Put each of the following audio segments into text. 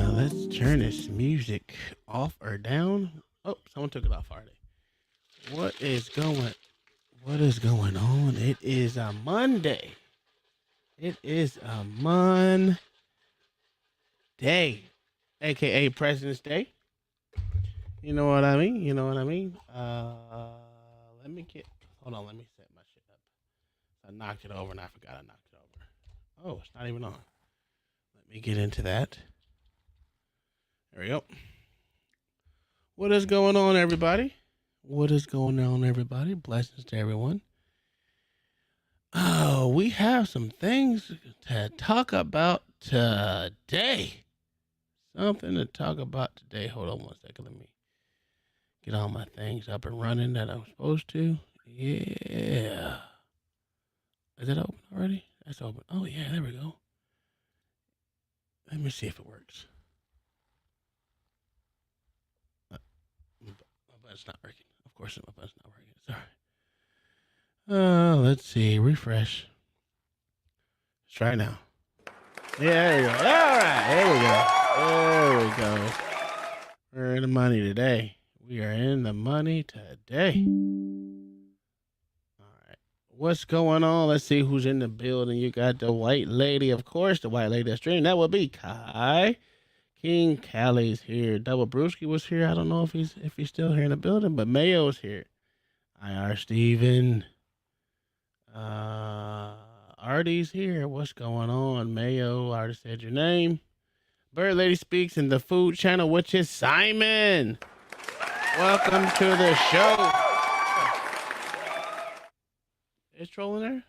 Let's turn this music off or down. Oh, someone took it off already. What is going what is going on? It is a Monday. It is a Monday, aka President's Day. You know what I mean? You know what I mean? Let me get hold on, let me set my shit up. I knocked it over and I forgot I knocked it over. Oh, it's not even on. Let me get into that. There we go. What is going on, everybody? What is going on, everybody? Blessings to everyone. Oh, we have some things to talk about today. Something to talk about today. Hold on one second. Let me get all my things up and running that I'm supposed to. Yeah. Is it open already? That's open. Oh, yeah, there we go. Let me see if it works. My button's not working. Of course, my button's not working. Sorry. Let's see. Refresh. Let's try it now. Yeah, there you go. All right, there we go. There we go. We're in the money today. We are in the money today. All right. What's going on? Let's see who's in the building. You got the white lady, of course, the white lady that's streaming. That would be Kai. King Callie's here. Double Brewski was here. I don't know if he's still here in the building, but Mayo's here. IR Steven. Artie's here. What's going on? Mayo, I already said your name. Bird Lady Speaks in the Food Channel, which is Simon. Welcome to the show. Is Troll in there?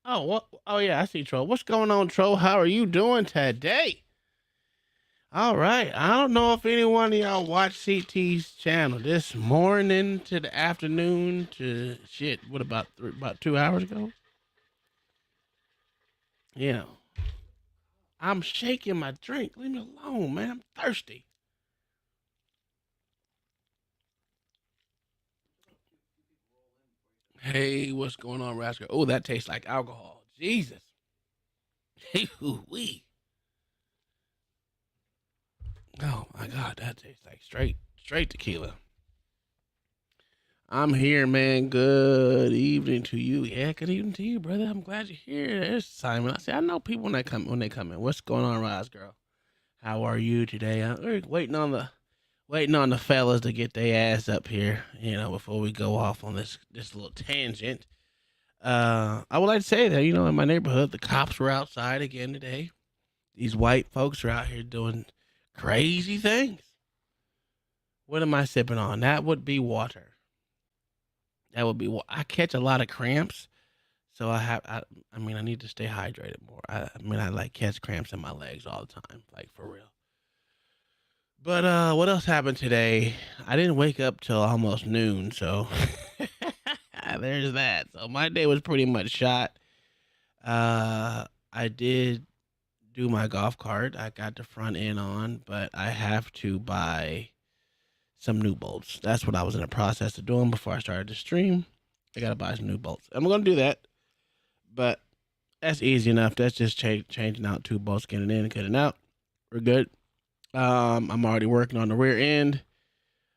Oh, what? Oh, yeah, I see Troll. What's going on, Troll? How are you doing today? All right. I don't know if anyone of y'all watched CT's channel this morning to the afternoon to shit. What about 2 hours ago? You know, I'm shaking my drink. Leave me alone, man. I'm thirsty. Hey, what's going on, Rascal? Oh, that tastes like alcohol. Jesus. Hey, wee. Oh my God, that tastes like straight tequila. I'm here, man. Good evening to you. Yeah, good evening to you, brother. I'm glad you're here. There's Simon. I know people when they come in. What's going on, Rise Girl? How are you today? We're waiting on the fellas to get their ass up here. You know, before we go off on this little tangent. I would like to say that in my neighborhood, the cops were outside again today. These white folks are out here doing crazy things. What am I sipping on? That would be water. That would be. I catch a lot of cramps, so I mean, I need to stay hydrated more. I mean, I like catch cramps in my legs all the time, like for real. But what else happened today? I didn't wake up till almost noon, so there's that. So my day was pretty much shot. I did do my golf cart. I got the front end on, but I have to buy some new bolts. That's what I was in the process of doing before I started the stream. I gotta buy some new bolts. I'm gonna do that, but that's easy enough. That's just changing out two bolts, getting in and getting out. We're good. I'm already working on the rear end.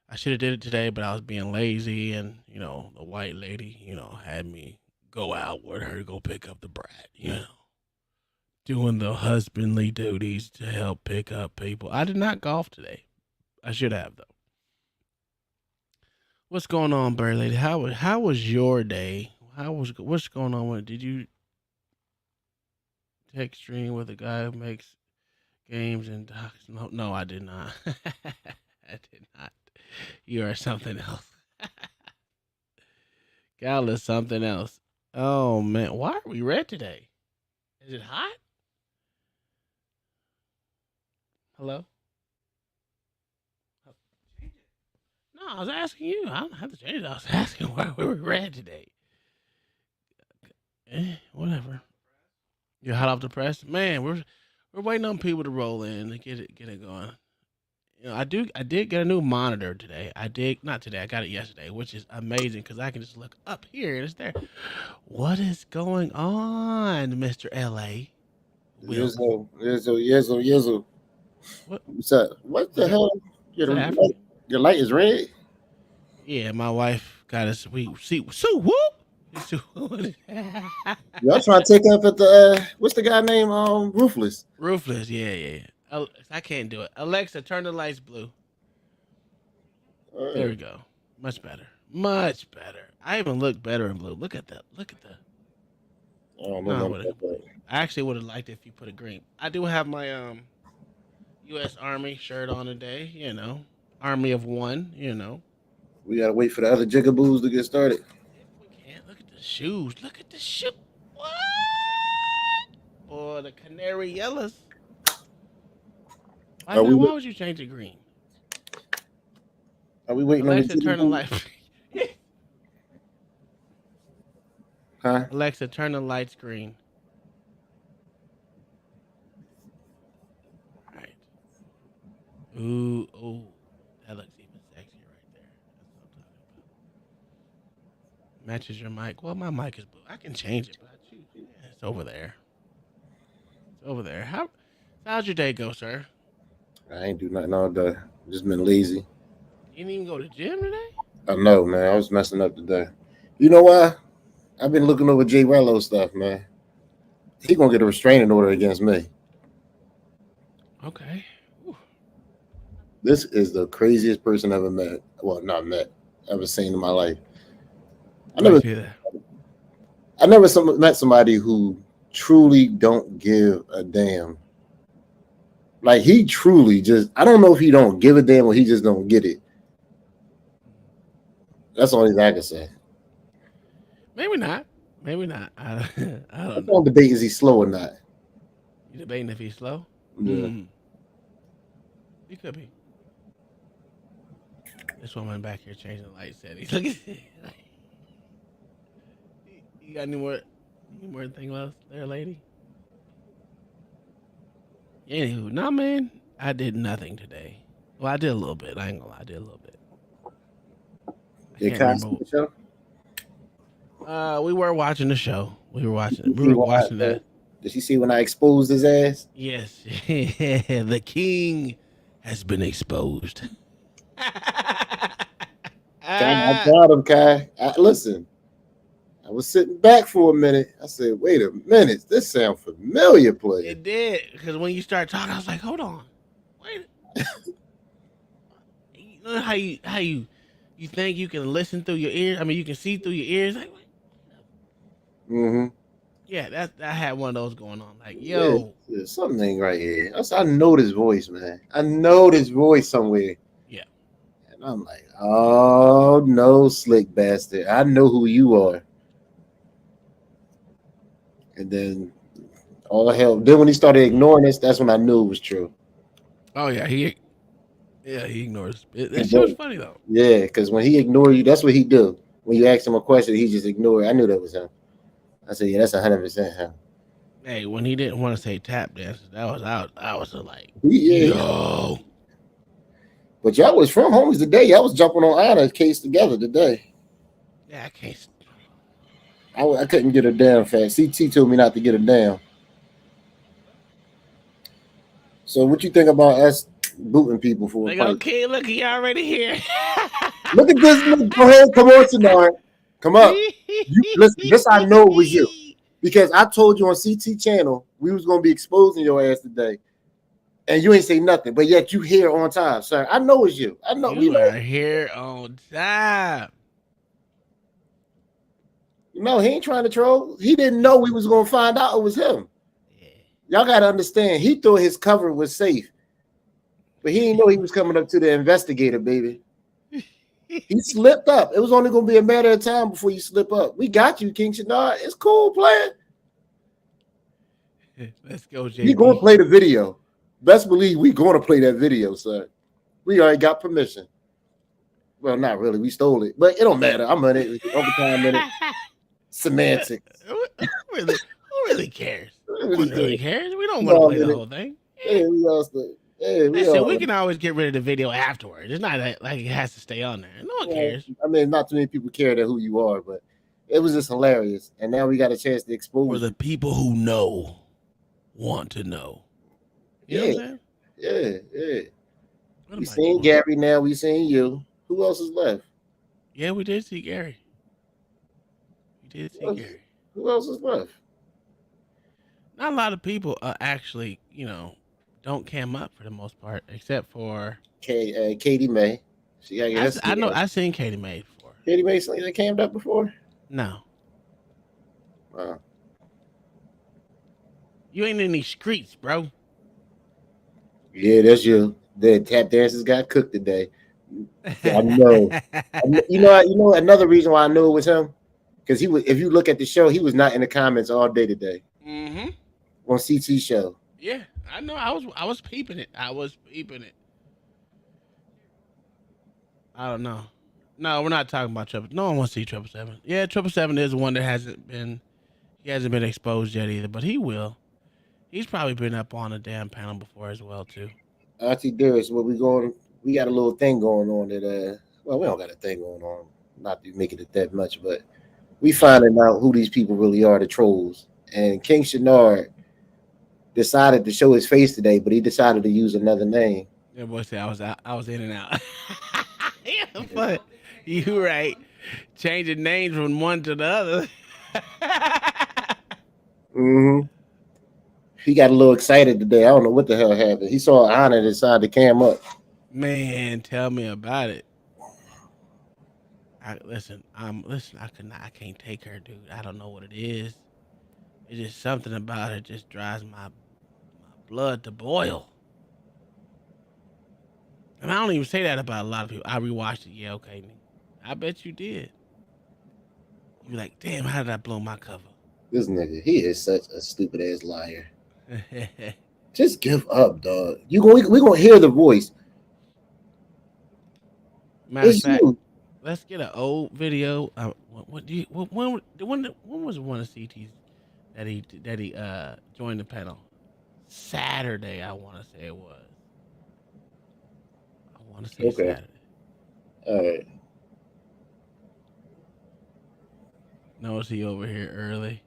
I should have did it today, but I was being lazy, and the white lady, had me go out with her to go pick up the brat. Doing the husbandly duties to help pick up people. I did not golf today. I should have though. What's going on, Bird Lady? How was your day? What's going on with? Did you text stream with a guy who makes games and docs? No, I did not. I did not. You are something else. Gal is something else. Oh man, why are we red today? Is it hot? Hello? No, I was asking you. I don't have to change it. I was asking why we were red today. Whatever. You're hot off the press, man. We're waiting on people to roll in to get it going. I did get a new monitor today. I did not today. I got it yesterday, which is amazing because I can just look up here and it's there. What is going on, Mister L.A. Wilkes? Yizzle, yizzle, yizzle, yizzle. What What's up? What was the that? hell? Is that Your African? light, your light is red? Yeah, my wife got us. We see so whoop. Y'all trying to take up at the, what's the guy name? Ruthless. Roofless, yeah, yeah, yeah. I can't do it. Alexa, turn the lights blue. There Uh, we go. Much better. Much better. I even look better in blue. Look at that. Look at the. I don't know No, I nothing would have about that. complained. I actually would have liked it if you put a green. I do have my U.S. Army shirt on today. Army of One. We gotta wait for the other jigaboos to get started. If we can't look at the shoes. Look at the shoe. What? Boy, the canary yellows. Why Are now? we? Why would you change it green? Are we waiting on the Alexa, turn the jigaboos? light. Huh? Alexa, turn the lights green. All right. Ooh, ooh, that looks even sexier right there. That's what I'm talking about. Matches your mic. Well, my mic is blue. I can change it, but I choose. Yeah, it's over there. It's over there. How'd your day go, sir? I ain't do nothing all day. Just been lazy. You didn't even go to the gym today? I know, man. I was messing up today. You know why? I've been looking over Jay Rello stuff, man. He gonna get a restraining order against me. Okay. Ooh, This is the craziest person I ever met. Well, not met, ever seen in my life. I why you never, say that? met somebody who truly don't give a damn. Like he truly just, I don't know if he don't give a damn or he just don't get it. That's the only thing I can say. Maybe not. Maybe not. I I don't know. don't debate is he slow or not. You debating if he's slow? Yeah. He could be. This woman back here changing the light settings. Look at it. You got any more thing else there, lady? Anywho, nah, man, I did nothing today. Well, I did a little bit. I ain't gonna lie, I did a little bit. I Did can't Kai remember. see the show? We were watching the show. We were watching Did it. she We see were when watching that. did she see when I exposed his ass? Yes, the king has been exposed. Kai, I got him, Kai. Listen, I was sitting back for a minute. I said, wait a minute, this sounds familiar, player. It did because when you start talking, I was like, "Hold on, wait." You know how you think you can listen through your ears? I mean, you can see through your ears. Like, wait. Mm-hmm. Yeah, I had one of those going on. Like, Yeah, yo, there's something right here. I know this voice, man. I know this voice somewhere. yeah, And I'm like, oh no, slick bastard. I know who you are. And then all hell. Then when he started ignoring us, that's when I knew it was true. oh yeah, Yeah, he ignores it. That shit was funny though. Yeah, because when he ignore you, that's what he do. When you ask him a question, he just ignore it. I knew that was him. I said, yeah, that's 100% him. Hey, when he didn't want to say tap dances, that was out. I was like, Yeah. yo. But y'all was from homies today. Y'all was jumping on Anna's case together today. Yeah, I can't. I couldn't get her down fast. CT told me not to get her down. So what you think about us booting people for a Like, fight? okay, look, he already here. Look at this. Look, go ahead. Come on, Shanard. Come up. You listen. This I know was you because I told you on CT channel we was gonna be exposing your ass today, and you ain't say nothing. But yet you here on time, sir. I know it's you. I know we You know. are here on time. No, he ain't trying to troll. He didn't know we was gonna find out it was him. Yeah. Y'all gotta understand. He thought his cover was safe, but he didn't know he was coming up to the investigator, baby. He slipped up. It was only gonna be a matter of time before you slip up. We got you, King Shanard. It's cool, player. Let's go, JB. We gonna play the video. Best believe we gonna play that video, sir. We already got permission. Well, not really. We stole it, but it don't matter. I'm on it. Overtime in it. Semantics. Who really cares? Who No one really cares. We don't want to play the whole thing. Yeah, we all still. Yeah, We can always get rid of the video afterwards. It's not like it has to stay on there. No one cares. I mean, not too many people care that who you are, but it was just hilarious. And now we got a chance to expose. For the people who know, want to know. You know what I'm saying? Yeah. We seen Gary now. We seen you. Who else is left? Yeah, we did see Gary. Gary. Who else is left? Not a lot of people actually, don't cam up for the most part, except for Katie May. I know I've seen Katie May before. Katie May cammed up before? No. Wow. You ain't in these streets, bro. Yeah, that's you. The tap dancers got cooked today. I know. You know another reason why I knew it was him? Because he was. If you look at the show, he was not in the comments all day today. Mm-hmm. On CT show. Yeah, I know. I was peeping it. I don't know. No, we're not talking about Triple. No one wants to see 777. Yeah, 777 is the one that hasn't been exposed yet either, but he will. He's probably been up on a damn panel before as well too. Auntie Darius, we got a little thing going on that well, we don't got a thing going on, not to make it that much, but we finding out who these people really are, the trolls. And King Shanard decided to show his face today, but he decided to use another name. Yeah, boy said I was in and out. Yeah, but you right. Changing names from one to the other. Mm-hmm. He got a little excited today. I don't know what the hell happened. He saw Anna and decided to cam up. Man, tell me about it. I can't take her, dude. I don't know what it is. It's just something about her just drives my blood to boil. And I don't even say that about a lot of people. I rewatched it. Yeah, okay. I bet you did. You're like, damn, how did I blow my cover? This nigga, he is such a stupid ass liar. Just give up, dog. We gonna hear the voice. Matter of fact, let's get an old video. When was one of CT's that he joined the panel? Saturday, I want to say it was. I want to say Saturday. All right. Notice he over here early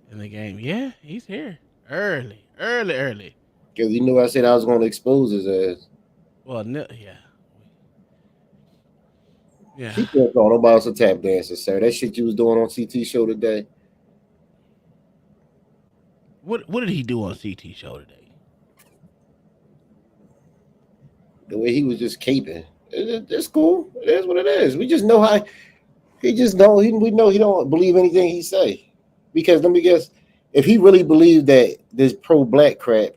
in the game. Yeah, he's here early. Because you knew I said I was going to expose his ass. Well, yeah. Yeah. Keep talking about some tap dancers, sir. That shit you was doing on CT show today. What did he do on CT show today? The way he was just caping. It's cool. It is what it is. We just know how he just don't. We know he don't believe anything he say. Because let me guess, if he really believed that this pro-black crap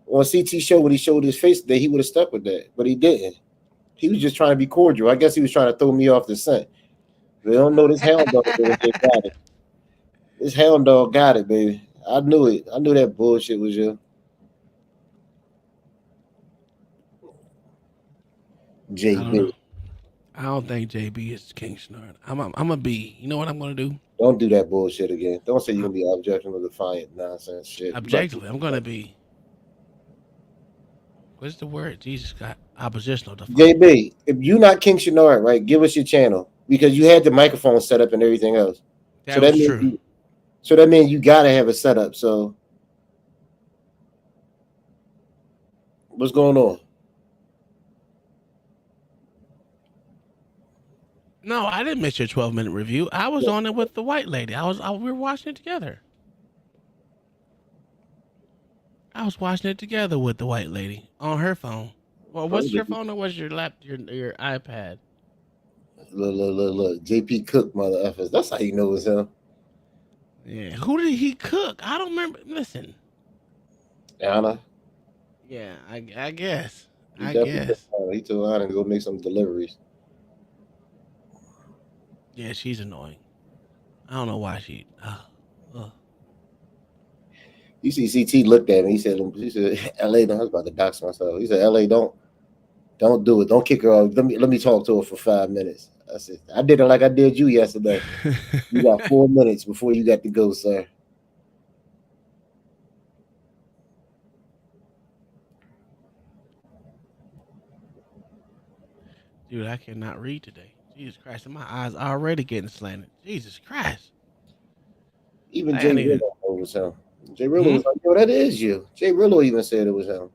on CT show when he showed his face today, he would have stuck with that. But he didn't. He was just trying to be cordial. I guess he was trying to throw me off the scent. They don't know this hound dog got it. This hound dog got it, baby. I knew it. I knew that bullshit was you. I don't know. JB. I don't think JB is King Shanard. I'm a B. You know what I'm gonna do? Don't do that bullshit again. Don't say you're gonna be objectionable, defiant nonsense shit. You about to Objectively, I'm gonna be. What's the word? Jesus God. Oppositional defiant. JB, if you not King Shanard, right, give us your channel because you had the microphone set up and everything else. So That was true. that means you gotta have a setup. So what's going on? No, I didn't miss your 12-minute review. I was on it with the white lady. We were watching it together. I was watching it together with the white lady on her phone. Well, what's your phone or what's your iPad? Look. JP Cook, mother effers. That's how you know it's him. Yeah. Who did he cook? I don't remember. Listen. Anna. Yeah, I guess. He I definitely took guess. Anna. He told Anna to go make some deliveries. Yeah, she's annoying. I don't know why she. You see, CT looked at me. He said, LA, I was about to dox myself. He said, LA, don't do it. Don't kick her off. Let me talk to her for 5 minutes. I said, I did it like I did you yesterday. You got 4 minutes before you got to go, sir. Dude, I cannot read today. Jesus Christ, and my eyes already getting slanted. Jesus Christ. Even I Jay need it. Rillo was him. Jay Rillo Hmm? was like, yo, that is you. Jay Rillo even said it was him.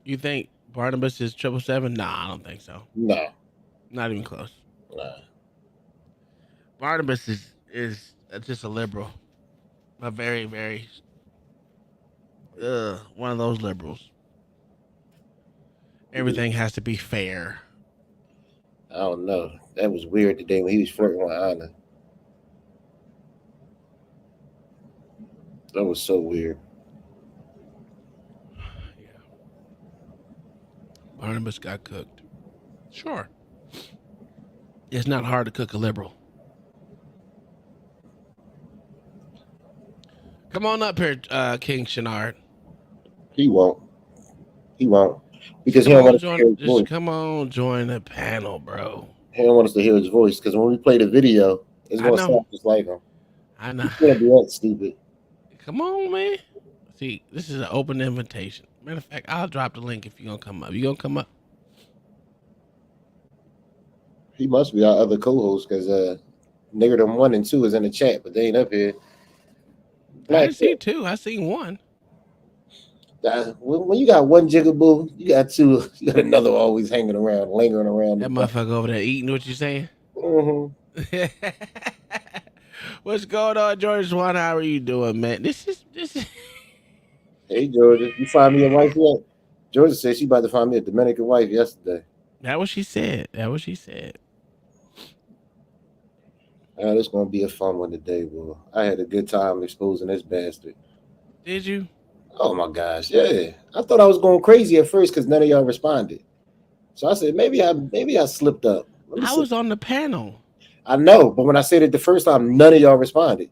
You think Barnabas is 777? Nah, I don't think so. Nah. Not even close. Nah. Barnabas is just a liberal. A very, very one of those liberals. Everything has to be fair. I don't know. That was weird today when he was flirting with Anna. That was so weird. Yeah. Barnabas got cooked. Sure. It's not hard to cook a liberal. Come on up here, King Shanard. He won't. He won't. Just Because he come don't want on, us to hear join. his Just voice. come on, join the panel, bro. He don't want us to hear his voice. Because when we play the video, it's I gonna know. sound just like him. I know. He can't be that stupid. Come on, man. See, this is an open invitation. Matter of fact, I'll drop the link if you're gonna come up. You gonna come up? He must be our other co-host because nigger them 1 and 2 is in the chat, but they ain't up here. I Black didn't see two. I seen one. when you got one jigaboo, you got two. You got another always hanging around, lingering around the That back. motherfucker over there eating what you saying. Mm-hmm. What's going on, George Swan? How are you doing, man? This is Hey Georgia, you find me a wife yet? Georgia said she about to find me a Dominican wife yesterday. that what she said. That what she said. This gonna be a fun one today, bro. I had a good time exposing this bastard. Did you? Oh my gosh, yeah. I thought I was going crazy at first because none of y'all responded. So I said maybe I slipped up. Let me I see. was on the panel. I know, but when I said it the first time, none of y'all responded.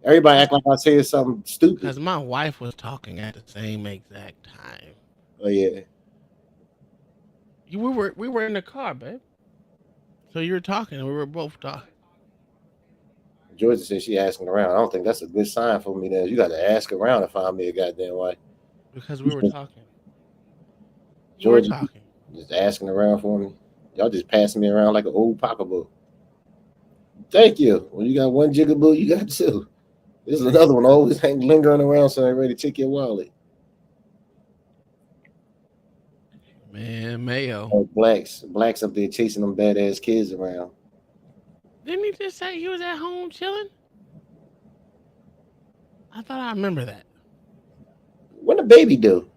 Everybody act like I said something stupid. Because my wife was talking at the same exact time. Oh yeah. We were in the car, babe. So you were talking, and we were both talking. Georgia said she asking around. I don't think that's a good sign for me. Then you got to ask around to find me a goddamn wife. Because we were talking. We were Georgia talking. just asking around for me. Y'all just passing me around like an old pocketbook. Thank you. When you got one jigaboo, you got two. This is another one always lingering around, so I'm ready to take your wallet. Man, Mayo. Blacks up there chasing them badass kids around. Didn't he just say he was at home chilling? I thought I remember that. When the baby do?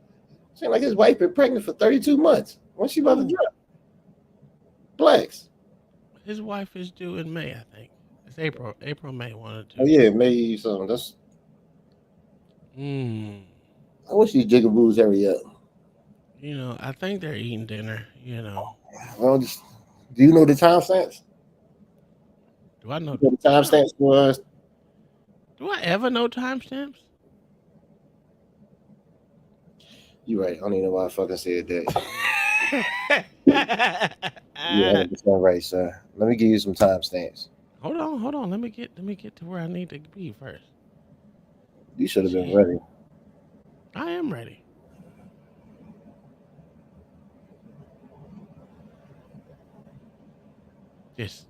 Seems like his wife been pregnant for 32 months. When's she about to Ooh, drop? Blacks. his wife is due in May, I think. It's April, May, one or Oh two. yeah, maybe something. That's. Hmm. I wish these jigaboos hurry up. I think they're eating dinner. Well, do you know the timestamps? Do I know? You know the I don't. timestamps for us? Do I ever know timestamps? You right. I don't even know why I fucking said that. Yeah, 100% right, sir. Let me give you some timestamps. Hold on. Let me get to where I need to be first. You should have been Shit, ready. I am ready. This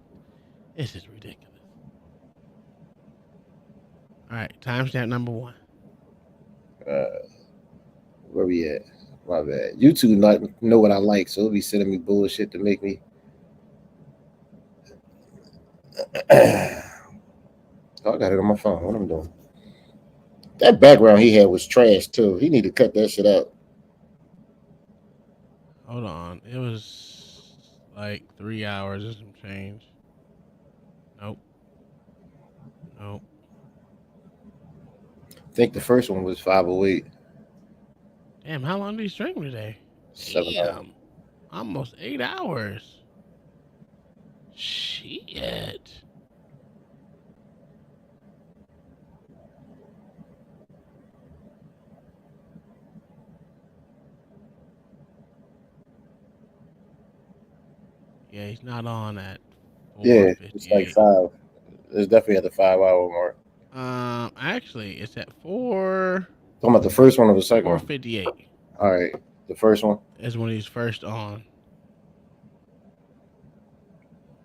this is ridiculous. All right, timestamp number 1. Uh, where we at? My bad. You two not know what I like, so it'll be sending me bullshit to make me. Oh, I got it on my phone. What am I doing? That background he had was trash too. He need to cut that shit out. Hold on. It was like 3 hours and some change. Nope. Nope. I think the first one was 508. Damn, how long do you stream today? 7 hours. Damn. Almost 8 hours. Shit. Yeah, he's not on at Yeah, it's like 4:58. five. It's definitely at the 5 hour mark. Actually, it's at 4 Talking about the first one or the second one? 4:58 All right, the first one. is when he's first on.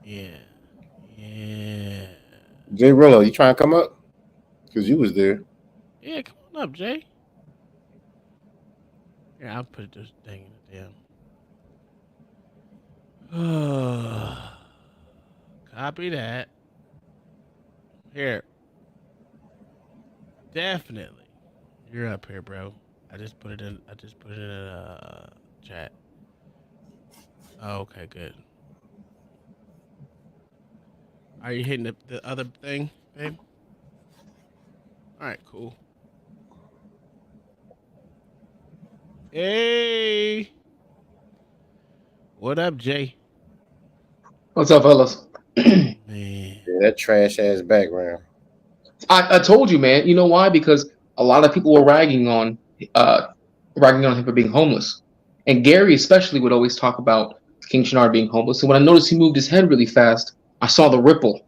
Yeah. Yeah. Jay Rillo, you trying to come up? Because you was there. Yeah, come on up, Jay. Here, I'll put this thing in the damn. Copy that. Here. Definitely. You're up here, bro. I just put it in a chat. Oh, okay, good. Are you hitting the other thing, babe? All right, cool. Hey, what up, Jay? What's up, fellas? Man, Yeah, that trash ass background. I told you, man. You know why? Because a lot of people were uh ragging on him for being homeless, and Gary especially would always talk about King Shanard being homeless. And when I noticed he moved his head really fast, I saw the ripple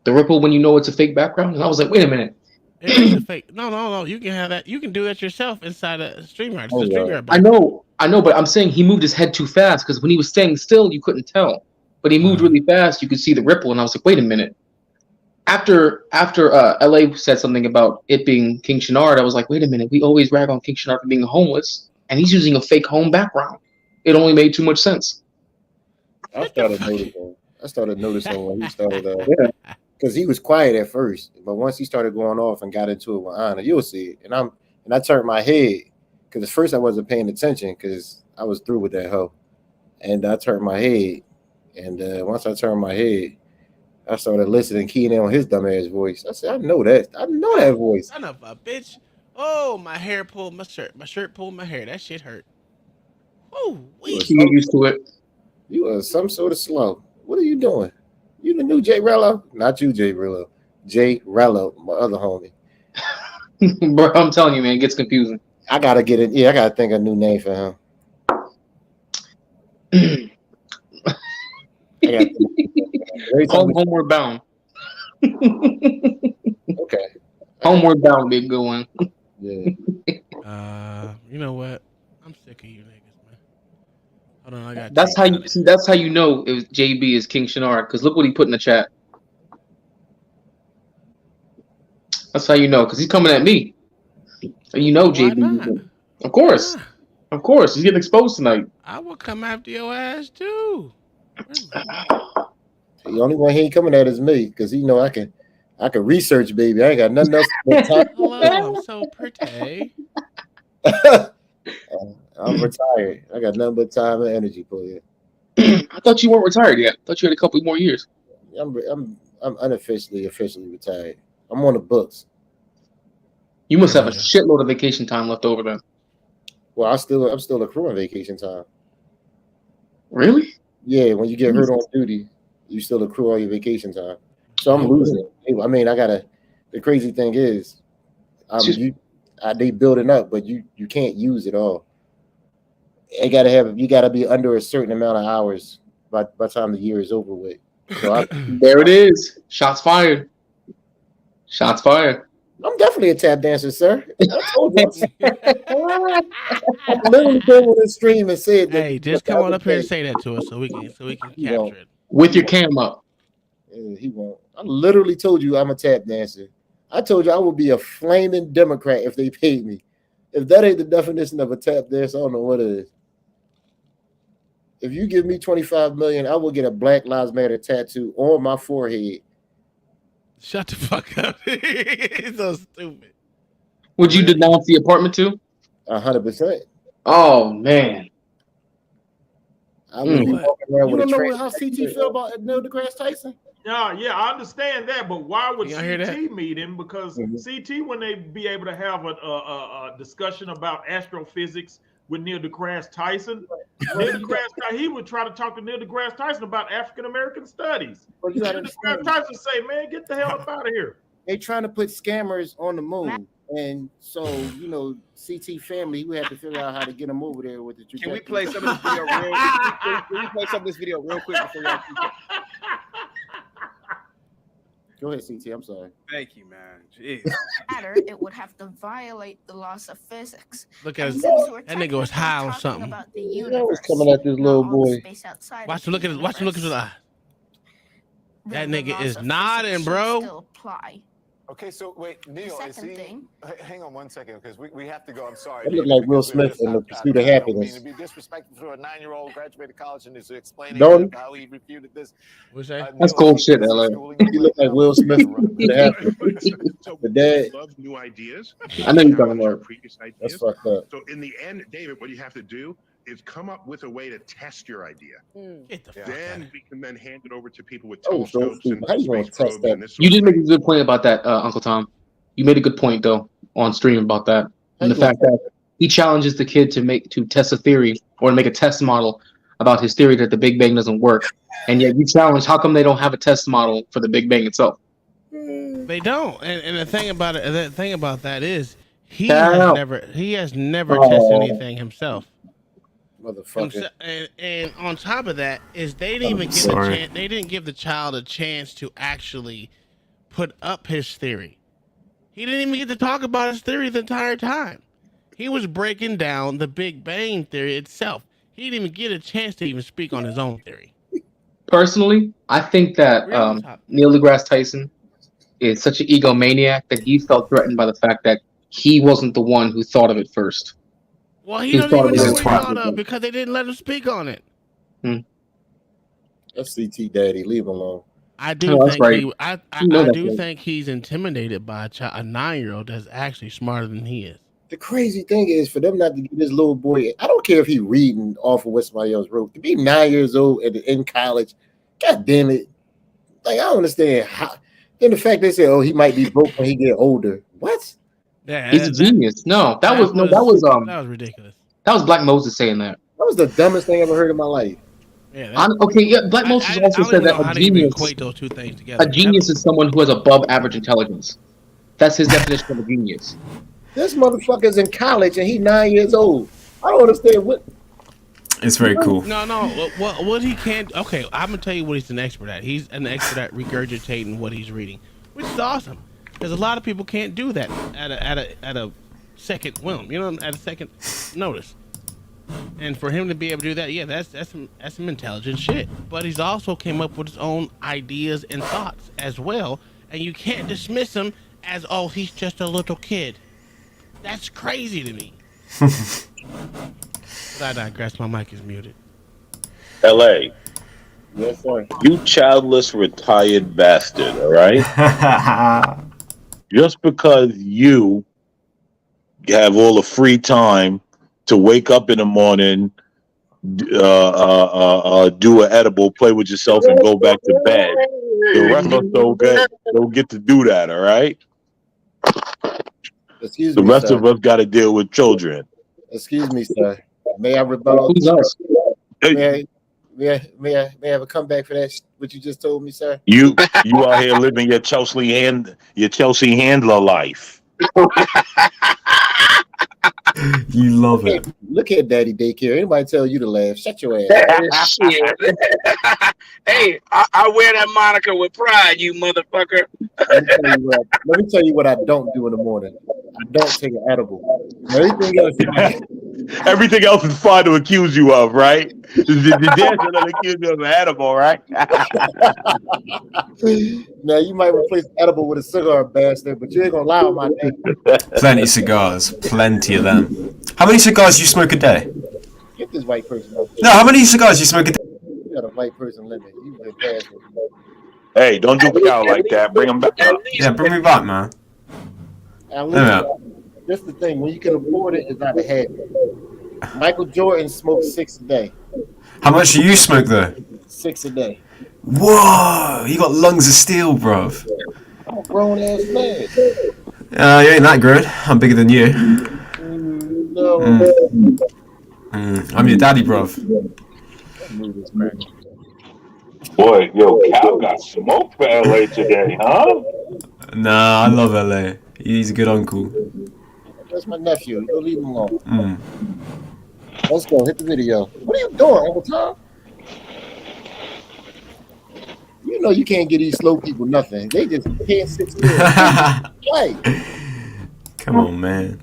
when you know it's a fake background, and I was like, wait a minute. it is a fake. No, no, no. You can have that. You can do that yourself inside a StreamYard. It's a Oh god. StreamYard background. I know, but I'm saying he moved his head too fast because when he was staying still, you couldn't tell. But he moved Uh, really fast, you could see the ripple, and I was like, wait a minute. After LA said something about it being King Shanard, I was like, wait a minute, we always rag on King Shanard for being homeless, and he's using a fake home background. It only made too much sense. I get the started fuck. noticing. I started noticing when he started Yeah. because he was quiet at first, but once he started going off and got into it with Anna, you'll see it. And I turned my head because at first I wasn't paying attention because I was through with that hoe, and I turned my head, and once I turned my head, I started listening, keying in on his dumb ass voice. I said, I know that. I know that Oh, voice. son of a bitch. Oh, my hair pulled my shirt. My shirt pulled my hair. That shit hurt. Oh, You are wee. You get some, used to it. you are some sort of slow. What are you doing? You the new Jay Rello? Not you, Jay Rello. Jay Rello, my other homie. Bro, I'm telling you, man, it gets confusing. I gotta get it. Yeah, I gotta think of a new name for him. I gotta think of a new name for him. Every time Homeward bound. okay. All right. Homeward bound, big good one. Yeah. You know what? I'm sick of you niggas, man. Hold on, I gotta That's take how out you it. see. That's how you know it was JB is King Shanard. Because look what he put in the chat. That's how you know. Because he's coming at me. So you know Why not? JB. Why not? Of course, he's getting exposed tonight. I will come after your ass too. Where's my? The only one he ain't coming at is me because he know I can research, baby. I ain't got nothing else but time. Hello, I'm so pretty. I'm retired. I got nothing but time and energy for you. I thought you weren't retired yet. I thought you had a couple more years. I'm unofficially officially retired. I'm on the books. You must have a Yeah. shitload of vacation time left over then. Well, I'm still accruing vacation time. Really? Yeah, when you get hurt on duty, you still accrue all your vacation time. So I'm Yep. losing. I mean, I gotta. The crazy thing is, Just- they building up, but you can't use it all. you gotta be under a certain amount of hours by the time the year is over with. So There it is. Shots fired. Shots fired. I'm definitely a tap dancer, sir. I told you. I literally came on the stream and said that. Hey, just come on up here and say that to us so we can He capture won't. it. With your cam up. He won't. I literally told you I'm a tap dancer. I told you I would be a flaming Democrat if they paid me. If that ain't the definition of a tap dance, I don't know what it is. If you give me $25 million, I will get a Black Lives Matter tattoo on my forehead. Shut the fuck up. He's so stupid. Would you denounce the apartment too? 100%. Oh man. I would be walking around You with a don't know train. how CT feel about Neil deGrasse Tyson? Yeah, I understand that, but why would Y'all hear that? CT meet him? Because CT, when they be able to have a discussion about astrophysics with Neil deGrasse Tyson, he would try to talk to Neil deGrasse Tyson about African American studies. But you Neil gotta deGrasse Tyson say, "Man, get the hell up out of here." They trying to put scammers on the moon, and so CT family, we have to figure out how to get them over there with the. Can we play some of this video real? Can we play some of this video real quick before y'all? Go ahead, CT. I'm sorry. Thank you, man. Jeez. It would have to violate the laws of physics. Look at And his, since we're that nigga was high on talking something. about the You know universe, what's coming at this little not all the boy. space outside Watch of him look the at his. Watch him look at his universe, eye. then That the nigga laws is of nodding, physics should bro. still apply. Okay, so wait, Neil, The is second he? thing- Hang on 1 second, because we have to go. I'm sorry. That look David, like Will because Smith in The Pursuit of I don't Happiness. mean to be disrespectful to a 9-year-old graduated college and is explaining Don't how he refuted this. What's that? That's Neil, cool is he shit, busy LA. schooling you He look right like now? Will Smith in The Pursuit of Happiness. So The dad. love new ideas. I know you're talking Challenge your about. previous That's ideas. fucked up. So in the end, David, what you have to do is come up with a way to test your idea. Get the fuck out. Then we can then hand it over to people with Oh, so telescopes and stupid. How you gonna space test probes that? and this You sort did of make thing. a good point about that, Uncle Tom. You made a good point though on stream about that, and the How you fact that he challenges the kid to test a theory or to make a test model about his theory that the Big Bang doesn't work, and yet you challenge how come they don't have a test model for the Big Bang itself? They don't. And the thing about it, the thing about that is he Cow. has never tested anything himself. Motherfucker. And on top of that is they didn't even give a Sorry. chance. They didn't give the child a chance to actually put up his theory. He didn't even get to talk about his theory the entire time. He was breaking down the Big Bang theory itself. He didn't even get a chance to even speak on his own theory. Personally, I think that Real on top. Neil deGrasse Tyson is such an egomaniac that he felt threatened by the fact that he wasn't the one who thought of it first. Well, he He doesn't thought even it know was what he twat. thought of because they didn't let him speak on it. That's CT daddy. Leave him alone. I do No, that's think right. You know I that's do right. think he's intimidated by a 9-year-old that's actually smarter than he is. The crazy thing is for them not to get this little boy. I don't care if he reading off of what somebody else wrote. To be 9 years old and in college, god damn it! Like I don't understand how. Then the fact they say, "Oh, he might be broke when he get older." What? Yeah, He's a genius. No, that was ridiculous. that was Black Moses saying that. That was the dumbest thing I ever heard in my life. Yeah, Black Moses I also don't said even that know how to even equate those two things together. a genius is someone who has above average intelligence. That's his definition of a genius. This motherfucker's in college and he 9 years old. I don't understand what. It's very cool. No. What he can't. Okay, I'm gonna tell you what he's an expert at. He's an expert at regurgitating what he's reading, which is awesome. Because a lot of people can't do that at a second whim. You know, at a second notice. And for him to be able to do that, yeah, that's some intelligent shit. But he's also came up with his own ideas and thoughts as well. And you can't dismiss him as, oh, he's just a little kid. That's crazy to me. But I digress. My mic is muted. LA, Yes, sir. you childless retired bastard, all right? Just because you have all the free time to wake up in the morning, do an edible, play with yourself, and go back to bed, the rest of us don't get to do that, all right? Excuse The me, rest sir. of us got to deal with children. Excuse me, sir. May I rebuttal? Who's us? May I have a comeback for that? What you just told me, sir? You out here living your Chelsea Handler life. You love it. Look at Daddy Daycare. Anybody tell you to laugh? Shut your ass. Shit. Hey, I wear that moniker with pride, you motherfucker. Let me tell you what I don't do in the morning. I don't take an edible. Everything else is fine to accuse you of, right? The dancer will accuse you of an edible, right? Now you might replace edible with a cigar, bastard, but you ain't gonna lie on my name. Plenty of cigars, plenty of them. How many cigars do you smoke a day? Get this white person up. No, how many cigars do you smoke a day? You got a white person limit. You been past it. Hey, don't do Cal like that. Bring him back up. Yeah, bring me back, man. That's the thing. When you can afford it, it's not a habit. Michael Jordan smoked 6 a day. How much do you smoke though? 6 a day. Whoa, you got lungs of steel, bruv. I'm a grown ass man. You ain't that good. I'm bigger than you. No. I'm your daddy, bruv. Boy, yo, Cal got smoked for LA today, huh? Nah, I love LA. He's a good uncle. That's my nephew. Go leave him alone. Let's go. Hit the video. What are you doing, Uncle Tom? You know you can't get these slow people nothing. They just can't sit still. Right. Come on, man.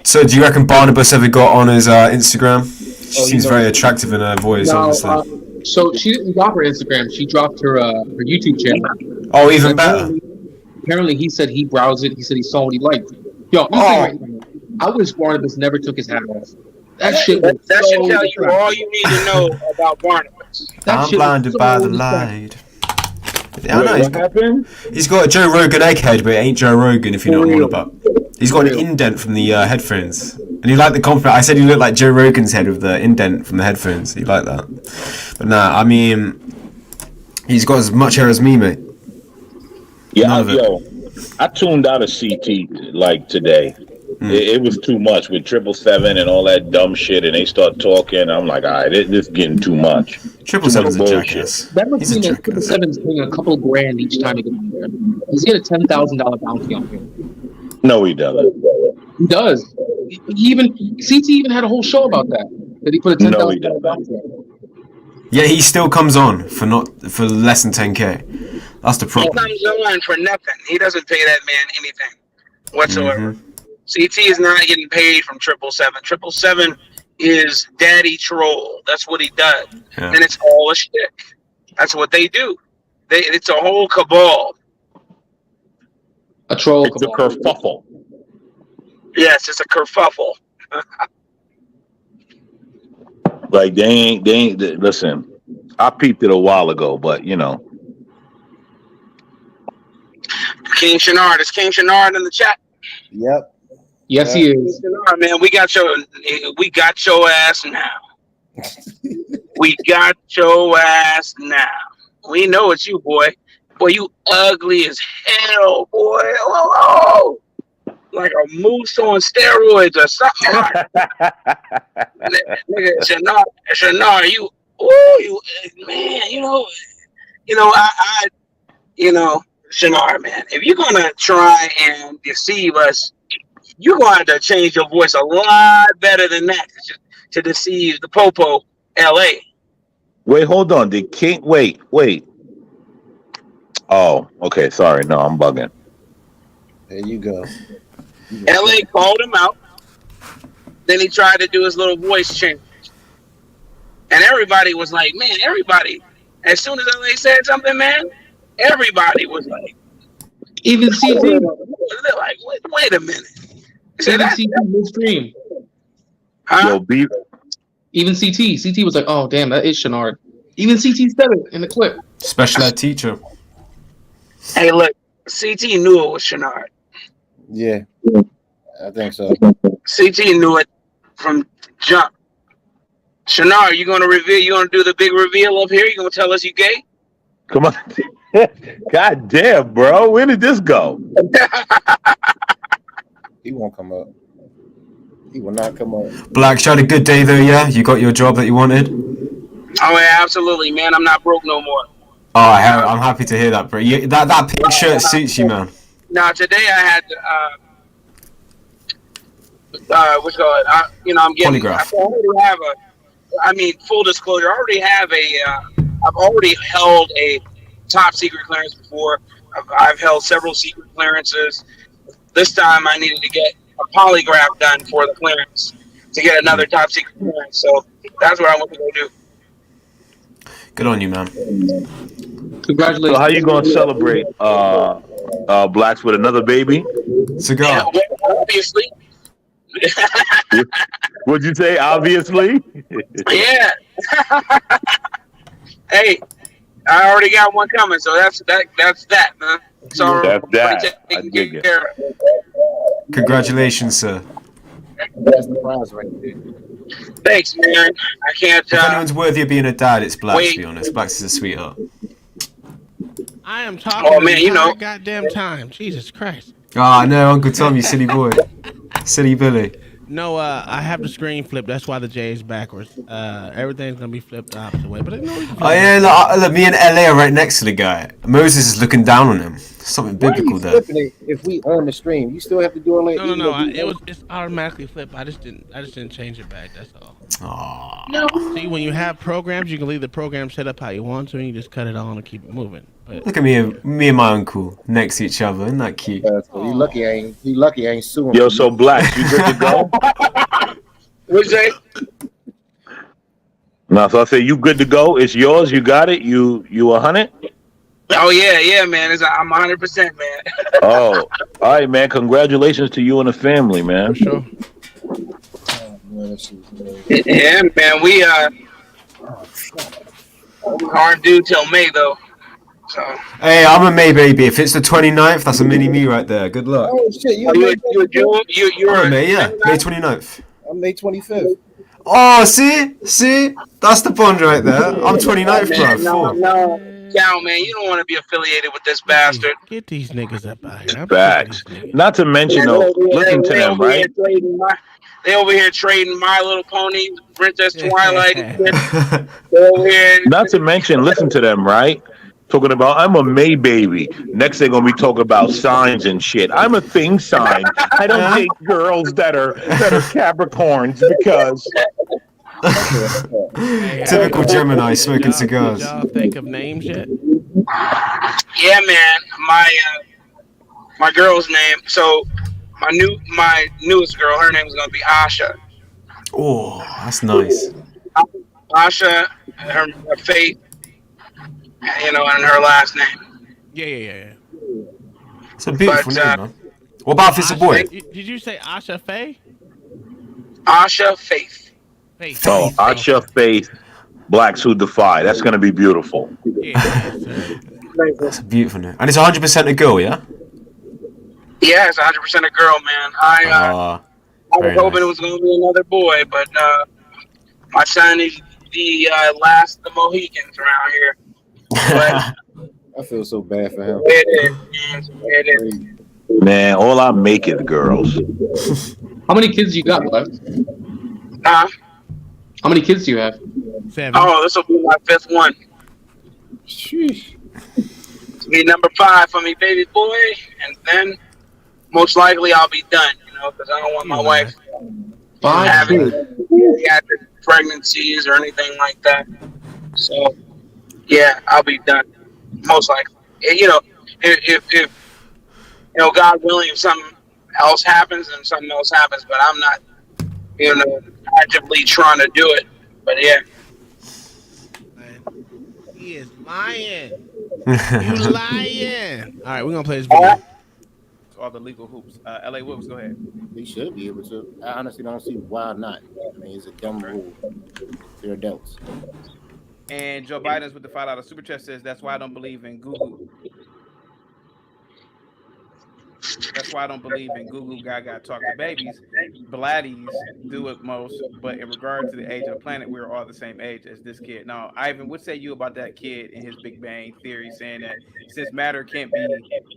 So, do you reckon Barnabas ever got on his Instagram? She seems very attractive in her voice, obviously. So she didn't drop her Instagram. She dropped her YouTube channel. Oh, even better. Apparently, he said he browsed it. He said he saw what he liked. Yo, right now, I wish Barnabas never took his hat off. That shit. That should tell you all you need to know about Barnabas. I'm blinded by the light. Yeah, I know. He's got a Joe Rogan egghead, but it ain't Joe Rogan if you know what I'm on about. He's got an indent from the headphones. And he liked the compliment. I said he looked like Joe Rogan's head with the indent from the headphones. He liked that. But nah, I mean, he's got as much hair as me, mate. Yeah, I tuned out of CT like today. It was too much with 777 and all that dumb shit, and they start talking. I'm like, all right, this is getting too much. 777's a jackass. That must mean that 777's paying a couple grand each time he gets there. He's getting a $10,000 bounty on him. No, he doesn't. He does. CT even had a whole show about that. That he put a $10,000 bounty on. Yeah, he still comes on for less than 10K. That's the problem. He comes on for nothing. He doesn't pay that man anything whatsoever. CT is not getting paid from 777. 777 is daddy troll. That's what he does, and it's all a shtick. That's what they do. It's a whole cabal. A troll. It's cabal. A kerfuffle. Yes, it's a kerfuffle. Like they ain't. Listen, I peeped it a while ago, but you know. King Shanard. Is King Shanard in the chat? Yep. Yes, he is. Shanard, man, we got your ass now. We got your ass now. We know it's you, boy. Boy, you ugly as hell, boy. Oh, like a moose on steroids or something. Nigga, Shanard, you man, Shanard, man, if you're gonna try and deceive us, you're going to have to change your voice a lot better than that to deceive the Popo LA. Wait, hold on. The king. Wait. Oh, okay. Sorry. No, I'm bugging. There you go. LA called him out. Then he tried to do his little voice change. And everybody was like, man, as soon as LA said something, man, everybody was like, even CT. They're like, wait a minute. Even CT midstream. Huh? Even CT was like, oh damn, that is Shanard. Even CT said it in the clip. Special ed teacher. Hey, look, CT knew it was Shanard. Yeah, I think so. CT knew it from jump. Shanard, you gonna do the big reveal up here? You gonna tell us you gay? Come on. God damn, bro. Where did this go? He won't come up. He will not come up. Black, you had a good day though, yeah? You got your job that you wanted? Oh yeah, absolutely, man. I'm not broke no more. Oh, I'm happy to hear that, bro. That pink shirt suits you, man. Now today I had what's called? I'm getting. Polygraph. I already have a. I mean, full disclosure. I already have a. I've already held a top secret clearance before. I've held several secret clearances. This time, I needed to get a polygraph done for the clearance to get another top secret clearance. So that's what I want to go do. Good on you, man. Congratulations. So how you gonna celebrate blacks with another baby? Cigar. Yeah, well, obviously. Would you say obviously? Yeah. Hey, I already got one coming, so that's that, man. So That's that. I dig it. Congratulations, sir. That's the prize right there. Thanks, man. I can't. If anyone's worthy of being a dad, it's Blacks, wait. to be honest. Blacks is a sweetheart. I am talking Oh, man, the you know. entire goddamn time. Jesus Christ. Ah, no, Uncle Tom, you silly boy. Silly Billy. No, I have the screen flipped. That's why the J is backwards. Everything's gonna be flipped the opposite way. But no, Oh, yeah, look, me and LA are right next to the guy. Moses is looking down on him. Something Why are biblical you there. flipping it if we on the stream? You still have to do all that. No. It's automatically flipped. I just didn't change it back. That's all. Aww. See, when you have programs, you can leave the program set up how you want to, and you just cut it on and keep it moving. But Look at me and my uncle next to each other. Isn't that cute? He lucky I ain't suing. Yo, so Blacks, you good to go? What'd you say? No, so I say you good to go. It's yours. You got it. You 100. Oh yeah, man. I'm 100%, man. Oh, all right, man. Congratulations to you and the family, man. for sure. Yeah, man. We aren't due till May though. So. Hey, I'm a May baby. If it's the 29th, that's a mini me right there. Good luck. Oh shit, You're I'm a May, yeah. May 29th. I'm May 25th. Oh, see? That's the bond right there. I'm 29th, bro. No. Down, man. You don't want to be affiliated with this bastard. Get these niggas up out here. Facts. Not to mention, though, listen to them, right? They over here trading My Little Pony, Princess Twilight. They over here. Not to mention, listen to them, right? Talking about I'm a May baby. Next they're gonna be talking about signs and shit. I'm a thing sign. I don't date girls that are Capricorns because Typical Gemini smoking cigars. Did y'all think of names yet? Yeah, man. My girl's name. So my newest girl, her name's gonna be Asha. Oh, that's nice. Asha, her Faith, and her last name. Yeah. It's a beautiful name, man. What about if it's a boy? Did you say Asha Faye? Asha Faith. Oh, Asha Faith, Blacks Who Defy. That's gonna be beautiful. That's a beautiful name. And it's 100% a girl, yeah? Yeah, it's 100% a girl, man. I was hoping it was going to be another boy, but my son is the last of the Mohicans around here. But I feel so bad for him. It is. Man, all I make is girls. How many kids you got, Black? Huh? How many kids do you have? 7. Oh, this will be my 5th one. Sheesh. This will be number 5 for me, baby boy, and then most likely I'll be done, because I don't want my wife having pediatric pregnancies or anything like that. So, yeah, I'll be done, most likely. If God willing, if something else happens, then something else happens. But I'm not, actively trying to do it. But yeah. He is lying. You lying. All right, we're gonna play this video. All the legal hoops. LA Wilkes, go ahead. They should be able to. I honestly don't see why not. I mean, it's a dumb rule. They're adults. And Joe Biden's with the $5 super chat says that's why I don't believe in Google. That's why I don't believe in Google Gaga talk to babies. Bladdies do it most, but in regard to the age of the planet, we're all the same age as this kid. Now, Ivan, what say you about that kid in his Big Bang theory saying that since matter can't be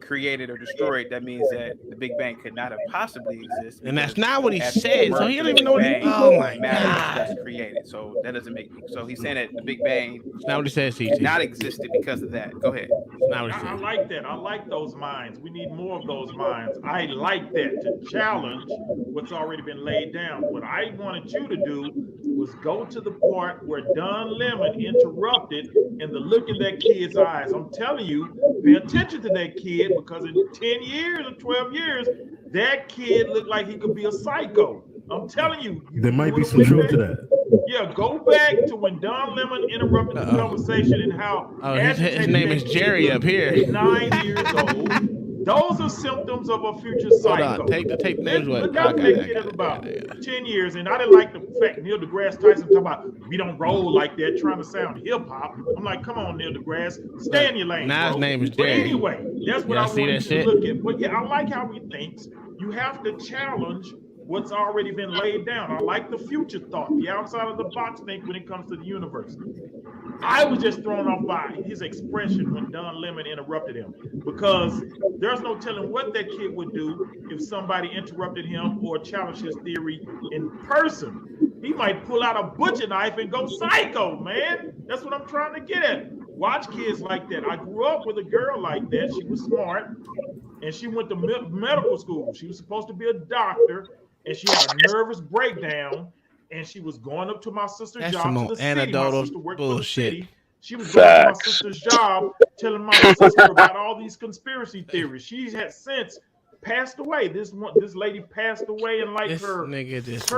created or destroyed, that means that the Big Bang could not have possibly existed. And that's not what he said. So he don't even know what he. Oh my God! Was created. So that doesn't make. So he's saying that the Big Bang. It's not what he says. Did not existed because of that. Go ahead. It's not what he says. I like that. I like those minds. We need more of those minds. lines. I like that, to challenge what's already been laid down. What I wanted you to do was go to the part where Don Lemon interrupted and the look in that kid's eyes. I'm telling you, pay attention to that kid, because in 10 years or 12 years, that kid looked like he could be a psycho. I'm telling you. There might be some truth to that. Yeah, go back to when Don Lemon interrupted the conversation and how his name is Jerry up here. 9 years old. Those are symptoms of a future psycho. Hold on, take the names. Look out that kid in about 10 years. And I didn't like the fact Neil deGrasse Tyson talking about we don't roll like that, trying to sound hip hop. I'm like, come on, Neil deGrasse, stay in your lane. Now his name is But Jerry. anyway, that's what I want you to look at. But yeah, I like how he thinks. You have to challenge what's already been laid down. I like the future thought, the outside of the box think when it comes to the universe. I was just thrown off by his expression when Don Lemon interrupted him, because there's no telling what that kid would do if somebody interrupted him or challenged his theory in person. He might pull out a butcher knife and go psycho, man. That's what I'm trying to get at. Watch kids like that. I grew up with a girl like that. She was smart, and she went to medical school. She was supposed to be a doctor, and she had a nervous breakdown, and she was going up to my sister's That's job some to more the city. My anecdotal sister worked for the bullshit. city. She was going to my sister's job, telling my sister about all these conspiracy theories. She had since passed away. This lady passed away, and like her.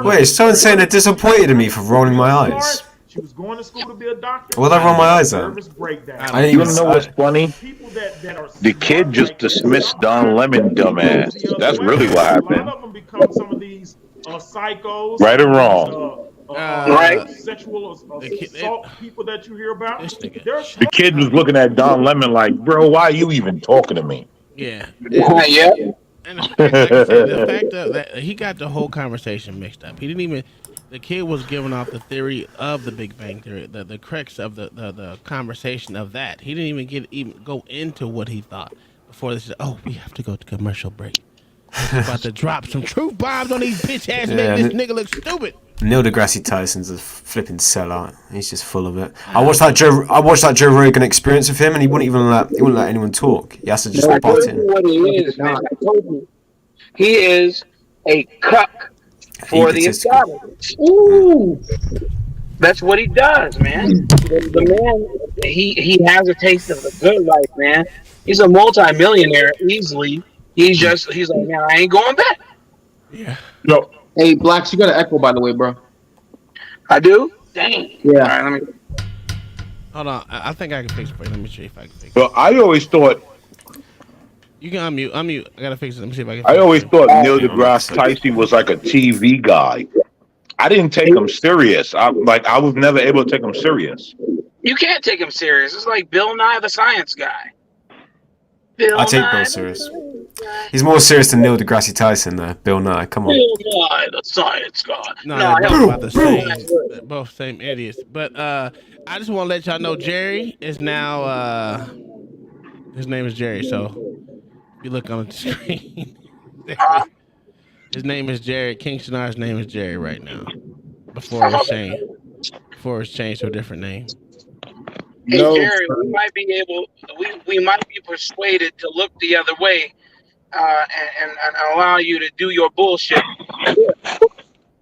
Wait, someone's saying they're disappointed in me for rolling my eyes. She was going to school to be a doctor. What did I roll my eyes at? Nervous breakdown. I didn't even know what's funny. The kid just dismissed Don Lemon, dumbass. That's really what A lot happened. of them become some of these psychos. Right or wrong? Right. Sexual assault people that you hear about. The kid was looking at Don Lemon like, bro, why are you even talking to me? Yeah. Yeah. And the fact, like I said, the fact that he got the whole conversation mixed up. He didn't even. The kid was giving off the theory of the Big Bang Theory, the crux of the conversation of that. He didn't even go into what he thought before they said, "Oh, we have to go to commercial break." He's about to drop some truth bombs on these bitch ass make this nigga look stupid. Neil deGrasse Tyson's a flipping sellout. He's just full of it. I watched that Joe Rogan Experience with him, and he wouldn't let anyone talk. He has to just butt in. What he is, man. I told you, he is a cuck for the establishment. Ooh, that's what he does, man. The man, he has a taste of the good life, man. He's a multi-millionaire easily. He's like, man, I ain't going back. Yeah. Yo, hey, Blacks, you got an echo, by the way, bro. I do. Dang. Yeah. All right, let me. Hold on, I think I can fix it for you. Let me see if I can fix it. Well, I always thought. You can unmute. I gotta fix it. Let me see if I can. I always thought Neil deGrasse Tyson was like a TV guy. I didn't take him serious. I was never able to take him serious. You can't take him serious. It's like Bill Nye the Science Guy. I take Bill serious. He's more serious than Neil deGrasse Tyson, though. Bill Nye, come on. Bill Nye the Science Guy. No, they're both about the same. They're both same idiots. But I just want to let y'all know Jerry is now. His name is Jerry. So if you look on the screen, his name is Jerry. King Shanard's name is Jerry right now. Before it's changed to a different name. Hey, Jerry, we might be persuaded to look the other way and allow you to do your bullshit.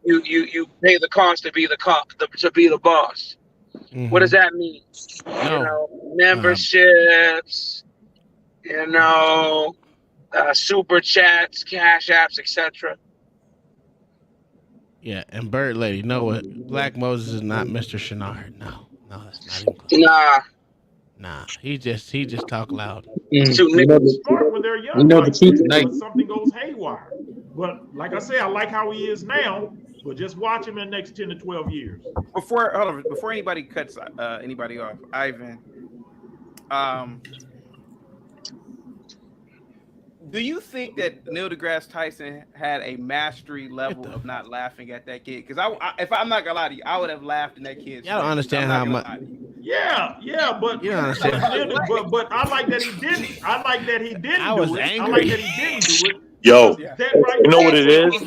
You pay the cost to be the boss. Mm-hmm. What does that mean? Memberships, super chats, cash apps, etc. Yeah, and Bird Lady, no, what? Black Moses is not Mr. Shanard. No, that's not even close. Nah. He just talk loud. Smart when they're young. The truth tonight. Something goes haywire. But like I say, I like how he is now. But just watch him in the next 10 to 12 years. Before anybody cuts anybody off, Ivan. Do you think that Neil deGrasse Tyson had a mastery level of not laughing at that kid? Because if I'm not gonna lie to you, I would have laughed in that kid's. I don't understand how much. Yeah, but you don't understand. But I like that he didn't. I like that he didn't. I was angry. I like that he didn't do it. Yo, you know what it is?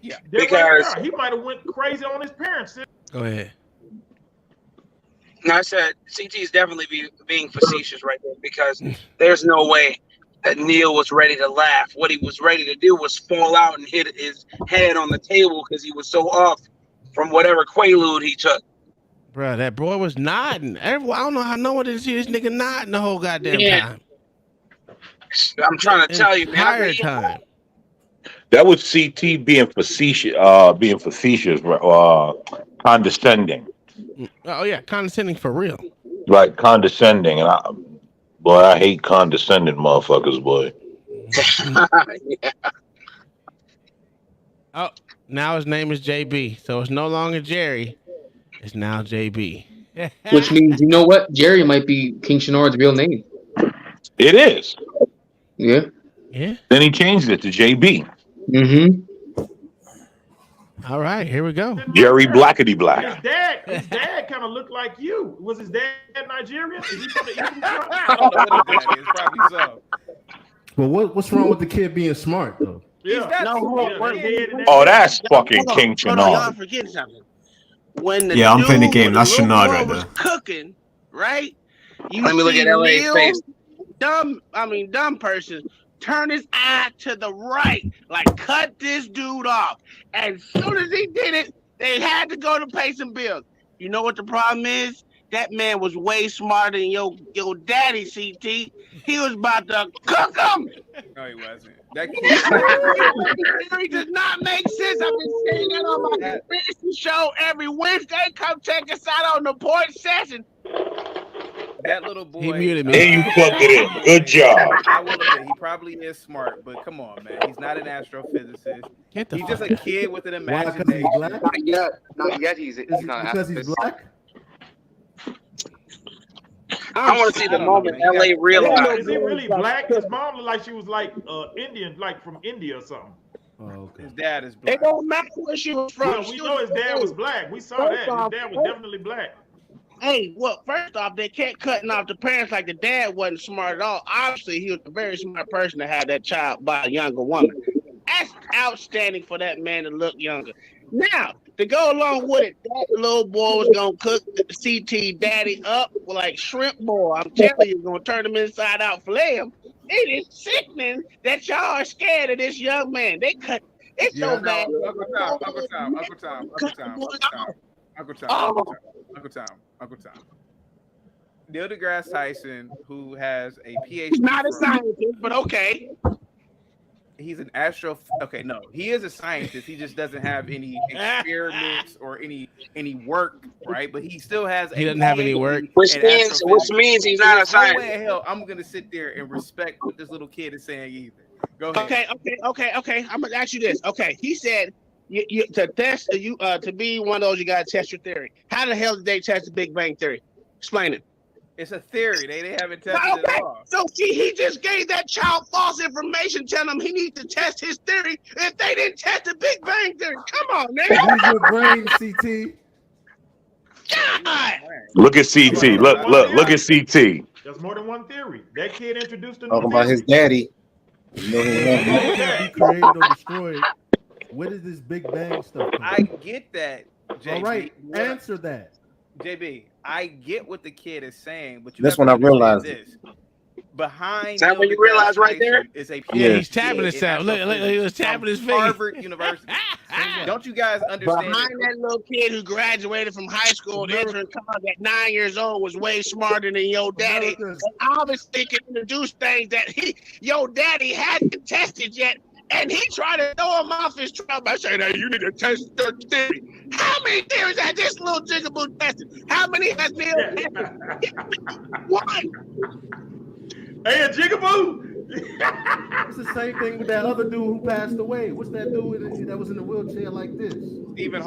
Yeah, because he might have went crazy on his parents. Go ahead. No, I said CT is definitely being facetious right there because there's no way that Neil was ready to laugh. What he was ready to do was fall out and hit his head on the table because he was so off from whatever Quaalude he took. Bro, that boy was nodding. I don't know how no one didn't see this nigga nodding the whole goddamn time. I'm trying to tell you, man. Entire time. That was CT being facetious, condescending. Oh yeah, condescending for real. Like condescending, and I hate condescending motherfuckers, boy. Yeah. Oh, now his name is JB, so it's no longer Jerry. It's now JB. Which means, you know what? Jerry might be King Shanard's real name. It is. Yeah. Yeah. Then he changed it to JB. Mm-hmm. All right, here we go. Jerry Blackety Black. His dad kind of looked like you. Was his dad Nigerian? Is he from the Eastern Front? I don't know what his dad is. Probably so. But what's wrong with the kid being smart though? Yeah. Oh, that's fucking King Hold on, y'all Shanard. forgetting something. When the Yeah, I'm playing the dude game. with That's the little Shanard boy right was there. cooking, right? You Let me look see at LA's Neil, face. dumb person, turn his eye to the right, like cut this dude off. And as soon as he did it, they had to go to pay some bills. You know what the problem is? That man was way smarter than your daddy, CT. He was about to cook him. No, he wasn't. That kid. Theory does not make sense. I've been saying that on my fantasy show every Wednesday. Come check us out on the Port Session. That little boy. He muted me. There you plug it in. Good job. I will admit, he probably is smart, but come on, man. He's not an astrophysicist. He's just a kid with an Why? Because imagination. he's black. Not yet. He's not Because he's black. I want to see the moment man. LA realized. Is he really black? His mom looked like she was like Indian, like from India or something. Oh, okay. His dad is black. It don't matter where she was from. Yeah, we know his dad was black. We saw that. His dad was definitely black. Hey, well, first off, they can't cutting off the parents like the dad wasn't smart at all. Obviously, he was a very smart person to have that child by a younger woman. That's outstanding for that man to look younger. Now, to go along with it, that little boy was gonna cook the CT daddy up like shrimp boy. I'm telling you, gonna turn him inside out, fillet him. It is sickening that y'all are scared of this young man. They cut. It's so bad. Uncle Tom. Neil deGrasse Tyson, who has a PhD. He's not a scientist, but okay. He's an okay, no, he is a scientist. He just doesn't have any experiments or any work, right? But he still has. He doesn't have any work, which means he's not a scientist. No way in hell I'm gonna sit there and respect what this little kid is saying either. Go ahead. Okay. I'm gonna ask you this. Okay, he said you to test to be one of those, you gotta test your theory. How the hell did they test the Big Bang Theory? Explain it. It's a theory. They haven't tested it at all. So he just gave that child false information, telling him he needs to test his theory if they didn't test the Big Bang Theory. Come on, man. Use your brain, CT. God. Look at CT. Look at CT. There's more than one theory. That kid introduced a new Talking about his daddy. You know It can't be created or destroyed. Where did this Big Bang stuff come I get that, JB. All right, answer that. JB, I get what the kid is saying, but you That's have when to I realized this. Behind Is that what you realize right there? is a Yeah, he's tapping himself. Look, he was tapping his face. Harvard University. Don't you guys understand? Behind that little kid who graduated from high school and entering college at 9 years old was way smarter than your daddy. Obviously can introduce things that your daddy hadn't tested yet. And he tried to throw him off his trail by saying, hey, you need to test your theory. How many theories has this little jigaboo tested? How many has Neil tested? One. Hey, a jigaboo. It's the same thing with that other dude who passed away. What's that dude that was in the wheelchair like this?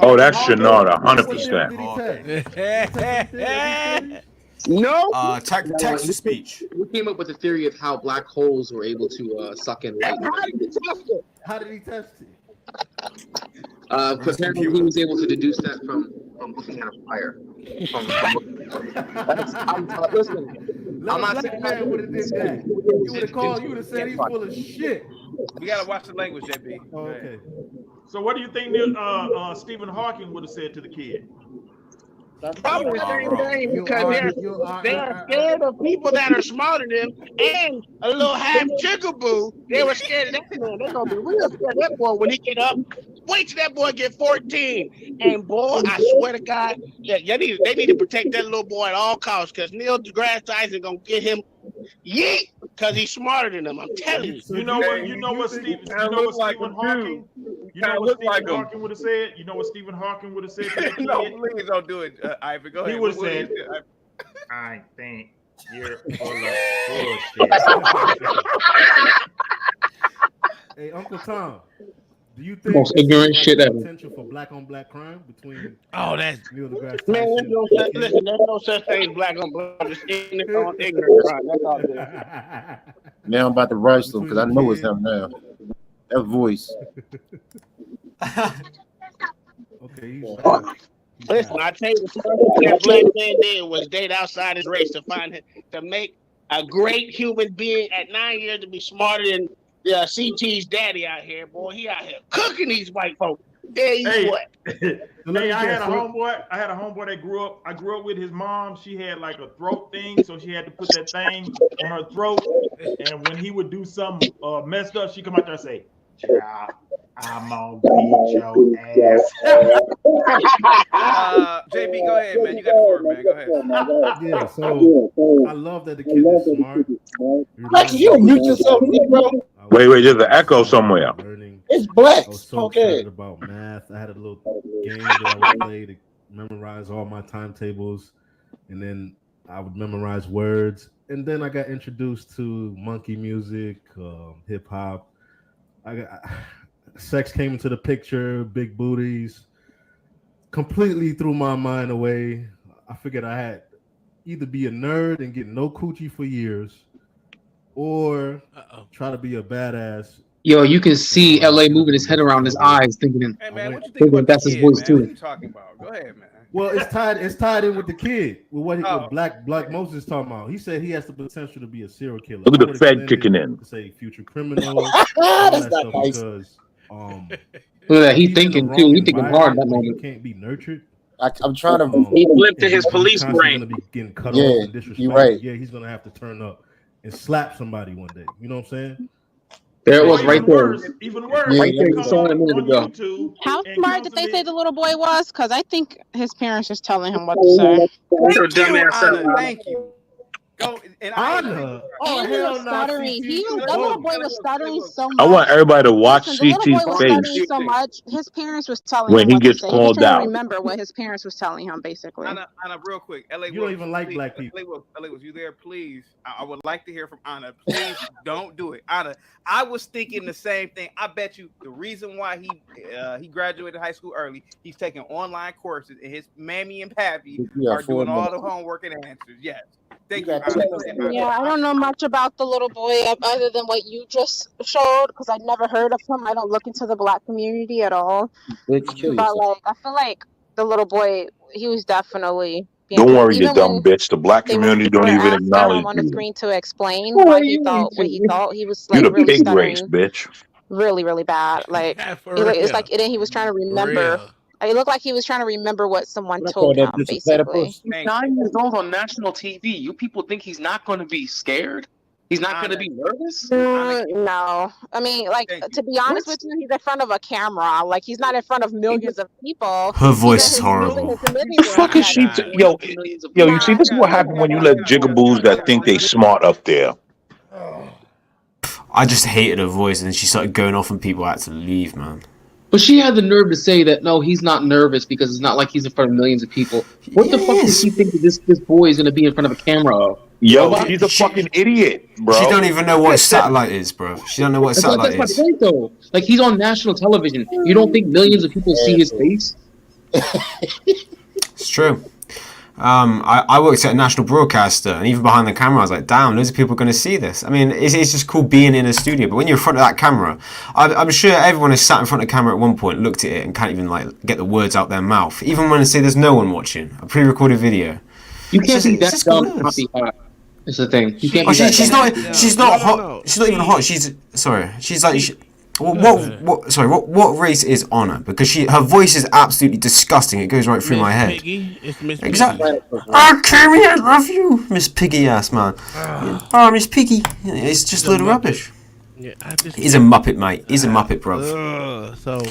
Oh, that's Shanard, 100%. No. Text to speech. We came up with a theory of how black holes were able to suck in light. How did he test it? How did he test it? Apparently, he was able to deduce that from looking at a fire. Listen, I'm not saying man would have did that. You would have called. You would have said he's full of shit. We gotta watch the language, JB. Oh, okay. So what do you think Stephen Hawking would have said to the kid? Probably the same thing because they're I, scared of people that are smarter than them and a little half jigaboo. They were scared of that man. They're gonna be real scared of that boy when he get up. Wait till that boy get 14. And boy, I swear to God, they need to protect that little boy at all costs because Neil deGrasse Tyson gonna get him yeet because he's smarter than them. I'm telling you. You know what Stephen Hawking would have said? You know what Stephen Hawking would have said to that kid? No, please don't do it, Ivan. Go ahead. He would have said, I think you're full of bullshit. Hey, Uncle Tom, do you think Most ignorant shit ever. Potential for black on black crime between that's Neil deGrasse Man, Tyson? listen, there's no such thing as black on black. Just ignorant crime. That's all it is. Now I'm about to rush them because I know it's him now. That voice. Okay. Listen, I tell you, the first thing that black man did was date outside his race to make a great human being at 9 years to be smarter than CT's daddy out here, boy. He out here cooking these white folks. Tell you what. Hey, I had a homeboy that grew up. I grew up with his mom. She had like a throat thing, so she had to put that thing on her throat. And when he would do something messed up, she come out there and say, "Child, I'm gonna beat your ass." JB, go ahead, man. You got the floor, man. Go ahead. Yeah, so I love that the kid is smart. Like you mute yourself, bro. Wait, there's an echo somewhere. It's black. I was so excited about math. I had a little game that I would play to memorize all my timetables, and then I would memorize words. And then I got introduced to monkey music, hip hop. Sex came into the picture, big booties. Completely threw my mind away. I figured I had either be a nerd and get no coochie for years, or try to be a badass. Yo, you can see LA moving his head around his eyes, thinking, Hey man, what you think about that's the his kid, voice man? too. What are you talking about? Go ahead, man. Well, it's tied in with the kid. With what Black Moses talking about. He said he has the potential to be a serial killer. Look at the Fed kicking in. To say future criminal. That's not nice. Because look at that, he thinking too. He thinking hard that moment. He can't be nurtured. I'm trying to. He flipped to his police brain. Gonna be getting cut Yeah, off and disrespected. you're right. Yeah, he's gonna have to turn up and slap somebody one day. You know what I'm saying? There it was right there. Even worse. Yeah, Right there, you saw it a minute ago. How smart did they say the little boy was? Because I think his parents just telling him what to say. Thank you, Anna. Thank you. Go and Anna. Oh, And he was hell no. stuttering. That little boy was stuttering so much. I want everybody to watch Listen, the little boy was CT's stuttering face so much. His parents was telling when him he what gets to say. He was called trying to out. remember what his parents was telling him, basically. Anna, real quick. LA, You don't even like black people. LA, was you there? Please, I would like to hear from Anna. Please don't do it, Anna. I was thinking the same thing. I bet you the reason why he graduated high school early, he's taking online courses, and his mammy and pappy are doing all the homework and answers. Yes. Thank you, Anna. Yeah, I don't know much about the little boy other than what you just showed because I'd never heard of him. I don't look into the black community at all. But like, I feel like the little boy, he was definitely. Don't worry, you dumb bitch. The black community don't even acknowledge on the you. screen to explain why he thought what he thought. He was like You're the really pig race, stuttering, bitch. really, really bad. Like it's like then he was trying to remember. It looked like he was trying to remember what someone told him, basically. He's 9 years old on national TV. You people think he's not going to be scared? He's not going to be nervous? No. I mean, like, to be honest with you, he's in front of a camera. Like, he's not in front of millions of people. Her voice is horrible. What the fuck is she? Yo, you see, this is what happens when you let jigaboos that think they smart up there. I just hated her voice, and then she started going off on people. I had to leave, man. But she had the nerve to say that, no, he's not nervous because it's not like he's in front of millions of people. What the fuck does she think that this boy is going to be in front of a camera of? Yo, he's a fucking idiot, bro. She don't even know what satellite is, bro. She don't know what satellite That's is. my point, though. Like, he's on national television. You don't think millions of people see his face? It's true. I worked at a national broadcaster, and even behind the camera, I was like, damn, loads of people are going to see this. I mean, it's just cool being in a studio, but when you're in front of that camera, I'm sure everyone has sat in front of the camera at one point, looked at it, and can't even like get the words out their mouth. Even when they say there's no one watching, a pre-recorded video. You can't be that dumb to be hot. It's the thing. You can't be she's not hot. She's not even hot. She's like, What race is Honor? Because her voice is absolutely disgusting. It goes right through my head. Piggy. It's Miss Exactly. Piggy. Oh, Kimmy, I love you, Miss Piggy ass man. Oh, Miss Piggy. It's just a load of rubbish. Yeah, He's a Muppet, mate. He's a Muppet, bro. So.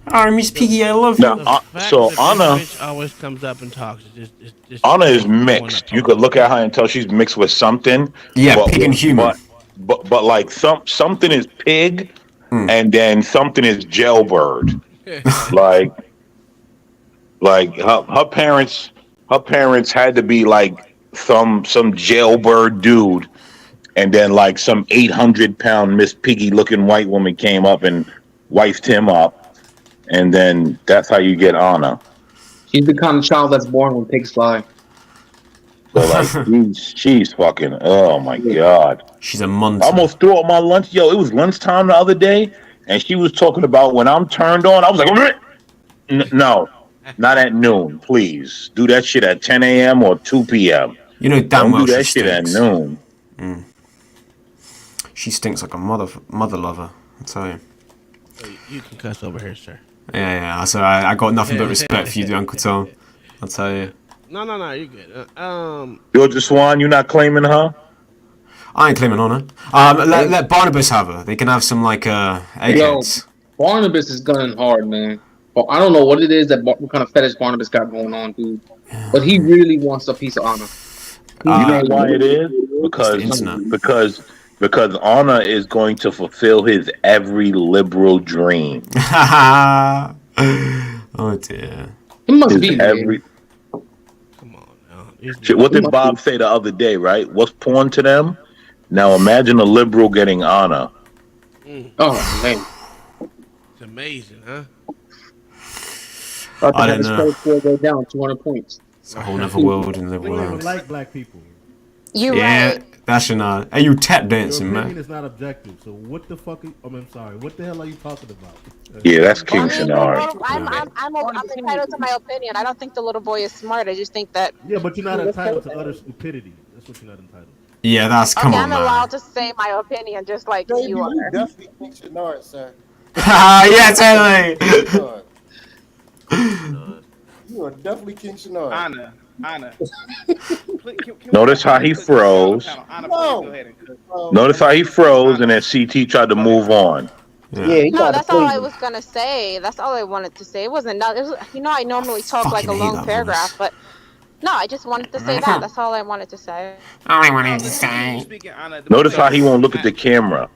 Oh, Miss Piggy, I love you. So Anna always comes up and talks. Just Anna is mixed. You could look at her and tell she's mixed with something. Yeah, pig and human. But like something is pig, and then something is jailbird. like her parents had to be like some jailbird dude, and then like some 800-pound Miss Piggy looking white woman came up and wifed him up. And then that's how you get Anna. She's the kind of child that's born when pigs fly. So like she's fucking, oh my god. She's a monster. I almost threw up my lunch. Yo, it was lunchtime the other day, and she was talking about when I'm turned on. I was like, no, not at noon, please. Do that shit at 10 a.m. or 2 p.m. You know damn well do that she shit at stinks. noon. She stinks like a mother lover, I tell you. You can cuss over here, sir. Yeah. So I got nothing but respect for you, Uncle Tom. I'll tell you. No, you're good. Georgia Swan, you not claiming her? I ain't claiming on her. Let Barnabas have her. They can have some like eggheads. Yo, Barnabas is gunning hard, man. Well, I don't know what it is what kind of fetish Barnabas got going on, dude. But he really wants a piece of Anna. You know why it is? Because Anna is going to fulfill his every liberal dream. Oh dear. It must be every. Come on now. Shit, what did Bob say the other day? Right? What's porn to them? Now imagine a liberal getting Anna. Oh man, it's amazing, huh? I don't know. Go down 200 points. It's a whole other world in the We don't even world. like black people. You're right. That's Shanard. Hey, you tap dancing, Your opinion man. is not objective. So what the fuck? I'm sorry. What the hell are you talking about? Yeah, that's King Shanard. I'm entitled to my opinion. I don't think the little boy is smart. I just think that. Yeah, but you're not entitled to utter stupidity. That's what you're not entitled to. Yeah, that's come on, I'm man. allowed to say my opinion just like you are. Definitely King Shanard, sir. Yeah, totally. You are definitely King Shanard. Anna. Notice how he froze. Notice how he froze, and then CT tried to move on. No, that's all I was gonna say. That's all I wanted to say. It wasn't. I normally talk like a long paragraph, but no, I just wanted to say that. That's all I wanted to say. All I wanted to say. Notice how he won't look at the camera.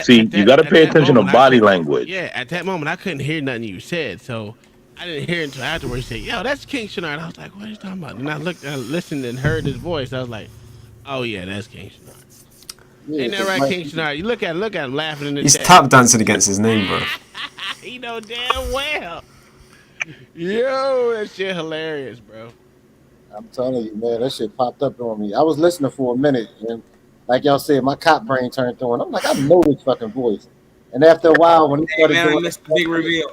You got to pay attention to body language. Yeah, at that moment, I couldn't hear nothing you said, so I didn't hear it until afterwards. He said, "Yo, that's King Shanard." I was like, "What are you talking about?" And I listened and heard his voice. I was like, "Oh yeah, that's King Shanard." Yeah, ain't that right, King Shanard? You look at him laughing in the He's chat. tap dancing against his name, bro. He know damn well. Yo, that shit hilarious, bro. I'm telling you, man, that shit popped up on me. I was listening for a minute, and like y'all said, my cop brain turned on. I'm like, I know this fucking voice. And after a while, when he started doing the big reveal.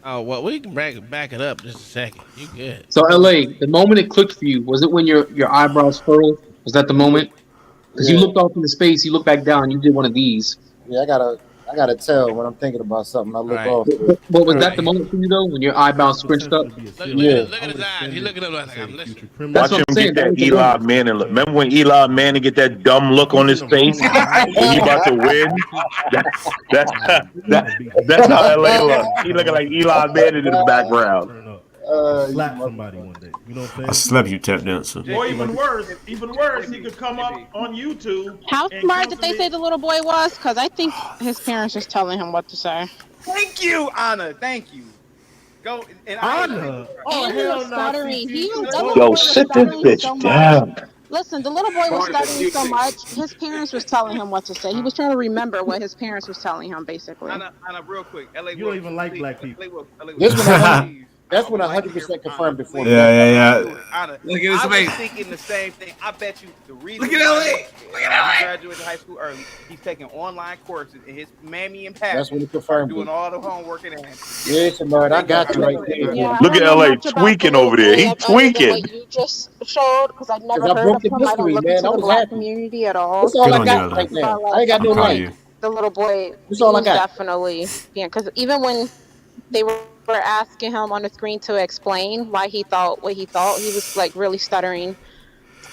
Oh well, we can back it up just a second. You good? So LA, the moment it clicked for you, was it when your eyebrows furrowed? Was that the moment? Because you looked off into space, you looked back down, you did one of these. Yeah, I gotta tell when I'm thinking about something. I look off. But was that the moment for you though, when your eyebrows scrunched up? Look at his eyes. He looking up like I'm listening. Watch him get that Eli Manning look. Remember when Eli Manning get that dumb look on his face when you about to win? That's how LA looks. He looking like Eli Manning in the background. Slap somebody one day. You know what I'm saying? I slap you, tap dancer. Or even worse, he could come up on YouTube. How smart did they say the little boy was? Because I think his parents was telling him what to say. Thank you, Anna. Thank you. Go and Anna. Oh, he was stuttering. Yo, sit this bitch down. Listen, the little boy was stuttering so much, his parents was telling him what to say. He was trying to remember what his parents was telling him, basically. Anna, real quick. LA, you don't even like black people. That's when 100% confirmed before. Yeah. Look at his face. I was thinking the same thing. I bet you the reason. Look at LA. He graduated high school early. He's taking online courses, and his mammy and pappy that's when he confirmed doing all the homework and everything. Yeah, Shanard, I got you right there. Yeah, Look at LA tweaking over there. He tweaking. What you just showed, because I never heard of him. I don't look into the black community at all. That's all I got right now. I ain't got no light. the little boy That's all I was got. definitely because even when they were asking him on the screen to explain why he thought what he thought, he was like really stuttering,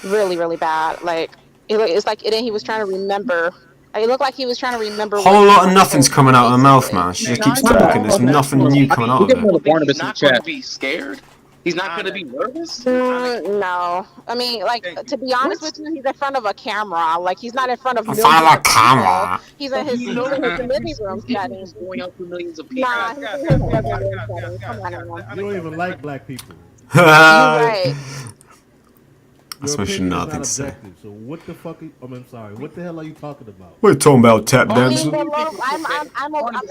really bad. Like it's like then he was trying to remember. It looked like he was trying to remember what Whole he lot of was nothing's told, coming out of her mouth, basically. man. She just keeps talking. There's nothing new coming out We of get it. another Barnabas He's in the not going to chat. be scared. He's not going to be nervous. No, I mean, like to be honest with you, he's in front of a camera. Like he's not in front of In millions front of a of people. camera. He's in his living room setting. Going out to millions of people. Nah, he's in his living room setting. Come on, now. You don't even like black people. You're right. That's Your what opinion is not Shanard say. objective. So what the fuck? I'm sorry. What the hell are you talking about? We're talking about tap I mean, dancing. I'm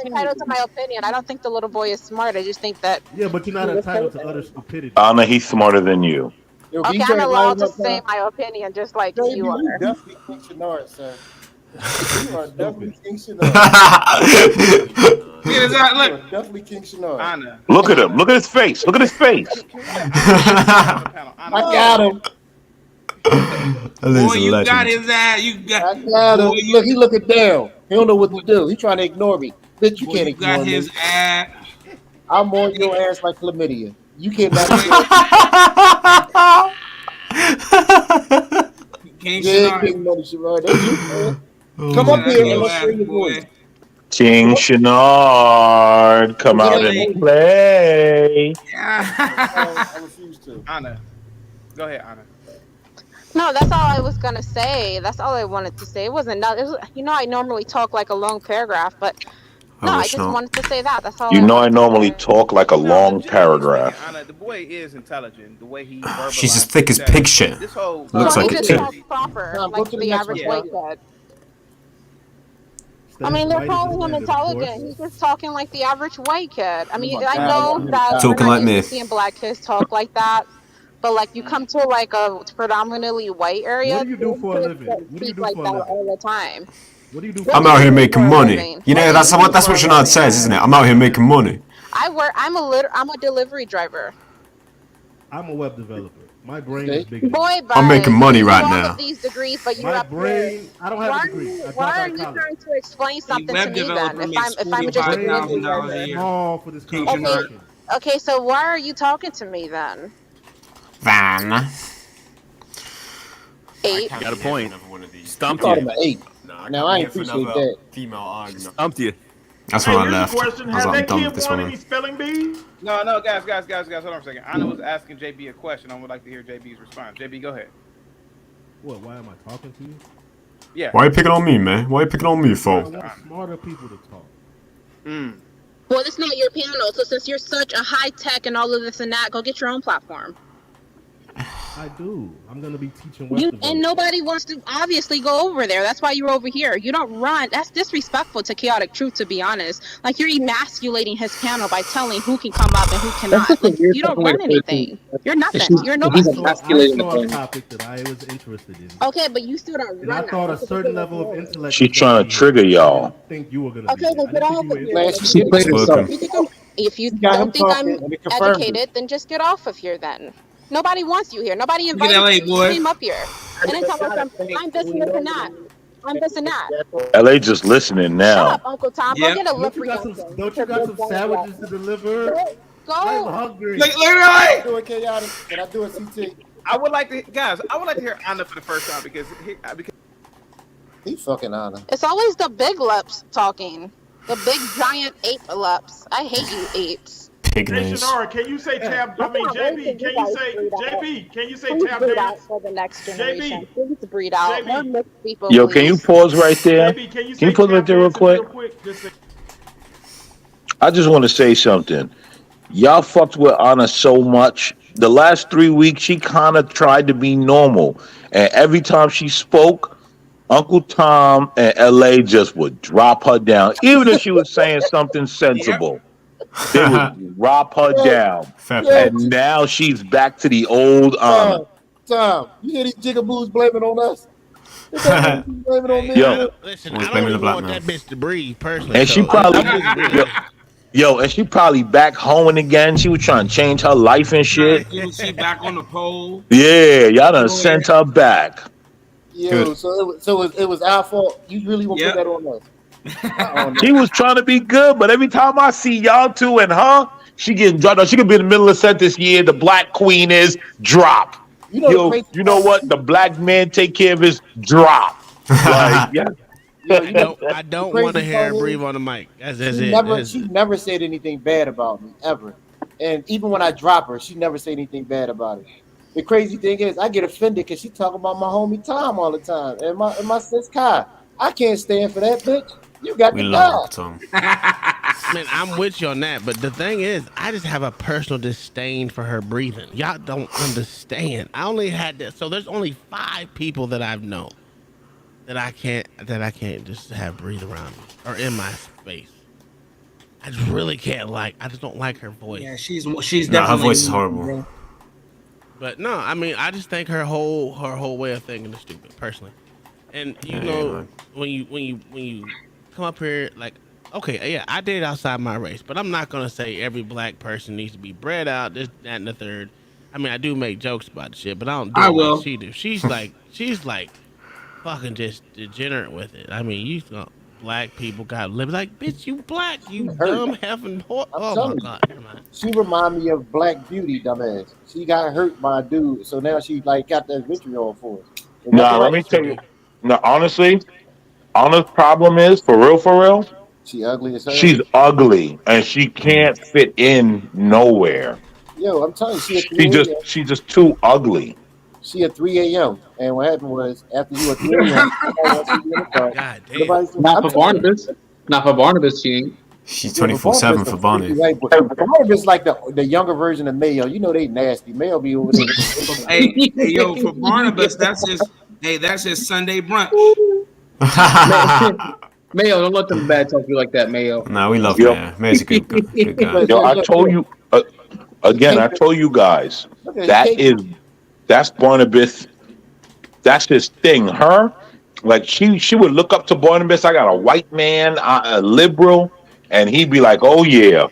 entitled to my opinion. I don't think the little boy is smart. I just think that. Yeah, but you're not entitled to utter stupidity. Anna, he's smarter than you. Yo, Okay, I'm allowed to say my opinion, just like you are. You definitely King Shanard, son. You are definitely King Shanard. Look at his eye, You look. are definitely King Shanard. Anna. Look at him. Look at his face. Look at his face. I got him. Boy, you got his ass. You got. I got him. Look, he looking down. He don't know what to do. He trying to ignore me. Bitch, you can't ignore got me. his ass. I'm on your ass like chlamydia. You cannot. King Yeah, Shanard. King Money Shanard. That's you, man. Oh Come up here and Your let's ass, hear your boy. voice. King Shanard, come out and play. I refuse to. Anna. Go ahead, Anna. No, that's all I was gonna say. That's all I wanted to say. It wasn't. It was, I normally talk like a long paragraph, but no, I wish just not. wanted to say that. That's all. You know I wanted to normally say. talk like a long paragraph. Anna, the boy is intelligent. The way he verbalizes. She's as thick as pig shit. This whole Looks No, like he it just too. talks proper, Tom, go like to the the next average one. white kid. I That's mean, they're white calling as him land, of course. intelligent. He's just talking like the average white kid. I mean, Oh my I God. know that we're Talking not like used me. to seeing black kids talk like that, but like you come to like a predominantly white area, What do you do for a kids living? don't What do you speak do like for a that living? all the time. What do you do? What I'm do out you here do making for a money. living? You know, What do that's you what do that's for what a Shanard living? says, isn't it? I'm out here making money. I work. I'm a delivery driver. I'm a web developer. My brain Okay. is bigger. Boy, but I'm making money you right do all now. of these degrees, but you're My up here. brain. I don't have Why a are degree. you? I dropped Why out are of you college. trying to explain something to web me then? developer If makes I'm just a delivery $45,000 a driver. year. Small for this King conversation. Okay, so why are you talking to me then? Van. 8. Got a point. You Stumped called you. him an 8. Now I appreciate that. Female argument. Stumped you. That's Hey, when I here's a left. question. I was Has like, I'm that done kid with this won one. any spelling bees? No, guys, hold on a second. Anna was asking JB a question. I would like to hear JB's response. JB, go ahead. What? Why am I talking to you? Yeah. Why are you picking on me, man? Why are you picking on me I for? want smarter people to talk. Well, it's not your panel, so since you're such a high tech and all of this and that, go get your own platform. I do. I'm gonna be teaching web You development. and nobody wants to obviously go over there. That's why you're over here. You don't run. That's disrespectful to Chaotic Truth, to be honest. Like you're emasculating his panel by telling who can come up and who cannot. Like you don't run anything. You're nothing. You're nobody. I saw a topic that I was interested in. Okay, but you still don't And I run. thought a that. certain level of intellect. She's trying to trigger y'all. Think you were gonna. Okay, then get off of here. She played herself. If you got him don't think I'm talking, and it confirmed educated, then just get off of here then. Nobody wants you here. Nobody Look at invited LA, you. boy. You came up here. And then tell us I'm this and this and that. I'm this and that. LA just listening Shut now. up, Uncle Tom. Yep. Go get a Don't lift you for got some? Youngkin. Don't you got some sandwiches to deliver? I'm Go. hungry. Look at Do it, chaotic. Can I do it, CT? I would like to, guys. I would like to hear Anna for the first time because He fucking Anna. It's always the big lips talking. The big giant ape lips. I hate you apes. Pig Hey, nose. Shanara, can you say tab? I mean, JB, can you say JB? Can you say Please tab breed out dance? for the next generation. JB. Please breed out. JB. More mixed people, Yo, can you please. pause right there? JB, can you Can you say pause right tap there real dancing quick? Just say, I just want to say something. Y'all fucked with Anna so much. The last 3 weeks, she kind of tried to be normal. And every time she spoke, Uncle Tom and LA just would drop her down. Even if she was saying something sensible, they would drop her down. Fair play. And now she's back to the old Anna. Tom, you hear these jigaboos blaming on us? They blaming on me. Yo. Listen, Always I blaming don't the even black want man. that bitch to breathe personally. And she so probably, I disagree. and she probably back home again. She was trying to change her life and shit. She back on the pole. Yeah, y'all done sent her back. Yo, Good. so it was our fault. You really want to Yep. put that on us? She was trying to be good, but every time I see y'all two and her, she getting dropped. She could be in the middle of the sentence here. The black queen is drop. You know the Yo, crazy you know what? The black man take care of his drop. Like, yeah. Yo, you know I the don't want to crazy hear her part breathe is on the mic. That's she it. never she never said anything bad about me ever. And even when I drop her, she never said anything bad about it. The crazy thing is I get offended because she talking about my homie Tom all the time and my sis Kai. I can't stand for that bitch. You got We to love die. Uncle Tom. Man, I'm with you on that, but the thing is, I just have a personal disdain for her breathing. Y'all don't understand. I only had that, so there's only 5 people that I've known that I can't just have breathe around me or in my space. I just really can't I just don't like her voice. Yeah, she's No, definitely. her voice is horrible. Bro. But no, I mean, I just think her whole way of thinking is stupid, personally. And you know, when you come up here, like, okay, yeah, I did outside my race, but I'm not gonna say every black person needs to be bred out, this, that, and the third. I mean, I do make jokes about the shit, but I don't do I it will. like she do. She's like fucking just degenerate with it. I mean, you know, black people got live like, bitch, you black, you dumb effing whore. Oh my god, never mind. She remind me of Black Beauty, dumbass. She got hurt by a dude, so now she like got that vitriol for it. Is that Nah, let correct? me tell you. No, honestly, honest problem is for real. She ugly as hell. She's ugly and she can't fit in nowhere. Yo, I'm telling you, she at 3 a.m. She's just too ugly. She at 3 a.m. And what happened was after you at 3 a.m. God damn. Not for Barnabas. Not for Barnabas, she ain't. She's 24/7 for Barney. Barnabas like the younger version of Mayo. You know they nasty. Mayo be over there. Hey, yo, for Barnabas, that's his Sunday brunch. Mayo, don't let them bad talk you like that, Mayo. No, we love Mayo. Mayo's a good guy. Yo, I told you again. I told you guys that's Barnabas. That's his thing. Her, like she would look up to Barnabas. I got a white man, a liberal, and he'd be like, "Oh yeah,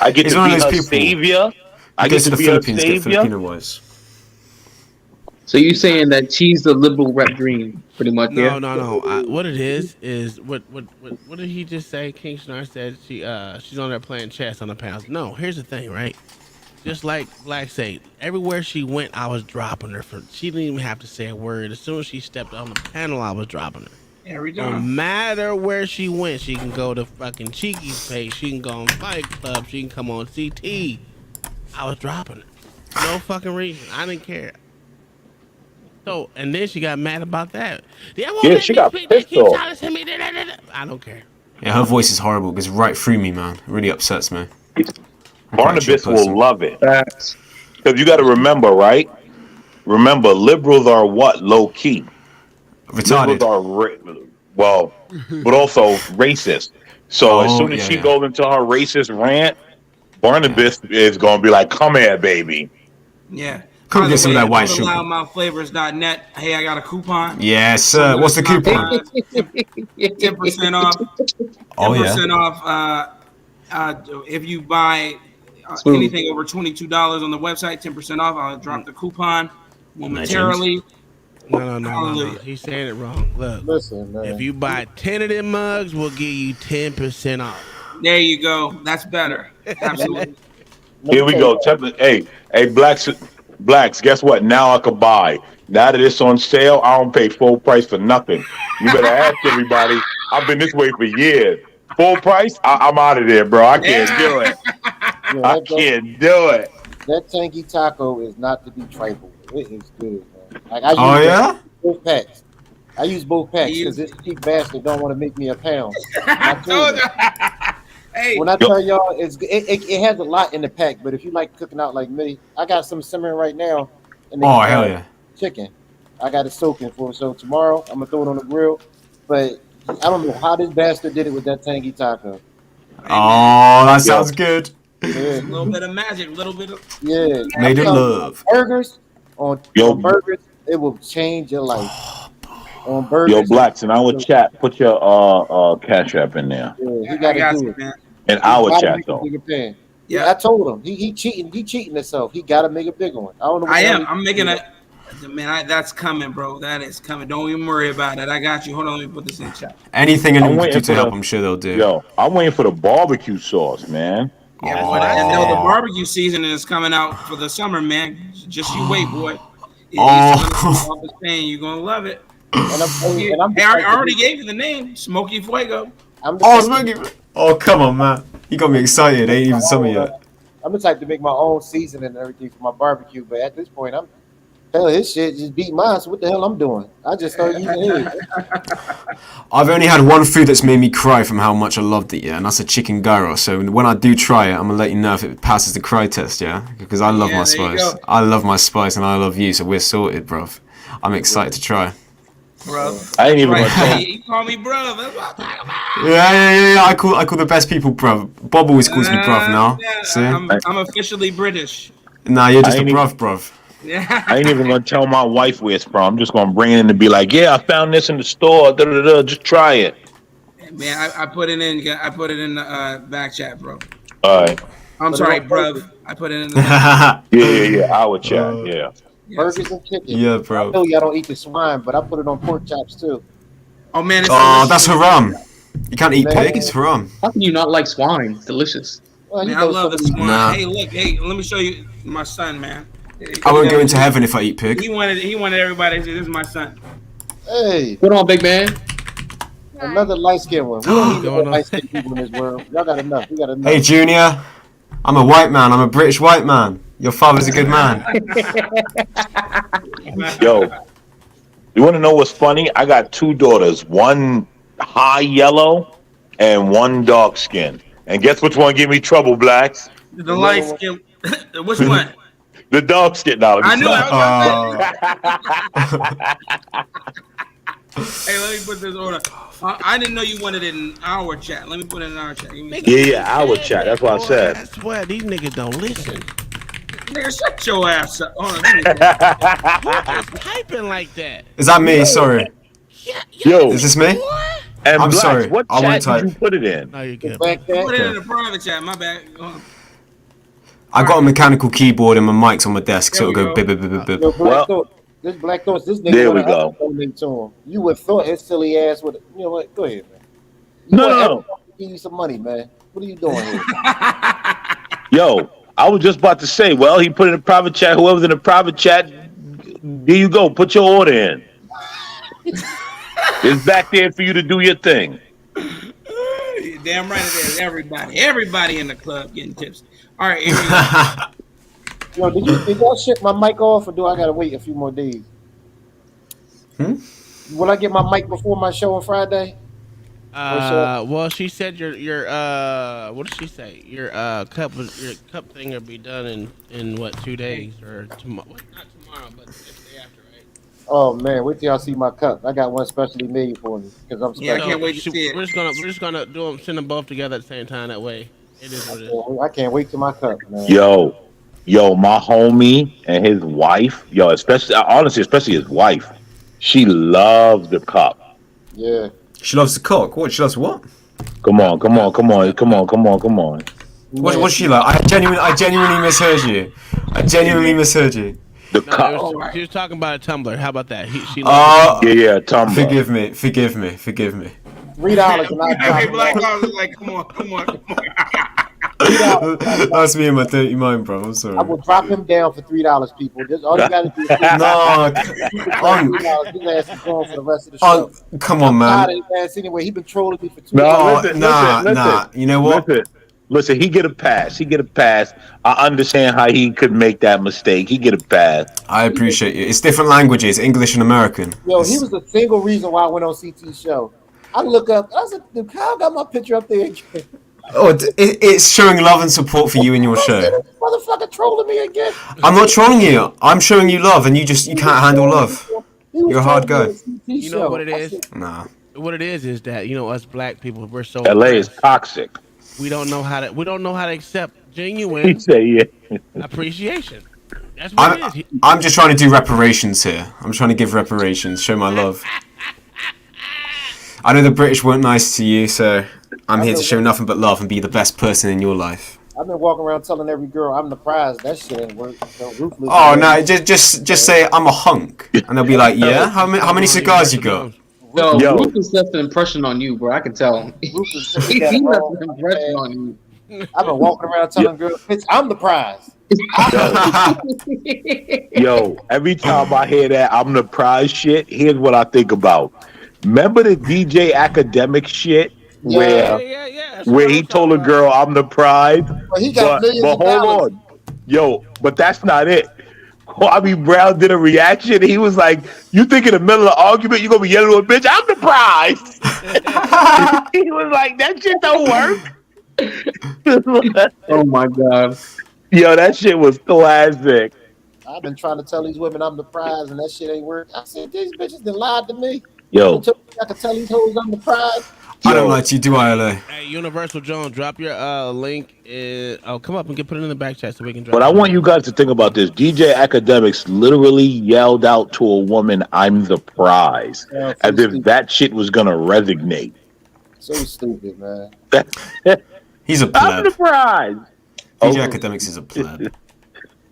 I get He's to one be of those her people. savior. I He get goes to to the be her Philippines, get savior." Filipino wives. So you saying that she's the liberal rep dream, pretty much? No, Yeah. no. What it is what did he just say? King Snar said she's on there playing chess on the panels. No, here's the thing, right? Just like Black said, everywhere she went, I was dropping her. She didn't even have to say a word. As soon as she stepped on the panel, I was dropping her. Every No time. matter where she went, she can go to fucking Cheeky's page. She can go on Fight Club. She can come on CT. I was dropping her. No fucking reason. I didn't care. So, and then she got mad about that. Yeah, she got pissed off. I don't care. Yeah, her voice is horrible. It goes right through me, man. It really upsets me. Barnabas will love it. Because you got to remember, right? Remember, liberals are what? Low key. Retarded. Liberals are but also racist. So as soon as she goes into her racist rant, Barnabas is gonna be like, "Come here, baby." Yeah. Come get some of that white sugar. Loudmouthflavors.net. Hey, I got a coupon. Yes, sir. What's the coupon? 10% off. 10% off. If you buy anything over $22 on the website, 10% off. I'll drop the coupon momentarily. No. He's saying it wrong. Look, listen, man. If you buy 10 of them mugs, we'll give you 10% off. There you go. That's better. Absolutely. Here we go. Hey, blacks. Guess what? Now I could buy. Now that it's on sale, I don't pay full price for nothing. You better ask everybody. I've been this way for years. Full price? I'm out of there, bro. I can't do it. I can't do it. That tangy taco is not to be trifled with. It is good, man. Like I use both packs. I use both packs because this cheap bastard don't want to make me a pound. When I tell y'all, it has a lot in the pack, but if you like cooking out like me, I got some simmering right now. In the, hell yeah. Chicken. I got it soaking for, so tomorrow I'm gonna throw it on the grill. But I don't know how this bastard did it with that tangy taco. Oh, that sounds good. Yeah. A little bit of magic, a little bit of made in love. Burgers on burgers, it will change your life. On burgers, Yo, blacks in our chat, put your Cash App in there. Yeah, he got to do it, man. In our chat though. Yeah, I told him he cheating. He cheating himself. He got to make a bigger one. I don't know. I am. I'm making a Man, that's coming, bro. That is coming. Don't even worry about it. I got you. Hold on, let me put this in the chat. Anything anyone can do waiting to for help, the- I'm sure they'll do. Yo, I'm waiting for the barbecue sauce, man. Yeah, boy, and know the barbecue season is coming out for the summer, man. Just you wait, boy. It's saying you're gonna love it. I already gave you the name, Smoky Fuego. Smoky. Oh, come on, man. You got me excited. Ain't even summer yet. I'm the type to make my own seasoning and everything for my barbecue, but at this point, his shit just beat mine. So what the hell I'm doing? I just started using his. I've only had one food that's made me cry from how much I loved it, yeah, and that's a chicken gyro. So when I do try it, I'm gonna let you know if it passes the cry test, yeah, because I love my spice. I love my spice, and I love you, so we're sorted, bruv. I'm excited to try. Bro, I ain't even gonna tell you. You call me bro. That's what I'm talking about. Yeah. I call the best people bruv. Bob always calls me bruv now. See? I'm officially British. Nah, you're just a bruv. Yeah. I ain't even gonna tell my wife where it's from. I'm just gonna bring it in and be like, yeah, I found this in the store. Just try it. Man, I put it in. I put it in the back chat, bro. All right. I'm sorry, bruv. I put it in the. Yeah. Our chat. Yeah. Burgers and chicken. Yeah, bro. I know y'all don't eat the swine, but I put it on pork chops too. Oh man, that's haram. You can't eat pig. It's haram. How can you not like swine? It's delicious. Well, Man, I love the swine. Nah. Hey, look. Hey, let me show you my son, man. I won't go into heaven if I eat pig. He wanted everybody to say, "This is my son." Hey, Put on, big man. another light skinned one. We don't need no light skinned people in this world. Y'all got enough. We got enough. Hey, Junior. I'm a white man. I'm a British white man. Your father's a good man. Yo, you want to know what's funny? I got two daughters. One high yellow and one dark skin. And guess which one give me trouble, blacks? The light skin. Which one? The dark skin. No, I knew Hey, let me put this order. I didn't know you wanted it in our chat. Let me put it in our chat. Our chat. That's what I said. That's why these niggas don't listen. Nigga, shut your ass up. Hold on. Who is typing like that? Is that me? Sorry. Yo. Is this me? And I'm Blacks, sorry. What I won't chat type. did you put it in? No, you're good. Like that. Put it in the private chat. My bad. I got a mechanical keyboard and my mic's on my desk, so it'll go bip bip bip bip. Yo, this Black Thoughts, this nigga There we go. donate to him. You would thought his silly ass would. You know what? Go ahead, man. No. Give you some money, man. What are you doing here? Yo, I was just about to say, well, he put it in the private chat. Whoever's in the private chat, there you go. Put your order in. It's back there for you to do your thing. Damn right it is. Everybody in the club getting tips. All right, here we go. Yo, did y'all ship my mic off, or do I gotta wait a few more days? Will I get my mic before my show on Friday? Well, she said your what did she say? Your cup thing will be done in what, 2 days or tomorrow? Not tomorrow, but the day after, right? Oh man, wait till y'all see my cup. I got one specially made for you because I'm. Yeah, I can't wait to see it. We're just gonna send them both together at the same time. That way, it is what it is. I can't wait till my cup, man. Yo, my homie and his wife, especially his wife, she loves the cup. Yeah. She loves the cock. What? She loves what? Come on. What's she like? I genuinely misheard you. The No, cup. she was talking about a tumbler. How about that? She loves Yeah, Tom. Forgive me. $3 and I Hey, drop Black it. Ops is like, come on. That's me and my dirty mind, bro. I'm I sorry. will drop him down for $3, people. Just all you gotta do is $3. His ass is going for the rest of the show. Come on, man. His ass anyway. He been trolling me for 2 No, years. listen. You know what? Listen, he get a pass. I understand how he could make that mistake. He get a pass. I appreciate you. It's different languages, English and American. Yo, he was the single reason why I went on CT's show. I look up. I said, "Dude, Kyle got my picture up there again." Oh, it's showing love and support for you in your show. This motherfucker trolling me again. I'm not trolling you. I'm showing you love, and you can't handle love. You're a hard guy. You know what it is? Nah. What it is that us black people, we're so LA is toxic. we don't know how to accept genuine He say yeah. appreciation. That's what it is. I'm just trying to do reparations here. I'm trying to give reparations, show my love. I know the British weren't nice to you, so I'm here to show nothing but love and be the best person in your life. I've been walking around telling every girl I'm the prize. That shit ain't work. So ruthless. Oh no, just say I'm a hunk, and they'll be like, yeah. How many cigars you got? Yo, Rufus left an impression on you, bro. I can tell. Ruthless He got it left wrong, an impression on you. I've been walking around telling girls, bitch, I'm the prize. Yo, every time I hear that I'm the prize shit, here's what I think about. Remember the DJ Academic shit where he told a girl I'm the prize? Well, he got millions but of hold dollars. on. Yo, but that's not it. Bobby Brown did a reaction. He was like, "You think in the middle of the argument you're gonna be yelling at a bitch? I'm the prize." He was like, "That shit don't work." Oh my god. Yo, that shit was classic. I've been trying to tell these women I'm the prize, and that shit ain't work. I said these bitches that lied to me. Yo. I can tell these hoes I'm the prize. I don't like you, do I, LA? Hey, Universal Jones, drop your link. Come up and put it in the back chat so we can drop But I want you guys to think about this. DJ Academics literally yelled out to a woman, "I'm the prize," as if that shit was gonna resonate. So stupid, man. He's a I'm the pleb. prize. DJ Academics is a pleb.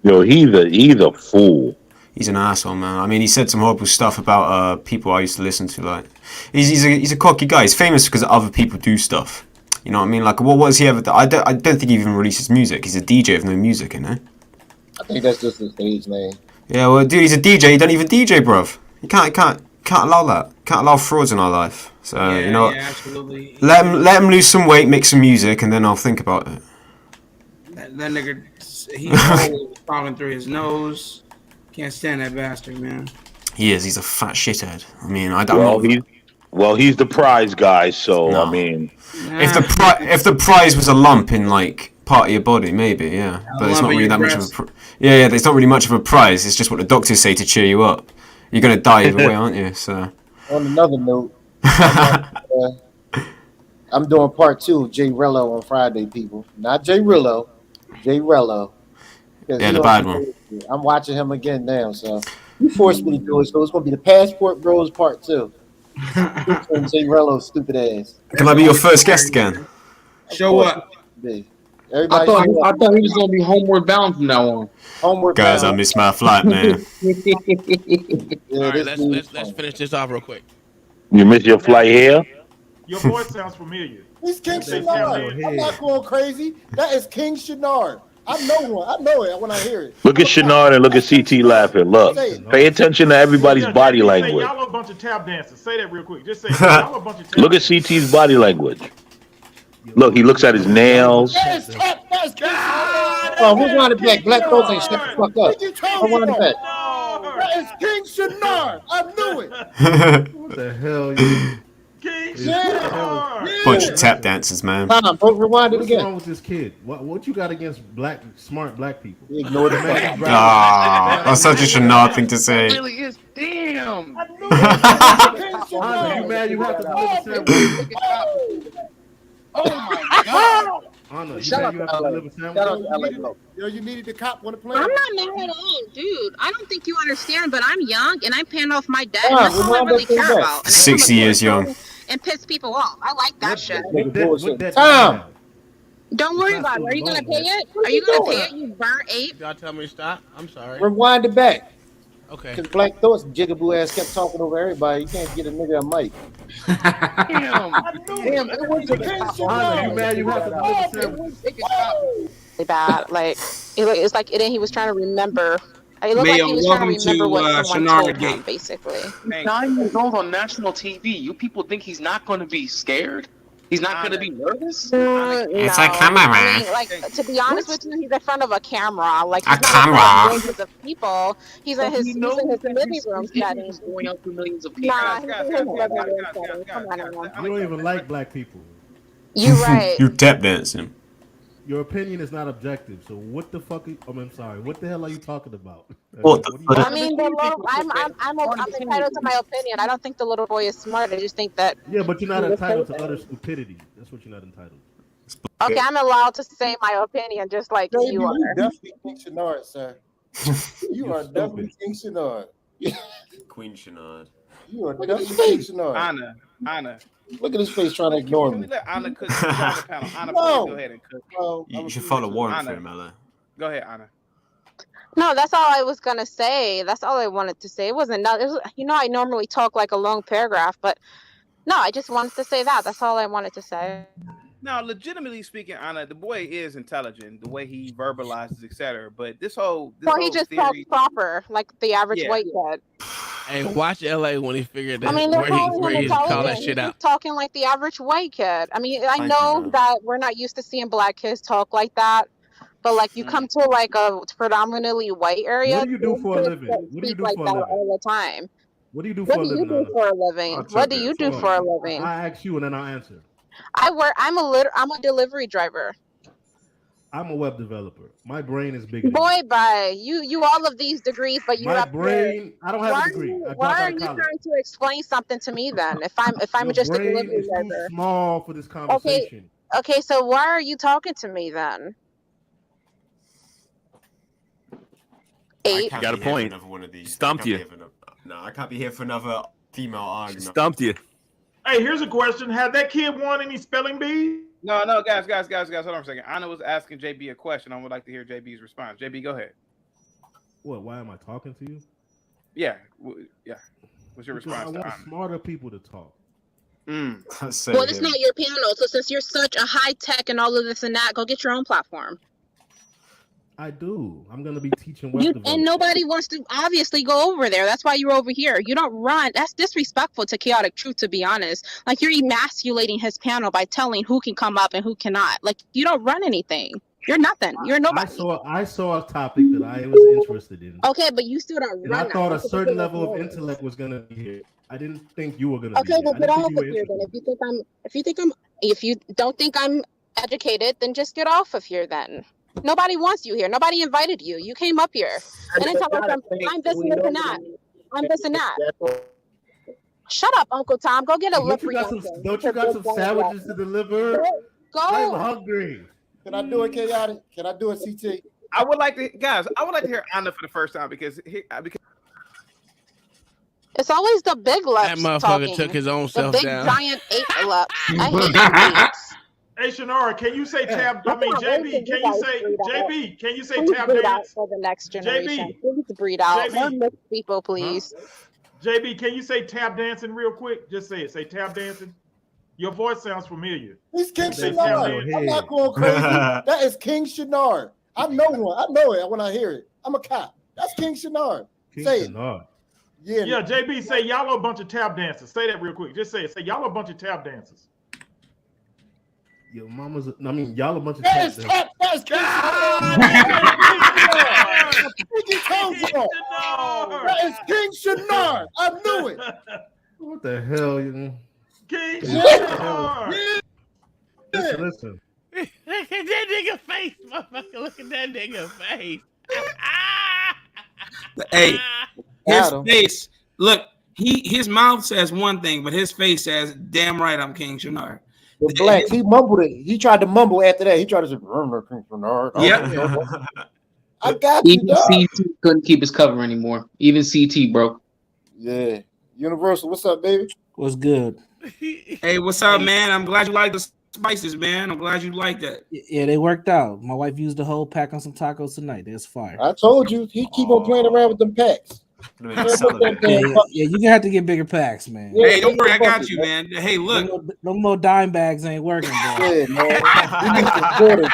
Yo, he's a fool. He's an asshole, man. I mean, he said some horrible stuff about people I used to listen to. Like, he's a cocky guy. He's famous because other people do stuff. You know what I mean? Like, what has he ever done? I don't think he even releases music. He's a DJ with no music, you know? I think that's just his stage name. Yeah, well, dude, he's a DJ. He don't even DJ, bruv. You can't allow that. Can't allow frauds in our life. So you know what? Yeah, absolutely. Let him lose some weight, make some music, and then I'll think about it. That nigga, he's falling through his nose. Can't stand that bastard, man. He is. He's a fat shithead. I mean, he's the prize guy. So I mean, if the prize was a lump in like part of your body, maybe, yeah. But it's not really that much of a yeah. It's not really much of a prize. It's just what the doctors say to cheer you up. You're gonna die either way, aren't you? So. On another note, I'm doing part 2 of Jay Rello on Friday, people. Not Jay Rillo, Jay Rello. Yeah, the bad one. I'm watching him again now, so you forced me to do it. So it's gonna be the Passport Bros part 2. Jay Rello's stupid ass. Can I be your first guest again? Show up. I thought he was gonna be homeward bound from now on. Homeward Guys, I missed my flight, man. All right, let's finish this off real quick. You missed your flight here? Your voice sounds familiar. He's King Shanard. I'm not going crazy. That is King Shanard. I know one. I know it when I hear it. Look at Shanard and look at CT laughing. Look, pay attention to everybody's body language. Y'all a bunch of tap dancers. Say that real quick. Just say y'all a bunch of tap Look at CT's body language. Look, he looks at his nails. That is tap. That's King Shanard. Oh, rewind it back. Black folks ain't shut the fuck up. Rewind it back. That is King Shanard. I knew it. What the hell? King Shanard. Bunch of tap dancers, man. Bro, rewind it What's again. wrong with this kid? What you got against smart black people? Ignore the fact. That's such a Shanard thing to say. Really is. Damn. Anna, you mad you have to deliver sandwich? Oh my god. Anna, you mad you have to deliver sandwich? Yo, you needed the cop on the plane. I'm not mad at all, dude. I don't think you understand, but I'm young and I'm paying off my debt. And that's all I really care about. And 60 years young. And piss people off. I like that shit. Tom. Don't worry about it. Are you gonna pay it? Are you gonna pay it? You burnt ape. Y'all tell me to stop. I'm sorry. Rewind it back. Okay. Because Black Thoughts jigaboo ass kept talking over everybody. You can't get a nigga a mic. Damn. Damn. It was Anna, you mad you have to deliver sandwich? Bad. Like it's like he was trying to remember. It looked like Mayo, he was trying to welcome remember to what someone Shanard told him, Gate. basically. He's 9 years old on national TV. You people think he's not going to be scared? He's not going to be nervous? It's a camera. I mean, like, to be honest with you, he's in front of a camera. Like, he's A not camera? in front of millions of people. He's in his He knows living room setting. He's going out to millions of people. Nah, he's in his living room setting. Come on, now. You don't even like black people. You're right. You tap dancing. Your opinion is not objective. So what the fuck? I'm sorry. What the hell are you talking about? What What the are you- I mean, I'm entitled to my opinion. I don't think the little boy is smart. I just think that. Yeah, but you're not entitled to utter stupidity. That's what you're not entitled to. Okay, I'm allowed to say my opinion, just like Baby, you are. you definitely King Shanard, sir. You are definitely King Shanard. Queen Shanard. You are definitely King Shanard. Anna, Anna. Look at his face trying to ignore Can me. we let Anna cook? She's on the panel. Anna, No. please go ahead and cook. You should file a warrant for him, Ella. Go ahead, Anna. No, that's all I was gonna say. That's all I wanted to say. It wasn't not. It was, I normally talk like a long paragraph, but no, I just wanted to say that. That's all I wanted to say. Now, legitimately speaking, Anna, the boy is intelligent, the way he verbalizes, etc. But this whole he just talks proper, like the average white kid. Hey, watch LA when he figured that I mean, they're where he's call that intelligent. shit He's out. just talking like the average white kid. I mean, I Thank know you, that we're not used to seeing black kids talk like that, but like you come to like a predominantly white area. What do you do for a living? What do you do like for a that living? all the time? What do you do What for a do you living? do for a living? What do you do for a living? I ask you and then I'll answer. I'm a delivery driver. I'm a web developer. My brain is bigger. Boy, bye. You all of these degrees, but you're My up brain. I don't have Why a degree. I dropped why out are of you college. trying to explain something to me then? If I'm Your just a brain delivery is too driver. small for this Okay. conversation. Okay, so why are you talking to me then? Eight. Got a point. Stumped you. No, I can't be here for another female argument. Stumped you. Hey, here's a question: had that kid won any spelling bees? No, guys. Hold on for a second. Anna was asking JB a question. I would like to hear JB's response. JB, go ahead. What? Why am I talking to you? Yeah. What's your Because response I to want Anna? smarter people to talk. Well, it's not your panel. So since you're such a high tech and all of this and that, go get your own platform. I do. I'm gonna be teaching web development. And nobody wants to obviously go over there. That's why you're over here. You don't run. That's disrespectful to Chaotic Truth, to be honest. Like you're emasculating his panel by telling who can come up and who cannot. Like you don't run anything. You're nothing. You're nobody. I saw a topic that I was interested in. Okay, but you still don't And run. I thought a That's certain ridiculous level of noise. intellect was gonna be here. I didn't think you were gonna be Okay, here. well I get didn't off think you of were here then. interested. If you don't think I'm educated, then just get off of here then. Nobody wants you here. Nobody invited you. You came up here. And then tell us I'm this and this and that. I'm this and that. Shut up, Uncle Tom. Go get a lip reduction. Don't you got some sandwiches to deliver? Go. I'm hungry. Can I do it, Chaotic? Can I do it, CT? I would like to hear Anna for the first time because It's always the big That lips motherfucker talking. took his own The self big down. giant ape lips. I hate apes. Hey, Shanara, can you say tab? I mean, JB, can you say JB? Can you say Please tab breed out dance? for the next generation. JB. Please breed out. JB. More mixed people, please. JB, can you say tap dancing real quick? Just say it. Say tap dancing. Your voice sounds familiar. He's King Say Shanard. tap dancing. I'm not going crazy. That is King Shanard. I know one. I know it when I hear it. I'm a cop. That's King Shanard. Say it. Yeah, JB, say y'all are a bunch of tap dancers. Say that real quick. Just say it. Say y'all are a bunch of tap dancers. Your mama's. I mean, y'all a bunch of. That is King Shanard. That is King Shanard. I knew it. What the hell? You King Shanard. Listen. Look at that nigga face, motherfucker. Look at that nigga face. Hey, his Adam. face. Look, his mouth says one thing, but his face says, "Damn right, I'm King Shanard." The blacks, he mumbled it. He tried to mumble after that. He tried to say, King Shanard. Yep. I got you, Even dog. CT couldn't keep his cover anymore. Even CT broke. Yeah. Universal, what's up, baby? What's good? Hey, what's up, man? I'm glad you like the spices, man. I'm glad you like that. Yeah, they worked out. My wife used the whole pack on some tacos tonight. That's fire. I told you, he keep on playing around with them packs. Yeah, you gonna have to get bigger packs, man. Hey, don't worry, I got you, man. Hey, look, no more dime bags ain't working, bro. Yeah, man. You need to support it,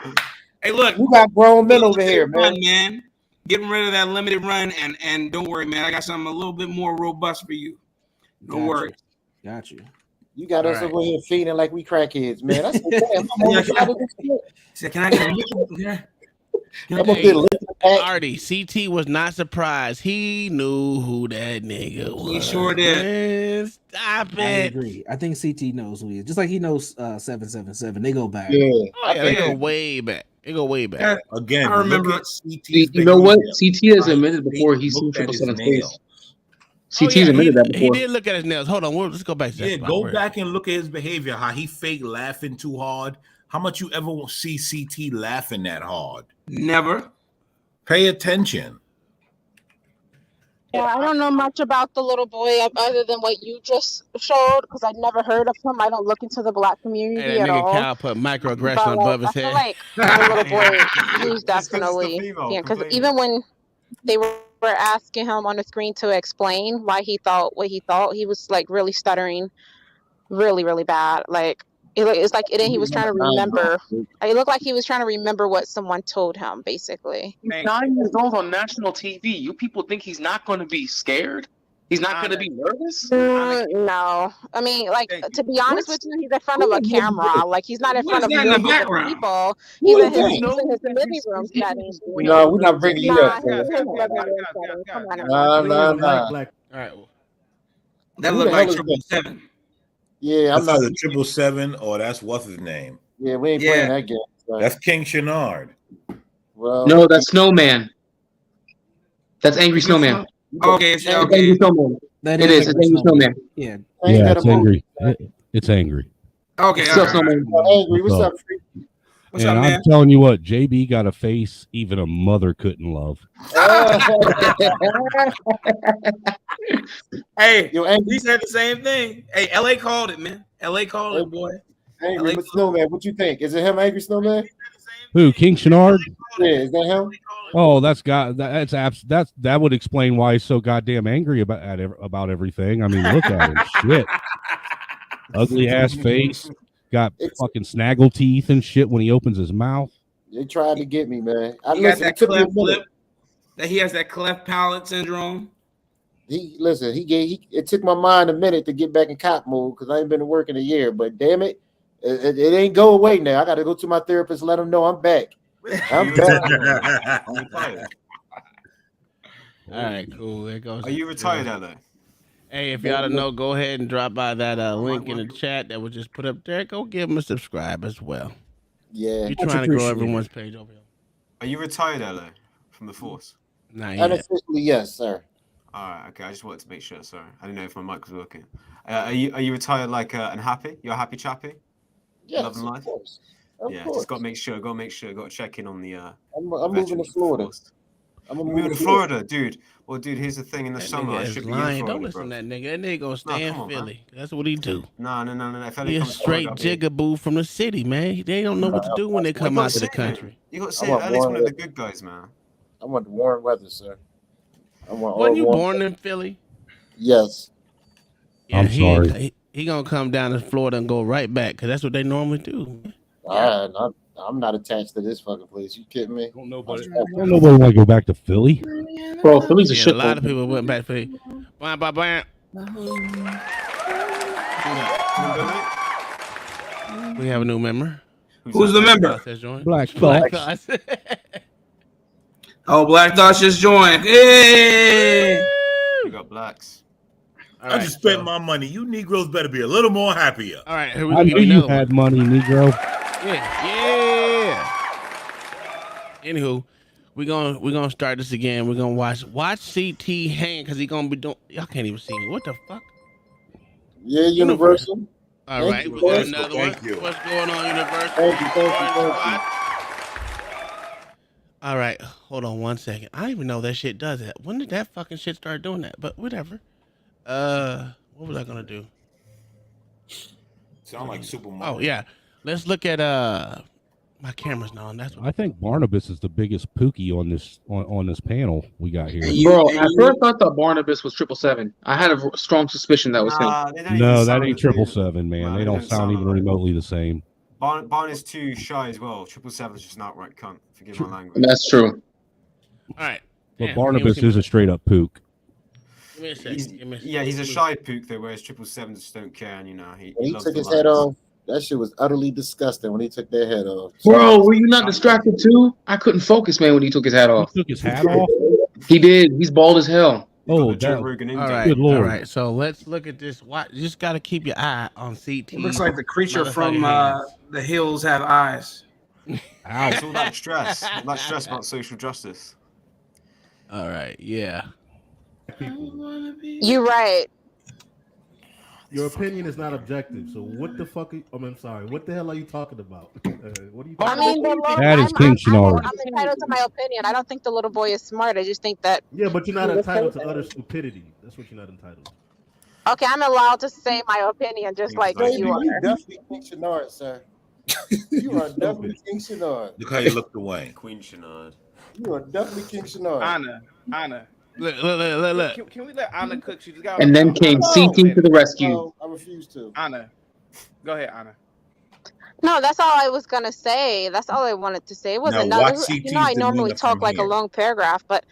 man. hey, look. You got grown men over here, man. man. Getting rid of that limited run, and don't worry, man. I got something a little bit more robust for you. Don't worry. Got you. You got us over here feeding like we crackheads, man. That's So can I get a nickel here? Artie, CT was not surprised. He knew who that nigga was. He sure did. Man, stop I it. agree. I think CT knows who he is. Just like he knows 777. They go back. Yeah. Oh, yeah, they go way back. They go way back. Again, I remember. You know what? CT has admitted before he's seen Triple Seven's face. CT's admitted that He before. did look at his nails. Hold on, let's go back to that Yeah, spot go where- back and look at his behavior. How he fake laughing too hard. How much you ever see CT laughing that hard? Never. Pay attention. Yeah, I don't know much about the little boy other than what you just showed because I never heard of him. I don't look into the black Hey, community that at nigga all. Cal put microaggression But like, above I his feel head. like the little boy, he was Just 'cause it's the definitely female because complaining. even when they were asking him on the screen to explain why he thought what he thought, he was like really stuttering, really, really bad. Like it's like then he was trying to remember. It looked like he was trying to remember what someone told him, basically. He's 9 years old on national TV. You people think he's not going to be scared? He's not going to be nervous? No, I mean, like to be honest with you, he's in front of a camera. Like he's not in front of that in the millions of background? people. Who He's is in that? his living room setting. No, we're not bringing you Nah, up. he's in Man. his living room setting. Come on, Nah, now. nah. All right. That Who looked the like hell is that? 777. Yeah, I'm That's not. either 777 or that's what's his name. Yeah, we ain't playing that game. So. That's King Shanard. Well, No, that's Snowman. That's Angry Snowman. Okay, It's Angry Snowman. That It is. It's Angry Snowman. Yeah. Ain't that it's a movie? angry. It's angry. Okay, What's up, Snowman? Angry. What's up, Freak? What's and up, I'm man? telling you what, JB got a face even a mother couldn't love. Hey, Yo, Angry. he said the same thing. Hey, LA called it, man. LA called it, boy. Angry Snowman. What you think? Is it him, Angry Snowman? Who? King Shanard? Yeah, is that him? Oh, that would explain why he's so goddamn angry about everything. I mean, look at him, shit, ugly ass face, got fucking snaggle teeth and shit when he opens his mouth. They tried to get me, man. He got that cleft lip. That he has that cleft palate syndrome. It took my mind a minute to get back in cop mode because I ain't been to work in a year. But damn it, it ain't go away now. I got to go to my therapist, let him know I'm back. I'm back. All right, cool. There goes. Are you retired, LA? Hey, if y'all don't know, go ahead and drop by that link in the chat that was just put up there. Go give them a subscribe as well. Yeah, you're trying to grow everyone's page over here. Are you retired, LA, from the force? Not yet. Unofficially, yes, sir. All right, okay. I just wanted to make sure. Sorry, I didn't know if my mic was working. Are you retired and happy? You're a happy chappy? Yes, loving life. Of course. Just got to make sure. Got to check in on the. I'm moving to Florida. I'm moving to Florida, dude. Well, dude, here's the thing. In the summer, I should be in Florida. Don't listen to that nigga. That nigga gonna stay in Philly. That's what he do. No. He a straight jigaboo from the city, man. They don't know what to do when they come out to the country. You got to say, at least one of the good guys, man. I want the warm weather, sir. Wasn't you born in Philly? Yes. Yeah, I'm sorry. He gonna come down to Florida and go right back because that's what they normally do. I'm not attached to this fucking place. You kidding me? Don't nobody want to go back to Philly. Bro, Philly's a shit. A lot of people went back to Philly. Bam. We have a new member. Who's the member? Black Thoughts. Oh, Black Thoughts just joined. Hey! We got blacks. I just spent my money. You Negroes better be a little more happier. All right, here I knew you had money, Negro. Yeah. Anywho, we're gonna start this again. We're gonna watch CT hang because he gonna be doing. Y'all can't even see me. What the fuck? Yeah, Universal. All right, we got another one. What's going on, Universal? Thank you. All right, hold on 1 second. I didn't even know that shit does that. When did that fucking shit start doing that? But whatever. What was I gonna do? Sound like Super Mario. Oh yeah, let's look at my camera's not on. That's what I think Barnabas is the biggest pookie on this panel we got here. Bro, at first I thought Barnabas was 777. I had a strong suspicion that was him. No, that ain't 777, man. They don't sound even remotely the same. Barn is too shy as well. 777 is just not right cunt. Forgive my language. That's true. All right. But Barnabas is a straight up pook. Give me a second. He's a shy pook though, whereas 777 just don't care, and he When he loves took the his lines. head off, that shit was utterly disgusting when he took their head off. Bro, were you not distracted too? I couldn't focus, man, when he took his hat off. He took his hat off? He did. He's bald as hell. Oh, All right. Good Lord. All right. So let's look at this. You just got to keep your eye on CT. It looks like the creature from the hills have eyes. It's all that stress. All that stress about social justice. All right. Yeah. You're right. Your opinion is not objective. So what the fuck? I'm sorry. What the hell are you talking about? What are you? I mean, That is King Shanard. I'm entitled to my opinion. I don't think the little boy is smart. I just think that. Yeah, but you're not entitled to utter stupidity. That's what you're not entitled to. Okay, I'm allowed to say my opinion just like Baby, you are. you definitely King Shanard, sir. You are definitely King Shanard. Look how you looked away. Queen Shanard. You are definitely King Shanard. Anna. Look. Can we let Anna cook? She just got. And then came CT to the rescue. No, I refuse to. Anna, go ahead, Anna. No, that's all I was gonna say. That's all I wanted to say. It wasn't Now, watch you know, I CT's normally demeanor talk from like a here. long paragraph, but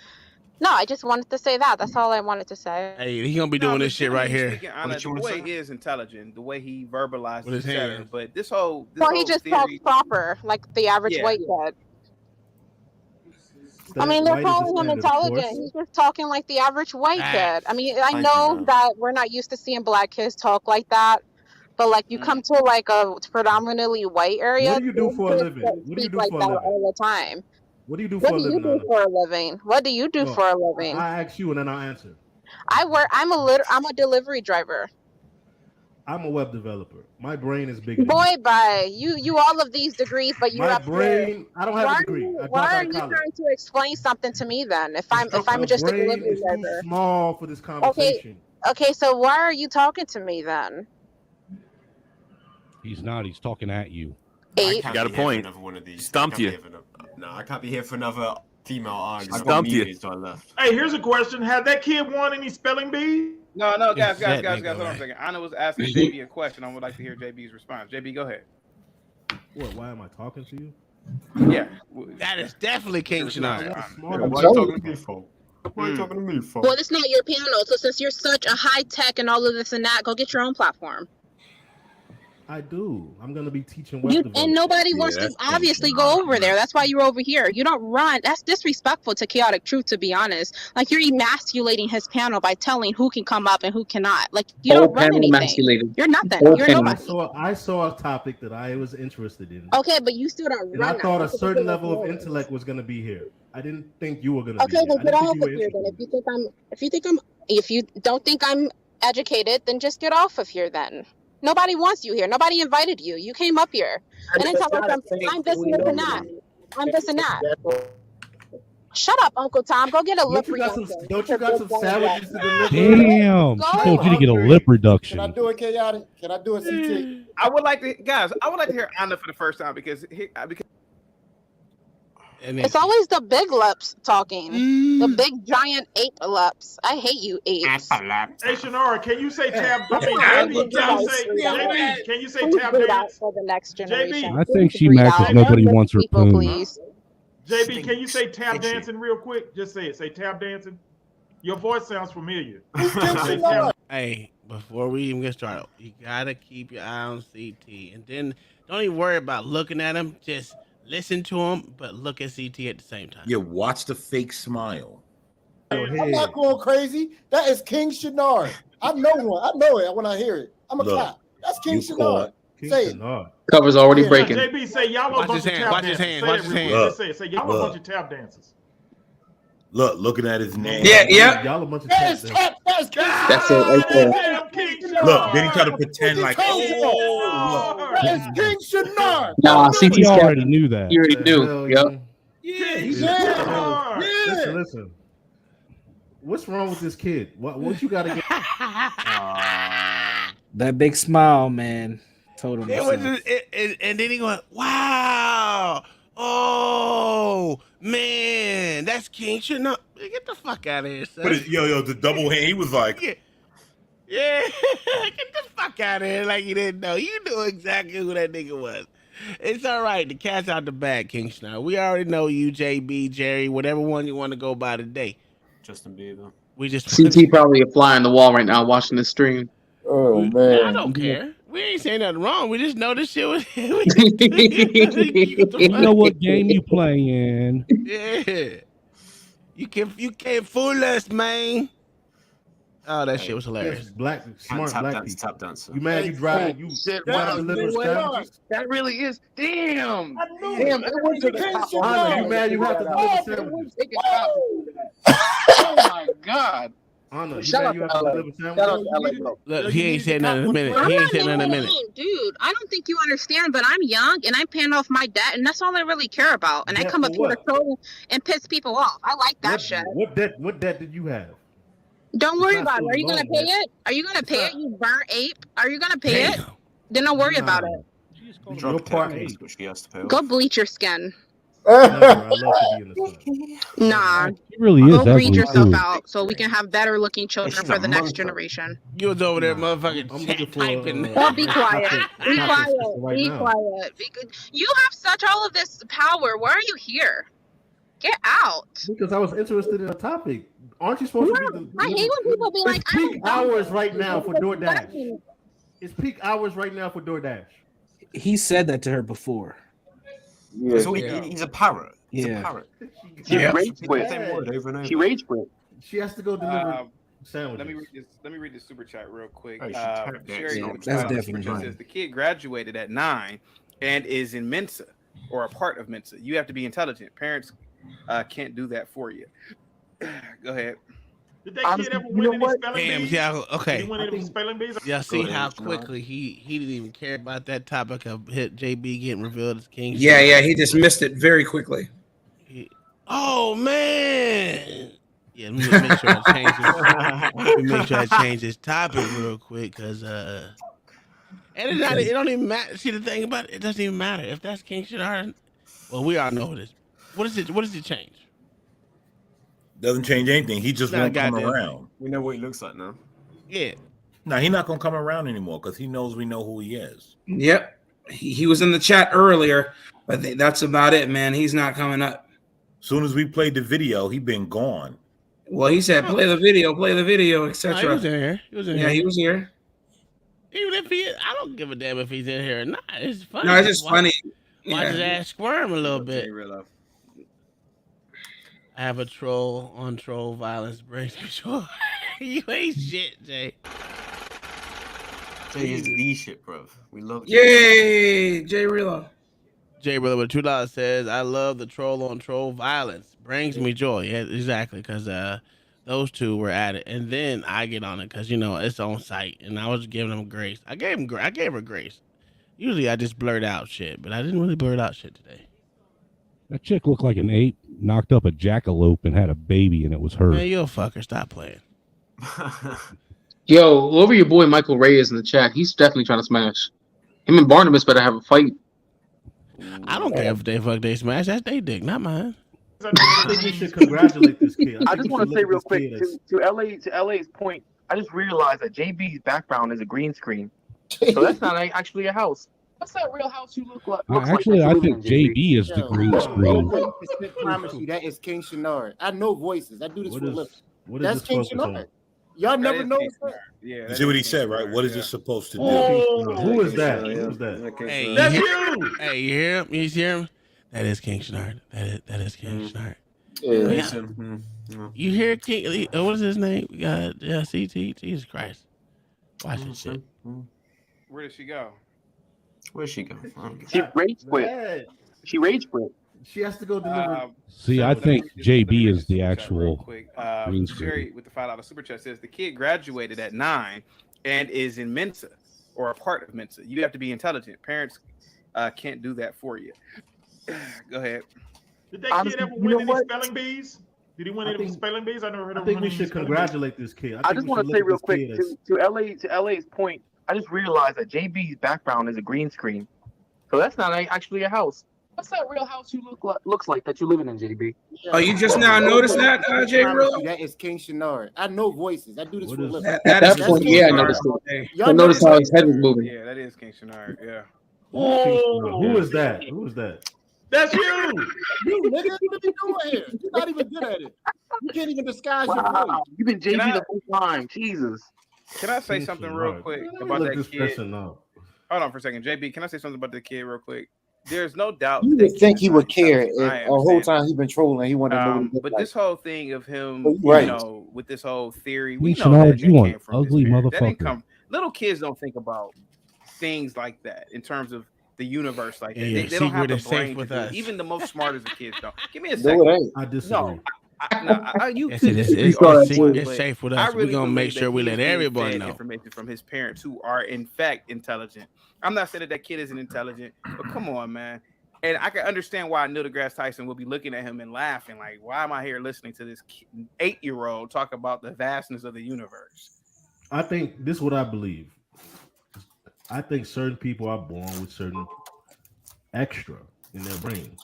no, I just wanted to say that. That's all I wanted to say. Hey, he gonna be doing this shit right here. Anna, the boy is intelligent. The way he verbalizes With his et cetera. hands. But this whole Well, he just talks proper, like the average Yeah. white kid. I mean, they're calling him intelligent. He's just talking like the average white kid. I mean, I know that we're not used to seeing black kids talk like that, but like you come to like a predominantly white area. What do you do for a kids living? don't What do you speak do like for a that living? all the time. What do you do What for a do you living? do for a living? What do you do No, for a living? I ask you and then I'll answer. I'm a delivery driver. I'm a web developer. My brain is bigger. Boy, bye. You all of these degrees, but you're My up brain. I don't have Why a are degree. you, I dropped why out are of you college. trying to explain something to me then? If I'm My just a brain delivery is too driver. small for this conversation. Okay, so why are you talking to me then? He's not. He's talking at you. Eight. I Got a be here for point. another one of these. Stumped I can't you. be here for no, I can't be here for another female argument. I got Stumped you. muted, so I left. Hey, here's a question: had that kid won any spelling bees? No, guys. that Hold nigga, on a man. second. Anna was asking JB a question. I would like to hear JB's response. JB, go ahead. What? Why am I talking to you? Yeah. That is definitely King Shanard. Why are you talking to me for? Why are you talking to me for? Well, it's not your panel, so since you're such a high tech and all of this and that, go get your own platform. I do. I'm gonna be teaching web And development. nobody wants to obviously go over there. That's why you're over here. You don't run. That's disrespectful to Chaotic Truth, to be honest. Like you're emasculating his panel by telling who can come up and who cannot. Like you Whole don't run panel anything. emasculated. You're nothing. Whole You're panel. nobody. I saw a topic that I was interested in, Okay, but you still don't and run. I thought that. a That's certain ridiculous level of noise. intellect was gonna be here. I didn't think you were gonna Okay, be then here. get I off didn't think of you here. were Then if you don't think I'm educated, then just get off of here. Then nobody wants you here. Nobody invited you. You came up here and then tell us I'm this and this and that. I'm this and that. Shut up, Uncle Tom. Go get a lip reduction. Don't you got some sandwiches to deliver? Damn. She told you to get a lip Can I reduction. do it, Chaotic? Can I do it, CT? I would like to, guys. I would like to hear Anna for the first time because It's always the big lips talking. The big giant ape lips. I hate you apes. Hey, Shanara, can you say tab? I mean, Uncle JB, can Tom. you say JB? Can you say Please tap do that dance? for the next generation. I think she Breed mad out. because nobody wants her People, poon. please. JB, can you say tap dancing real quick? Just say it. Say tap dancing. Your voice sounds familiar. Say tap. Hey, before we even get started, you gotta keep your eye on CT, and then don't even worry about looking at him. Just listen to him, but look at CT at the same time. Yeah, watch the fake smile. I'm not going crazy. That is King Shanard. I know one. I know it when I hear it. I'm a Look, cop. That's King you Shanard. caught Say it. Cover's already Yeah. breaking. JB, say y'all a Watch bunch his of hand, tap watch his dancers. hand, Say watch it his real hand. quick. Look, Just say it. Say y'all a look. bunch of tap dancers. Look, looking at his name. Yeah. Y'all a bunch of That is tap tap. That's King That's it right there. Damn, King Look, then he Shanard. tried to pretend like, Oh, That is King Shanard. Nah, He CT's already cat. knew that. You already Hell, knew. Yep. yeah, King he's Shanard. Listen. What's wrong with this kid? What you gotta get? That big smile, man. Told him. It was just, and then he went, "Wow, oh man, that's King Shanard." Get the fuck out of here, son. But yo, the double hand, he was like, Yeah, get the fuck out of here like you didn't know. You knew exactly who that nigga was. It's all right. The cat's out the bag, King Shanard. We already know you, JB, Jerry, whatever one you want to go by today. Justin Bieber. We just CT probably a fly on the wall right now watching the stream. Oh I man. don't care. We ain't saying nothing wrong. We just know this shit was. You know what game you playing? Yeah. You can't fool us, man. Oh, that shit was hilarious. Black smart Tap black dance, people. tap dancer. You mad? You driving? You trying to deliver sandwiches? That really is. Damn. I knew Damn, it. it went to the King top. Shanard. You mad? You have to deliver sandwiches. Oh my God. Anna, you Shout said out you to have to LA. deliver Shout out sandwiches? to LA, bro. Look, he ain't said nothing in a minute. I'm He ain't not said nothing in a married, minute. dude. I don't think you understand, but I'm young and I'm paying off my debt, and that's all I really care about. And I Debt come for up here to what? troll and piss people off. I like that shit. What debt did you have? Don't It's worry not about it. Are you student gonna loan pay debt. it? Are you gonna It's pay not. it? You burnt ape. Are you gonna pay it? Damn. Then don't worry about Nah. it. Your Drug part test, eight. which she has to pay off. Go bleach your skin. Never. I love to be in the sun. Nah. He really Go is breed ugly yourself too. out so we can have better looking children she's for a the next monster. generation. You was over there, motherfucking I'm chat looking for typing. Oh, be quiet. Be chocolate quiet. sister right Be now. quiet. Be good. You have such all of this power. Why are you here? Get out. Because I was interested in a topic. Aren't you supposed to be the? I hate when people be like, It's I peak don't hours know. right now for DoorDash. Exactly. It's peak hours right now for DoorDash. He said that to her before. So he's a parrot. He's a parrot. She Yeah. rage quit. Same word over and over. She rage quit. She has to go deliver sandwiches. Let me read this super chat real quick. Oh, she tapped that. Sherry, That's definitely super chat fine. says the kid graduated at 9 and is in Mensa or a part of Mensa. You have to be intelligent. Parents can't do that for you. Go ahead. Did that kid ever win any spelling Damn, bees? yeah, Did okay. he win any spelling bees? Y'all see Go how ahead, quickly he didn't even care about that topic of hit JB getting revealed as king. Yeah, he dismissed it very quickly. Oh man. Yeah, let me make sure I change this. Let me make sure I change this topic real quick, cause and it's not. It don't even matter. See, the thing about it, it doesn't even matter if that's King Shanard. Well, we all know this. What is it? What does it change? Doesn't change anything. He just Not won't come goddamn around. We know what he looks like now. Yeah. No, he's not gonna come around anymore because he knows we know who he is. Yep. He was in the chat earlier, but that's about it, man. He's not coming up. Soon as we played the video, he been gone. Well, he said, play the video, etc. No, he was in here. He was in here. Yeah, he was here. Even if he, I don't give a damn if he's in here or not. It's funny. No, it's just funny. Watch his Yeah. ass squirm a little bit. I have a troll on troll violence brings me joy. You ain't shit, Jay. Jay is the shit, bro. We love Jay. Yay, Jay Rilla. Jay Brother with $2 says, I love the troll on troll violence. Brings me joy. Yeah, exactly. Because those two were at it. And then I get on it because, you know, it's on site. And I was giving them grace. I gave her grace. Usually I just blurt out shit. But I didn't really blurt out shit today. That chick looked like an ape, knocked up a jackalope, and had a baby, and it was her. Man, you a fucker. Stop playing. Yo, over your boy Michael Reyes in the chat. He's definitely trying to smash. Him and Barnabas better have a fight. I don't care if they fuck, they smash. That's their dick, not mine. I think we should congratulate this kid. I just want to say real quick to LA's point. I just realized that JB's background is a green screen, so that's not actually a house. What's that real house you look like? Actually, I think JB is the green screen. I promise you, that is King Shanard. I know voices. I do this for a living. That's King Shanard. Y'all never know. Yeah. You see what he said, right? What is this supposed to do? Who is that? Who is that? Hey, That's you. Hey, you hear him? You hear him? That is King Shanard. That is King Shanard. Yeah. You hear King? What is his name? We got CT. Jesus Christ! Watch this shit. Where did she go? Where'd she go? She rage quit. She rage quit. She has to go deliver. See, I think JB is the actual Quick. green Sherry screen. with the $5 super chat says the kid graduated at 9 and is in Mensa or a part of Mensa. You have to be intelligent. Parents can't do that for you. Go ahead. Did that kid ever win any spelling bees? Did he win any spelling bees? I never heard of him. I think we winning should spelling congratulate this kid. I just want to say real quick to LA's point. I just realized that JB's background is a green screen, so that's not actually a house. What's that real house you looks like that you living in, JB? Oh, you just now noticed that, Jay Rilla? That is King Shanard. I know voices. I do this for a living. At that point, yeah, I noticed it. I noticed how his head was moving. Yeah, that is King Shanard. Yeah. Who is that? Who is that? That's you. You nigga, what are you doing here? You're not even good at it. You can't even disguise your voice. You've been JB the whole time. Jesus. Can I say something real quick about that kid? Hold on for a second, JB. Can I say something about the kid real quick? There's no doubt. You would think he would care if the whole time he's been trolling, he wanted to know what he looked But like. this whole thing of him, Right. you know, with this whole theory, we King know Shanard, that you came an from ugly his parents. That didn't motherfucker. come. Little kids don't think about things like that in terms of the universe like that. Yeah, They don't have secret the is safe brain with to do it. us. Even the most smartest of kids don't. Give me a No, second. it ain't. I disagree. No, It's safe with us. I really We're gonna make believe sure that we he let is being everyone fed know. information from his parents who are in fact intelligent. I'm not saying that kid isn't intelligent, but come on, man. And I can understand why Neil deGrasse Tyson will be looking at him and laughing, like, why am I here listening to this 8-year-old talk about the vastness of the universe? I think this is what I believe. I think certain people are born with certain extra in their brain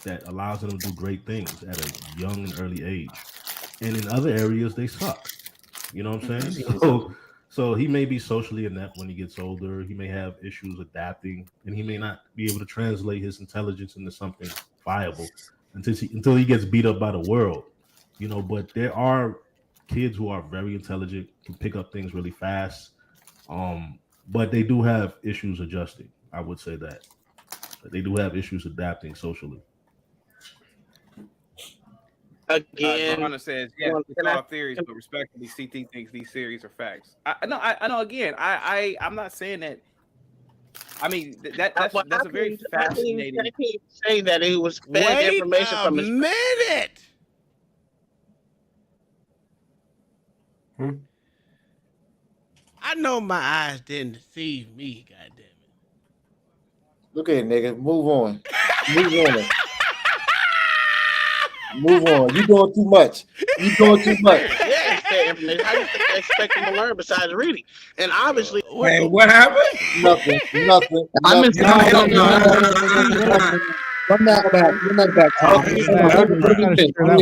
that allows them to do great things at a young and early age. And in other areas, they suck. You know what I'm saying? So he may be socially inept when he gets older. He may have issues adapting, and he may not be able to translate his intelligence into something viable until he gets beat up by the world. You know, but there are kids who are very intelligent, can pick up things really fast. But they do have issues adjusting. I would say that they do have issues adapting socially. Again, Johanna says, yes, it's all theories, but respectfully, CT thinks these theories are facts. I know. Again, I'm not saying that. I mean, that's a very fascinating. I can't say that he was fed information from his. Minute. I know my eyes didn't deceive me. Goddamn it! Look at it, nigga. Move on. Move on. Move on. You doing too much. You doing too much. Yeah, information. How do you think they expect him to learn besides reading? And obviously, Wait, what happened? Nothing. I missed Run that back.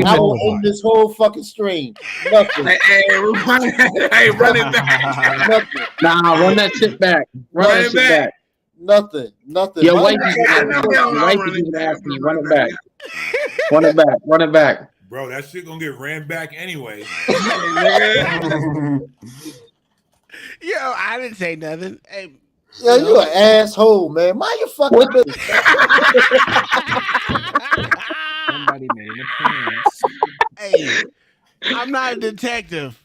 I will end this whole fucking stream. Nothing. Hey, run it back. Nothing. Nah, run that shit back. Run that shit back. Nothing. Your wife is even asking you. Run it back. Run it back. Bro, that shit gonna get ran back anyway. Yo, I didn't say nothing. Hey, yo, you an asshole, man. Mind your fucking business. Somebody made an appearance. Hey, I'm not a detective,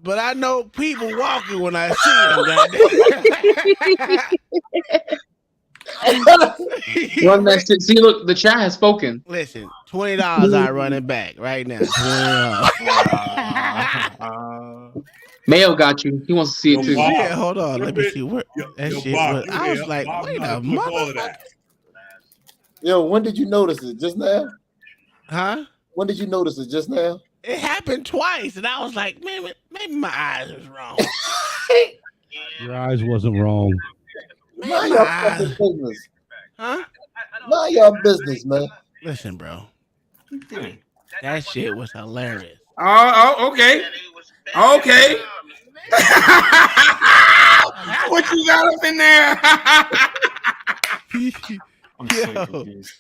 but I know people walking when I see them. Run that shit. See, look, the chat has spoken. Listen, $20 I run it back right now. Mayo got you. He wants to see it too. Yeah, hold on. Let me see where that shit was. I was like, wait a minute. Yo, when did you notice it? Just now? Huh? When did you notice it? Just now? It happened twice, and I was like, man, maybe my eyes was wrong. Your eyes wasn't wrong. Mind your fucking business. Huh? Mind your business, man. Listen, bro. That shit was hilarious. Oh, okay. Okay. What you got up in there? I'm so confused.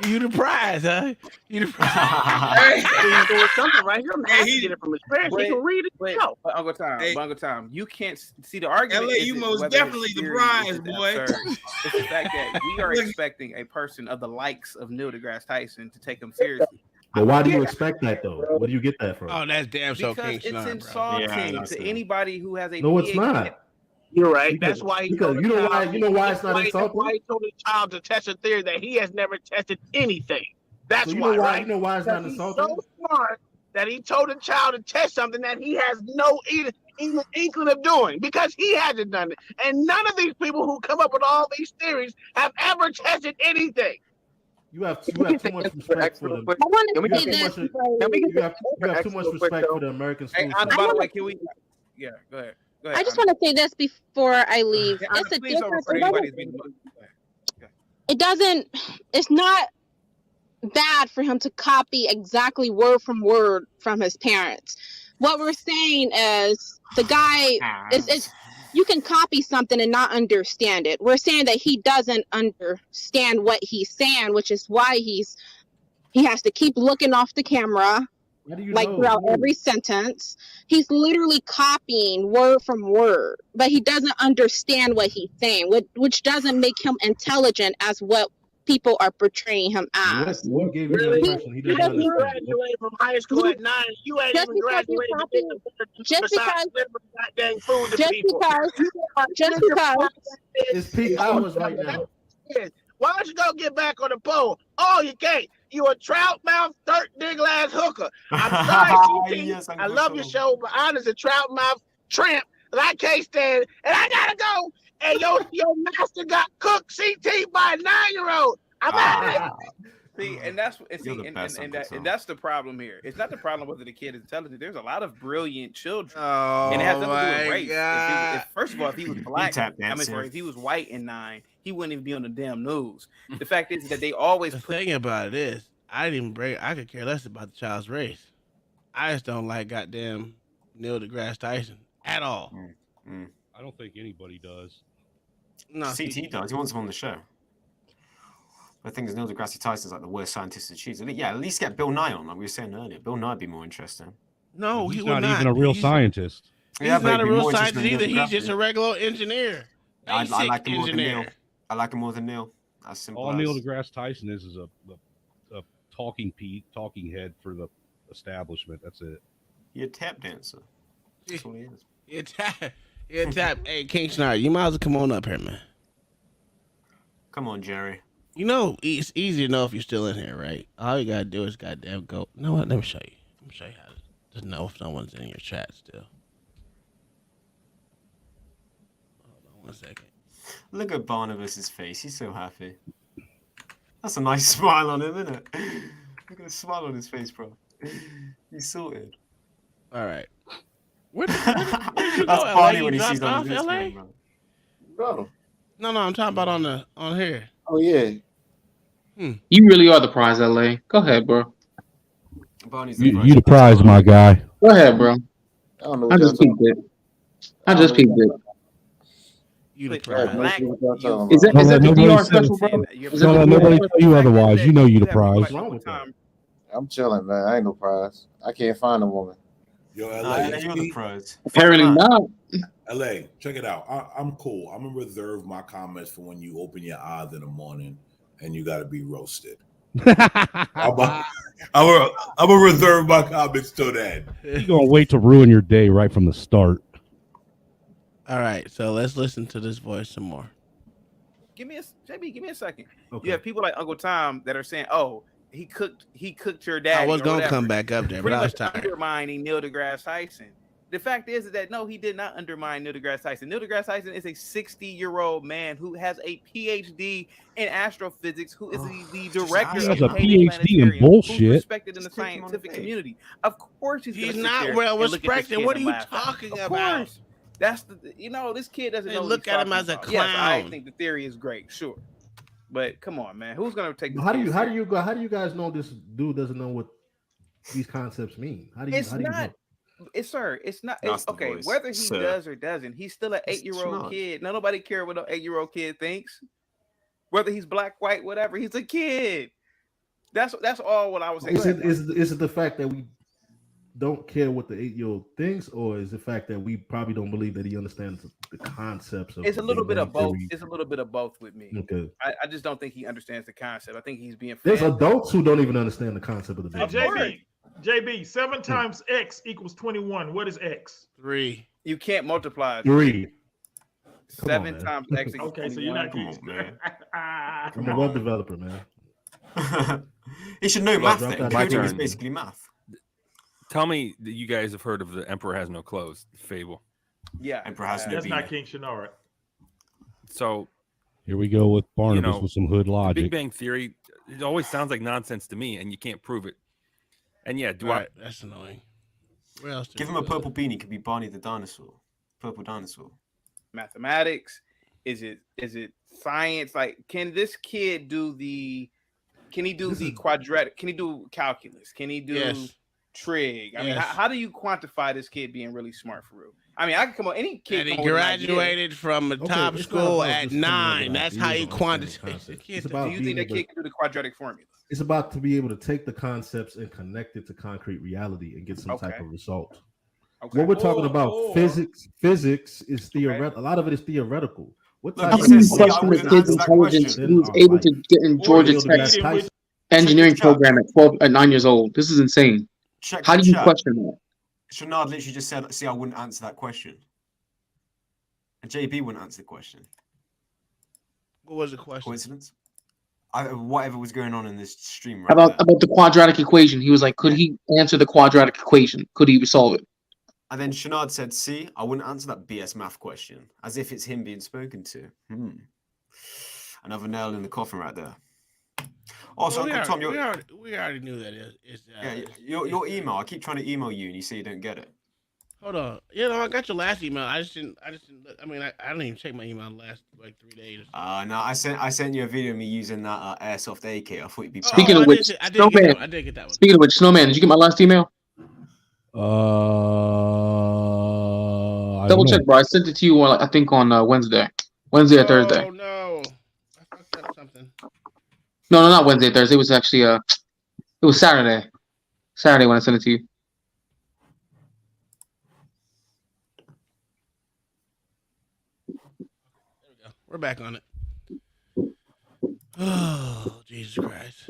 You the prize, huh? You the prize. He's doing something right here. Man, he get it from his parents. He can read it. Wait, No. Uncle Tom, you can't see the argument. LA, you most definitely the prize, boy. It's the fact that we are expecting a person of the likes of Neil deGrasse Tyson to take him seriously. But why do you expect that though? Where do you get that from? Oh, that's damn so because King it's Shanard, insulting to anybody who has a No, it's PhD. not. You're right. Because- That's why. because you know why it's not That's insulting? why he told his child to test a theory that he has never tested anything. That's So you why. know why? Right? You know why it's not Because insulting? he's so smart that he told a child to test something that he has no even inkling of doing because he hasn't done it. And none of these people who come up with all these theories have ever tested anything. You have too much respect for them. I want You to have say too this. much. before You have too much respect for the American Hey, school by the way, can we? Yeah, go ahead. Go ahead. I just want to say this before I leave. Yeah, It's a please don't difference. refer to anybody as being It's not bad for him to copy exactly word from word from his parents. What we're saying is the guy is you can copy something and not understand it. We're saying that he doesn't understand what he's saying, which is why he has to keep looking off the camera like throughout every sentence. He's literally copying word from word, but he doesn't understand what he's saying, which doesn't make him intelligent as what people are portraying him as. What gave you the impression he doesn't You understand? graduated from high school at 9. You ain't Just even because you graduated copy- just besides because- delivering goddamn food to just people. because It's peak hours right now. Why don't you go get back on the pole? Oh, you can't. You a trout mouth, dirt diggle ass hooker. I'm sorry, CT. Yes, I love your show, but honest a trout mouth tramp that I can't stand, and I gotta go. And your master got cooked CT by a 9-year-old. I'm out of here. See, and that's You're the best, Uncle Tom. and that's the problem here. It's not the problem whether the kid is intelligent. There's a lot of brilliant children, Oh, and it has nothing to do with my race. God. First of all, if he was black, tap I mean, dancing. sorry, if he was white and 9, he wouldn't even be on the damn news. The fact is that they always The thing about it is, I didn't even break. I could care less about the child's race. I just don't like goddamn Neil deGrasse Tyson at all. I don't think anybody does. No, CT does. He wants him on the show. I think Neil deGrasse Tyson's like the worst scientist to choose. Yeah, at least get Bill Nye on, like we were saying earlier. Bill Nye would be more interesting. No, He's he not would not even a real scientist. He's Yeah, but not a he'd be real more interesting scientist than either. Neil He's just deGrasse. a regular engineer. I Basic like him more than engineer. Neil. I like him more than Neil. As simple All as. Neil deGrasse Tyson is a talking head for the establishment. That's it. You're a tap dancer. That's what he is. Yeah, tap. Hey, King Shanard, you might as well come on up here, man. Come on, Jerry. You know, it's easy to know if you're still in here, right? All you gotta do is goddamn go. You know what? Let me show you. Let me show you how to just know if someone's in your chat still. Hold on 1 second. Look at Barnabas's face. He's so happy. That's a nice smile on him, isn't it? Look at the smile on his face, bro. He's sorted. All right. Where did you That's go, funny LA? when You he sees dropped on his off, LA? Instagram, bro. Bro. No, I'm talking about on here. Oh yeah. You really are the prize, LA. Go ahead, bro. Barney's You the prize, my guy. Go ahead, bro. I don't know I what y'all just peeped it. I just peeped it. You the I have no prize. clue what y'all talking Is about. that, is that the Nobody DR said- special, bro? Don't let nobody tell you otherwise. You know you the prize. I'm chilling, man. I ain't no prize. I can't find a woman. Yo, Nah, LA, you're the prize. Apparently not. LA, check it out. I'm cool. I'm gonna reserve my comments for when you open your eyes in the morning and you gotta be roasted. I'm gonna reserve my comments till then. You're gonna wait to ruin your day right from the start. All right, so let's listen to this voice some more. Give me a second. Okay. You have people like Uncle Tom that are saying, "Oh, he cooked your dad." I was gonna come back up there, but Pretty I was much tired. undermining Neil deGrasse Tyson. The fact is that no, he did not undermine Neil deGrasse Tyson. Neil deGrasse Tyson is a 60-year-old man who has a PhD in astrophysics, who is the director He of has a Hayden PhD in Planetarium, bullshit. Who's respected in the scientific community. Of course, he's He's gonna sit not there well and look at this respected. kid What are and you laugh at him. talking Of about? course. That's this kid doesn't They know. what look he's at him talking as a about. Yes, I clown. think the theory is great, sure, but come on, man, who's gonna take this? How do kid you serious? how do you guys know this dude doesn't know what these concepts mean? How do you It's how do you not. know? It's sir. It's not. That's It's, the okay, voice, whether he sir. does or doesn't, he's still an It's 8-year-old not. kid. Now, nobody care what an 8-year-old kid thinks. Whether he's black, white, whatever, he's a kid. That's all. What I was saying. Is it the fact that we don't care what the 8-year-old thinks, or is the fact that we probably don't believe that he understands the concepts of It's a little Big bit of Bang both. Theory? It's a little bit of both with me. Okay. I just don't think he understands the concept. I think he's being. There's fan- adults who don't even understand the concept of the Hey, Big Bang. JB, 7 times X equals 21. What is X? 3. You can't multiply. 3. 7 man. times X equals Okay, so you're 21. not Come on, man. I'm a web developer, man. He should know math. drop Then. that Coding is turn. basically math. Tell me that you guys have heard of the Emperor Has No Clothes fable. Yeah, Emperor has no That's not beanie. King Shanard. So Here we go with Barnabas know, with some hood the logic. Big Bang Theory, it always sounds like nonsense to me, and you can't prove it. And yeah, do Right, that's annoying. Where else? Give him a purple beanie. Could be Barney the dinosaur. Purple dinosaur. Mathematics? Is it science? Like, can this kid do the? Can he do the quadratic? Can he do calculus? Can he do Yes. trig? I mean, Yes. how do you quantify this kid being really smart for real? I mean, I can come on any kid. And he come with an idea. graduated from a Okay, top it's not school about at just coming up 9. with That's how ideas you or understanding quantify. concepts. Do It's Do about you being think that able kid can do the quadratic formula? It's about to be able to take the concepts and connect it to concrete reality and get some type Okay. of result. Okay. What we're talking about, or- physics is theoretical. A lot of it is theoretical. What Look, type he of How do you says, "See, I question the wouldn't kid's answer that intelligence? question." He was able to get in Georgia Neil Tech deGrasse Tyson. engineering Check the chat. program at 9 years old. This is insane. Check How the do you chat. question that? Shanard literally just said, "See, I wouldn't answer that question." And JB wouldn't answer the question. What was the question? Coincidence? whatever was going on in this stream right About there. about the quadratic equation. He was like, could he answer the quadratic equation? Could he resolve it? And then Shanard said, "See, I wouldn't answer that BS math question," as if it's him being spoken to. Another nail in the coffin right there. Also, Well, Uncle Tom, we already knew that. your email. I keep trying to email you, and you say you don't get it. Hold on. You know, I got your last email. I just didn't. Look. I mean, I didn't even check my email the last like 3 days. No, I sent you a video of me using that airsoft AK. I thought you'd be. Speaking of which, Snowman. I did get that one. Speaking of which, Snowman, did you get my last email? Double check, bro. I sent it to you on, I think, on Wednesday or Thursday. Oh no, I fucked up something. No, not Wednesday, Thursday. It was actually it was Saturday. Saturday when I sent it to you. We're back on it. Oh, Jesus Christ.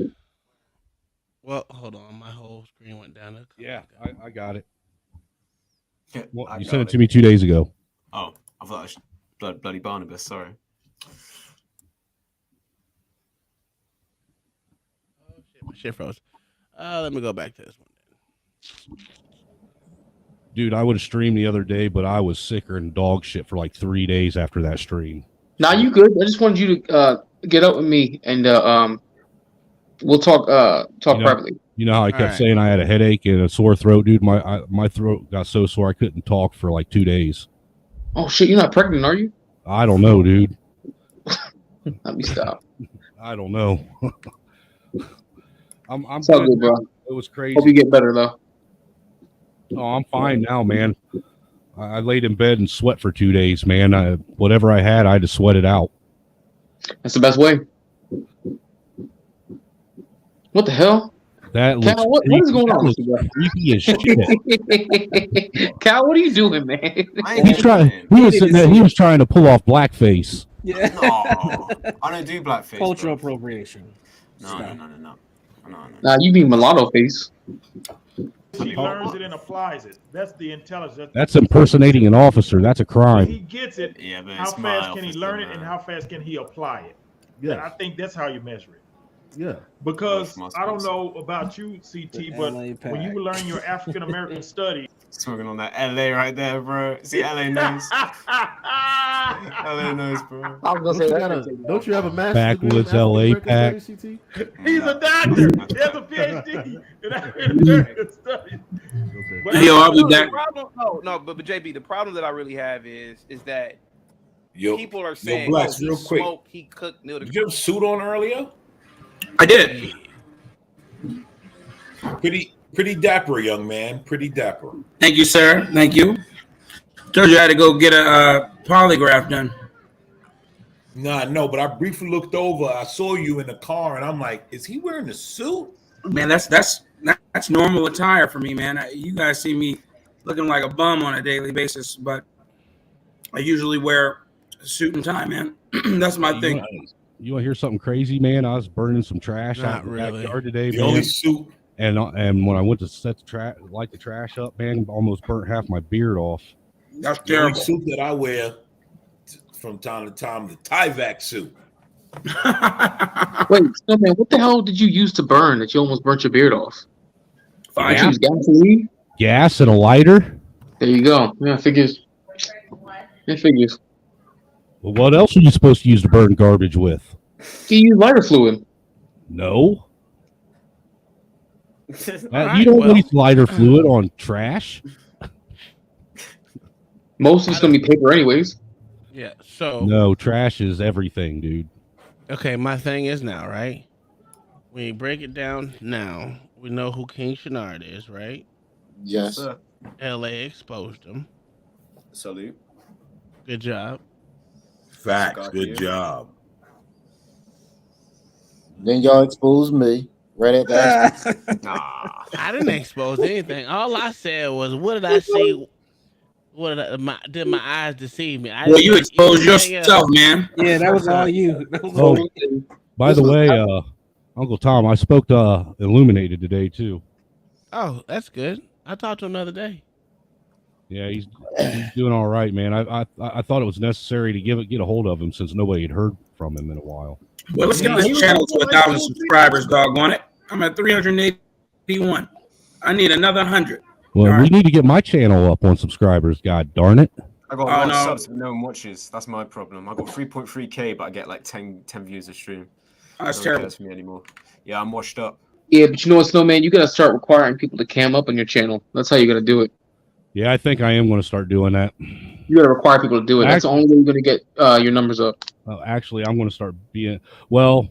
Well, hold on. My whole screen went down. Yeah, I got it. Well, you got sent it to me 2 days ago. Oh, I thought it was bloody Barnabas. Sorry. My shit froze. Let me go back to this one. Dude, I would have streamed the other day, but I was sicker than dog shit for like 3 days after that stream. Nah, you good. I just wanted you to get up with me and we'll talk privately. You know how I kept saying I had a headache and a sore throat, dude? My throat got so sore I couldn't talk for like 2 days. Oh shit, you're not pregnant, are you? I don't know, dude. Let me stop. I don't know. I'm It's all good, bro. It was crazy. Hope you get better though. Oh, I'm fine now, man. I laid in bed and sweat for 2 days, man. Whatever I had to sweat it out. That's the best way. What the hell? That looks Cal, what is going on? Creepy as shit. Cal, what are you doing, man? He was trying to pull off blackface. Yeah. No, I don't do blackface. Cultural appropriation. No. Nah, you mean mulatto face. He learns it and applies it. That's the intelligence. That's impersonating an officer. That's a crime. He gets it. Yeah, but how it's my fast can he officer, learn it, man. and how fast can he apply it? Yeah. And I think that's how you measure it. Yeah. Because I don't know about you, CT, but when you learn your African American study, Smoking on that LA right there, bro. See, LA knows. LA knows, bro. I was gonna say that. Don't you have a master's degree in Backwoods LA African pack. American studies, he's a doctor. He has a PhD in African American studies. But Yo, I'll be the back. problem, but JB, the problem that I really have is that Yo, people are saying, Blacks, he real quick. smoked, he cooked Neil Did you have a suit on earlier? I did. Pretty dapper, young man. Pretty dapper. Thank you, sir. Thank you. Told you I had to go get a polygraph done. Nah, no, but I briefly looked over. I saw you in the car, and I'm like, is he wearing a suit? Man, that's normal attire for me, man. You guys see me looking like a bum on a daily basis, but I usually wear a suit and tie, man. That's my thing. You want to hear something crazy, man? I was burning some trash Not out in the really. backyard today, The man. only suit. And when I went to set the light the trash up, man, almost burnt half my beard off. That's The only terrible. suit that I wear from time to time, the Tyvek suit. Wait, so man, what the hell did you use to burn that you almost burnt your beard off? Did you use gasoline? Gas and a lighter. There you go. Yeah, figures. It figures. Well, what else are you supposed to use to burn garbage with? Do you use lighter fluid? No. Alright, You don't well. waste lighter fluid on trash. Most of it's gonna be paper, anyways. Yeah. So No, trash is everything, dude. okay, my thing is now, right? When you break it down now, we know who King Shanard is, right? Yes. Sir. LA exposed him. Salute. Good job. Facts. Got Good you. job. Then y'all exposed me right at that. Nah. I didn't expose anything. All I said was, what did I see? What did my eyes deceive me? I Well, didn't you see exposed anything yourself, man. Yeah, that was all you. That was Oh, all you. by the way, Uncle Tom, I spoke to Illuminated today too. Oh, that's good. I talked to him the other day. Yeah, he's doing all right, man. I thought it was necessary to get a hold of him since nobody had heard from him in a while. Well, let's get this channel to 1,000 subscribers, doggone it. I'm at 381. I need another 100. Well, we need to get my channel up on subscribers. God darn it! I got a lot of subs, but no one watches. That's my problem. I got 3.3k, but I get like 10 views a stream. That's No one terrible. cares for me anymore. Yeah, I'm washed up. Yeah, but you know what, Snowman? You gotta start requiring people to cam up on your channel. That's how you gotta do it. Yeah, I think I am going to start doing that. You gotta require people to do it. That's the only way you're gonna get your numbers up. Actually, I'm going to start being. Well,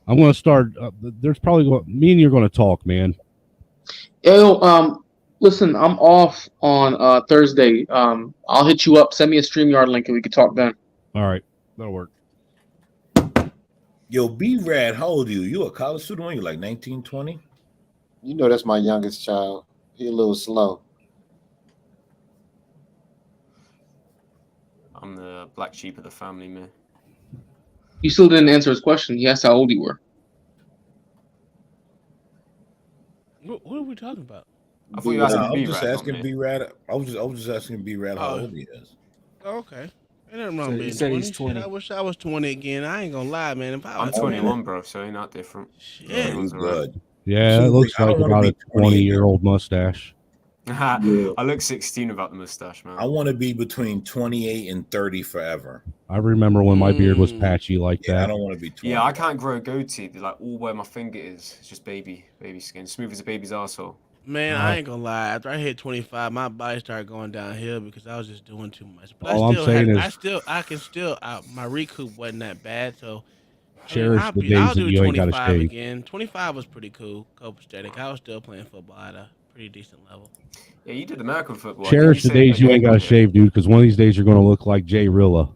I'm going to start. There's probably me and you're going to talk, man. Yo, listen, I'm off on Thursday. I'll hit you up. Send me a StreamYard link and we can talk then. All right, that'll work. Yo, B-Rad, how old are you? You a college student when you're like 19, 20? You know that's my youngest child. He a little slow. I'm the black sheep of the family, man. You still didn't answer his question. He asked how old you were. What are we talking about? I thought you were asking I was B-Rad, just not asking me. B-Rad. I was just asking B-Rad how old he is. Okay. Ain't nothing wrong So being he said 20. he's 20. Shit, I wish I was 20 again. I ain't gonna lie, man. If I I'm was 21, bro, so ain't that different. Shit. 21's alright. Good. Yeah, So, it looks I like don't wanna about be a 20-year-old mustache. I look 16 without the mustache, man. I want to be between 28 and 30 forever. I remember when my beard was patchy like Yeah, I that. don't want to be 20. Yeah, I can't grow a goatee. Like all where my finger is, it's just baby skin, smooth as a baby's arsehole. Man, I ain't gonna lie. After I hit 25, my body started going downhill because I was just doing too much. But All I'm saying is- my recoup wasn't that bad. So Cherish the days I'll that do you ain't gotta 25 shave. again. 25 was pretty cool, copacetic. I was still playing football at a pretty decent level. Yeah, you did American football. Cherish the days you ain't got to shave, dude, because one of these days you're going to look like Jay Rilla.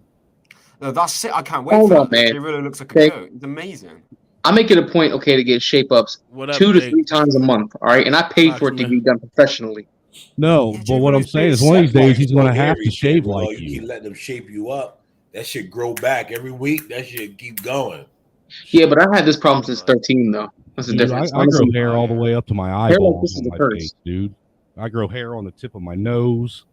No, that's it. I can't wait Hold for on, that. man. It really looks like a Okay. goat. It's amazing. I make it a point, okay, to get shape ups What up, 2 to Jake? 3 times a month. All right, and I paid for it to be done professionally. No, but what I'm saying is one of these days he's going to have to shave Well, like you you. keep letting them shape you up. That shit grow back every week. That shit keep going. Yeah, but I've had this problem since 13, though. That's the Dude, difference. I grow hair all the way up to my Hair like eyeballs this is on the my curse. face, dude. I grow hair on the tip of my nose.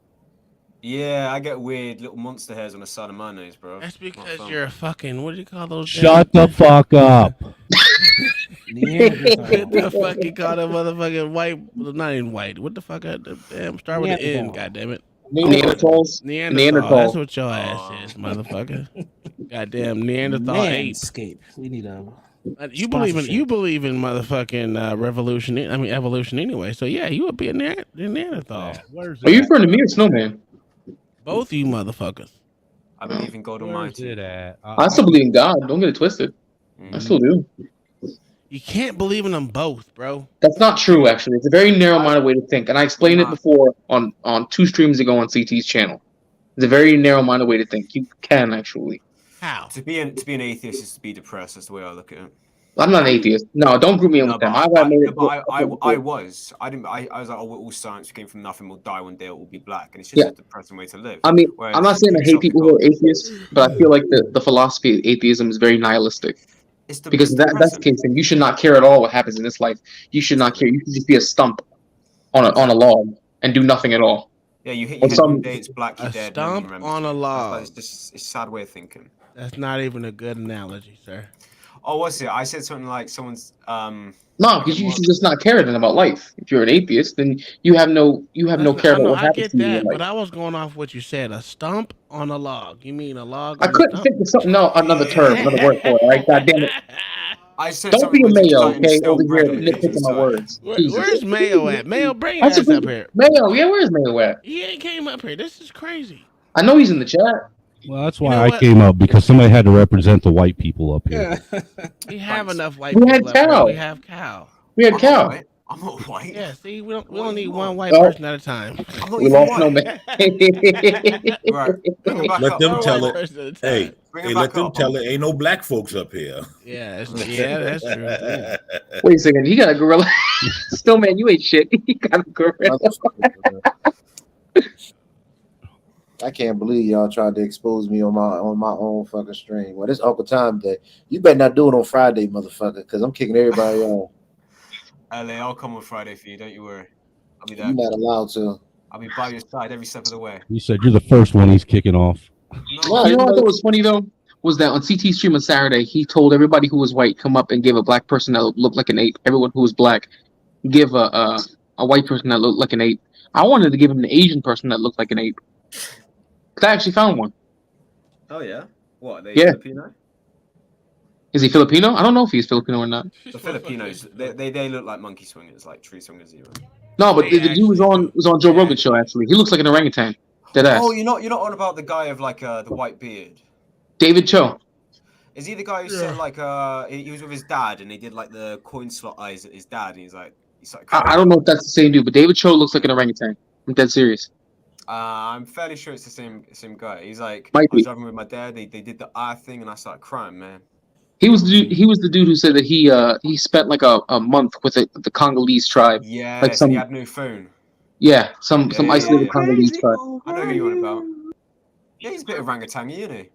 Yeah, I get weird little monster hairs on the side of my nose, bro. That's because you're a fucking, what do you call those? Shut the fuck up. What the fuck you call that motherfucking white? Well, not even white. What the fuck? Damn, start with an N, goddammit. Neanderthals? Neanderthal. Neanderthal. That's what your ass is, motherfucker. Goddamn Neanderthal ape. Manscaped. We need a. You believe in motherfucking revolution? I mean evolution anyway. So yeah, you would be a Neanderthal. Where's Are you referring to me or Snowman? Both of you motherfuckers. I believe in God Almighty. I still believe in God. Don't get it twisted. I still do. You can't believe in them both, bro. That's not true, actually. It's a very narrow-minded way to think, and I explained it before on 2 streams ago on CT's channel. It's a very narrow-minded way to think. You can actually. How? To be an atheist is to be depressed. That's the way I look at it. I'm not an atheist. No, don't group me in with them. I was. I was like, oh, we're all science. We came from nothing. We'll die one day. It will be black, and it's just Yeah. a depressing way to live. I mean, Whereas I'm not saying I hate people who are atheists, but I feel like the philosophy of atheism is very nihilistic. Because if that's the case, then you should not care at all what happens in this life. You should not care. You should just be a stump on a log and do nothing at all. Yeah, you hit Or your some- day, it's black, you're A dead. stump nobody remembers on you. a log. It's just it's a sad way of thinking. That's not even a good analogy, sir. Oh, what's it? I said something like someone's No, because you should just not care then about life. If you're an atheist, then you have no care about what I happens get to you in that, life. but I was going off what you said. A stump on a log. You mean a log? I on couldn't a think of something else, another term, another word for it. All right, God damn it! I said Don't be a something Mayo, exciting, okay? still Over here bread on the nitpicking my inside. words. Jesus. Where's Mayo at? Mayo, bring your That's ass a- up here. Mayo, yeah, where's Mayo at? He ain't came up here. This is crazy. I know he's in the chat. Well, that's why I came up, because somebody had to represent the white people up here. We have enough white We people had up here. Cal. We have Cal. We had Cal. I'm not white. Yeah, see, we don't need one white Oh. person at a time. We lost no man. Let them tell it. Person at a Hey, time. hey, let them tell it. Ain't no black folks up here. Yeah, that's true. Too. Wait a second, he got a gorilla. Still, man, you ain't shit. He got a gorilla. I can't believe y'all tried to expose me on my own fucking stream. Well, this Uncle Tom Day. You better not do it on Friday, motherfucker, because I'm kicking everybody off. LA, I'll come on Friday for you. Don't you worry. I'll be there. You're not allowed to. I'll be by your side every step of the way. He said you're the first one he's kicking off. You know what I thought was funny though? Was that on CT stream on Saturday, he told everybody who was white come up and give a black person that looked like an ape. Everyone who was black give a white person that looked like an ape. I wanted to give him an Asian person that looked like an ape. 'Cause I actually found one. Oh yeah, what? Are they Yeah. Filipino? Is he Filipino? I don't know if he's Filipino or not. The Filipinos, they look like monkey swingers, like tree swingers even. No, but the dude was on Joe Rogan's show actually. He looks like an orangutan. Dead ass. Oh, you're not on about the guy of like the white beard. David Cho. Is he the guy who said like he was with his dad and he did like the coin slot eyes at his dad and he's like I don't know if that's the same dude, but David Cho looks like an orangutan. I'm dead serious. I'm fairly sure it's the same guy. He's like, Might I was be. driving with my dad. They did the eye thing, and I started crying, man. He was the dude who said that he spent like a month with the Congolese tribe. Yeah, like so he had no phone. Yeah, some isolated Congolese tribe. I know who you're on about. Yeah, he's a bit orangutan, isn't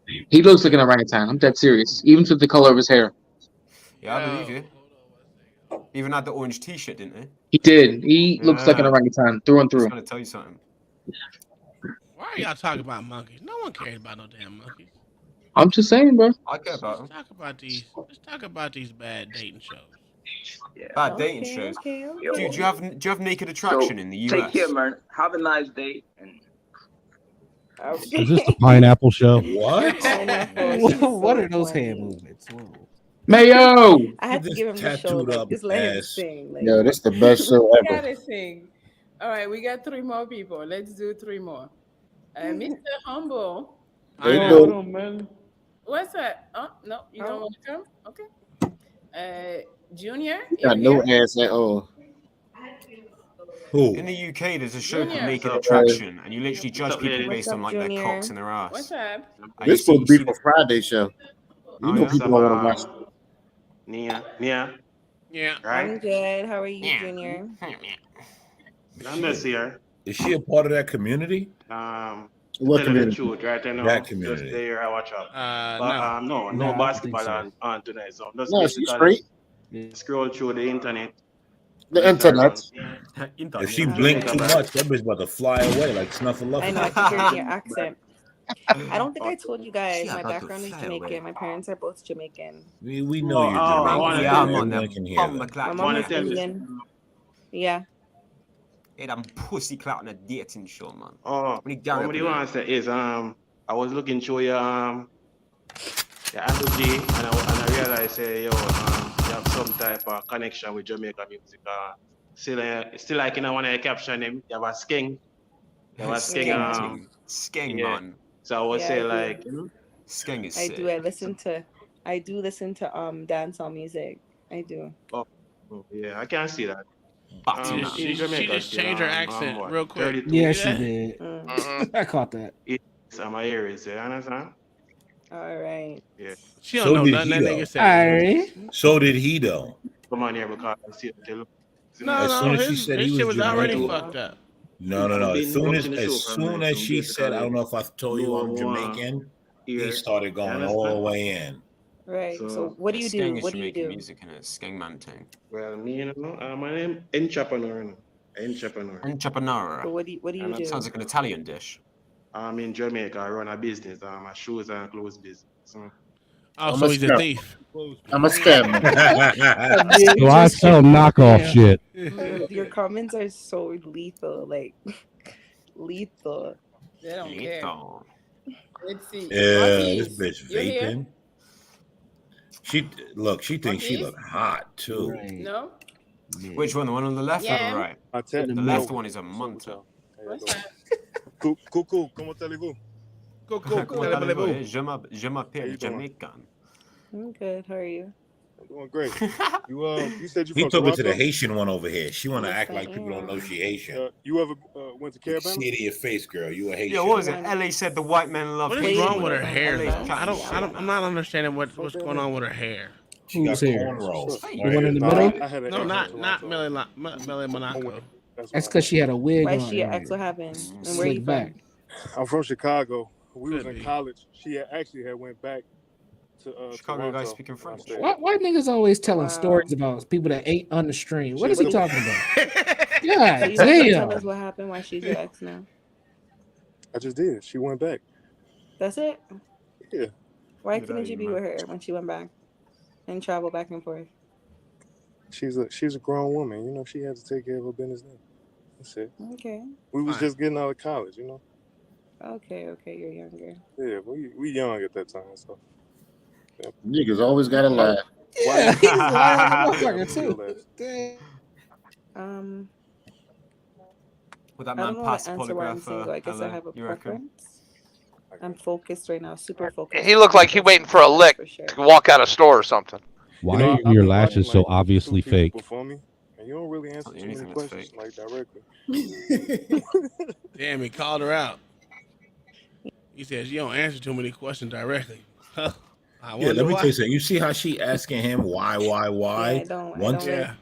he? He looks like an orangutan. I'm dead serious. Even to the color of his hair. Yeah, I believe you. Even had the orange T-shirt, didn't he? He did. He looks like an Yeah. orangutan through and I was through. gonna tell you something. Why are y'all talking about monkeys? No one cares about no damn monkeys. I'm just saying, bro. I care about him. Let's talk about these bad dating shows. Bad dating shows. Dude, do you have Naked Attraction in the US? Take care, man. Have a nice day. Is this the pineapple show? What? What are those hand movements? Whoa. Mayo. I had to give him the show. Like, just let him sing. Like, Yo, this the best show you ever. gotta sing. All right, we got 3 more people. Let's do 3 more. Mr. Humble. They do. man. What's that? Oh no, you don't want to come? Okay. Junior. He got no ass at all. Who? In the UK, there's a show called Junior. Naked What's Attraction, and you literally judge up, people lady? based What's on up, like their Junior? cocks and their ass. What's up? And This supposed to be for Friday show. You know yeah? people don't want to watch. Yeah. Yeah. I'm good. How are you, Junior? I'm this here. Is she a part of that community? What Tell you the community? truth, right? I know. That Just community. there, I watch up. No. No No, I don't basketball think so. on tonight. So I'm just No, she's basically straight. scroll through the internet. The internet. If she blinked too much, that bitch about to fly away like Snuffleupagus. I know. I can hear your accent. I don't think I told you guys. She My about to background is fly Jamaican. away. My parents are both Jamaican. We know you're I Jamaican. wanna Yeah, tell I'm you- on Everyone them. can hear Pump that. the clap. My mom wanna is tell you- Indian. Yeah. Hey, them pussy clout on a dating show, man. Oh, When you Gary what do up you in want to say is I was looking through your energy and I realized say you have some type of connection with Jamaican music. Still like in one of your caption him, you have a skeng. You have a skeng. Skeng, yeah. man. So I would Yeah, say I do. like you know, Skeng is I sick. do. I do listen to dancehall music. I do. oh, yeah, I can see that. Batsman. She just changed her accent real quick. 32. Yeah, You she see that? did. Mm. I caught that. I'm a Aries, you understand? All right. Yeah. She don't So know did nothing he, that though. nigga said. Alright. So did he though. Come on here because I see it. Look. No, As soon as she his said he shit was was already Jamaican. fucked up. No. As soon watching the show as for a soon minute, as so she said, I don't know if I told you I'm no, Jamaican, he here. started going You all the understand? way in. Right. So So, what do you do? Skeng is What do you Jamaican do? music and a Skeng man thing. Well, me, you know, my name Entrepreneur. Entrepreneur. So what do you And do? Sounds like an Italian dish. I'm in Jamaica. I run a business. My shoes and clothes business. So, Oh, I'm so a he's a scam. thief. I'm a scammer. So I sell knockoff shit. Your comments are so lethal, like lethal. They don't care. Lethal. Let's see. Yeah, Marquise, this bitch you're here? vaping. She thinks she look hot too. No. Which one? The one on the left or Yeah. the right? I tell The you, left one is a monster. What's that? Coucou, comment allez-vous? Comment allez-vous? Je m'appelle doing? Jamaican. I'm good. How are you? I'm doing great. You said you He from took her to the Toronto? Haitian one over here. She want to Yes, act I like people don't know am. she Haitian. You ever went to You Carabana? see it in your face, girl. You a Haitian. Yeah, what was it? LA said the white men love What is Haitian wrong with her women. hair, LA though? cat I'm not understanding what's going on with her hair. She got Who's here? cornrows. The one in the No, middle? I had an No, ex not in Millie Toronto. Millie Monaco. That's because she had a wig Why on. is she an earlier. ex? What happened? And where Slick you back. from? I'm from Chicago. We was Could in be. college. She actually had went back to Chicago Toronto. guy speaking French. upstate. Why niggas always telling Wow. stories about people that ain't on the stream? What is he talking about? So you want to tell us what happened? Why she's your ex now? I just did. She went back. That's it. Yeah. Why couldn't you be with her when she went back and travel back and forth? She's a grown woman. You know, she had to take care of her business then. That's it. Okay. We was just getting out of college, you know. Okay, you're younger. Yeah, we young at that time, so. Yeah. Niggas always gotta lie. Yeah, he's lying, motherfucker too. Damn. Would that I man don't know pass what the answer why I'm polygraph? single. I guess I have a you reckon? preference. I'm focused right now, super focused. He looked like he waiting for a lick to walk out of a store or something. Why are your lashes so obviously fake? Before me, and you don't really answer too many questions like directly. Damn, he called her out. He says you don't answer too many questions directly. I Yeah, let me why. tell you something. You see how she asking him why? Yeah, Once, yeah.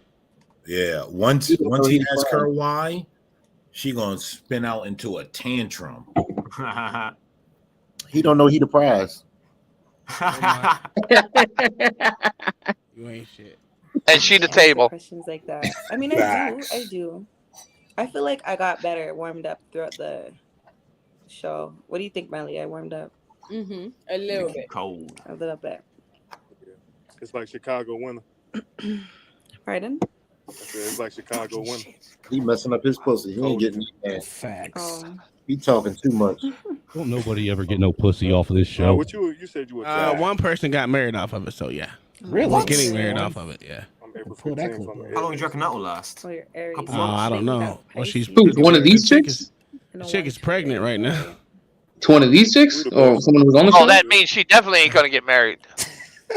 yeah, once he asks her why, she gonna spin out into a tantrum. He don't know he the prize. You ain't shit. And she the Answer table. questions like that. I mean, I do. I feel like I got better, warmed up throughout the show. What do you think, Melly? I warmed up. A little bit. Cold. A little bit. Yeah. It's like Chicago winter. Pardon? I said, it's like Chicago winter. He messing up his pussy. He ain't getting that. Facts. He talking too much. Don't nobody ever get no pussy off of this show. What you said you were One person got married off of it, so yeah. Really? We're getting married off of it, yeah. Pull that clip. How long do you reckon that will last? Oh, you're Aries. Couple Oh, months. I don't know. Well, she's Who's one of these chicks? The chick is pregnant right now. To one of these chicks or someone who's on the show? Oh, that means she definitely ain't gonna get married.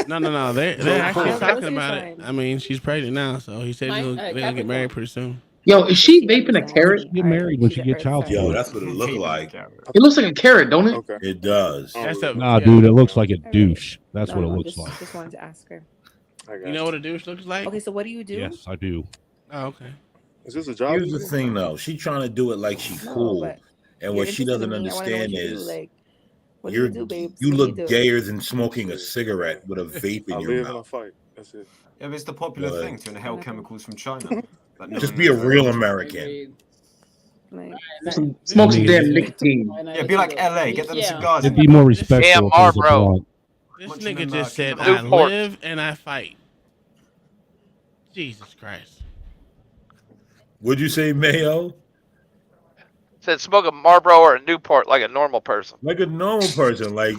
No. They're actually Yeah, talking pussy about it. sign. I mean, she's pregnant now, so he said they're gonna get married pretty soon. Yo, is she vaping a carrot? Get married when she get child Yo, support. that's what it look like. It looks like a carrot, don't it? Okay. It does. Nah, dude, it looks like a douche. That's what it looks like. Just wanted to ask her. You know what a douche looks like? Okay, so what do you do? Yes, I do. Oh, okay. Is this a job? Here's the thing, though. She trying to do it like she cool, but and you're what she interested doesn't in me. I wanna know what understand you do. is Like, what do you you do, babes? you What do look you do? gayer than smoking a cigarette with a vape in I your live in a mouth. fight. That's it. Yeah, but it's the popular Good. thing to inhale chemicals from China. That no Just one be a knows real about. American. Like, Smoke some damn nicotine. Yeah, be like LA. Get them cigars. It'd be more respectful Damn, if it was a Marlboro. blunt. This Munching nigga them, just said, King I Newport. live and I fight. Jesus Christ. Would you say Mayo? Said smoke a Marlboro or a Newport like a normal person. Like a normal person, like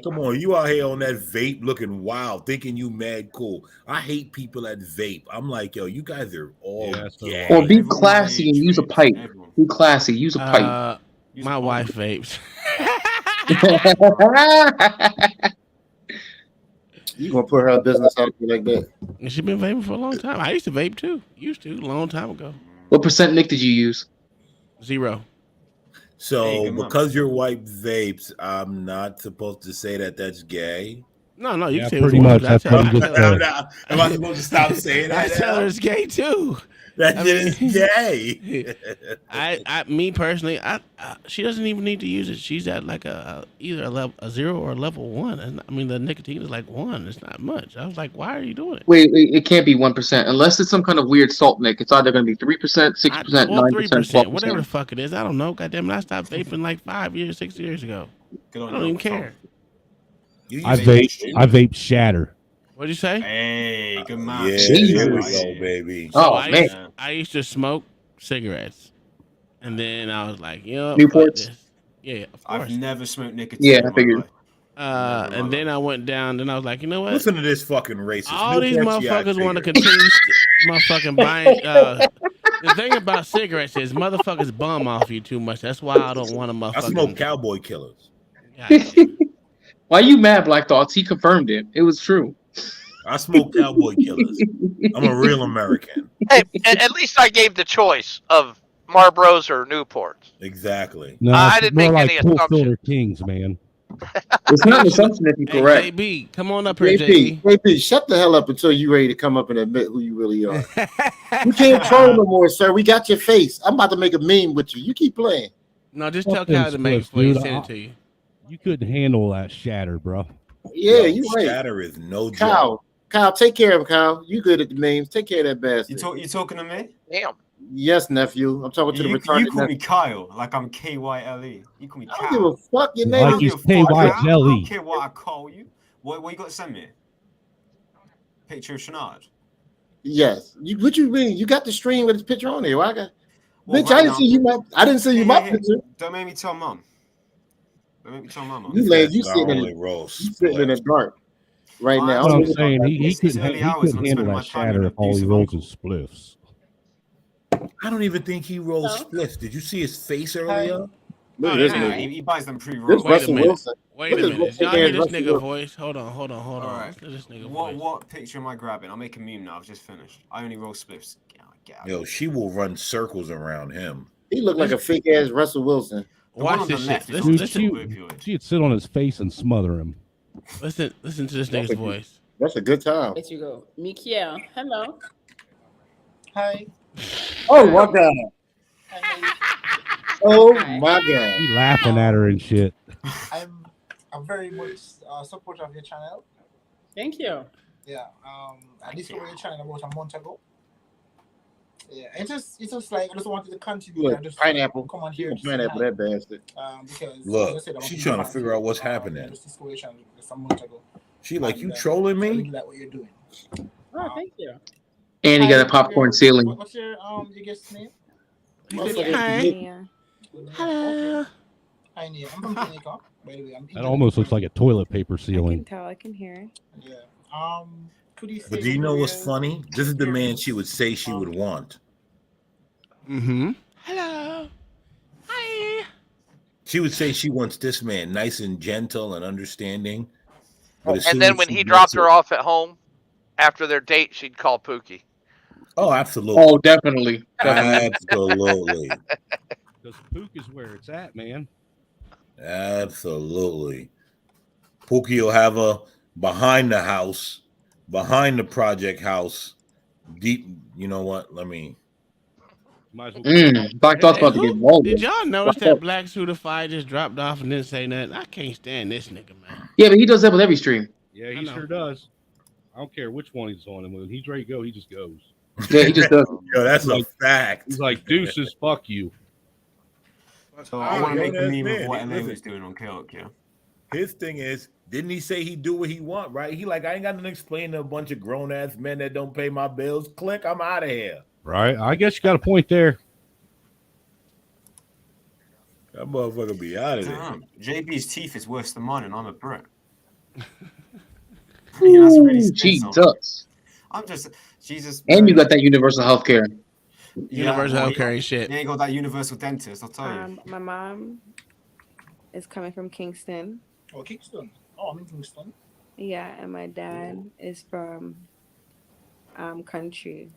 come on, you out here on that vape looking wild, thinking you mad cool. I hate people that vape. I'm like, yo, you guys are all gay. Or be classy and use a pipe. Be classy, use a pipe. My wife vapes. You gonna put her business out there like that? And she been vaping for a long time. I used to vape too. A long time ago. What percent Nick did you use? 0. So because your wife vapes, I'm not supposed to say that that's gay. No, you Yeah, say pretty what much. you That's want. what he just said. Am I supposed to stop saying I that? tell her now? it's gay too. That is gay. Me personally, she doesn't even need to use it. She's at like either a 0 or a level 1. And I mean, the nicotine is like 1. It's not much. I was like, why are you doing it? Wait, it can't be 1% unless it's some kind of weird salt, Nick. It's either going to be 3%, 6%, 9%, 3%, whatever the 12%. fuck it is. I don't know. Goddamn it, I stopped vaping like 6 years ago. I don't even care. I vape shatter. What'd you say? Hey, good man. Yeah, here we go, baby. So Oh, man. I used to smoke cigarettes, and then I was like, you know, Newports? yeah, of course. I've never smoked nicotine. Yeah, in I my figured. life. And then I went down, and I was like, you know what? Listen to this fucking racist. All these Newports, yeah, I motherfuckers want to figured. continue motherfucking buying. The thing about cigarettes is motherfuckers bum off you too much. That's why I don't want to I motherfucking. smoke cowboy killers. Why you mad, Black Thoughts? He confirmed it. It was true. I smoke cowboy killers. I'm a real American. Hey, at least I gave the choice of Marlboros or Newports. Exactly. No, I it's didn't more make like any cool assumptions. filter kings, man. It's not an assumption if you're Hey, correct. JB, come on up here, JB. JP, shut the hell up until you're ready to come up and admit who you really are. You can't troll no more, sir. We got your face. I'm about to make a meme with you. You keep playing. No, just Fuck tell them Kyle to make it spliffs, before you dude. send it to you. You couldn't handle that shatter, bro. Yeah, Yo, you right. Shatter is no joke. Kyle, take care of him, Kyle. You good at the memes. Take care of that bastard. You talking to me? Damn. Yes, nephew. I'm talking to the You retarded call me nephew. Kyle, like I'm KYLE. You call me I Cal. don't give a fuck. Your I name don't is give a fuck, KY Cal. I Jelly. don't care what I call you. What you got to send me? Picture of Shanard. Yes. What you mean? You got the stream with his picture on there. Why I got? Well, Bitch, right I didn't now- see you. I didn't see you my picture. Don't make me tell mom. Don't make me tell mom. You sitting in the dark right now. That's what I'm saying. He couldn't I'm handle spending that my time shatter in if all he abusive rolls uncle. is spliffs. I don't even think he rolls spliffs. Did you see his face earlier? Look at Oh, this yeah. nigga. He buys them This pre-rolled. Wait a Russell minute. Wilson. Wait Look a at minute. this Did y'all hear this Russell nigga Wilson. voice? Hold on. All right. Listen to this nigga voice. What picture am I grabbing? I'll make a meme now. I've just finished. I only roll spliffs. Get out. Yo, she will run circles around him. He looked like a fake ass Russell Wilson. The one Watch on the this left shit. is on Listen, the opioid. She'd sit on his face and smother him. listen to this That's nigga's a- voice. That's a good time. Let you go. Mikiel, hello. Hi. Oh my god. Oh Hi. my god. He laughing at her and shit. I'm very much supporter of your channel. Thank you. Yeah. I discovered your channel about a month ago. Yeah, it's just like I just wanted to continue Look, and just pineapple. come on here. to say Pineapple, hi. that bastard. Because Look, as I said, I'm a she's big trying to fan figure of out what's you. happening. This situation just a month ago. She like, you And, trolling I me? really like what you're doing. Oh, thank you. And he got a popcorn ceiling. What's your guest's name? Motherfucker, Hello. Hi, Nia. I'm from Jamaica. By the way, That almost looks like a toilet paper I can ceiling. tell. I can hear. Yeah. Could you say? But do you know what's your funny? This is the man experience? she would say she would want. Mm-hmm. Hello. Hi. She would say she wants this man, nice and gentle and understanding. But as soon And then as when she he gets dropped it- her off at home after their date, she'd call Pookie. Oh, absolutely. Oh, definitely. Absolutely. Because Pook is where it's at, man. Absolutely. Pookie will have a behind the house, behind the project house, deep. You know what? Let me. Might as well Black Thought's about to get involved. Did y'all notice that Black Suited just dropped off and didn't say nothing? I can't stand this nigga, man. Yeah, but he does that with every stream. Yeah, I he know. sure does. I don't care which one he's on. And when he's ready to go, he just goes. Yeah, he just does. Yo, that's a Like- fact. He's like, deuces, fuck you. So I want to make a that's meme it. of what LA Listen. was doing on Chaos, yeah? His thing is, didn't he say he do what he want, right? He like, I ain't got nothing to explain to a bunch of grown ass men that don't pay my bills. Click, I'm out of here. Right? I guess you got a point there. That motherfucker be out of there. Damn, JB's teeth is worse than mine, and I'm a Brit. That's really saying something. Jesus. I'm just Jesus. And you got that universal health care. Universal well, healthcare ain't shit. You ain't got that universal dentist, I'll tell you. My mom is coming from Kingston. Oh, Kingston. Oh, I'm in Kingston. Yeah, and my dad is from country.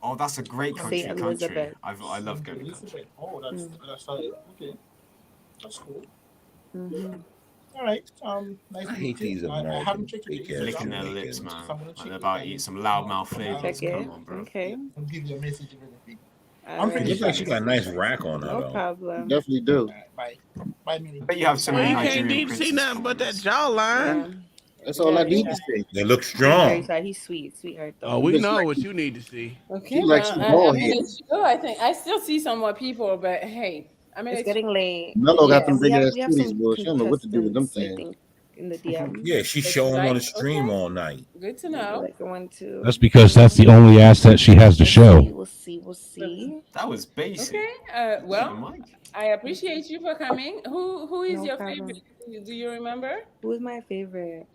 Oh, that's a great country. Saint Country. Elizabeth. I love going. Elizabeth. Oh, that's okay. That's cool. Mm-hmm. All right. Nice I to hate meet these you. I American haven't checked your fake-ass Licking their lips, man. Like they're about to eat some loudmouth flavors. Check it. Come on, bro. Okay. I'll give you a message of everything. All I'm right. pretty Looks like she got a nice rack on her, No though. problem. Definitely do. Bye. Bye, Millie. But you have so Man, many you can't Nigerian need to see princes. nothing but that jawline. That's all I need to see. They look He's very strong. sad. He's sweet, sweetheart though. Oh, we know what you need to see. Okay, She likes well, some I bald mean, head. it's good. I think I still see some more people, but hey, I mean, It's getting late. Mello got Yeah. them big ass We have titties, some boy. She don't know what to do with them contestants, I things. think, in the DM. Yeah, she's That showing you on the like? stream Okay. all night. Good to know. Like 1, 2. That's because that's the only asset she has to show. We'll see. That was basic. Okay. Well, Mike. I appreciate you for coming. Who is No your problem. favorite? Do you remember? Who is my favorite?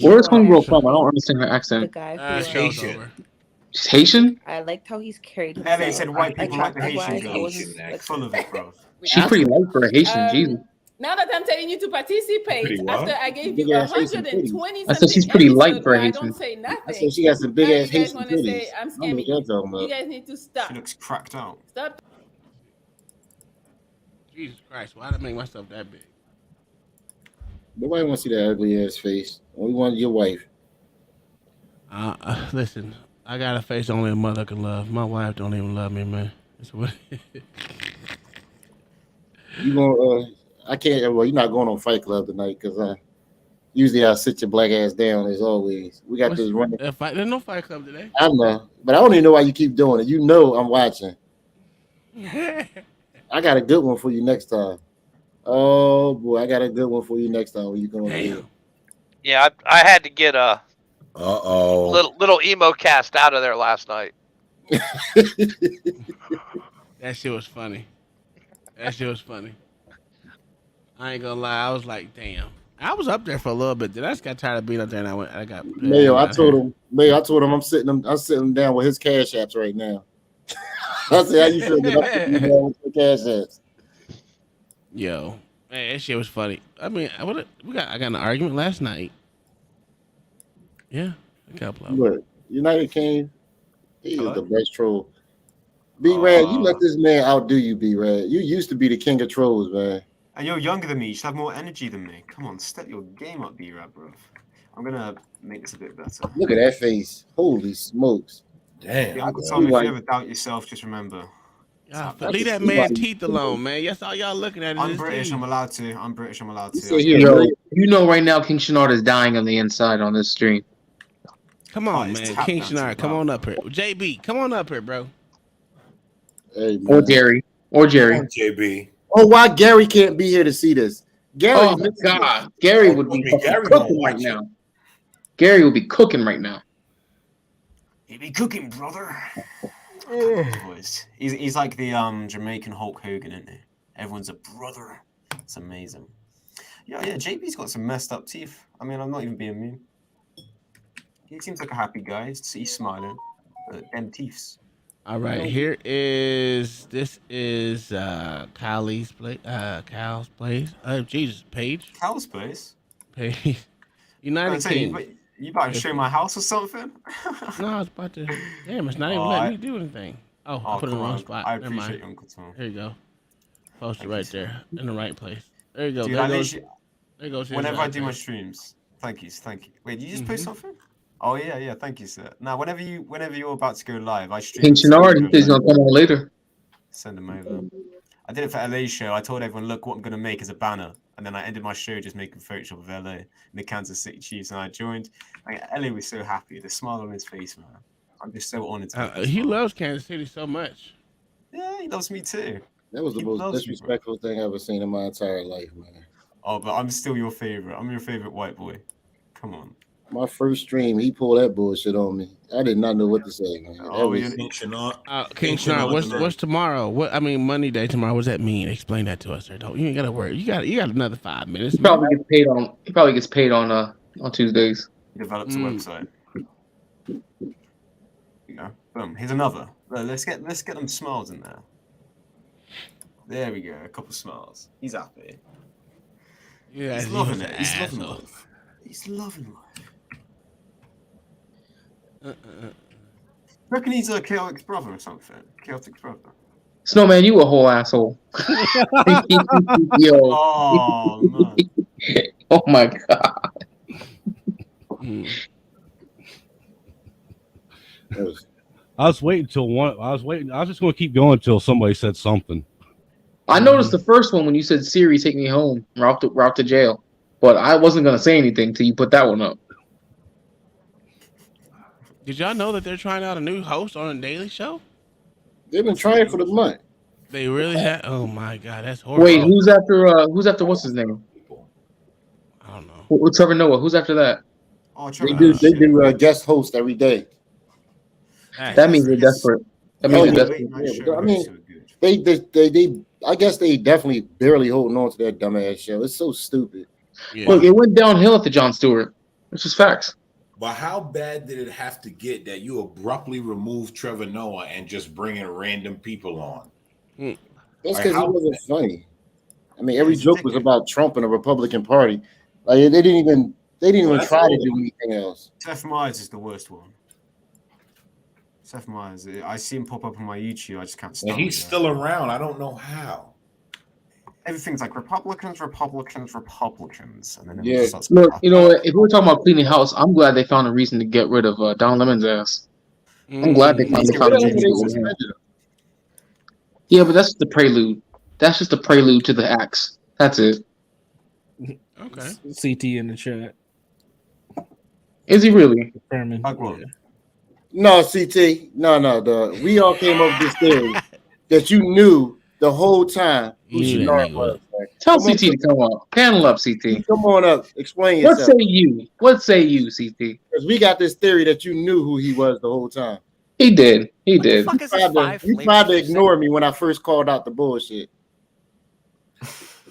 Where's Homegirl from? I don't understand her The accent. guy who Show's Haitian. over. She's Haitian? I liked how he's carried LA himself. said white people like the Haitian Attractive-wise, I girls. was like, Full of it, bro. She's pretty light for a Haitian. Jesus. Now that I'm telling you to participate, Pretty what? after I gave Big you ass Haitian 120 I said she's pretty light for a I Haitian. don't say nothing. I said she got some big Now ass you guys Haitian want to titties. say I'm I don't know what scamming y'all you. talking You about. guys need to stop. She looks cracked out. Stop. Jesus Christ, why did I make myself that big? Nobody want to see that ugly ass face. Only want your wife. Listen, I got a face only a mother can love. My wife don't even love me, man. That's what. You gonna? I can't. Well, you're not going on Fight Club tonight because Usually I sit your black ass down as always. We got this running. There's no Fight Club today. I know, but I don't even know why you keep doing it. You know I'm watching. I got a good one for you next time. Oh boy, I got a good one for you next time when you come over here. Yeah, I had to get a Uh-oh. little emo cast out of there last night. That shit was funny. That shit was funny. I ain't gonna lie, I was like, damn. I was up there for a little bit. Then I just got tired of being up there, and I got. Mayo, I told him, I'm sitting down with his cash apps right now. I said, how you feel about with your cash apps? Yo, man, that shit was funny. I mean, I got in an argument last night. Yeah, a couple of them. Look, United King, he is the best troll. B-Rad, you let this man outdo you, B-Rad. You used to be the king of trolls, man. And you're younger than me. You should have more energy than me. Come on, step your game up, B-Rad, bro. I'm gonna make this a bit better. Look at that face. Holy smokes. Damn. Yeah, Uncle Tom, if you ever doubt yourself, just remember. Leave that man's teeth alone, man. That's all y'all looking at. I'm British. I'm allowed to. I'm British. I'm allowed to. Yo, you know right now King Shanard is dying on the inside on this stream. Come on, man. King Shanard, come on up here. JB, come on up here, bro. Hey, man. Or Jerry. Or Jerry. JB. Oh, why Gary can't be here to see this? Gary, oh my God, Gary would be cooking right now. Gary would be cooking right now. He'd be cooking, brother. He's like the Jamaican Hulk Hogan, isn't he? Everyone's a brother. It's amazing. Yeah, JB's got some messed up teeth. I mean, I'm not even being mean. He seems like a happy guy. He's smiling. Them teeths. All right, this is Callie's place. Cal's place. Jesus, Paige. Cal's place. Paige. United King. You about to show my house or something? No, I was about to. Damn, it's not even letting me do anything. Oh, I put it in the wrong spot. I appreciate you, Uncle Tom. Here you go. Post it right there in the right place. There you go. Dude, there goes. Whenever I do my streams, thank you. Wait, did you just post something? Oh yeah, thank you, sir. Now, whenever you're about to go live, I stream. King Shanard, he's gonna come on later. Send him over. I did it for LA's show. I told everyone, look, what I'm gonna make is a banner, and then I ended my show just making Photoshop of LA and the Kansas City Chiefs, and I joined. LA was so happy, the smile on his face, man. I'm just so honored to. He loves Kansas City so much. Yeah, he loves me too. That was the most disrespectful thing I've ever seen in my entire life, man. Oh, but I'm still your favorite. I'm your favorite white boy. Come on. My first stream, he pulled that bullshit on me. I did not know what to say, man. King Shanard. King Shanard, what's tomorrow? Monday day tomorrow? What does that mean? Explain that to us, sir. You ain't gotta worry. You got another 5 minutes. He probably gets paid on Tuesdays. He develops a website. Boom. Here's another. Let's get them smiles in there. There we go. A couple smiles. He's happy. Yeah, he's loving it. He's loving life. He's loving life. Reckon he's a chaotic brother or something. Chaotic brother. Snowman, you a whole asshole. Yo. Oh man. Oh my God. I was waiting till one. I was just going to keep going until somebody said something. I noticed the first one when you said Siri, take me home, route to jail. But I wasn't going to say anything till you put that one up. Did y'all know that they're trying out a new host on a daily show? They've been trying for the month. They really have. Oh my God, that's horrible. Wait, who's after what's his name? I don't know. What's Trevor Noah? Who's after that? Oh, they do a guest host every day. That means they're desperate. That means they're desperate. I mean, they I guess they definitely barely holding on to that dumbass show. It's so stupid. Yeah. Look, it went downhill after Jon Stewart. It's just facts. But how bad did it have to get that you abruptly remove Trevor Noah and just bringing random people on? That's because he wasn't funny. I mean, every joke was about Trump and the Republican Party. Like they didn't even try to do anything else. Seth Meyers is the worst one. Seth Meyers, I see him pop up on my YouTube. I just can't stand. And he's still around. I don't know how. Everything's like Republicans, and then Look, you know, if we're talking about cleaning house, I'm glad they found a reason to get rid of Don Lemon's ass. I'm glad they found a reason. Yeah, but that's the prelude. That's just the prelude to the acts. That's it. Okay. CT in the chat. Is he really? No, CT. No. We all came up with this theory that you knew the whole time who You knew that Shanard nigga was. Man. Tell CT to come up. Panel up, CT. Come on up. Explain What yourself. say you? What say you, CT? Because we got this theory that you knew who he was the whole time. He did. He did. You tried to ignore me when I first called out the bullshit.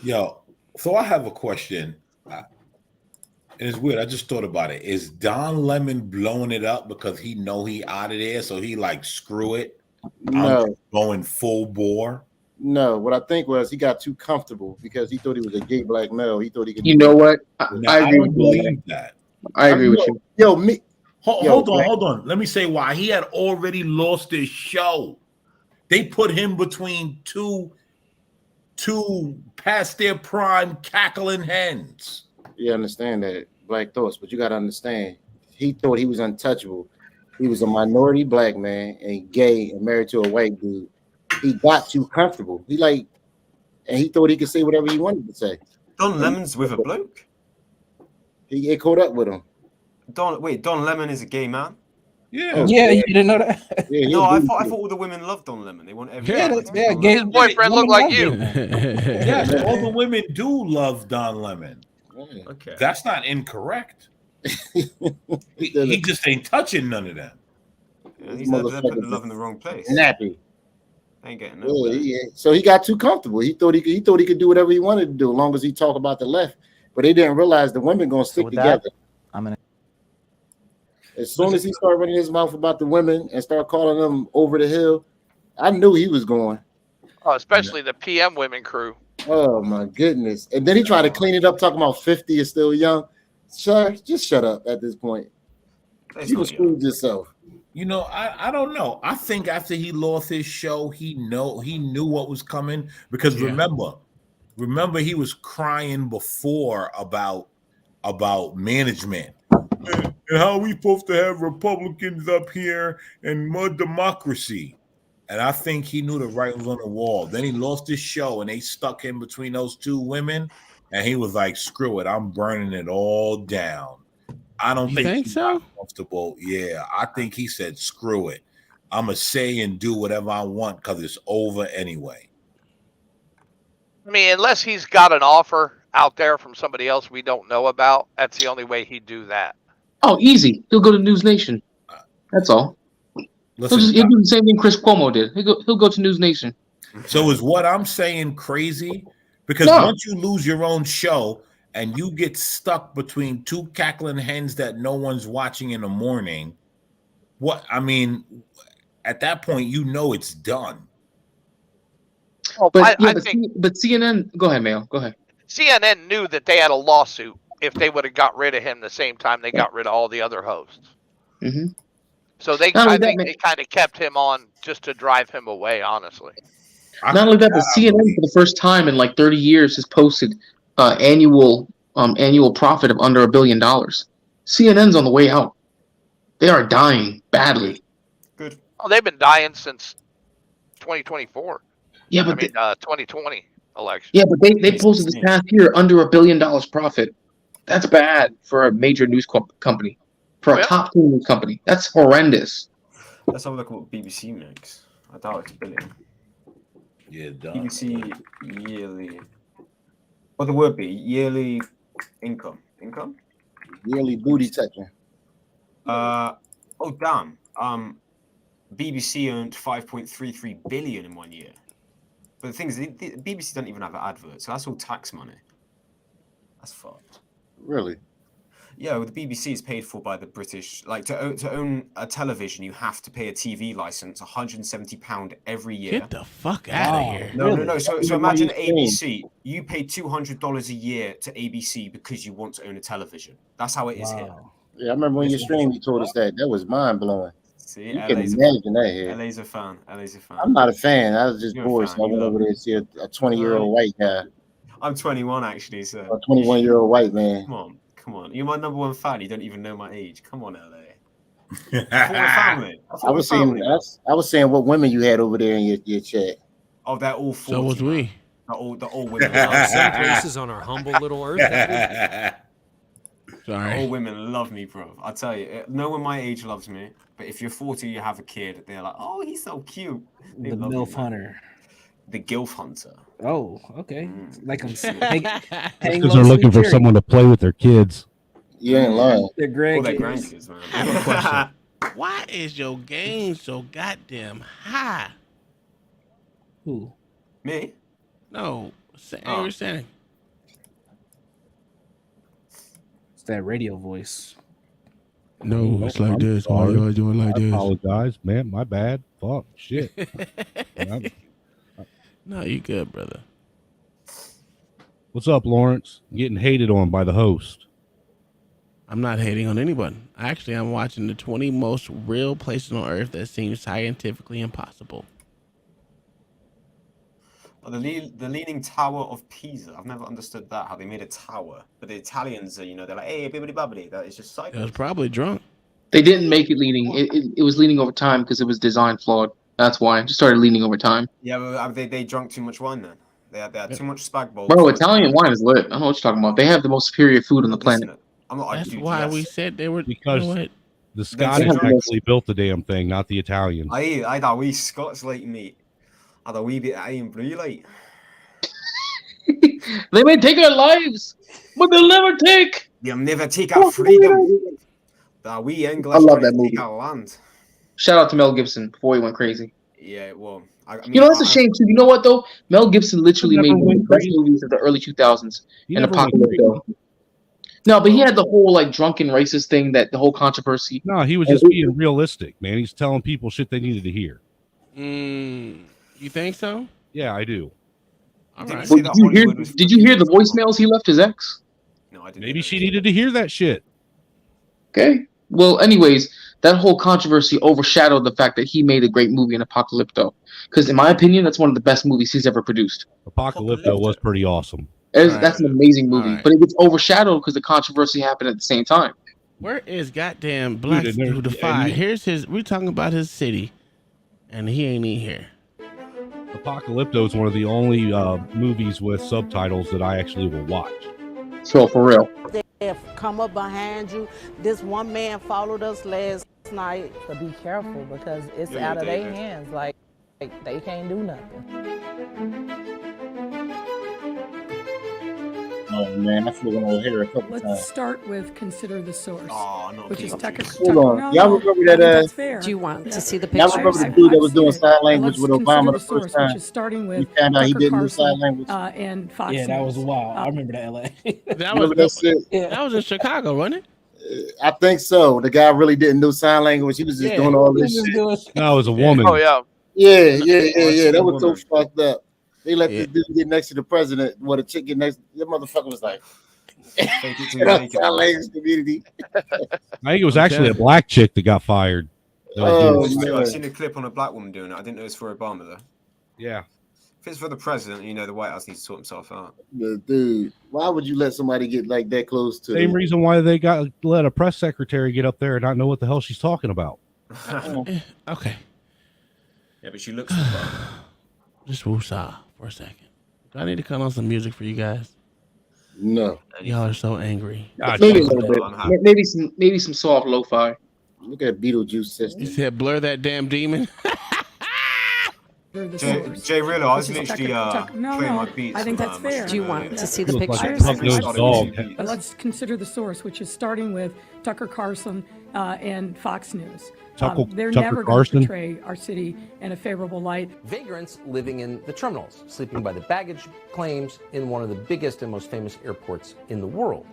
Yo, so I have a question. And it's weird. I just thought about it. Is Don Lemon blowing it up because he know he out of there, so he like screw it? No. I'm going full bore. No, what I think was he got too comfortable because he thought he was a gay black male. He thought he could. You know what? I agree don't with you. believe that. I agree with you. Yo, me. Hold on. Let me say why. He had already lost his show. They put him between two past their prime cackling hens. You understand that, Black Thoughts, but you got to understand, he thought he was untouchable. He was a minority black man and gay and married to a white dude. He got too comfortable. And he thought he could say whatever he wanted to say. Don Lemon's with a bloke? He get caught up with him. Don Lemon is a gay man? Yeah. Yeah, you didn't know that? Yeah, no, I thought all the women loved Don Lemon. They want every gay boyfriend look like you. Yes, all the women do love Don Lemon. Okay. That's not incorrect. he just ain't touching none of them. Yeah, they're putting the love in the wrong place. Nappy. Ain't getting nowhere. So he got too comfortable. He thought he could do whatever he wanted to do as long as he talk about the left. But they didn't realize the women gonna stick together. As soon as he started running his mouth about the women and start calling them over the hill, I knew he was going. Oh, especially the PM women crew. Oh my goodness! And then he tried to clean it up, talking about 50 is still young. Sir, just shut up at this point. You screwed yourself. You know, I don't know. I think after he lost his show, he knew what was coming because remember he was crying before about management and how we supposed to have Republicans up here and more democracy. And I think he knew the writing was on the wall. Then he lost his show and they stuck him between those two women. And he was like, screw it, I'm burning it all down. I don't think he's so comfortable. Yeah, I think he said, screw it. I'm going to say and do whatever I want because it's over anyway. I mean, unless he's got an offer out there from somebody else we don't know about, that's the only way he'd do that. Oh, easy. He'll go to News Nation. That's all. Listen, he'll do the same thing Chris Cuomo did. He'll go to News Nation. So is what I'm saying crazy? Because once you lose your own show and you get stuck between two cackling hens that no one's watching in the morning, at that point, it's done. Oh, but CNN, go ahead, Mayo. Go ahead. CNN knew that they had a lawsuit if they would have got rid of him the same time they got rid of all the other hosts. Mm-hmm. So I think they kind of kept him on just to drive him away, honestly. Not only that, the CNN for the first time in like 30 years has posted annual profit of under $1 billion. CNN's on the way out. They are dying badly. Good. Oh, they've been dying since 2024. Yeah, but 2020 election. Yeah, but they posted this past year under $1 billion profit. That's bad for a major news company. For a top 10 news company. That's horrendous. Let's have a look at what BBC makes. I doubt it's $1 billion. Yeah, done. BBC yearly. What the word be? Yearly income. Income? Yearly booty touching. Oh damn. BBC earned 5.33 billion in 1 year. But the thing is, the BBC don't even have an advert, so that's all tax money. That's fucked. Really? Yeah, well, the BBC is paid for by the British. Like to own a television, you have to pay a TV license, £170 every year. Get the fuck out of here! No. So imagine ABC. You pay $200 a year to ABC because you want to own a television. That's how it is here. Yeah, I remember when you streamed, you told us that. That was mind blowing. See, you can imagine that here. LA's a fan. LA's a fan. I'm not a fan. I was just bored, so I went over there to see a 20-year-old white guy. I'm 21 actually, so. A 21-year-old white man. Come on. You're my number one fan. You don't even know my age. Come on, LA. Family. I was saying what women you had over there in your chat. Oh, they're all 40. So was we. They're all women. Some places on our humble little earth. Sorry. All women love me, bro. I tell you, no one my age loves me. But if you're 40, you have a kid, they're like, oh, he's so cute. They The love MILF me, man. hunter. The Gilf hunter. Oh, okay. Like I'm Because they're looking for someone to play with their kids. You ain't lying. Their Or their grandkids. grandkids, man. I have a question. Why is your game so goddamn high? Who? Me? No, Oh. you're saying. It's that radio voice. No, it's like this. Why y'all doing like I this? apologize, man. My bad. Fuck. Shit. No, you good, brother. What's up, Lawrence? Getting hated on by the host. I'm not hating on anyone. Actually, I'm watching the 20 most real places on Earth that seem scientifically impossible. Oh, the Leaning Tower of Pisa. I've never understood that, how they made a tower. But the Italians are, they're like, hey, bibbidi bobbidi. That is just It was cycles. probably drunk. They didn't make it leaning. It was leaning over time because it was design flawed. That's why it just started leaning over time. Yeah, but they drank too much wine then. They had too much spag bowl. Bro, Italian wine is lit. I don't know what you're talking about. They have the most superior food on the planet. That's why we said they were. Because you know what? the Scottish actually built the damn thing, not the Italians. I had a wee Scots like mate. I had a wee bit of iron brew like. They may take our lives, but they'll never take. They'll never take our freedom. The wee English I love trying that to movie. take our land. Shout out to Mel Gibson before he went crazy. Yeah, well, I mean, You know, that's a shame too. You know what though? Mel Gibson literally made one of the best movies of the early 2000s. He An never went Apocalypto. No, but he had the whole like drunken racist thing, that the whole controversy. No, he was just being realistic, man. He's telling people shit they needed to hear. You think so? Yeah, I do. All right. Well, did you hear the voicemails he left his ex? No, I didn't. Maybe she needed to hear that shit. Okay. Well, anyways, that whole controversy overshadowed the fact that he made a great movie in Apocalypto. Because in my opinion, that's one of the best movies he's ever produced. Apocalypto was pretty awesome. That's an amazing movie, but it gets overshadowed because the controversy happened at the same time. Where is goddamn Black Dude, and there- Who Defy? and you- Here's his. We're talking about his city, and he ain't in here. Apocalypto is one of the only movies with subtitles that I actually will watch. So for real. They have come up behind you. This one man followed us last night. So be careful because it's Yeah, out of they- their hands. Like they can't do nothing. Oh man, I flew over here a couple Let's times. start with consider the source, which is Tucker. Hold on, y'all remember that? That's fair. Do you want to see the Y'all picture? remember the dude that was doing sign And language let's with consider Obama the the first source, time? which is starting with We found out he Tucker didn't do Carlson, sign language. And Fox Yeah, that was News. wild. I remember that LA. That Remember was that shit? that was in Chicago, wasn't it? I think so. The guy really didn't do sign language. He was just doing all this shit. No, it was a woman. Oh yeah. Yeah. That was so fucked up. They let this dude get next to the president. What a chick get next. That motherfucker was like, sign language community. I think it was actually a black chick that got fired. That was doing- I've seen a clip on a black woman doing it. I didn't know it was for Obama though. Yeah. If it's for the president, the White House needs to sort himself out. Dude, why would you let somebody get like that close to? Same reason why they let a press secretary get up there and not know what the hell she's talking about. Okay. Yeah, but she looks. Just woosah for a second. Do I need to cut on some music for you guys? No. Y'all are so angry. Maybe a little bit. Maybe some soft lo-fi. Look at Beetlejuice system. You said blur that damn demon. Jay Rillo, I was literally playing my beats. I think that's fair. Do you want to see the Looks like picture? a pug-nosed dog. But let's consider the source, which is starting with Tucker Carlson and Fox News. They're Tucker never going to Carlson? portray our city in a favorable light. Vagrants living in the terminals, sleeping by the baggage claims in one of the biggest and most famous airports in the world.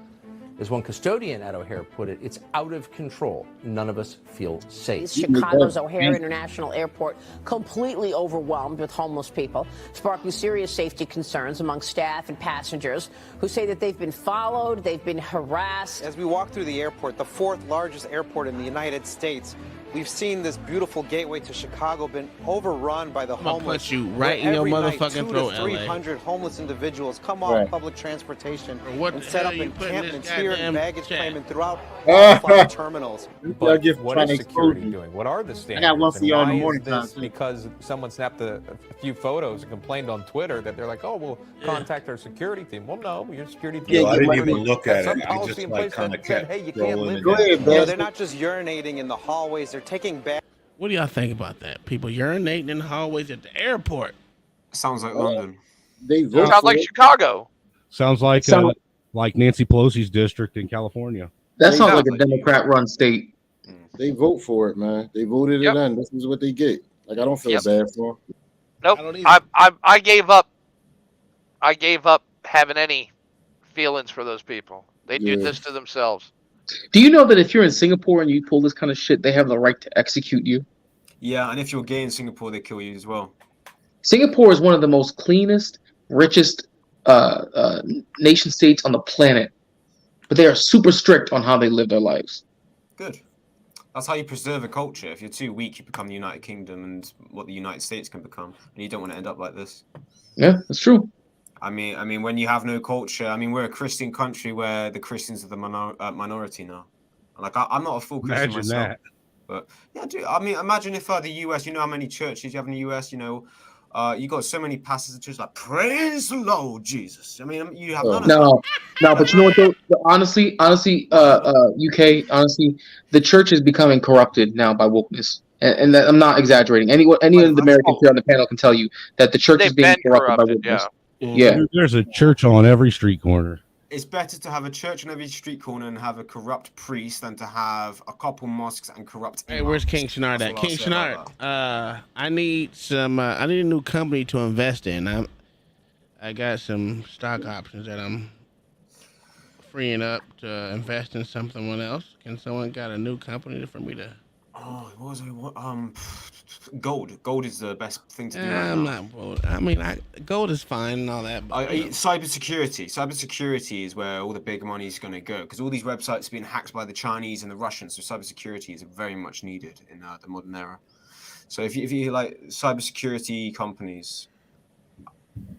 As one custodian at O'Hare put it, it's out of control. None of us feel safe. Chicago's O'Hare International Airport completely overwhelmed with homeless people, sparking serious safety concerns among staff and passengers who say that they've been followed, they've been harassed. As we walk through the airport, the fourth largest airport in the United States, We've seen this beautiful gateway to Chicago been overrun by the I'm gonna homeless. punch you right in your Every night, motherfucking 200 throat, to LA. 300 homeless individuals come off Right. public transportation What and the set hell up you putting this encampments here goddamn and baggage chat? claim and throughout all five terminals. Y'all get What trying is to expose security me. doing? What are the I standards? got one for And y'all in the why is morning time, this too. because someone snapped a few photos and complained on Twitter that they're like, oh, we'll contact our security team. Well, no, your security team. Yeah, I didn't get even money. look have at some it. I policy just in like place kind that of said, kept hey, you can't scrolling live and Go ahead, You know, Baz. they're not just urinating in the hallways, they're taking bags. What do y'all think about that? People urinating in the hallways at the airport. Sounds like London. They vote Sounds for like it. Chicago. Sounds like Nancy Pelosi's district in California. That They sounds vote- like a Democrat-run state. They vote for it, man. They voted Yep. it in. This is what they get. Like, I don't feel Yep. bad for them. Nope. I don't either. I gave up. I gave up having any feelings for those people. They did Yeah. this to themselves. Do you know that if you're in Singapore and you pull this kind of shit, they have the right to execute you? Yeah, and if you're gay in Singapore, they kill you as well. Singapore is one of the most cleanest, richest nation states on the planet, but they are super strict on how they live their lives. Good. That's how you preserve a culture. If you're too weak, you become the United Kingdom and what the United States can become, and you don't want to end up like this. Yeah, that's true. I mean, when you have no culture, I mean, we're a Christian country where the Christians are the minority now. Like, I'm not a full Christian Imagine myself, that. but yeah, dude. I mean, imagine if the US, you know how many churches you have in the US, you know, you got so many pastors and churches like praise the Lord Jesus. I mean, you have none of that. No, but you know what though? Honestly, UK, honestly, the church is becoming corrupted now by wokeness. And that, I'm not exaggerating. Any of the Americans here on the panel can tell you that the church is being They've been corrupted by corrupted, wokeness. yeah. Yeah. There's a church on every street corner. It's better to have a church on every street corner and have a corrupt priest than to have a couple mosques and corrupt. Hey, where's King Shanard at? King Shanard, I need a new company to invest in. I got some stock options that I'm freeing up to invest in someone else. Can someone got a new company for me to? Oh, what was it? Gold. Gold is the best thing to do right I'm now. not bold. I mean, gold is fine and all that. But, Cybersecurity. Cybersecurity is where all the big money is going to go because all these websites are being hacked by the Chinese and the Russians. So cybersecurity is very much needed in the modern era. So if you like cybersecurity companies,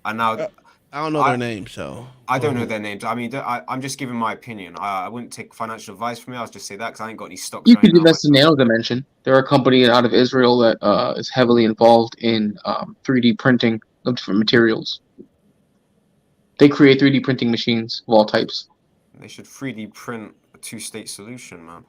and now I don't know their names, so I don't know their names. I mean, I'm just giving my opinion. I wouldn't take financial advice from me. I'll just say that because I ain't got any stocks. You could invest in Nano Dimension. They're a company out of Israel that is heavily involved in 3D printing of different materials. They create 3D printing machines of all types. They should 3D print a two-state solution, man.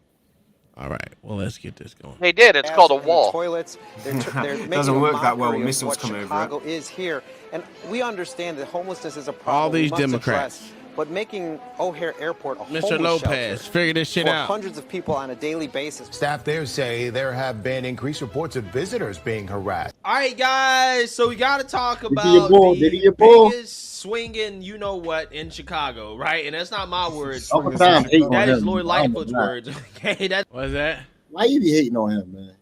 All right, well, let's get this going. They did. It's called a wall. Toilets. They're making Doesn't work that well mockery when of missiles what come over it. Chicago is here, and we understand that homelessness is a problem. All we these must Democrats. address, but making O'Hare Airport a Mr. homeless Lopez, shelter figure this shit for out. hundreds of people on a daily basis. Staff there say there have been increased reports of visitors being harassed. All right, guys. So we got to talk about Diddy bull. biggest swinging, you know what, in Chicago, right? And that's not my words. All the time hating on That is him. Lord I don't Lightfoot's know. words. Okay, that's What's that? Why you be hating on him, man?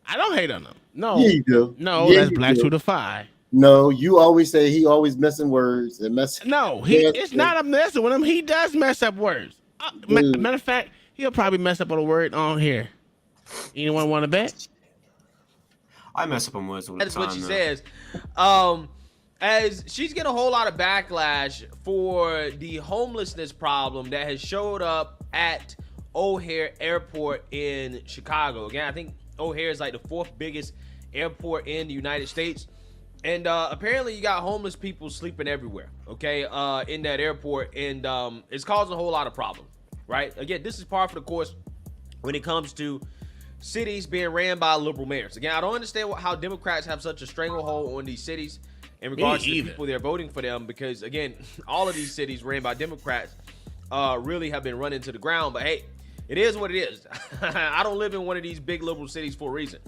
I don't hate on him. No. Yeah, you do. No, Yeah, that's you Black do. to the Five. No, you always say he always messing words and messing. No, it's not a messing with him. He does mess up words. Matter of fact, he'll probably mess up on a word on here. Anyone want to bet? I mess up on words all the That's time. what she though. says. As she's getting a whole lot of backlash for the homelessness problem that has showed up at O'Hare Airport in Chicago. Again, I think O'Hare is like the 4th biggest airport in the United States. And apparently you got homeless people sleeping everywhere, okay, in that airport. And it's causing a whole lot of problems, right? Again, this is par for the course when it comes to cities being ran by liberal mayors. Again, I don't understand how Democrats have such a stranglehold on these cities in regards to the people they're voting for them, because, again, all of these cities ran by Democrats really have been run into the ground. But, hey, it is what it is. I don't live in one of these big liberal cities for a reason.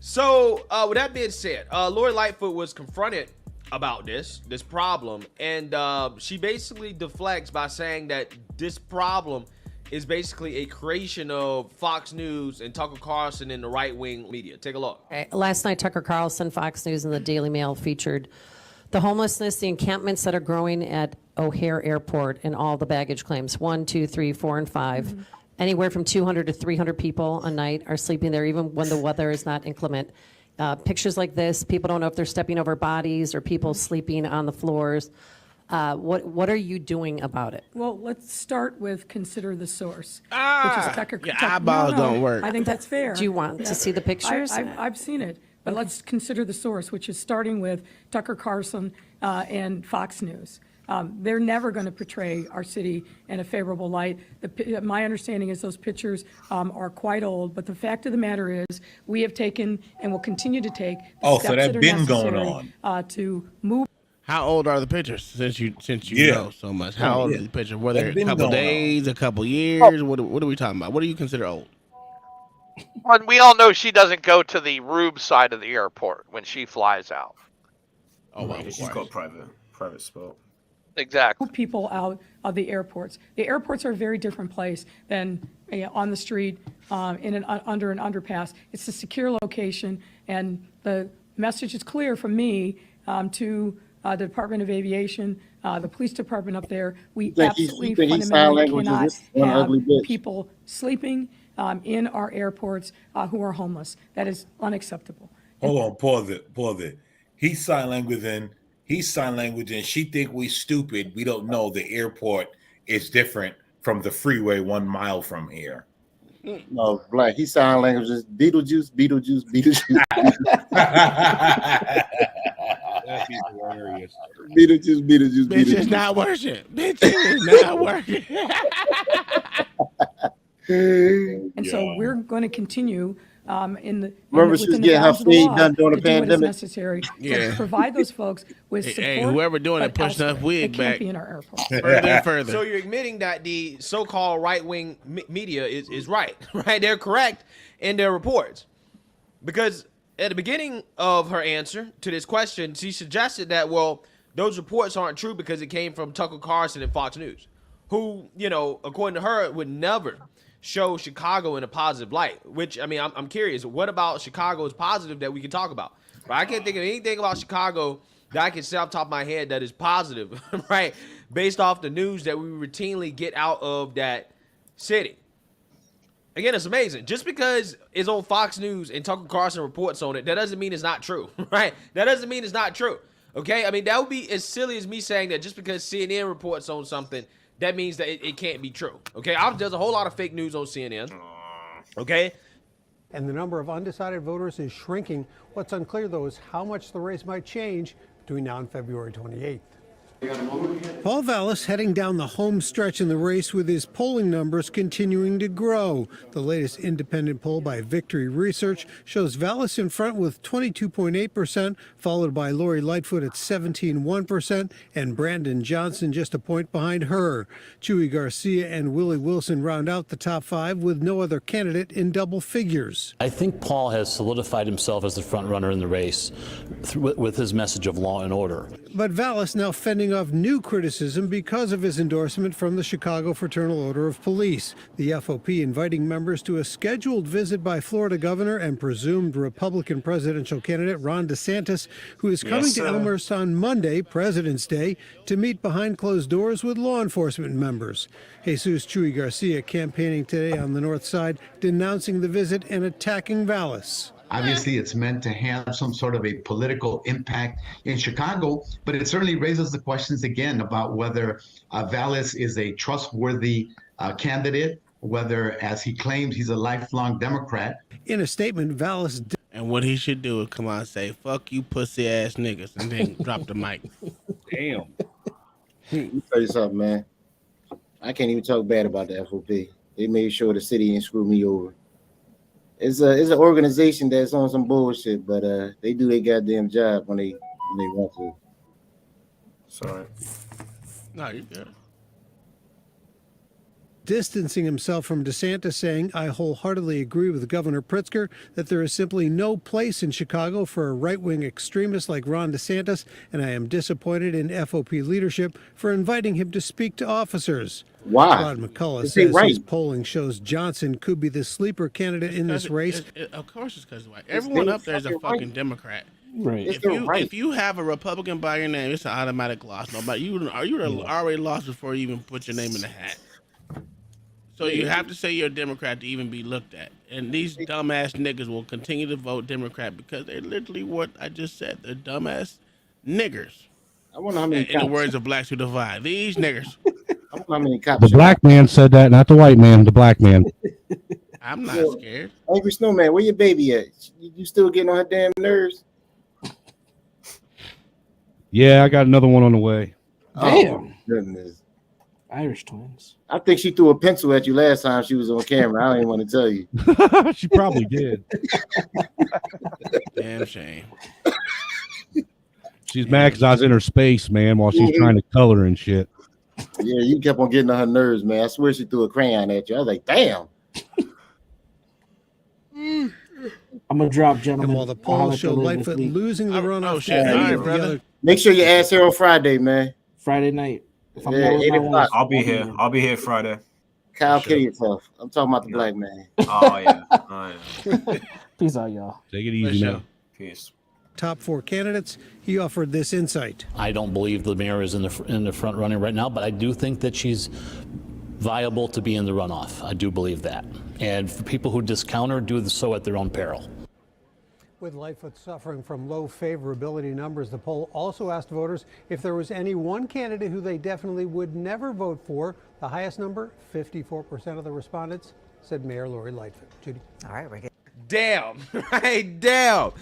So, with that being said, Lori Lightfoot was confronted about this problem, and she basically deflects by saying that this problem is basically a creation of Fox News and Tucker Carlson and the right-wing media. Take a look. Last night, Tucker Carlson, Fox News, and the Daily Mail featured the homelessness, the encampments that are growing at O'Hare Airport, and all the baggage claims, 1, 2, 3, 4, and 5. Anywhere from 200 to 300 people a night are sleeping there, even when the weather is not inclement. Pictures like this, people don't know if they're stepping over bodies or people sleeping on the floors. What are you doing about it? Well, let's start with consider the source, which is Tucker. Your eyeballs don't work. I think that's fair. Do you want to see the pictures? I've seen it, but let's consider the source, which is starting with Tucker Carlson and Fox News. They're never going to portray our city in a favorable light. My understanding is those pictures are quite old, but the fact of the matter is we have taken and will continue to take the steps that are necessary to move. How old are the pictures? Since you know so much, how old are the pictures? Were they a couple days, a couple years? What are we talking about? What do you consider old? And we all know she doesn't go to the Rube side of the airport when she flies out. Oh, well, she's got private spot. Exactly. People out of the airports. The airports are a very different place than on the street under an underpass. It's a secure location, and the message is clear from me to the Department of Aviation, the police department up there. We absolutely fundamentally cannot have people sleeping in our airports who are homeless. That is unacceptable. Hold on, pause it. He's sign language, and she think we stupid. We don't know the airport is different from the freeway 1 mile from here. No, Black. He sign language is Beetlejuice. That's hilarious. Beetlejuice. Bitch is not working. Bitch is not working. And so we're going to continue remember she's getting her feed done during the pandemic. Necessary to provide those folks with support. Hey, whoever doing it, push enough wig back. Be in our airport. Further and further. So you're admitting that the so-called right-wing media is right, right? They're correct in their reports. Because at the beginning of her answer to this question, she suggested that, well, those reports aren't true because it came from Tucker Carlson and Fox News, who, according to her, would never show Chicago in a positive light, which, I mean, I'm curious, what about Chicago is positive that we can talk about? Right? I can't think of anything about Chicago that I can say off the top of my head that is positive, right? Based off the news that we routinely get out of that city. Again, it's amazing. Just because it's on Fox News and Tucker Carlson reports on it, that doesn't mean it's not true, right? That doesn't mean it's not true, okay? I mean, that would be as silly as me saying that just because CNN reports on something, that means that it can't be true, okay? There's a whole lot of fake news on CNN, okay? And the number of undecided voters is shrinking. What's unclear, though, is how much the race might change between now and February 28th. Paul Vallis heading down the home stretch in the race with his polling numbers continuing to grow. The latest independent poll by Victory Research shows Vallis in front with 22.8%, followed by Lori Lightfoot at 17.1%, and Brandon Johnson just a point behind her. Chuy Garcia and Willie Wilson round out the top five with no other candidate in double figures. I think Paul has solidified himself as the front runner in the race with his message of law and order. But Vallis now fending off new criticism because of his endorsement from the Chicago Fraternal Order of Police. The FOP inviting members to a scheduled visit by Florida Governor and presumed Republican presidential candidate Ron DeSantis, who is coming to Elmhurst on Monday, President's Day, to meet behind closed doors with law enforcement members. Jesus Chuy Garcia campaigning today on the north side, denouncing the visit and attacking Vallis. Obviously, it's meant to have some sort of a political impact in Chicago, but it certainly raises the questions again about whether Vallis is a trustworthy candidate, whether, as he claims, he's a lifelong Democrat. In a statement, Vallis... And what he should do is come out and say, fuck you pussy ass niggas, and then drop the mic. Damn. Let me tell you something, man. I can't even talk bad about the FOP. They made sure the city ain't screw me over. It's an organization that's on some bullshit, but they do their goddamn job when they want to. Sorry. No, you're good. Distancing himself from DeSantis, saying, I wholeheartedly agree with Governor Pritzker that there is simply no place in Chicago for a right-wing extremist like Ron DeSantis, and I am disappointed in FOP leadership for inviting him to speak to officers. Why? Rod McCullough says his polling shows Johnson could be the sleeper candidate in this race. Of course it's because white. Everyone up there is a fucking Democrat. Right. If you have a Republican by your name, it's an automatic loss. Nobody, you already lost before you even put your name in the hat. So you have to say you're a Democrat to even be looked at. And these dumbass niggas will continue to vote Democrat because they're literally what I just said. They're dumbass niggers. I wonder how many In the cops. words of Blacks Who Divide. These niggers. I wonder how many cops. The black man said that, not the white man. The black man. I'm not scared. Angry Snowman, where your baby at? You still getting on her damn nerves? Yeah, I got another one on the way. Damn. Oh, goodness. Irish twins. I think she threw a pencil at you last time she was on camera. I don't even want to tell you. She probably did. Damn shame. She's mad because I was in her space, man, while she's trying to color and shit. Yeah, you kept on getting on her nerves, man. I swear she threw a crayon at you. I was like, damn. I'm gonna drop, gentlemen. And while the polls show Lightfoot losing the runoff, shit. All right, brother. Make sure you ask her on Friday, man. Friday night. If I'm Yeah, not with 8 my o'clock. wife, I'll be here. I'll be here Friday. Kyle, kill yourself. I'm talking about the black man. Oh yeah. Oh, yeah. Peace out, y'all. Take it easy now. Peace. top 4 candidates, he offered this insight. I don't believe the mayor is in the front running right now, but I do think that she's viable to be in the runoff. I do believe that. And for people who discount her, do so at their own peril. With Lightfoot suffering from low favorability numbers, the poll also asked voters if there was any one candidate who they definitely would never vote for. The highest number, 54% of the respondents, said Mayor Lori Lightfoot. Judy. All right, we're good. Damn, right? Damn.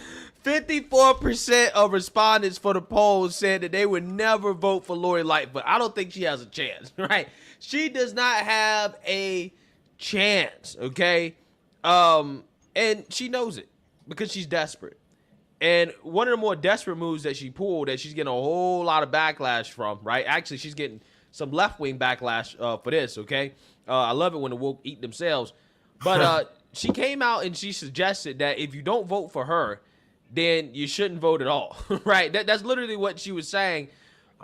54% of respondents for the poll said that they would never vote for Lori Lightfoot. I don't think she has a chance, right? She does not have a chance, okay? And she knows it because she's desperate. And one of the more desperate moves that she pulled that she's getting a whole lot of backlash from, right? Actually, she's getting some left-wing backlash for this, okay? I love it when the woke eat themselves. But she came out and she suggested that if you don't vote for her, then you shouldn't vote at all, right? That's literally what she was saying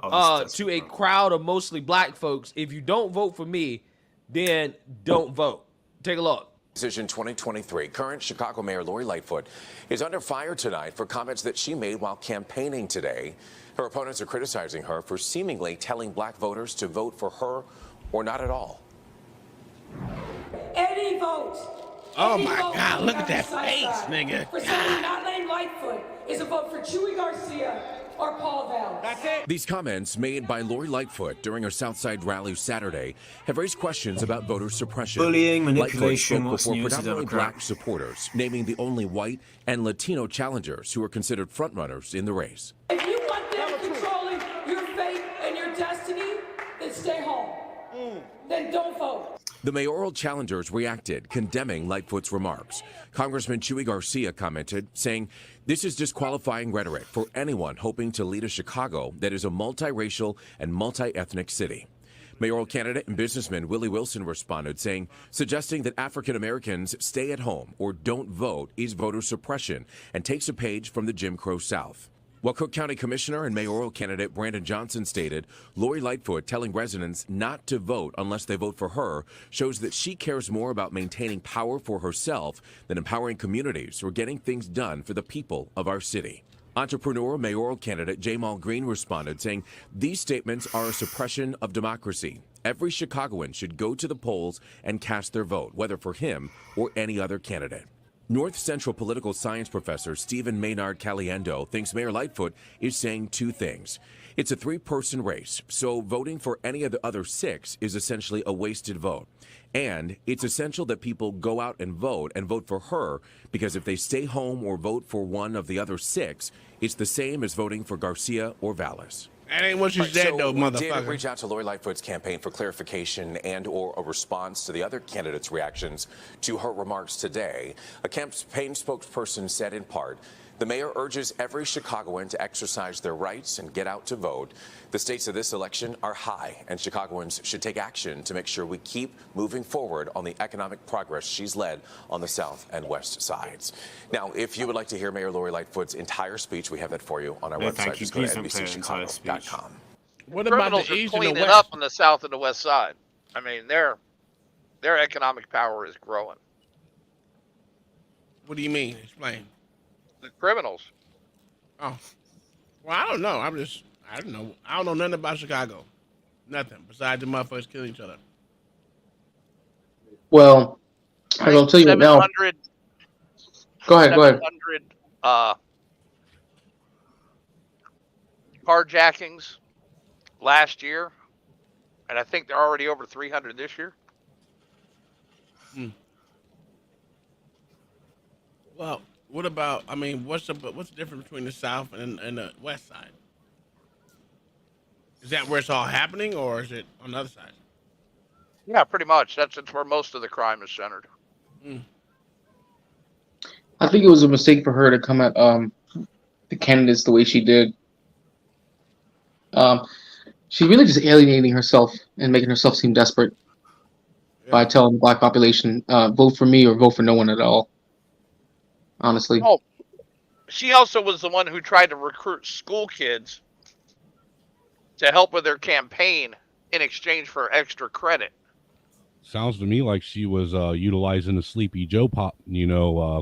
to a crowd of mostly black folks. If you don't vote for me, then don't vote. Take a look. Decision 2023. Current Chicago Mayor Lori Lightfoot is under fire tonight for comments that she made while campaigning today. Her opponents are criticizing her for seemingly telling black voters to vote for her or not at all. Any vote. Oh my God, look at that face, nigga. For somebody not named Lightfoot is a vote for Chewy Garcia or Paul Val. That's it. These comments made by Lori Lightfoot during her Southside rally Saturday have raised questions about voter suppression. Bullying, Lightfoot manipulation, spoke what's before new to predominantly Democrat? black supporters, naming the only white and Latino challengers who are considered frontrunners in the race. If you want them controlling your fate and your destiny, then stay home. Then don't vote. The mayoral challengers reacted, condemning Lightfoot's remarks. Congressman Chewy Garcia commented, saying, "This is disqualifying rhetoric for anyone hoping to lead a Chicago that is a multiracial and multi-ethnic city." Mayoral candidate and businessman Willie Wilson responded, saying, "Suggesting that African Americans stay at home or don't vote is voter suppression and takes a page from the Jim Crow South." While Cook County Commissioner and mayoral candidate Brandon Johnson stated, Lori Lightfoot telling residents not to vote unless they vote for her shows that she cares more about maintaining power for herself than empowering communities or getting things done for the people of our city. Entrepreneur mayoral candidate Jamal Green responded, saying, "These statements are a suppression of democracy. Every Chicagoan should go to the polls and cast their vote, whether for him or any other candidate." North Central political science professor Stephen Maynard Caliendo thinks Mayor Lightfoot is saying two things. It's a 3-person race, so voting for any of the other 6 is essentially a wasted vote. And it's essential that people go out and vote for her, because if they stay home or vote for one of the other 6, it's the same as voting for Garcia or Vallis. That ain't what you said, though, We did motherfucker. reach out to Lori Lightfoot's campaign for clarification and or a response to the other candidates' reactions to her remarks today. A campaign spokesperson said in part, "The mayor urges every Chicagoan to exercise their rights and get out to vote. The stakes of this election are high, and Chicagoans should take action to make sure we keep moving forward on the economic progress she's led on the south and west sides." Now, if you would like to hear Mayor Lori Lightfoot's entire speech, we have that for you on our No, website. thank you. Just go to Please don't play an entire speech. NBCChicago.com. What about Criminals the are east and the cleaning west? up on the south and the west side. I mean, their economic power is growing. What do you mean? Explain. The criminals. Oh, well, I don't know. I don't know. I don't know nothing about Chicago. Nothing besides the motherfuckers killing each other. Well, I'll tell you right now. 700. Go ahead. 700 carjackings last year, and I think they're already over 300 this year. Well, what about? I mean, what's the difference between the South and the West Side? Is that where it's all happening, or is it on the other side? Yeah, pretty much. That's where most of the crime is centered. I think it was a mistake for her to come at the candidates the way she did. She's really just alienating herself and making herself seem desperate by telling the black population, vote for me or vote for no one at all. Honestly. Oh, she also was the one who tried to recruit school kids to help with their campaign in exchange for extra credit. Sounds to me like she was utilizing the Sleepy Joe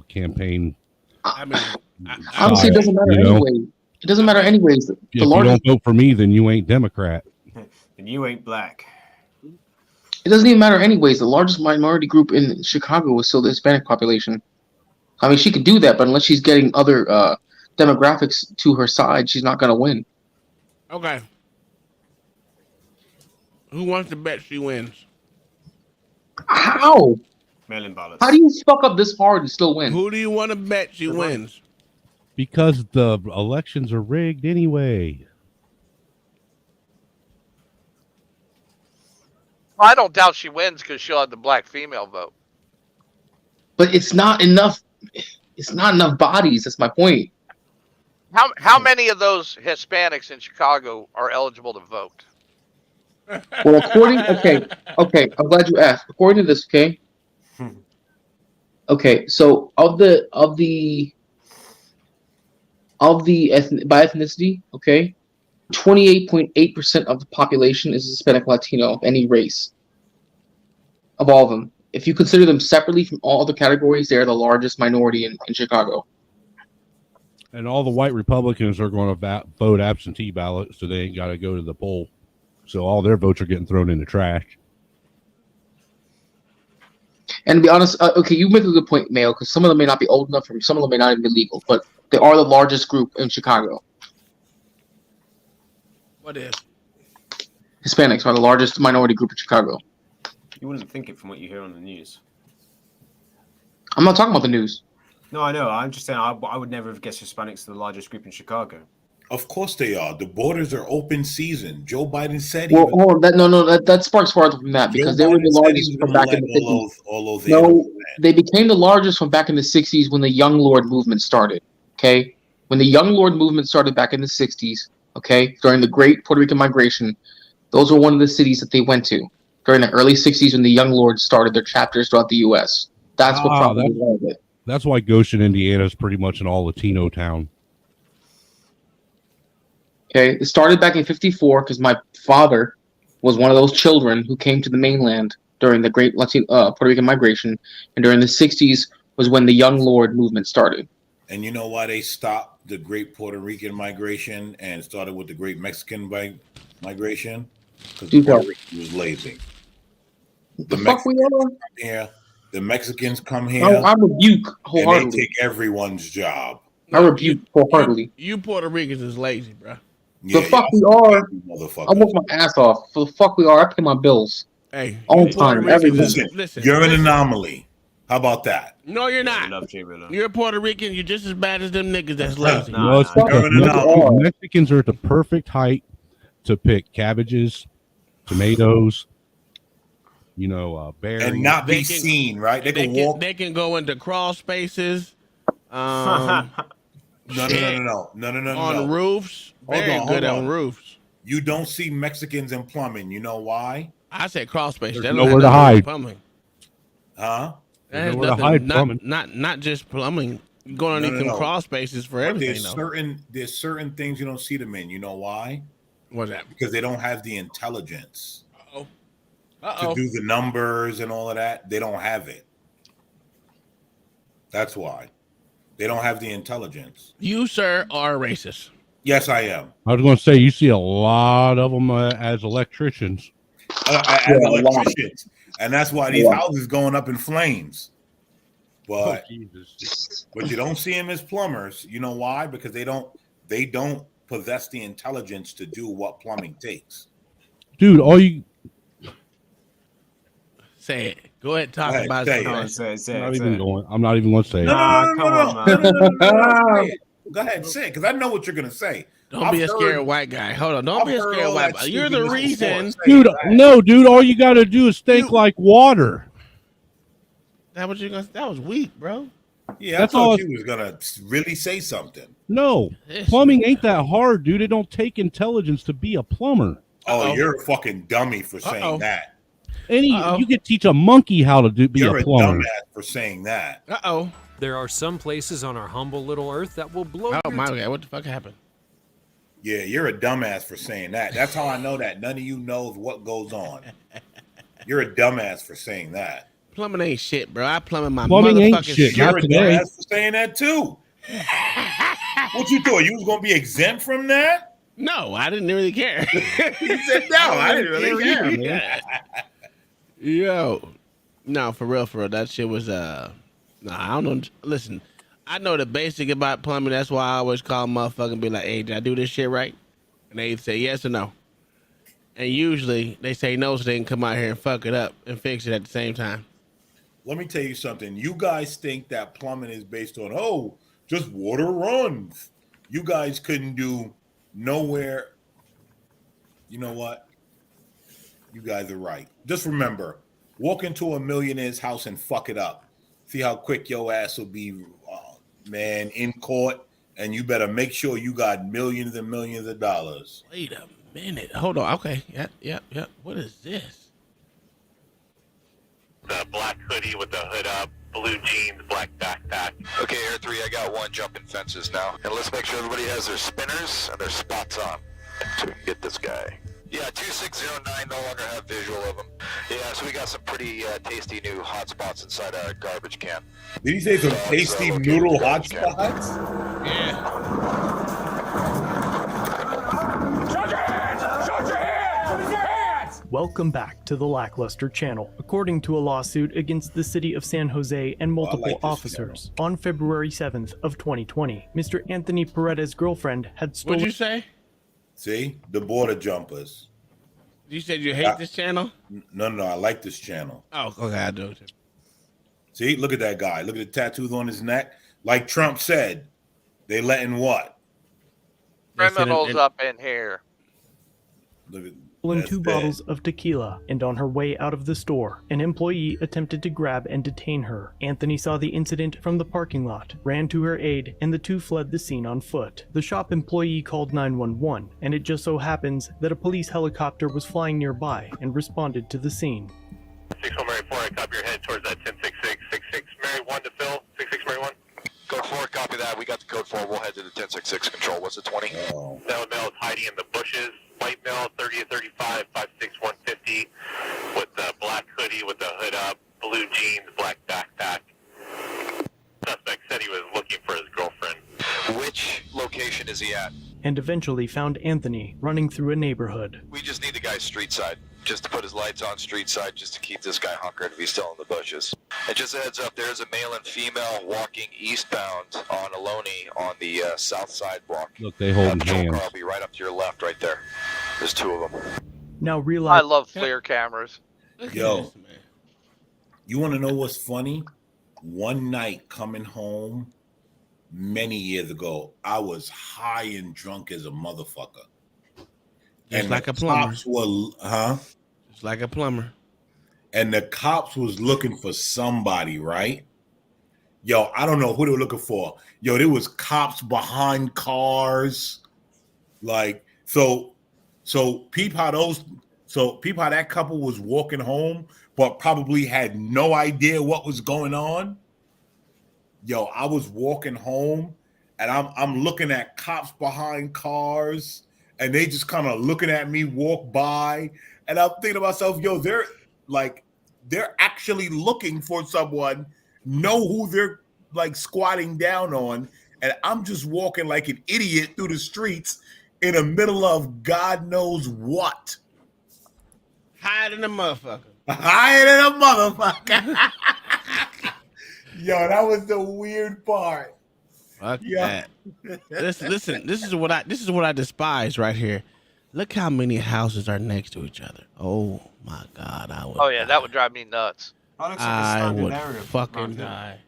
campaign. I mean, honestly, it doesn't matter anyway. It doesn't matter anyways. If you don't vote for me, then you ain't Democrat. And you ain't black. It doesn't even matter anyways. The largest minority group in Chicago was still the Hispanic population. I mean, she could do that, but unless she's getting other demographics to her side, she's not going to win. Okay. Who wants to bet she wins? How? Mail-in ballots. How do you fuck up this hard and still win? Who do you want to bet she wins? Because the elections are rigged anyway. I don't doubt she wins because she'll have the black female vote. But it's not enough. It's not enough bodies. That's my point. How many of those Hispanics in Chicago are eligible to vote? Well, okay. I'm glad you asked. According to this, okay. So by ethnicity, 28.8% of the population is Hispanic Latino of any race. Of all of them, if you consider them separately from all other categories, they are the largest minority in Chicago. And all the white Republicans are going to vote absentee ballot, so they ain't got to go to the poll. So all their votes are getting thrown in the trash. And to be honest, you make a good point, Mayo, because some of them may not be old enough, or some of them may not even be legal, but they are the largest group in Chicago. What is? Hispanics are the largest minority group in Chicago. You wouldn't think it from what you hear on the news. I'm not talking about the news. No, I know. I'm just saying I would never have guessed Hispanics are the largest group in Chicago. Of course they are. The borders are open season. Joe Biden said Well, that sparks farther from that because they were the largest from back in the 50s. No, they became the largest from back in the 60s when the Young Lord movement started. Okay, when the Young Lord movement started back in the 60s. Okay, during the Great Puerto Rican Migration, those were one of the cities that they went to during the early 60s when the Young Lords started their chapters throughout the U.S. That's what probably was it. That's why Goshen, Indiana is pretty much an all Latino town. Okay, it started back in 54 because my father was one of those children who came to the mainland during the Great Puerto Rican Migration, and during the 60s was when the Young Lord movement started. And you know why they stopped the Great Puerto Rican Migration and started with the Great Mexican Migration? Because Puerto Rico was lazy. The Mexicans come here. I rebuke wholeheartedly. And they take everyone's job. I rebuke wholeheartedly. You Puerto Ricans is lazy, bro. The fuck we are. I work my ass off. For the fuck we are. I pay my bills. Hey, all the time. Every listen, you're an anomaly. How about that? No, you're not. You're Puerto Rican. You're just as bad as them niggas that's lazy. No, it's Mexicans are at the perfect height to pick cabbages, tomatoes, berries, and not be seen. Right? They can walk. They can go into crawl spaces. No. On roofs. Very good on roofs. You don't see Mexicans in plumbing. You know why? I said crawl space. There's nowhere to hide. Plumbing. Huh? There's nowhere to hide plumbing. Not just plumbing. Going underneath them crawl spaces for everything. There's certain things you don't see them in. You know why? What's that? Because they don't have the intelligence. Uh-oh. To do the numbers and all of that. They don't have it. That's why. They don't have the intelligence. You, sir, are racist. Yes, I am. I was going to say, you see a lot of them as electricians. As electricians. and that's why these houses going up in flames. But Jesus. but you don't see them as plumbers. You know why? Because they don't possess the intelligence to do what plumbing takes. Dude, all you Say it. Go ahead, talk ahead, about say it. it. I'm not even going. I'm not even going to say it. No. Say it. Go ahead, say it, because I know what you're gonna say. Don't be a scared white guy. Hold on. Don't be a scared white guy. You're the reason. Dude, no, dude, all you got to do is think like water. That what you gonna? That was weak, bro. Yeah, That's I thought all- you was gonna really say something. No, plumbing ain't that hard, dude. It don't take intelligence to be a plumber. Oh, you're a fucking dummy for saying that. You could teach a monkey how to be You're a a plumber. dumbass for saying that. There are some places on our humble little earth that will blow. Oh my God! What the fuck happened? Yeah, you're a dumbass for saying that. That's how I know that none of you knows what goes on. You're a dumbass for saying that. Plumbing ain't shit, bro. I plumb in my Plumbing ain't motherfucking shit, shirt. not today. Dumbass for saying that too. What you thought? You was gonna be exempt from that? No, I didn't really care. You said no. I didn't really care, man. Yo, no, for real. That shit was no, I don't know. Listen, I know the basic about plumbing. That's why I always call motherfucker and be like, "Hey, did I do this shit right?" And they say yes or no. And usually they say no, so they can come out here and fuck it up and fix it at the same time. Let me tell you something. You guys think that plumbing is based on just water runs. You guys couldn't do nowhere. You know what? You guys are right. Just remember, walk into a millionaire's house and fuck it up. See how quick your ass will be, man, in court. And you better make sure you got millions and millions of dollars. Wait a minute. Hold on. Okay. Yep. What is this? The black hoodie with the hood up, blue jeans, black backpack. Okay, Air 3, I got one jumping fences now. And let's make sure everybody has their spinners and their spots on so we can get this guy. Yeah, 2609 no longer have visual of him. Yeah, so we got some pretty tasty new hot spots inside our garbage can. Did he say some tasty noodle hot spots? Welcome back to the Lackluster Channel. According to a lawsuit against the city of San Jose and multiple officers, on February 7th of 2020, Mr. Anthony Paredes' girlfriend had stolen... What'd you say? See? The border jumpers. You said you hate this channel? No, I like this channel. Oh, okay, I do too. See? Look at that guy. Look at the tattoos on his neck. Like Trump said, they letting what? Criminals up in here. Look at Stolen 2 bottles of tequila, and on her way out of the store, an employee attempted to grab and detain her. Anthony saw the incident from the parking lot, ran to her aid, and the two fled the scene on foot. The shop employee called 911, and it just so happens that a police helicopter was flying nearby and responded to the scene. 61 Mary 4, I copy your head towards that 1066, 66 Mary 1 to Phil, 66 Mary 1. Code 4, copy that. We got the code 4. We'll head to the 1066 control. What's the 20? That male is hiding in the bushes. White male, 30 to 35, 5'6", 150, with the black hoodie with the hood up, blue jeans, black backpack. Suspect said he was looking for his girlfriend. Which location is he at? And eventually found Anthony running through a neighborhood. We just need the guy street side, just to put his lights on street side, just to keep this guy hunkered if he's still in the bushes. And just a heads up, there's a male and female walking eastbound on Ohlone on the south sidewalk. Look, they holding patrol hands. car will be right up to your left, right there. There's 2 of them. Now realize... I love FLIR cameras. Yo, you want to know what's funny? One night coming home many years ago, I was high and drunk as a motherfucker. Just like a plumber. Cops were, Just like a plumber. And the cops was looking for somebody, right? Yo, I don't know who they were looking for. Yo, there was cops behind cars. Like, so peep how that couple was walking home, but probably had no idea what was going on. Yo, I was walking home and I'm looking at cops behind cars and they just kind of looking at me walk by. And I'm thinking to myself, yo, they're actually looking for someone, know who they're like squatting down on. And I'm just walking like an idiot through the streets in the middle of God knows what. Hiding the motherfucker. Higher than a motherfucker. Yo, that was the weird part. Fuck that. Listen. This is what I despise right here. Look how many houses are next to each other. Oh my God, Oh yeah, that would drive me nuts. That looks like a I standard would area fucking around here. die.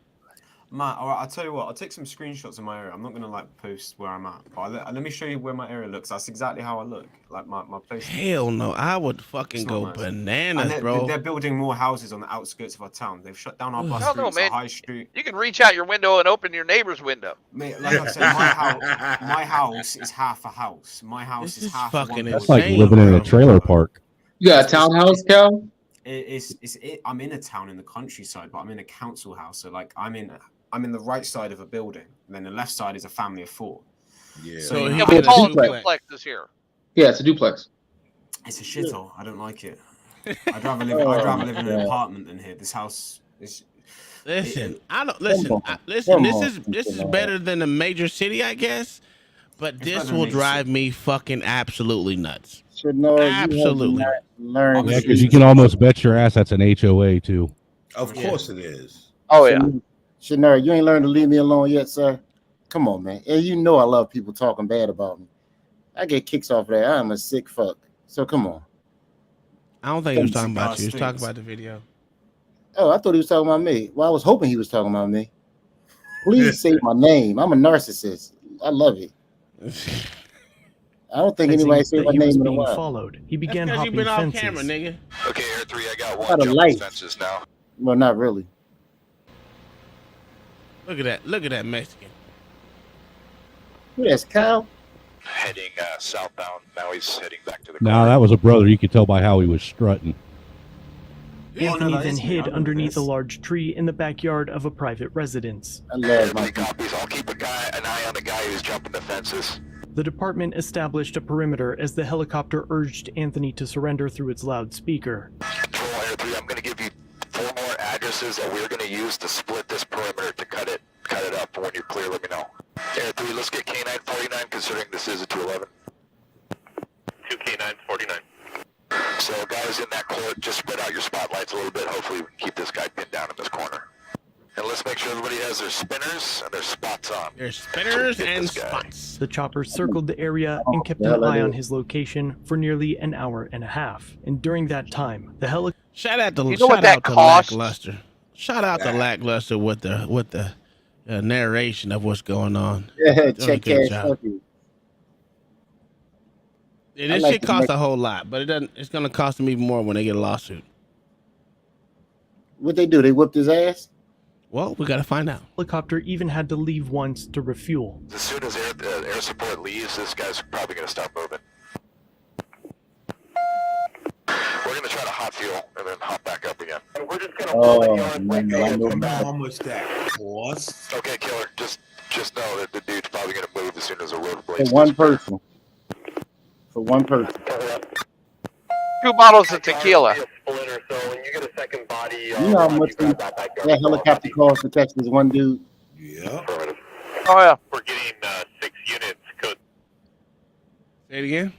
Matt, all right, I'll tell you what. I'll take some screenshots of my area. I'm not gonna like post where I'm at, but let me show you where my area looks. That's exactly how I look. Like my place. Hell no, I would fucking It's not go nice. bananas, And bro. they're building more houses on the outskirts of our town. They've shut down our bus I don't know, routes, man. our high street. You can reach out your window and open your neighbor's window. Mate, like I said, my house is half a house. My house is half a one. That's like living in a trailer park. You got a townhouse, Cal? I'm in a town in the countryside, but I'm in a council house. So like I'm in the right side of a building, and then the left side is a family of 4. Yeah. So Yeah, we call them duplexes here. Yeah, it's a duplex. It's a shithole. I don't like it. I'd rather live in an apartment than here. This house is. Listen, I don't listen. Listen, this is better than a major city, I guess. But this will drive me fucking absolutely nuts. Absolutely. Yeah, because you can almost bet your ass that's an HOA too. Of course it is. Oh yeah. Shanard, you ain't learned to leave me alone yet, sir. Come on, man. And you know I love people talking bad about me. I get kicks off that. I'm a sick fuck. So come on. I don't think he was talking about you. He was talking about the video. Oh, I thought he was talking about me. Well, I was hoping he was talking about me. Please say my name. I'm a narcissist. I love it. I don't think anybody said my name in a while. Followed. He began That's 'cause hopping you been off fences. camera, nigga. Okay, Air 3, I got Out one of jumping life. fences now. Well, not really. Look at that. Look at that Mexican. Who that's Kyle? Heading southbound. Now he's heading back to the Now that was a brother. You could tell by how he was strutting. Anthony then hid underneath a large tree in the backyard of a private residence. I love my copies. I'll keep an eye on the guy who's jumping the fences. The department established a perimeter as the helicopter urged Anthony to surrender through its loudspeaker. Control Air 3, I'm going to give you 4 more addresses that we're going to use to split this perimeter to cut it up. When you're clear, let me know. Air 3, let's get K9 49, considering this is a 211. 2 K9 49. So guys in that court, just spread out your spotlights a little bit. Hopefully we can keep this guy pinned down in this corner. And let's make sure everybody has their spinners and their spots on. Their spinners and spots. The chopper circled the area and kept an eye on his location for nearly an hour and a half. And during that time, the helicopter... Shout out to You know what that costs? Lackluster. Shout out to Lackluster with the narration of what's going on. Yeah, Doing a check good cash. job. Fuck you. Yeah, I this like shit to costs make- a whole lot, but it doesn't. It's gonna cost them even more when they get a lawsuit. What they do? They whipped his ass? Well, we gotta find out. Helicopter even had to leave once to refuel. As soon as air support leaves, this guy's probably going to stop moving. We're going to try to hot fuel and then hop back up again. And we're just going to How much that costs? Okay, killer. Just know that the dude's probably going to move as soon as the road For blades. one person. For one person. 2 bottles of tequila. You know how much that helicopter costs to catch this one dude? Yeah. Oh yeah. We're getting 6 units. Code. Say it again.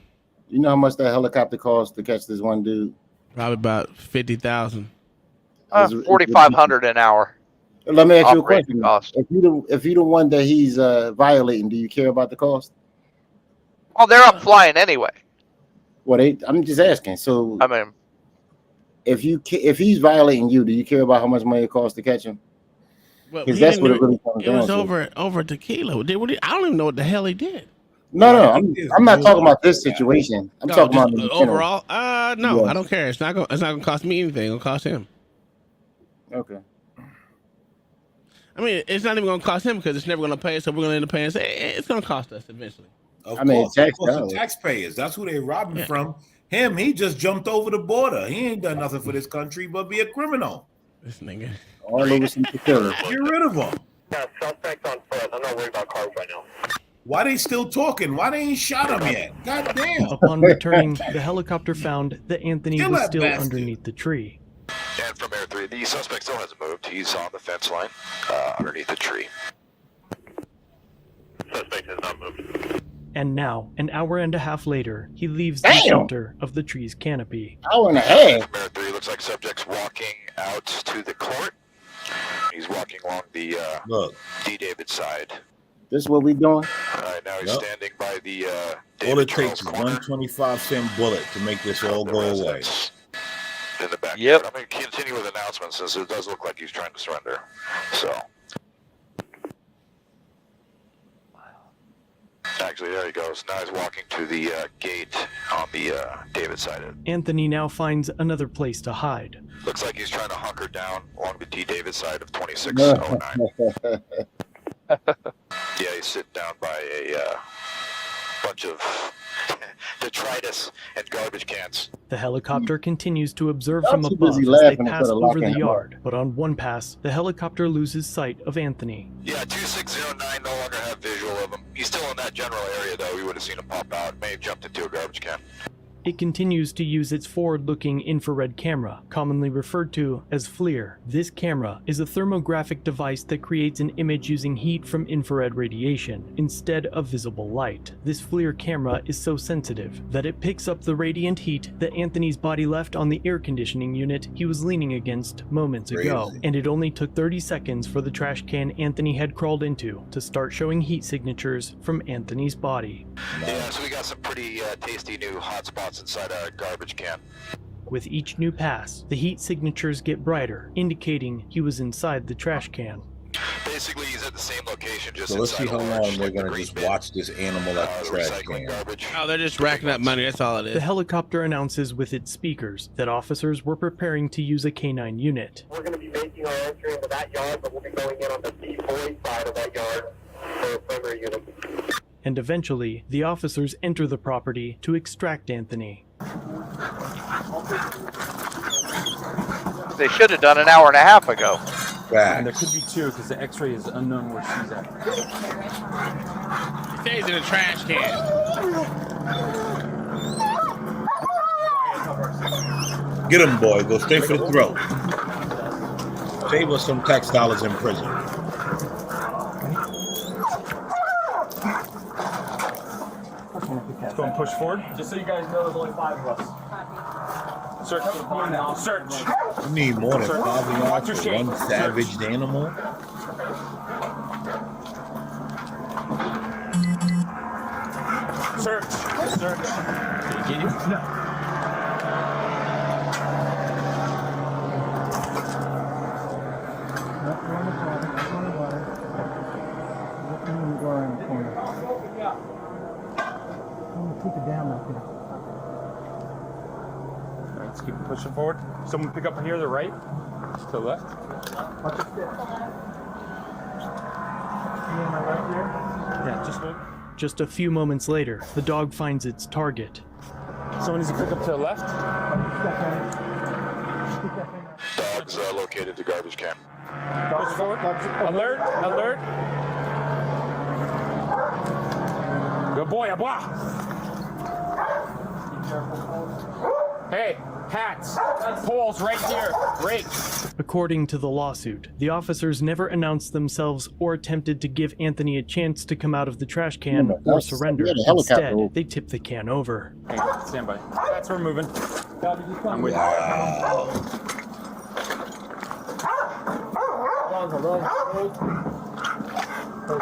You know how much that helicopter costs to catch this one dude? Probably about 50,000. 4,500 an hour. Let me ask you a Operating question. cost. If you're the one that he's violating, do you care about the cost? Oh, they're up flying anyway. Well, I'm just asking. So, I mean, if he's violating you, do you care about how much money it costs to catch him? Well, Because he that's didn't what it do really comes It down was to. over tequila. I don't even know what the hell he did. No, I'm not talking about this situation. I'm talking about in general. overall. No, Yeah. I don't care. It's not gonna cost me anything. It'll cost him. Okay. I mean, it's not even gonna cost him because it's never gonna pay. So we're gonna end up paying. It's gonna cost us eventually. Of I mean, course, tax of course, the dollars. taxpayers. That's who they robbing Yeah. from. Him, he just jumped over the border. He ain't done nothing for this country but be a criminal. This nigga. All over some tequila. Get rid of him. Yeah, suspect on foot. I'm not worried about cars right now. Why they still talking? Why they ain't shot him yet? God damn. Upon returning, the helicopter found that Anthony Kill was that still bastard. underneath the tree. And from Air 3, the suspect still hasn't moved. He's on the fence line underneath the tree. Suspect has not moved. And now, an hour and a half later, he leaves the Damn. shelter of the tree's canopy. Hour and a half. From Air 3, looks like subject's walking out to the court. He's walking along the D. David side. This is what we doing? All right, now he's standing by the All it takes is 125-cent bullet to make this all go away. in the back. Yep. I'm going to continue with announcements since it does look like he's trying to surrender. So. Actually, there he goes. Now he's walking to the gate on the David side. Anthony now finds another place to hide. Looks like he's trying to hunker down along the D. David side of 2609. Yeah, he's sitting down by a bunch of detritus and garbage cans. The helicopter continues to observe from too above busy as they laughing pass instead of over locking the him up. yard. But on one pass, the helicopter loses sight of Anthony. Yeah, 2609 no longer have visual of him. He's still in that general area, though. We would have seen him pop out. May have jumped into a garbage can. It continues to use its forward-looking infrared camera, commonly referred to as FLIR. This camera is a thermographic device that creates an image using heat from infrared radiation instead of visible light. This FLIR camera is so sensitive that it picks up the radiant heat that Anthony's body left on the air conditioning unit he was leaning against moments ago, and it only took 30 seconds for the trash can Anthony had crawled into to start showing heat signatures from Anthony's body. Yeah, so we got some pretty tasty new hot spots inside a garbage can. With each new pass, the heat signatures get brighter, indicating he was inside the trash can. Basically, he's at the same location, just So let's see inside how a long large, they're like, going to green just bin. watch this animal at the trash Recycling can. garbage. Oh, they're just racking up money. That's all it is. The helicopter announces with its speakers that officers were preparing to use a canine unit. We're going to be making our entry into that yard, but we'll be going in on the D40 side of that yard for a primary unit. And eventually, the officers enter the property to extract Anthony. They should have done an hour and a half ago. And there could be two because the x-ray is unknown where she's at. He stays in the trash can. Get him, boy. Go straight for the throat. Save us some tax dollars in prison. Let's go and push forward. Just so you guys know, there's only 5 of us. Search. Search. You need more than 5 Watch yards your for shape. one savaged animal. Search. Search. Did he get you? No. Keep it down like that. All right, let's keep pushing forward. Someone pick up here to the right, to the left. Watch your step. Me on my right here. Yeah, just look. Just a few moments later, the dog finds its target. Someone needs to pick up to the left. Dogs located the garbage can. Push forward. Alert! Alert! Good boy, Abba! Hey, hats, poles right here, rakes. According to the lawsuit, the officers never announced themselves or attempted to give Anthony a chance to come out of the trash can or surrender. Instead, they tipped the can over. Hey, stand by. That's we're moving. I'm with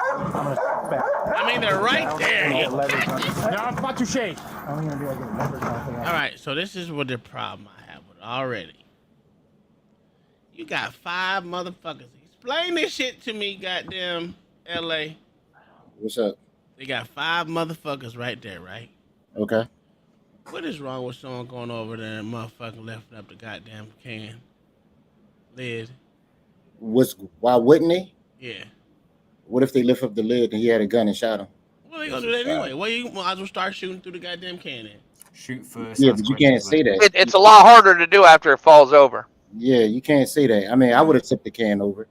I mean, they're right there. No, it's not too shade. All right, so this is what the problem I have with it already. You got 5 motherfuckers. Explain this shit to me, goddamn LA. What's up? They got 5 motherfuckers right there, right? Okay. What is wrong with someone going over there and motherfucking lifting up the goddamn can lid? Why wouldn't they? Yeah. What if they lift up the lid and he had a gun and shot him? Well, they gonna do that anyway. Well, you might as well start shooting through the goddamn can then. Shoot first. Yeah, but you can't say that. It's a lot harder to do after it falls over. Yeah, you can't say that. I mean, I would have tipped the can over.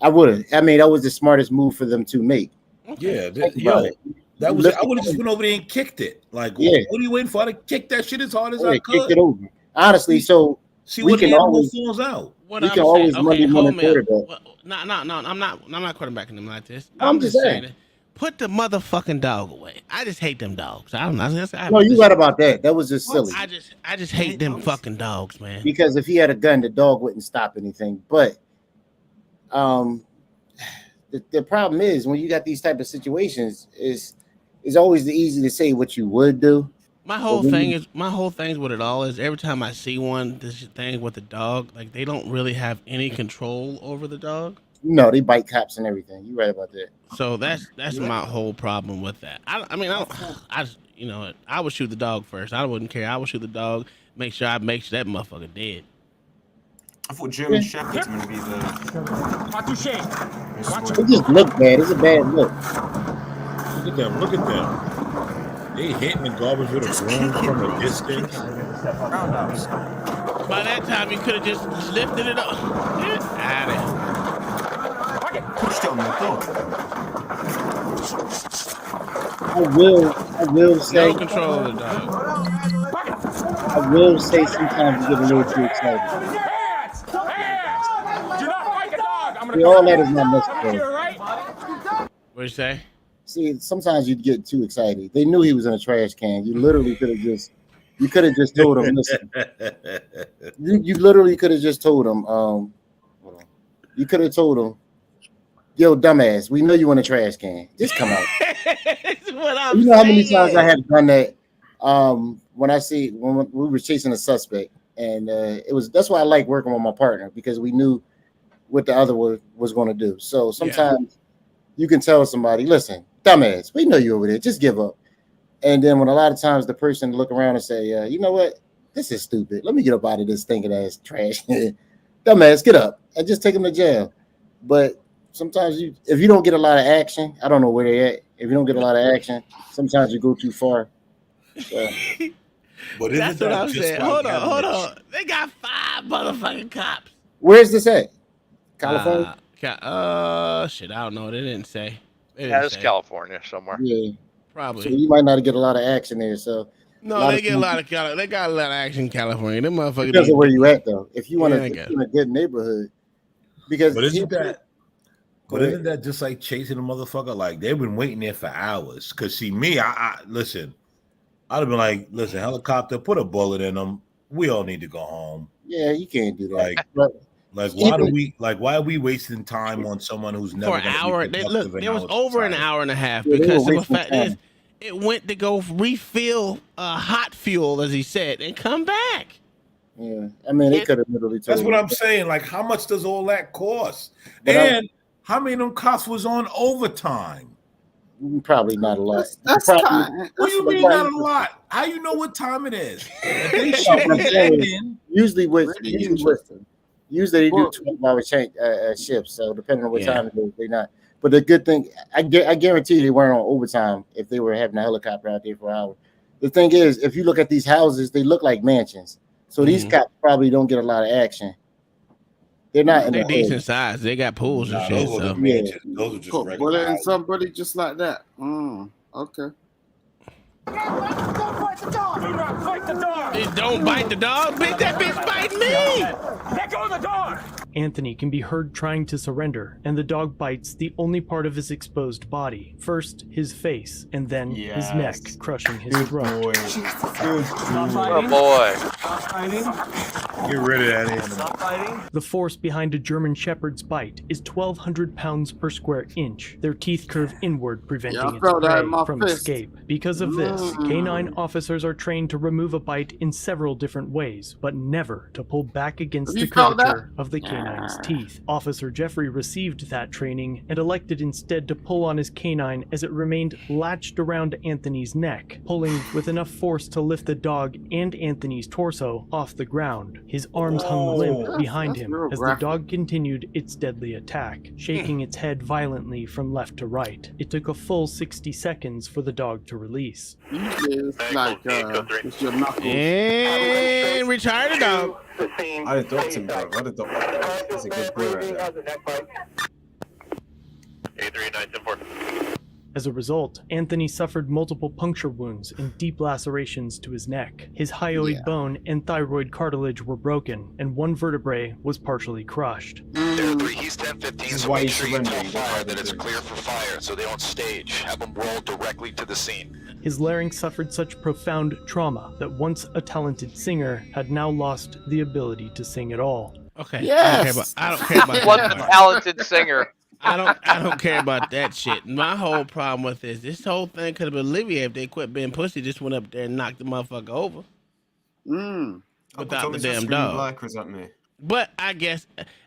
I would have. I mean, that was the smartest move for them to make. Yeah, Think about it. that was. Lift I would have it just went over there and kicked it. Like, Yeah. what are you waiting for? I kick that shit as hard as Yeah, I kicked could. it over. Honestly, so See we what can animal always falls out. What we I'm can saying, always okay, Monday hold morning me up. quarterback. No, I'm not quarterbacking them like this. I'm just saying. that put the motherfucking dog away. I just hate them dogs. I don't know. No, you right about that. That was just silly. I just hate them fucking dogs, man. Because if he had a gun, the dog wouldn't stop anything. But the problem is when you got these type of situations, is always easy to say what you would do. My whole thing is what it all is. Every time I see this thing with the dog, like they don't really have any control over the dog. No, they bite cops and everything. You're right about that. So that's my whole problem with that. I would shoot the dog first. I wouldn't care. I would shoot the dog. Make sure that motherfucker dead. I thought German Shepherd's gonna be the. It just look bad. It's a bad look. Look at them. Look at them. They hitting the garbage with a broom from a distance. By that time, you could have just lifted it up. Get out of here. Pushed it on the dog. I will say. No control of the dog. I will say sometimes you get a little too excited. All that is not necessary. What you say? See, sometimes you get too excited. They knew he was in a trash can. You literally could have just told him, listen. You literally could have just told him, you could have told him, yo, dumbass, we know you in a trash can. Just come out. You know how many times I have done that when we were chasing a suspect, and that's why I like working with my partner, because we knew what the other was going to do. So sometimes you can tell somebody, listen, dumbass, we know you over there, just give up. And then when a lot of times the person look around and say, you know what, this is stupid, let me get up out of this stinking ass trash. Dumbass, get up, and just take them to jail. But sometimes if you don't get a lot of action, I don't know where they're at. If you don't get a lot of action, sometimes you go too far. So. But that's what I'm saying. Hold on. They got 5 motherfucking cops. Where's this at? California? Shit, I don't know. They didn't say. It's California somewhere. Yeah, probably. So you might not get a lot of action there. So no, they got a lot of action in California. Them motherfuckers. Because of where you at though. If you want to get in a good neighborhood, because isn't that just like chasing a motherfucker? Like they've been waiting there for hours. Cause see me, I listen. I'd have been like, listen, helicopter, put a bullet in them. We all need to go home. Yeah, you can't do that. Why are we wasting time on someone who's never for an hour? There was over an hour and a half Yeah, because the fact is, it went to go refill hot fuel, as he said, and come back. Yeah, I mean, they could have literally. That's what I'm saying. Like, how much does all that cost? How many of them cops was on overtime? Probably not a lot. What do you mean not a lot? How you know what time it is? Usually they do 12-hour shifts. So depending on what time it is, they not. But the good thing, I guarantee you they weren't on overtime if they were having a helicopter out there for an hour. The thing is, if you look at these houses, they look like mansions. So these cops probably don't get a lot of action. They're not. They're decent size. They got pools and shit. Those are just regular. Bullet somebody just like that. Okay. Don't bite the dog, bitch. That bitch bite me. Let go of the dog. Anthony can be heard trying to surrender, and the dog bites the only part of his exposed body. First, his face, and then his neck, crushing his throat. Oh boy. Get rid of that animal. The force behind a German Shepherd's bite is 1,200 pounds per square inch. Their teeth curve inward, preventing its prey from escape. Because of this, canine officers are trained to remove a bite in several different ways, but never to pull back against the curvature of the canine's teeth. Officer Jeffrey received that training and elected instead to pull on his canine as it remained latched around Anthony's neck, pulling with enough force to lift the dog and Anthony's torso off the ground. His arms hung limp behind him as the dog continued its deadly attack, shaking its head violently from left to right. It took a full 60 seconds for the dog to release. It's your knuckles. And retire the dog. I'd adopt him, bro. I'd adopt him. He's a good boy right there. As a result, Anthony suffered multiple puncture wounds and deep lacerations to his neck. His hyoid bone and thyroid cartilage were broken, and one vertebrae was partially crushed. There are 3. He's least 10, 15, is so why make you sure you surrender, tell you don't fire have that to it's do it. clear for fire so they don't stage. Have them roll directly to the scene. His larynx suffered such profound trauma that once a talented singer had now lost the ability to sing at all. Okay. Yes. I don't care about What that part. talented singer. I don't care about that shit. My whole problem with this whole thing could have been alleviated if they quit being pussy, just went up there and knocked the motherfucker over Mm. Uncle without the Tommy's damn screaming dog. black, or is that me? But I guess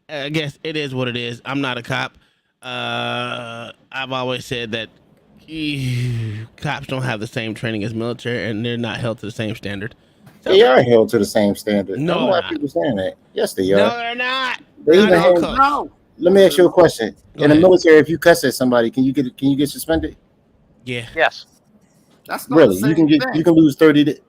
it is what it is. I'm not a cop. I've always said that cops don't have the same training as military, and they're not held to the same standard. So, They are held to the same standard. No, I don't know why they're people saying that. Yes, they no, are. they're not. They Not even even have. close. No. Let me ask you a question. Go In the ahead. military, if you cuss at somebody, can you get suspended? Yeah. Yes. That's not Really? the You same can thing. lose 30.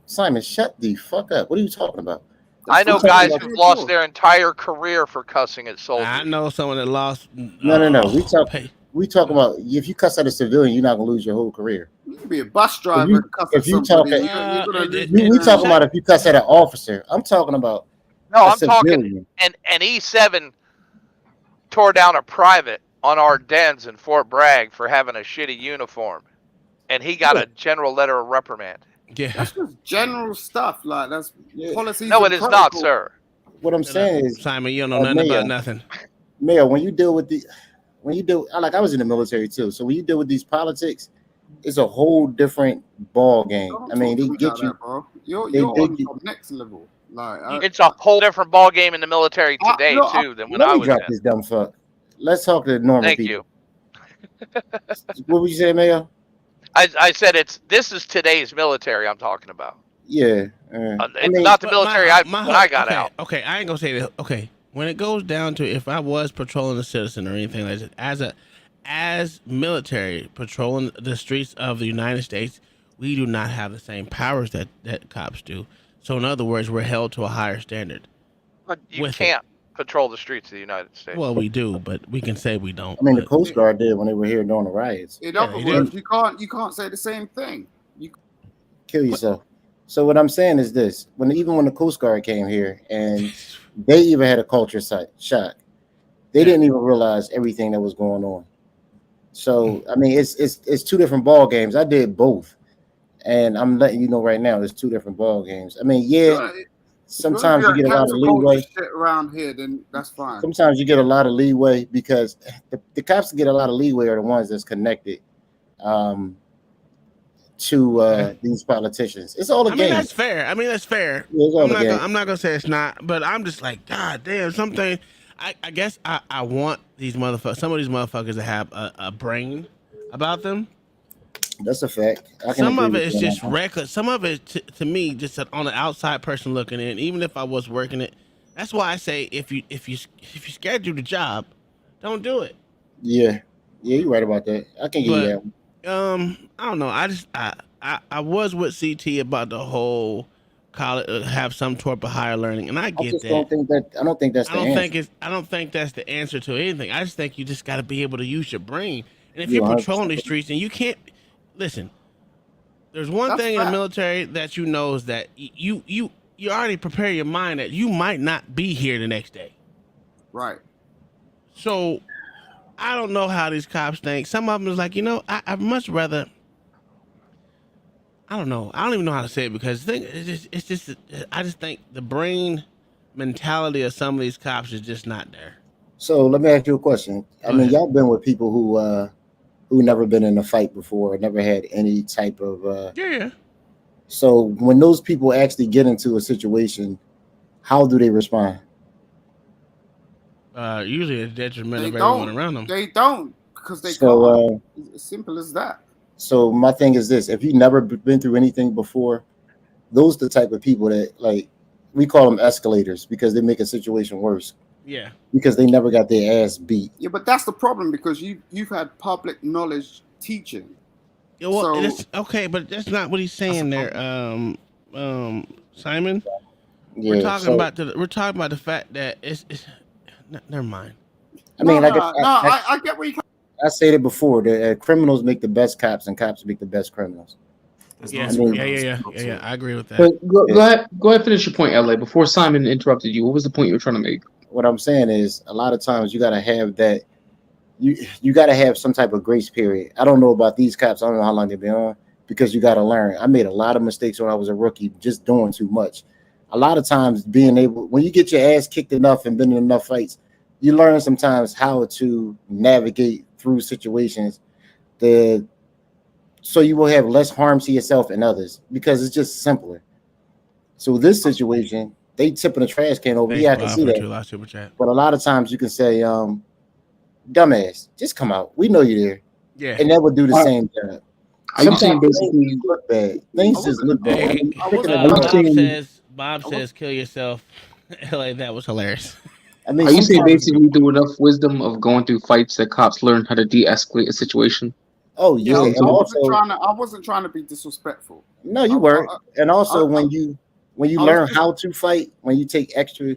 Simon, shut the fuck up. What are you talking about? I know We're talking guys about- who've lost their entire career for cussing at soldiers. I know someone that lost. No. Pay. We talk about if you cuss at a civilian, you're not gonna lose your whole career. You can be a bus driver you- and cuss if at you somebody. talk- You're gonna lose. We talking about if you cuss at an officer. I'm talking about No, a I'm talking civilian. an E7 tore down a private on Ardennes in Fort Bragg for having a shitty uniform, and he got a general letter of reprimand. Yeah. That's just general stuff. Like that's policies. No, and it is not, protocol. sir. What I'm saying is, Simon, you don't know nothing about nothing. Mayor, when you deal, I was in the military too. So when you deal with these politics, it's a whole different ball game. Don't I mean, they talk get about you. that, bro. You're they on get- the next level. Like It's a whole different ball game in the military today no, too than when Let I me was drop in. this dumb fuck. Let's talk to normal Thank people. you. What would you say, Mayor? I said this is today's military I'm talking about. Yeah. It's not the military when I got out. Okay, I ain't gonna say that. Okay, when it goes down to if I was patrolling a citizen or anything like that, as military patrolling the streets of the United States, we do not have the same powers that cops do. So in other words, we're held to a higher standard. But you can't patrol the streets of the United States. Well, we do, but we can say we don't. I mean, the Coast Guard did when they were here during the riots. In other words, you can't say the same thing. You Kill yourself. So what I'm saying is this: even when the Coast Guard came here, and they even had a culture shock, they didn't even realize everything that was going on. So I mean, it's two different ball games. I did both, and I'm letting you know right now, there's two different ball games. I mean, yeah, sometimes you get a lot of leeway. Shit around here, then that's fine. Sometimes you get a lot of leeway because the cops that get a lot of leeway are the ones that's connected to these politicians. It's all a game. That's fair. That's fair. Yeah, it's all a game. I'm not gonna say it's not, but I'm just like, God damn, something. I guess I want these motherfuckers. Some of these motherfuckers to have a brain about them. That's a fact. Some of it is just reckless. Some of it, to me, just on the outside person looking in. Even if I was working it, that's why I say if you scared to do the job, don't do it. Yeah, you're right about that. I can give you that one. I don't know. I was with CT about the whole college have some type of higher learning, and I get that. I don't think that's the answer. I don't think that's the answer to anything. I just think you just got to be able to use your brain. And if You're you're patrolling these streets and you can't listen, there's one thing in the military that you know is that you already prepare your mind that you might not be here the next day. Right. So I don't know how these cops think. Some of them is like, I'd much rather. I don't know. I don't even know how to say it because it's just I just think the brain mentality of some of these cops is just not there. So let me ask you a question. I mean, y'all been with people who never been in a fight before, never had any type of yeah. So when those people actually get into a situation, how do they respond? Usually it's detriment of everyone around them. They don't because they So, can't. It's simple as that. So my thing is this: if you've never been through anything before, those the type of people that we call them escalators because they make a situation worse. Yeah. Because they never got their ass beat. Yeah, but that's the problem because you've had public knowledge teaching. Yeah, well, okay, but that's not what he's saying there, Simon. Yeah, we're talking about the fact that it's never mind. I mean, I get where you come. I said it before. The criminals make the best cops, and cops make the best criminals. Yeah, I agree with that. Go ahead, finish your point, LA. Before Simon interrupted you, what was the point you were trying to make? what I'm saying is a lot of times you gotta have that. You gotta have some type of grace period. I don't know about these cops. I don't know how long they've been on because you gotta learn. I made a lot of mistakes when I was a rookie, just doing too much. A lot of times, when you get your ass kicked enough and been in enough fights, you learn sometimes how to navigate through situations so you will have less harm to yourself and others because it's just simpler. So this situation, they tipping a trash can over. Thanks, Yeah, I can Bob, see for that. $2 super chat. But a lot of times you can say, dumbass, just come out. We know you're there. Yeah. And that would do the same job. Are you saying basically things look bad? Things just look bad. Hey, Bob says, kill yourself. Like, that was hilarious. I mean, are you saying sometimes- basically through enough wisdom of going through fights that cops learn how to de-escalate a situation? Oh yeah, I and wasn't also I wasn't trying to be disrespectful. no, you weren't. And also when you learn how to fight, when you take extra,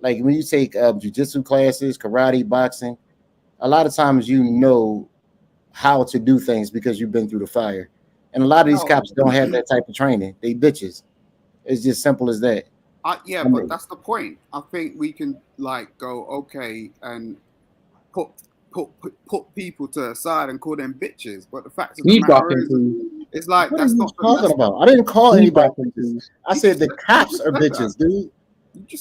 like when you take jujitsu classes, karate, boxing, a lot of times you know how to do things because you've been through the fire. And a lot of these cops don't have that type of training. They bitches. It's just simple as that. But that's the point. I think we can like go okay and put people to the side and call them bitches. But the fact of the matter is, it's like What that's are you not talking about? I didn't call anybody bitches. I said the cops are bitches, dude.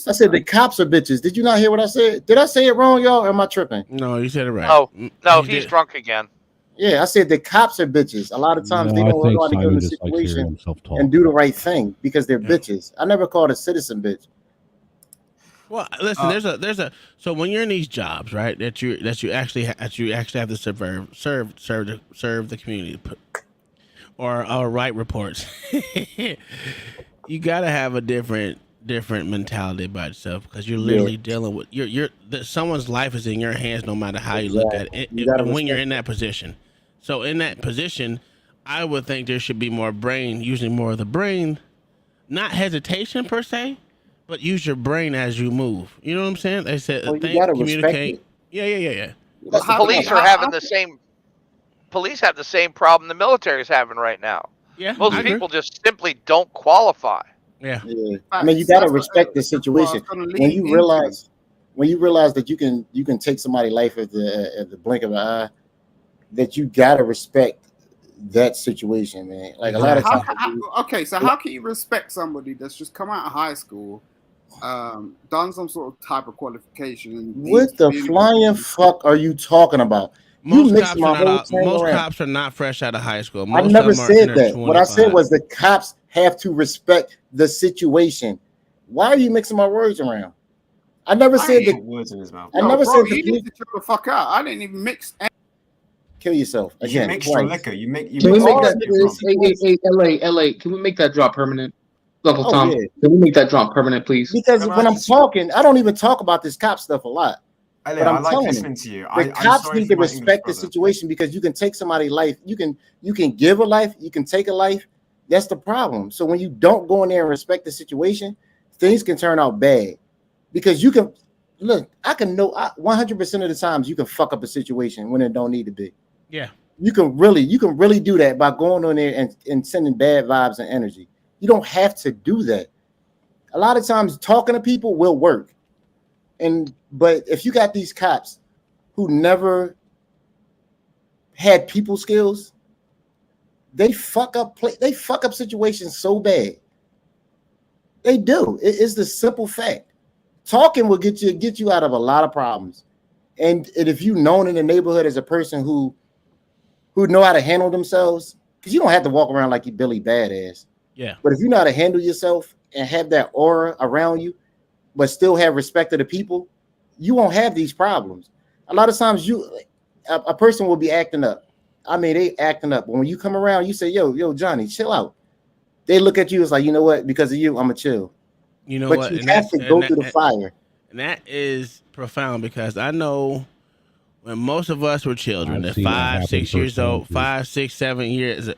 I said the cops are bitches. Did you not hear what I said? Did I say it wrong, y'all? Or am I tripping? No, you said it right. Oh, no, he's drunk again. Yeah, I said the cops are bitches. A lot of times they No, I don't know think how to go in Simon the just likes hearing situation himself talk. and do the right thing because they're bitches. I never called a citizen bitch. Well, listen, there's a so when you're in these jobs, right, that you actually have to serve the community or write reports. You got to have a different mentality about yourself because you're literally dealing with someone's life is in your hands no matter how you look at it when you're in that position. So in that position, I would think there should be more using more of the brain, not hesitation per se, but use your brain as you move. You know what I'm saying? They said you gotta communicate. respect Yeah. Police are having the same. Police have the same problem the military is having right now. Yeah, most people just simply don't qualify. Yeah. I mean, you gotta respect the situation. When you realize that you can take somebody's life at the blink of an eye, that you gotta respect that situation, man. Like a lot of times. So how can you respect somebody that's just come out of high school, done some sort of type of qualification? And What the flying fuck are you talking about? Most cops are not fresh out of high school. I never said that. What I said was the cops have to respect the situation. Why are you mixing my words around? I never said that. Words in his mouth. I never said you need to chill the fuck out. I didn't even mix. Kill yourself You again. mix twice. liquor. You make. Can we make that LA? Can we make that drop permanent? Uncle Tom, yeah. Can we make that drop permanent, please? Because when I'm talking, I don't even talk about this cop stuff a lot. LA, But I'm I like telling listening you, to you. the cops need to respect the situation because you can take somebody's life. You can give a life. You can take a life. That's the problem. So when you don't go in there and respect the situation, things can turn out bad. Because you can look. I can know 100% of the times you can fuck up a situation when it don't need to be. Yeah. You can really do that by going on there and sending bad vibes and energy. You don't have to do that. A lot of times talking to people will work. But if you got these cops who never had people skills, they fuck up situations so bad. They do. It's the simple fact. Talking will get you out of a lot of problems. And if you known in the neighborhood as a person who know how to handle themselves, because you don't have to walk around like you Billy Badass. Yeah. But if you know how to handle yourself and have that aura around you, but still have respect of the people, you won't have these problems. A lot of times a person will be acting up. I mean, they acting up. But when you come around, you say, yo, Johnny, chill out. They look at you as like, you know what? Because of you, I'm a chill. You know but what? You have to go through the fire. And that is profound because I know when most of us were children, I've at seen that 5, happen 6 years firsthand, old, 5, 6, 7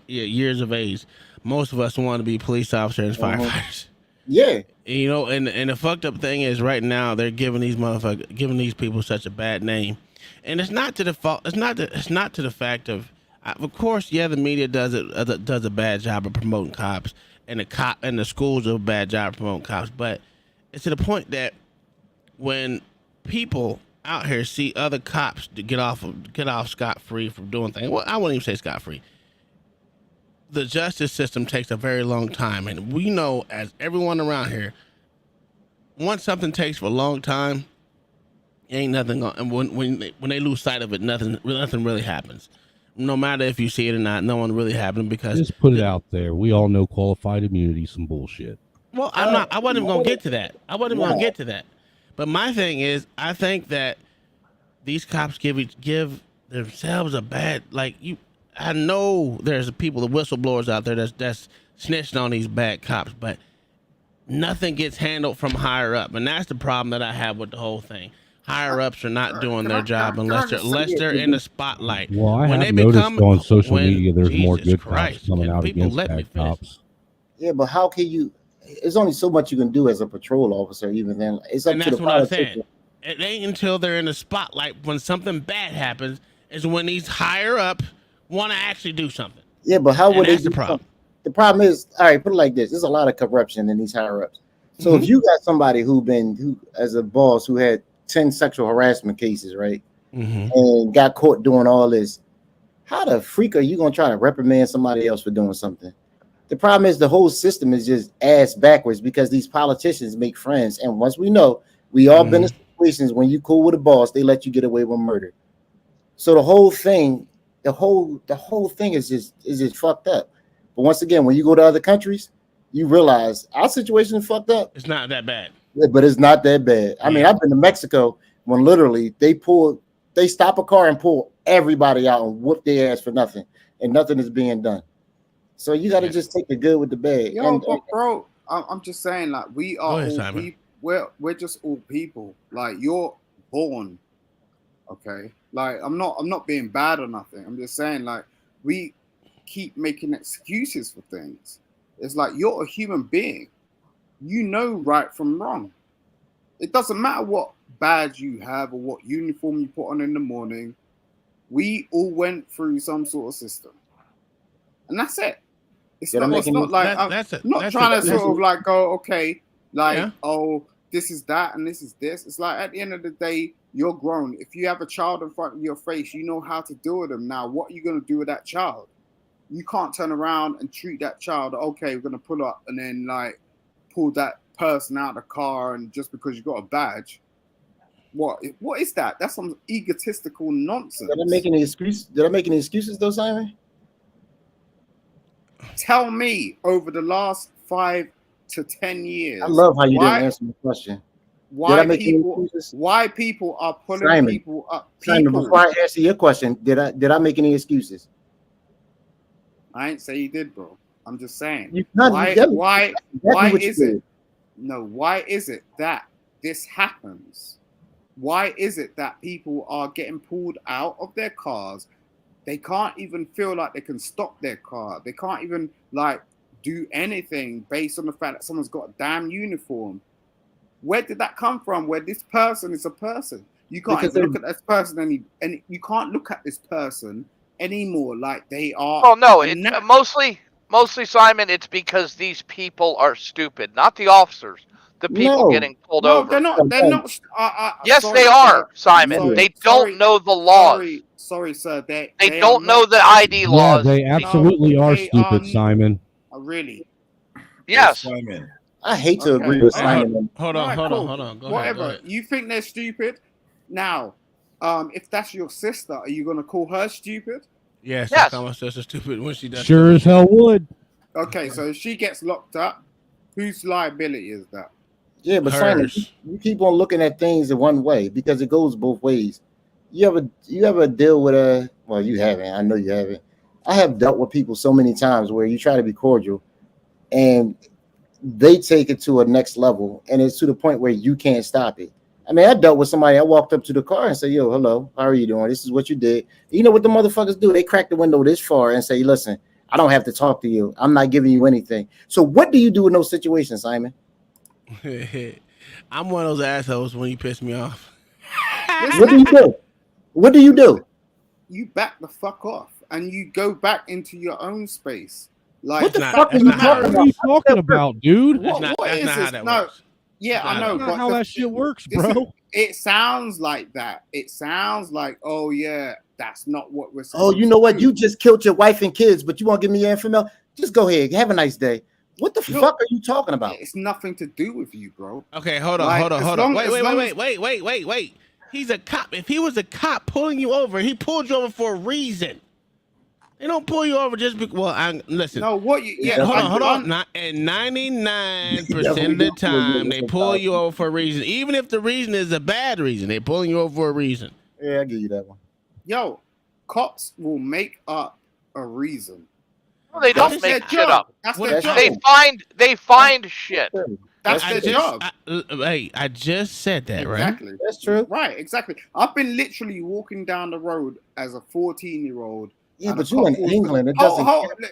years of age, most of us want to be police officers and firefighters. Yeah. You know, and the fucked up thing is right now they're giving these people such a bad name, and it's not to the fault. It's not to the fact of course, yeah, the media does a bad job of promoting cops, and the schools do a bad job of promoting cops, but it's to the point that when people out here see other cops to get off scot free from doing things. Well, I wouldn't even say scot free. The justice system takes a very long time, and we know, as everyone around here, once something takes for a long time, ain't nothing going. And when they lose sight of it, nothing really happens. No matter if you see it or not, no one really happened because Just put it out there. We all know qualified immunity, some bullshit. Well, I wasn't even gonna get to that. Gonna get to that. But my thing is, I think that these cops give themselves a bad I know there's people, the whistleblowers out there that's snitching on these bad cops, but nothing gets handled from higher up, and that's the problem that I have with the whole thing. Higher ups are not doing their job unless they're in the spotlight. Well, I have noticed on social media there's more good cops coming out against bad cops. Yeah, but how can you? There's only so much you can do as a patrol officer. Even then, it's up And to that's the what I'm politician. saying. It ain't until they're in the spotlight when something bad happens is when these higher up want to actually do something. Yeah, but how would that's they the problem? The problem is, all right, put it like this: there's a lot of corruption in these higher ups. So if you got somebody who as a boss who had 10 sexual harassment cases, right, and got caught doing all this, how the freak are you gonna try to reprimand somebody else for doing something? The problem is the whole system is just ass backwards because these politicians make friends, and once we know, we all been in situations when you cool with a boss, they let you get away with murder. So the whole thing is just fucked up. But once again, when you go to other countries, you realize our situation is fucked up. It's not that bad. Yeah, but it's not that bad. I mean, I've been to Mexico when literally they stop a car and pull everybody out and whoop their ass for nothing, and nothing is being done. So you got to just take the good with the bad. Yo, but bro, I'm just saying, like, we are all people. We're just all people. Like, you're born, okay? Like, I'm not being bad or nothing. I'm just saying, like, we keep making excuses for things. It's like you're a human being. You know right from wrong. It doesn't matter what badge you have or what uniform you put on in the morning. We all went through some sort of system, and that's it. It's not like I'm not trying to sort of like go, okay, like, oh, this is that and this is this. It's like at the end of the day, you're grown. If you have a child in front of your face, you know how to deal with them. Now, what are you going to do with that child? You can't turn around and treat that child, okay, we're going to pull up and then like pull that person out of the car and just because you got a badge. What is that? That's some egotistical nonsense. Did I make any excuses though, Simon? Tell me over the last 5 to 10 years. I love how you didn't answer my question. Why people are pulling people up? Simon, before I answer your question, did I make any excuses? I ain't say you did, bro. I'm just saying. Why is it? No, why is it that this happens? Why is it that people are getting pulled out of their cars? They can't even feel like they can stop their car. They can't even like do anything based on the fact that someone's got a damn uniform. Where did that come from? Where this person is a person. You can't even look at this person and you can't look at this person anymore like they are. Oh no, it's mostly Simon. It's because these people are stupid, not the officers. The people getting pulled over. They're not. Yes, sorry, they are, Simon. They don't know the laws. Sorry, sir. They don't know the ID laws. Yeah, they absolutely are stupid, Simon. Really? Yes. Simon. I hate to agree with Simon. Hold on. Go Whatever. ahead. You think they're stupid? Now, if that's your sister, are you gonna call her stupid? Yes. I call my sister stupid when she does. Sure as hell would. Okay, so if she gets locked up, whose liability is that? Yeah, but Simon, you keep on looking at things in one way because it goes both ways. You ever deal with well, you haven't. I know you haven't. I have dealt with people so many times where you try to be cordial and they take it to a next level and it's to the point where you can't stop it. I mean, I dealt with somebody, I walked up to the car and said, yo, hello, how are you doing? This is what you did. You know what the motherfuckers do? They crack the window this far and say, listen, I don't have to talk to you. I'm not giving you anything. So what do you do in those situations, Simon? I'm one of those assholes when you piss me off. What do you do? What do you do? You back the fuck off and you go back into your own space. Like, what the fuck are you talking about, dude? What is this? No, yeah, I know. That's not but how that shit works, bro. It sounds like that. It sounds like, oh yeah, that's not what we're saying. Oh, you know what? You just killed your wife and kids, but you won't give me your info? Just go ahead. Have a nice day. What the fuck are you talking about? It's nothing to do with you, bro. Okay, hold on. Wait. He's a cop. If he was a cop pulling you over, he pulled you over for a reason. They don't pull you over just because. Well, listen. No, what you? Yeah, hold on. And 99% of the time, they pull you over for a reason. Even if the reason is a bad reason, they're pulling you over for a reason. Yeah, I give you that one. Yo, cops will make up a reason. No, they don't make shit up. That's their job. They find shit. That's their job. I just said that, right? Exactly. That's true. Right, exactly. I've been literally walking down the road as a 14-year-old. Yeah, but you're in England. It doesn't.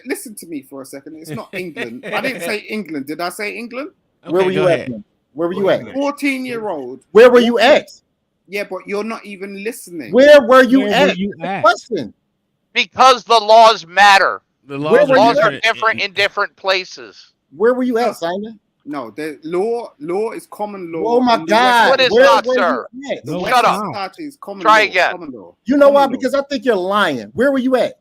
Listen to me for a second. It's not England. I didn't say England. Did I say England? Where were you at? Where were you at? 14-year-old. Where were you at? Yeah, but you're not even listening. Where were you at? Question. Because the laws matter. The laws are different in different places. Where were you at, Simon? No, the law is common law. Oh my God! What is not, sir? Shut up. Try again. You know why? Because I think you're lying. Where were you at?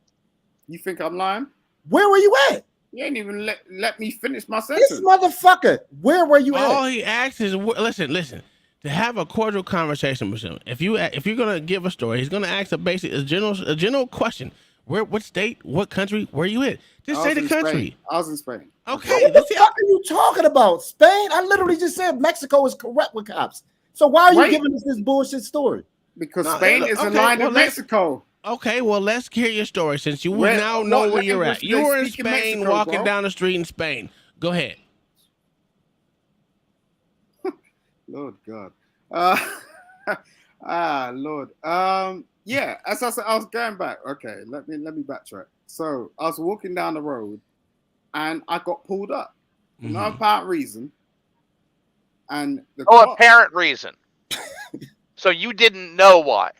You think I'm lying? Where were you at? You ain't even let me finish my sentence. This motherfucker. Where were you at? All he asks is listen. To have a cordial conversation with him, if you're gonna give a story, he's gonna ask a general question. What state? What country? Where you at? Just say the country. Spain. I was in Spain. Okay. What the fuck are you talking about? Spain? I literally just said Mexico is corrupt with cops. So why are you giving us this bullshit story? Because Spain is aligned with Mexico. Okay, well, let's hear your story since you now know where you're at. You were in Spain, Mexico, walking down the street in Spain. Go ahead. Lord God. Lord. Yeah, as I said, I was going back. Okay, let me backtrack. So I was walking down the road and I got pulled up for no apparent reason. And apparent reason. So you didn't know why.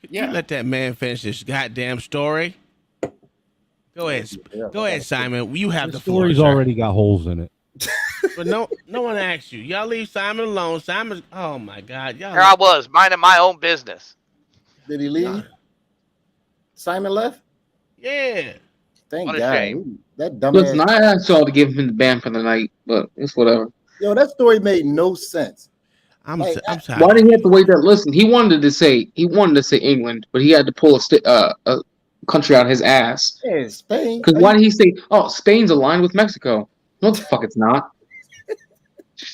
Yeah. You let that man finish this goddamn story. Go ahead, Simon. You have the story's already got holes in it. But no one asked you. Y'all leave Simon alone. Simon's. Oh my God, y'all. Here I was minding my own business. Did he leave? Simon left. Yeah. Thank what a God. shame. That dumbass. Listen, I asked y'all to give him the ban for the night, but it's whatever. Yo, that story made no sense. I'm sorry. Why did he have to wait that? Listen, he wanted to say England, but he had to pull a country out of his ass. Yeah, Spain. Because why did he say, "Oh, Spain's aligned with Mexico"? No, the fuck, it's not.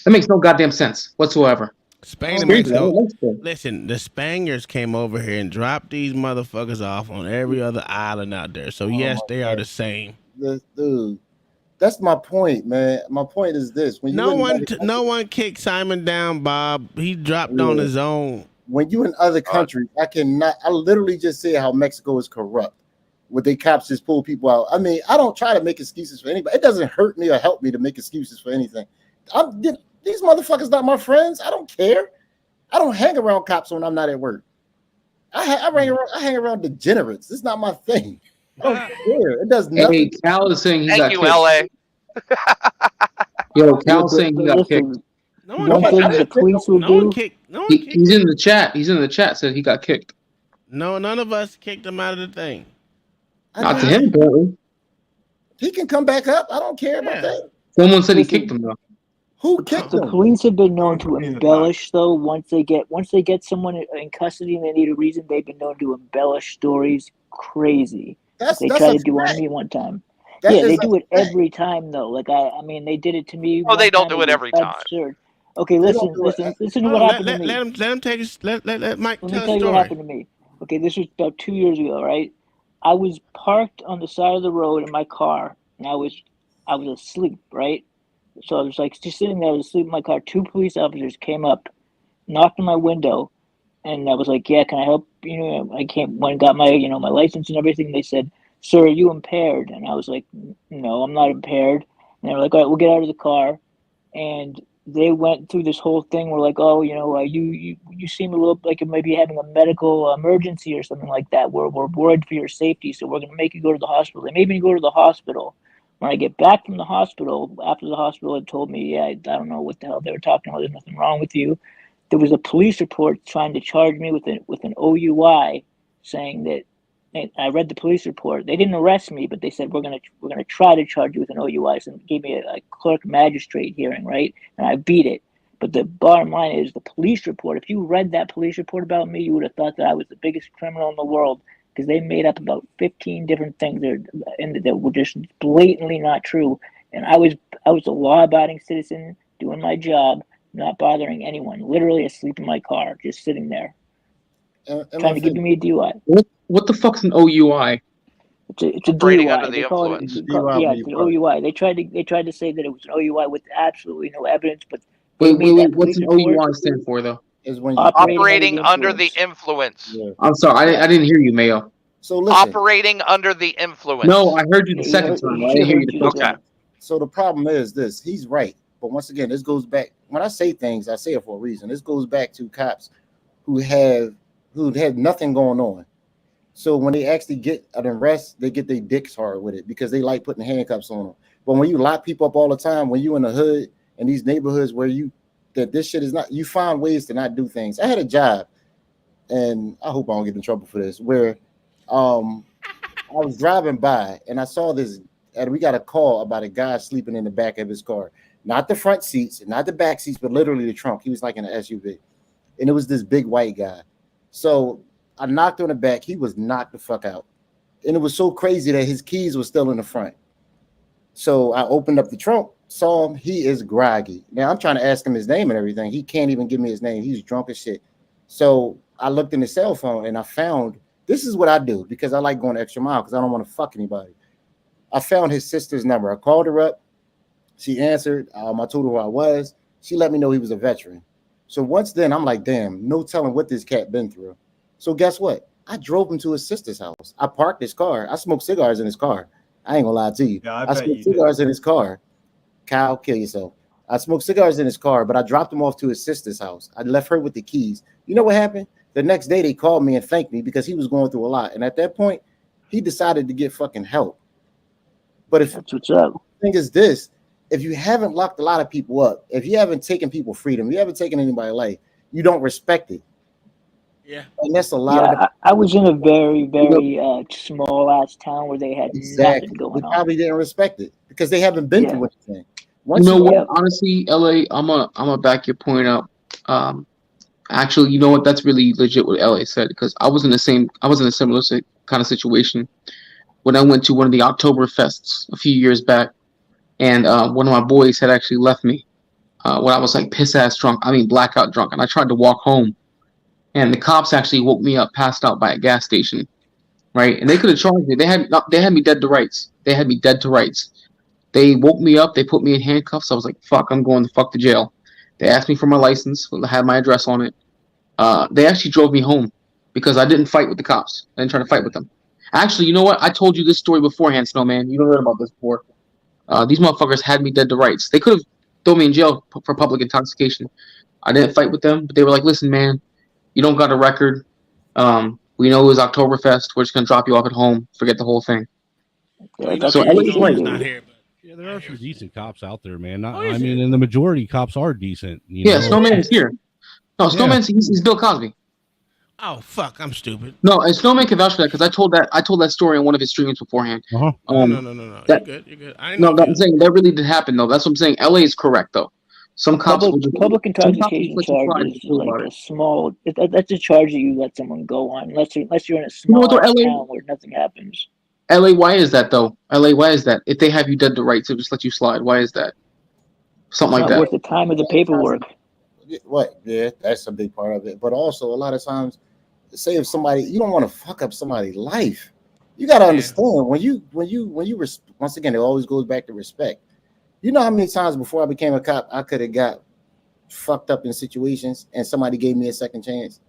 That makes no goddamn sense whatsoever. Spain and Mexico. Listen, the Spaniards came over here and dropped these motherfuckers off on every other island out there. So yes, they are the same. Dude, that's my point, man. My point is this: when no one kicked Simon down, Bob. He dropped on his own. When you in other countries, I literally just say how Mexico is corrupt. With they cops just pull people out. I mean, I don't try to make excuses for anybody. It doesn't hurt me or help me to make excuses for anything. These motherfuckers not my friends. I don't care. I don't hang around cops when I'm not at work. I hang around degenerates. It's not my thing. I don't care. It does nothing. Hey, Cal is saying he got kicked. LA. Yo, Cal is saying he got kicked. One thing the police will do. He's in the chat. He's in the chat. Said he got kicked. No, none of us kicked him out of the thing. Not to him, apparently. He can come back up. I don't care about that. Someone said he kicked him though. Who kicked him? The police have been known to embellish, though. Once they get someone in custody and they need a reason, they've been known to embellish stories crazy. They tried to do on me one time. They do it every time, though. Like I mean, they did it to me. Oh, they don't do it every time. Absurd. Okay, listen to what happened to me. Let him take his. Let Mike tell Let me tell you what happened to me. Okay, this was about 2 years ago, right? I was parked on the side of the road in my car, and I was asleep, right? So I was like just sitting there, I was asleep in my car. 2 police officers came up, knocked on my window, and I was like, "Yeah, can I help?" I went and got my my license and everything. They said, "Sir, are you impaired?" And I was like, "No, I'm not impaired." And they were like, "All right, we'll get out of the car." And they went through this whole thing. We're like, "Oh, you seem a little like you may be having a medical emergency or something like that. We're worried for your safety, so we're going to make you go to the hospital." They made me go to the hospital. When I get back from the hospital, after the hospital had told me, yeah, I don't know what the hell they were talking about. There's nothing wrong with you. There was a police report trying to charge me with an OUI, saying that. And I read the police report. They didn't arrest me, but they said we're gonna try to charge you with an OUI. So gave me a clerk magistrate hearing, right? And I beat it. But the bottom line is the police report. If you read that police report about me, you would have thought that I was the biggest criminal in the world, because they made up about 15 different things that were just blatantly not true. And I was a law-abiding citizen doing my job, not bothering anyone, literally asleep in my car, just sitting there, trying to give me a DUI. What the fuck's an OUI? It's a Operating DUI. under the They call it, influence. yeah, it's an OUI. They tried to say that it was an OUI with absolutely no evidence, but Wait, what's an OUI stand for though? Is when Operating under the influence. Yeah. I'm sorry, I didn't hear you, Mayo. So listen. Operating under the influence. No, I heard you the second time. I didn't hear you the first time. So the problem is this: he's right, but once again, this goes back. When I say things, I say it for a reason. This goes back to cops who had nothing going on. So when they actually get an arrest, they get their dicks hard with it because they like putting handcuffs on them. But when you lock people up all the time, when you in the hood and these neighborhoods where this shit is not, you find ways to not do things. I had a job, and I hope I don't get in trouble for this, where I was driving by and I saw this, and we got a call about a guy sleeping in the back of his car. Not the front seats, not the back seats, but literally the trunk. He was like in an SUV. And it was this big white guy. So I knocked on the back. He was knocked the fuck out. And it was so crazy that his keys were still in the front. So I opened up the trunk, saw him. He is groggy. Now I'm trying to ask him his name and everything. He can't even give me his name. He's drunk as shit. So I looked in his cell phone and I found, this is what I do because I like going the extra mile because I don't want to fuck anybody. I found his sister's number. I called her up. She answered. I told her who I was. She let me know he was a veteran. So once then, I'm like, damn, no telling what this cat been through. So guess what? I drove him to his sister's house. I parked his car. I smoked cigars in his car. I ain't gonna lie to you. Yeah, I smoked cigars in his car. Kyle, kill yourself. I smoked cigars in his car, but I dropped him off to his sister's house. I left her with the keys. You know what happened? The next day they called me and thanked me because he was going through a lot. And at that point, he decided to get fucking help. But if that's what's up. The thing is this, if you haven't locked a lot of people up, if you haven't taken people freedom, you haven't taken anybody's life, you don't respect it. Yeah. And that's a lot of I was in a very, very small ass town where they had nothing going They on. probably didn't respect it because they haven't been through anything. You know what? Honestly, LA, I'm gonna back your point up. Actually, you know what? That's really legit what LA said because I was in a similar kind of situation when I went to one of the Oktoberfests a few years back, and one of my boys had actually left me when I was like piss ass drunk. I mean blackout drunk, and I tried to walk home, and the cops actually woke me up, passed out by a gas station, right? And they could have charged me. They had me dead to rights. They had me dead to rights. They woke me up. They put me in handcuffs. I was like, fuck, I'm going the fuck to jail. They asked me for my license. I had my address on it. They actually drove me home because I didn't fight with the cops. I didn't try to fight with them. Actually, you know what? I told you this story beforehand, Snowman. You don't heard about this before. These motherfuckers had me dead to rights. They could have thrown me in jail for public intoxication. I didn't fight with them, but they were like, listen, man, you don't got a record. We know it was Oktoberfest. We're just going to drop you off at home. Forget the whole thing. So LA's right. Not here, but yeah, there are some decent cops out there, man. I mean, and the majority cops are decent. Yeah, Snowman's here. No, Snowman's he's Bill Cosby. Oh fuck, I'm stupid. No, and Snowman can vouch for that because I told that story on one of his streams beforehand. No. You're good. You're good. I'm saying that really did happen though. That's what I'm saying. LA is correct though. Some cops public intoxication charge is like a small. That's a charge that you let someone go on, unless you're in a small town where nothing happens. LA, why is that though? LA, why is that? If they have you dead to rights, they'll just let you slide. Why is that? Something like that. Worth the time of the paperwork. What? Yeah, that's a big part of it. But also, a lot of times, say if somebody, you don't want to fuck up somebody's life. You got to understand when you once again, it always goes back to respect. You know how many times before I became a cop, I could have got fucked up in situations and somebody gave me a second chance.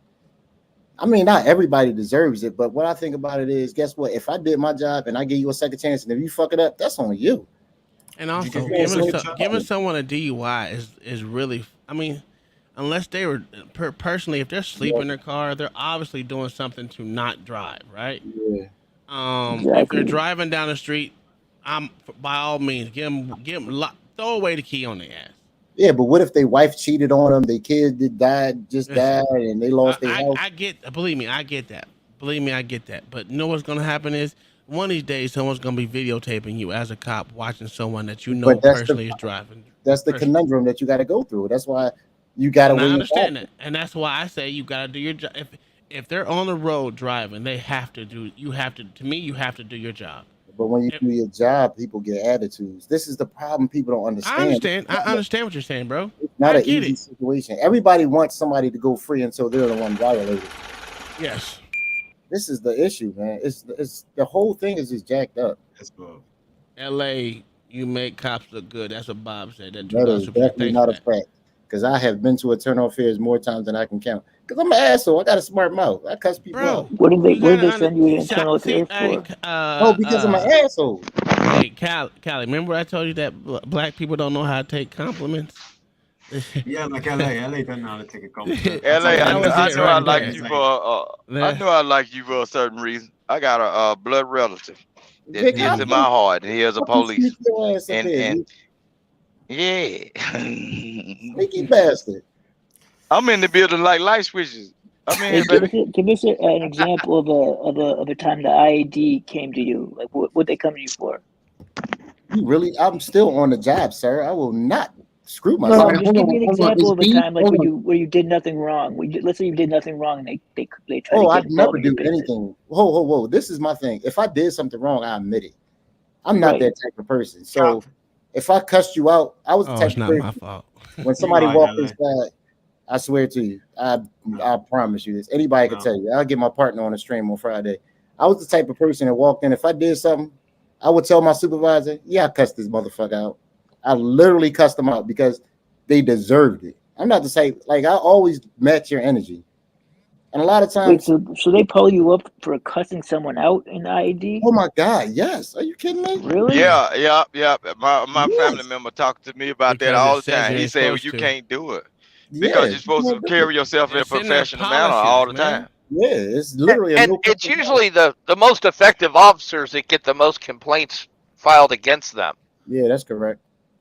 I mean, not everybody deserves it, but what I think about it is, guess what? If I did my job and I gave you a second chance, and if you fuck it up, that's on you. And also, giving someone a DUI is really, I mean, unless they were personally, if they're asleep in their car, they're obviously doing something to not drive, right? Yeah. If they're driving down the street, I'm by all means give them throw away the key on their ass. Yeah, but what if their wife cheated on them, their kid died, and they lost their house? Believe me, I get that. Believe me, I get that. But you know what's gonna happen is one of these days someone's gonna be videotaping you as a cop watching someone that you know personally is driving. That's the conundrum that you got to go through. That's why you got to wait. I understand that, and that's why I say you got to do your job. If they're on the road driving, they have to do. You have to. To me, you have to do your job. But when you do your job, people get attitudes. This is the problem. People don't understand. I understand what you're saying, bro. It's not an easy situation. Everybody wants somebody to go free until they're the one violated. Yes. This is the issue, man. It's the whole thing is just jacked up. L.A. You make cops look good. That's what Bob said. That is definitely not a fact. Because I have been to internal affairs more times than I can count. Because I'm an asshole. I got a smart mouth. I cuss people out. What did they send you to internal affairs for? Because I'm an asshole. Hey, Callie, remember I told you that black people don't know how to take compliments? Yeah, like LA don't know how to take a compliment. LA, I know I like you for I know I like you for a certain reason. I got a blood relative that gets in my heart, and he is a police. And yeah, sneaky bastard. I'm in the building like light switches. I'm in here, baby. Give us an example of a time the IAD came to you. Like what they come to you for? You really? I'm still on the job, sir. I will not screw myself. No, just give me an example of a time like where you did nothing wrong. Let's say you did nothing wrong, and they try to get I'd never do anything. Whoa! This is my thing. If I did something wrong, I admit it. I'm not that type of person. So if I cussed you out, I was the type of person. My fault. When somebody walked inside, I swear to you, I promise you this. Anybody can tell you. I'll get my partner on the stream on Friday. I was the type of person that walked in. If I did something, I would tell my supervisor, "Yeah, I cussed this motherfucker out." I literally cussed them out because they deserved it. I'm not the type, like, I always match your energy. And a lot of times. Wait, so they pull you up for cussing someone out in IAD? Oh my God, yes. Are you kidding me? Really? Yeah. My family member talked to me about that all the time. He said, well, you can't do it. Because you're supposed to carry yourself in a professional manner all the time. Yeah, it's literally and it's usually the most effective officers that get the most complaints filed against them. Yeah, that's correct.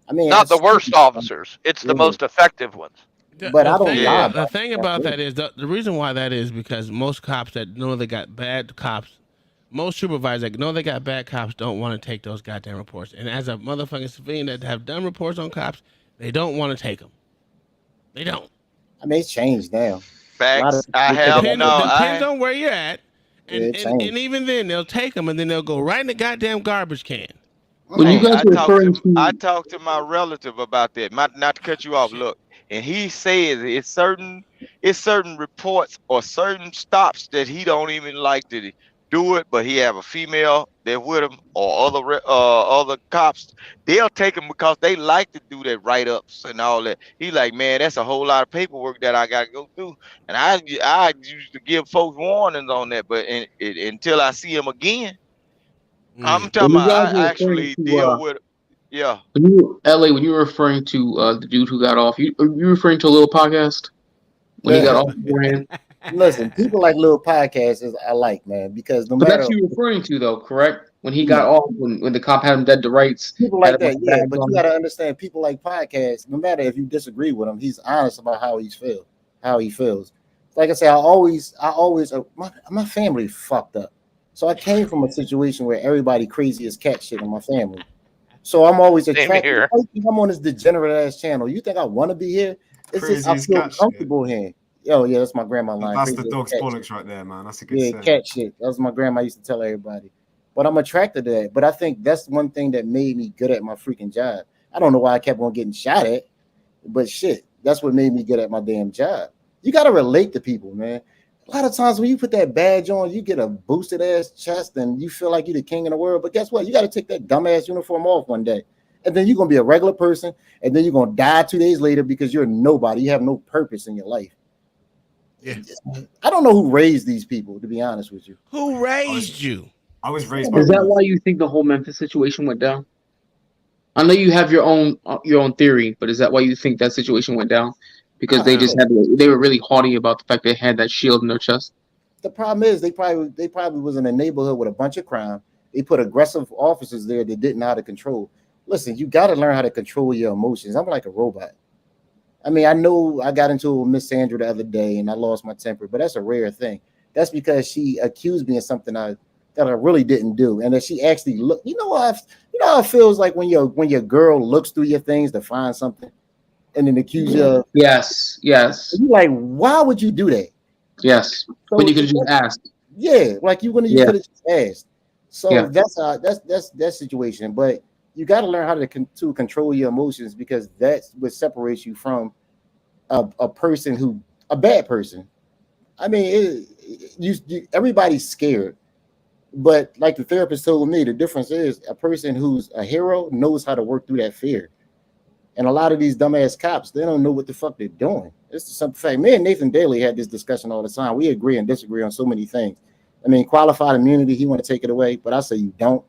I mean, not the worst officers. It's the most effective ones. But I don't lie. The thing about that is the reason why that is because most cops that know they got bad cops, most supervisors that know they got bad cops don't want to take those goddamn reports. And as a motherfucking civilian that have done reports on cops, they don't want to take them. They don't. I mean, it's changed now. Facts. I have depends on where you're at, and even then they'll take them and then they'll go right in the goddamn garbage can. When you guys I talked to my relative about that. Not to cut you off. Look, and he says it's certain reports or certain stops that he don't even like to do it, but he have a female there with him or other cops. They'll take him because they like to do that write-ups and all that. He like, man, that's a whole lot of paperwork that I gotta go through. And I used to give folks warnings on that, but until I see him again. I'm talking about I actually deal with yeah. LA, when you were referring to the dude who got off, are you referring to a little podcast? When he got off the brand? Listen, people like little podcasts is I like, man, because no but matter that's you referring to though, correct? When he got off, when the cop had him dead to rights. People like that, yeah. But you gotta understand, people like podcasts, no matter if you disagree with him, he's honest about how he feels. Like I say, I always my family fucked up. So I came from a situation where everybody crazy as cat shit in my family. So I'm always attracted. I think I'm on this degenerate ass channel. You think I want to be here? It's just I feel comfortable here. Oh yeah, that's my grandma line. That's the dog's bollocks right there, man. That's a good saying. Cat shit. That was my grandma used to tell everybody. But I'm attracted to that. But I think that's one thing that made me good at my freaking job. I don't know why I kept on getting shot at, but shit, that's what made me good at my damn job. You got to relate to people, man. A lot of times when you put that badge on, you get a boosted ass chest and you feel like you're the king of the world. But guess what? You got to take that dumbass uniform off one day. And then you're going to be a regular person. And then you're going to die 2 days later because you're nobody. You have no purpose in your life. Yeah. I don't know who raised these people, to be honest with you. Who raised you? I was raised. Is that why you think the whole Memphis situation went down? I know you have your own theory, but is that why you think that situation went down? Because they were really haughty about the fact they had that shield in their chest. The problem is they probably was in a neighborhood with a bunch of crime. They put aggressive officers there that didn't know how to control. Listen, you got to learn how to control your emotions. I'm like a robot. I mean, I know I got into it with Miss Sandra the other day and I lost my temper, but that's a rare thing. That's because she accused me of something that I really didn't do, and that she actually looked. You know what? You know how it feels like when your girl looks through your things to find something, and then accuse you of. Yes, yes, You like, why would you do that? yes. So When you could have just asked. yeah, like you Yeah. could have just asked. So Yeah. that's that situation. But you got to learn how to control your emotions, because that's what separates you from a person a bad person. I mean, everybody's scared, but like the therapist told me, the difference is a person who's a hero knows how to work through that fear. And a lot of these dumbass cops, they don't know what the fuck they're doing. It's the simple fact. Me and Nathan Daly had this discussion all the time. We agree and disagree on so many things. I mean, qualified immunity, he want to take it away, but I say you don't,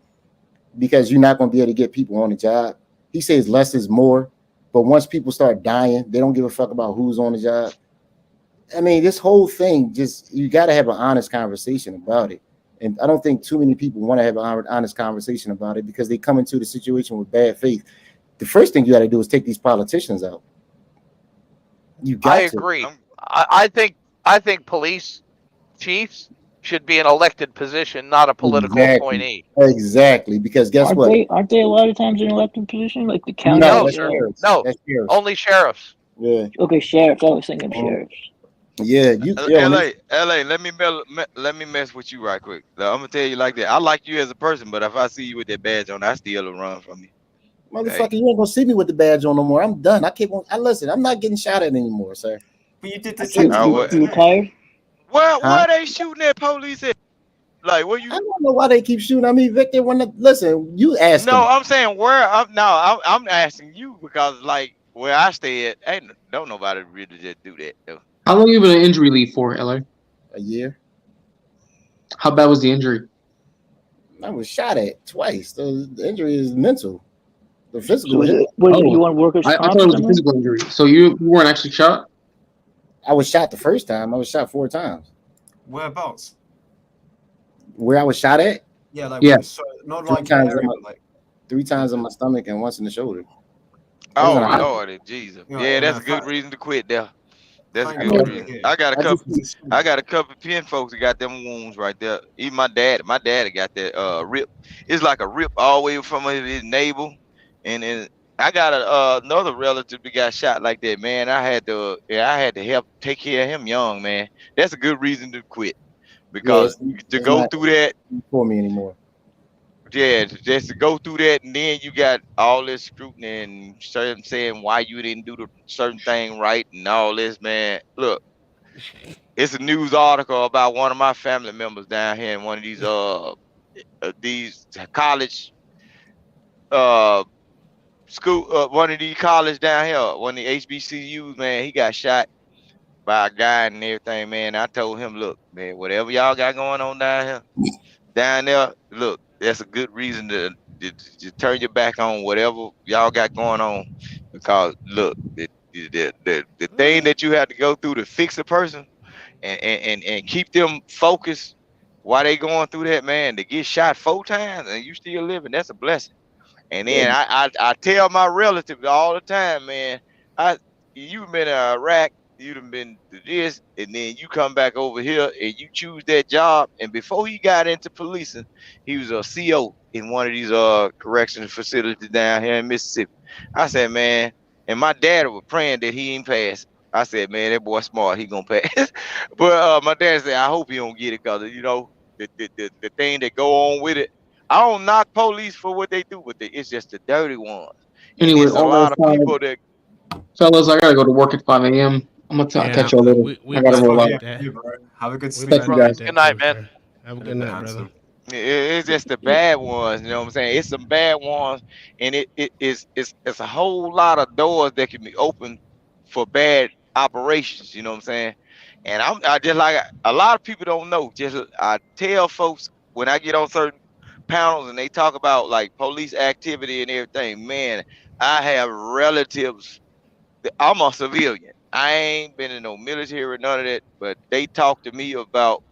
because you're not going to be able to get people on the job. He says less is more, but once people start dying, they don't give a fuck about who's on the job. I mean, this whole thing, just, you got to have an honest conversation about it. And I don't think too many people want to have an honest conversation about it, because they come into the situation with bad faith. The first thing you got to do is take these politicians out. You got I agree. I think police chiefs should be an elected position, not a political appointee. Exactly, because guess what? Aren't they a lot of times in an elected position, like the county? No, sheriff? No, that's sheriffs. only sheriffs. Yeah. Okay, sheriffs. I was thinking sheriffs. Yeah, LA, let me mess with you right quick. I'm gonna tell you like that. I like you as a person, but if I see you with that badge on, I still run from you. Motherfucker, you ain't gonna see me with the badge on no more. I'm done. I listen. I'm not getting shot at anymore, sir. But you did You retired? Where they shooting at police at? Like, where you? I don't know why they keep shooting. I mean, Victor, listen, you ask No, them. I'm saying I'm asking you because like where I stay at, don't nobody really just do that though. How long you been on injury leave for, LA? A year. How bad was the injury? I was shot at twice. The injury is mental. The physical. So you want workers' I comp thought it or was a something? physical injury. So you weren't actually shot? I was shot the first time. I was shot 4 times. Whereabouts? Where I was shot at? Yeah, like Yeah. So not 3 like times, area, in my, but like 3 times in my stomach and once in the shoulder. I was Oh in a Lord, Jesus! Yeah, Yeah, that's yeah, a good fact. reason to quit there. That's a Thank good God. reason. Yeah. I got a I couple. just- I got a couple of pen folks that got them wounds right there. Even my daddy got that rip. It's like a rip all the way from his navel, and then I got another relative that got shot like that. Man, I had to help take care of him young. Man, that's a good reason to quit, Yeah, because to it's go not through that. for me anymore. Yeah, just to go through that, and then you got all this scrutiny and certain saying why you didn't do the certain thing right and all this, man. Look, it's a news article about one of my family members down here in one of these college school one of these college down here, one of the HBCUs, man. He got shot by a guy and everything, man. I told him, look, man, whatever y'all got going on down there, look, that's a good reason to turn your back on whatever y'all got going on, because look, the thing that you have to go through to fix a person and keep them focused while they going through that, man, to get shot 4 times and you still living, that's a blessing. And Yeah, then I tell my relatives all the time, man, you've been in Iraq, you've been to this, and then you come back over here and you choose that job. And before he got into policing, he was a CO in one of these correctional facilities down here in Mississippi. I said, man, and my dad was praying that he ain't pass. I said, man, that boy smart, he gonna pass. But my dad said, I hope he don't get it, because the thing that go on with it. I don't knock police for what they do, but it's just the dirty ones. And Anyway, there's a lot almost of people that. fellas, I gotta go to work at 5 a.m. I'm gonna catch y'all later. We I gotta roll out. appreciate that. Have a good We sleep. Thank you, guys. appreciate that Good night, too, man. sir. Have a good night, brother. It's just the bad ones, you know what I'm saying? It's some bad ones, and it's a whole lot of doors that can be opened for bad operations, you know what I'm saying? And I just like a lot of people don't know. Just I tell folks when I get on certain panels and they talk about like police activity and everything, man, I have relatives. I'm a civilian. I ain't been in no military or none of that, but they talk to me about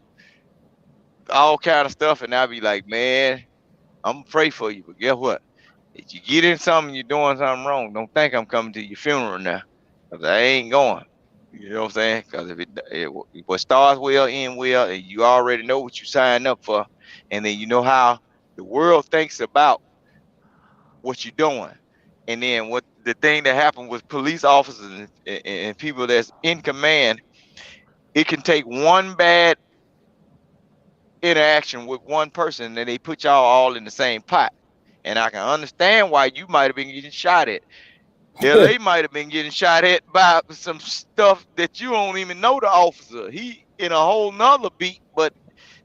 all kind of stuff, and I be like, man, I'm pray for you. But guess what? If you get in something, you're doing something wrong. Don't think I'm coming to your funeral now, 'cause I ain't going. You know what I'm saying? Because if what starts well, end well, and you already know what you signed up for, and then you know how the world thinks about what you're doing, and then what the thing that happened with police officers and people that's in command, it can take one bad interaction with one person, and they put y'all all in the same pot. And I can understand why you might have been getting shot at. LA might have been getting shot at by some stuff that you don't even know the officer. He in a whole nother beat, but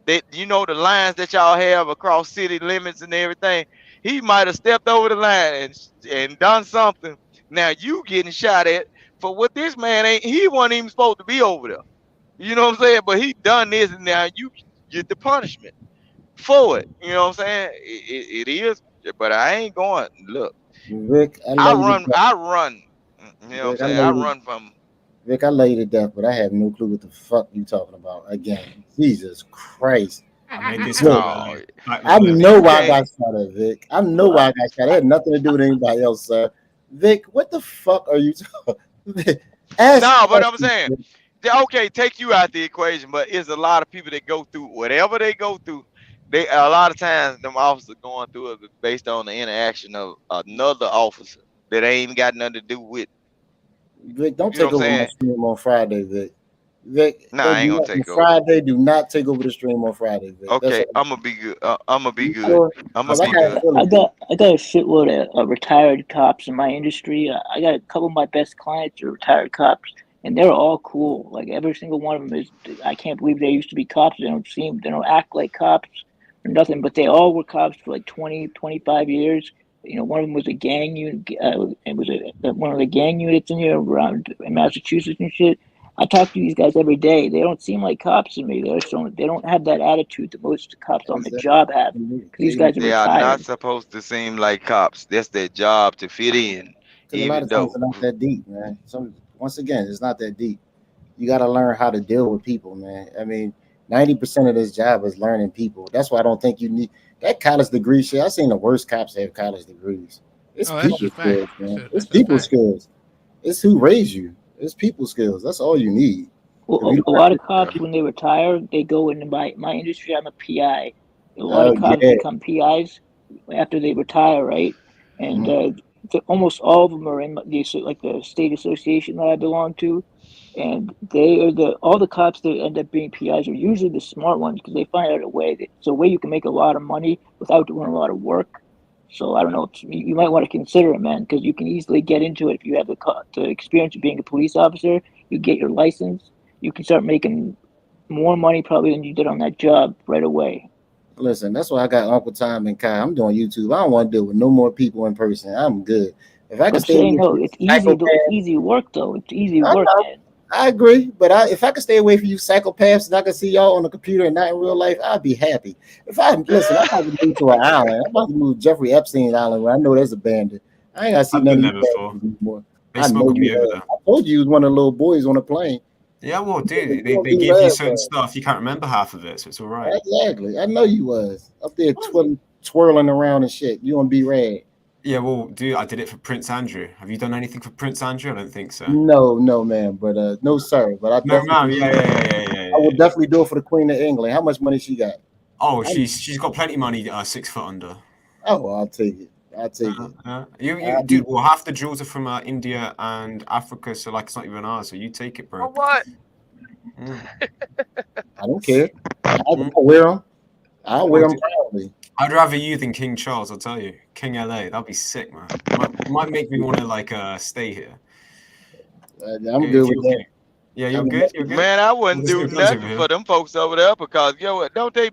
that you know the lines that y'all have across city limits and everything. He might have stepped over the line and done something. Now you getting shot at for what this man ain't. He wasn't even supposed to be over there. You know what I'm saying? But he done this, and now you get the punishment for it. You know what I'm saying? It is, but I ain't going. Look, Vic, I run. You know what I'm Vic, I saying? love I you. run from. Vic, I love you to death, but I have no clue what the fuck you talking about. Again, Jesus Christ. I made this Look, Oh, I know why I okay. got shot at, Vic. I know why I got shot. It had nothing to do with anybody else, sir. Vic, what the fuck are you talking? Ask No, but I'm questions, saying, Vic. okay, take you out the equation, but it's a lot of people that go through whatever they go through. They a lot of times them officers going through it based on the interaction of another officer that ain't even got nothing to do with. Vic, don't You know take what I'm over my saying? stream on Friday, Vic. Vic, Nah, do I ain't gonna not, on take over. Friday, do not take over the stream on Friday, Vic. That's Okay, all. I'm gonna be good. I'm gonna be You good. sure? I'm gonna Because I be got a good. feeling. I got a shitload of retired cops in my industry. I got a couple of my best clients are retired cops, and they're all cool. Like every single one of them is. I can't believe they used to be cops. They don't act like cops or nothing, but they all were cops for like 20, 25 years. You know, one of them was a gang unit. It was one of the gang units in here around in Massachusetts and shit. I talk to these guys every day. They don't seem like cops to me. They don't have that attitude that most cops on the job have. Because these guys are They are not retired. supposed to seem like cops. That's their job to fit in, Because a lot even of times though. it's not that deep, man. Once again, it's not that deep. You got to learn how to deal with people, man. I mean, 90% of this job is learning people. That's why I don't think you need that college degree shit. I've seen the worst cops have college degrees. It's Oh, that's people a fact. skills, man. It's That's a people fact. skills. It's who raised you. It's people skills. That's all you need. If Well, you a don't lot of have cops, when they retire, they go into my industry. I'm a PI. A lot oh of cops yeah. become PIs after they retire, right? And Mhm. almost all of them are in the state association that I belong to, and they are all the cops that end up being PIs are usually the smart ones because they find out a way that it's a way you can make a lot of money without doing a lot of work. So I don't know. You might want to consider it, man, because you can easily get into it if you have the experience of being a police officer. You get your license, you can start making more money probably than you did on that job right away. Listen, that's why I got Uncle Tom and Kai. I'm doing YouTube. I don't want to deal with no more people in person. I'm good. If I But can I'm stay saying away no, from it's easy. psychopaths, It's easy work though. It's easy I work, know. man. I agree, but if I could stay away from you psychopaths and I can see y'all on the computer and not in real life, I'd be happy. If I listen, I'm about to move to an island. I'm about to move to Jeffrey Epstein Island where I know there's abandoned. I ain't gotta see I've none been of there you before. bastards anymore. They I know smuggled you me over have. there. I told you was one of the little boys on the plane. Yeah, well, dude, You they don't give do you that, certain but stuff you can't remember half of it, so it's all right. exactly. I know you was up there twirling around and shit. You on be rad. Yeah, well, dude, I did it for Prince Andrew. Have you done anything for Prince Andrew? I don't think so. No, man, but no, sir. But No, ma'am. Yeah. I would definitely do it for the Queen of England. How much money she got? Oh, she's got plenty of money. 6 foot under. Oh, well, I'll take it. I'll take it. You, dude. Well, half the jewels are from India and Africa, so like it's not even ours. So you take it, bro. For what? I don't care. I'll wear them. I'll wear them proudly. I'd rather you than King Charles. I'll tell you, King LA. That'd be sick, man. Might make me want to stay here. I'm good with that. Yeah, you're good. You're good. Man, I wouldn't There's do no guns over nothing here. for them folks over there because don't they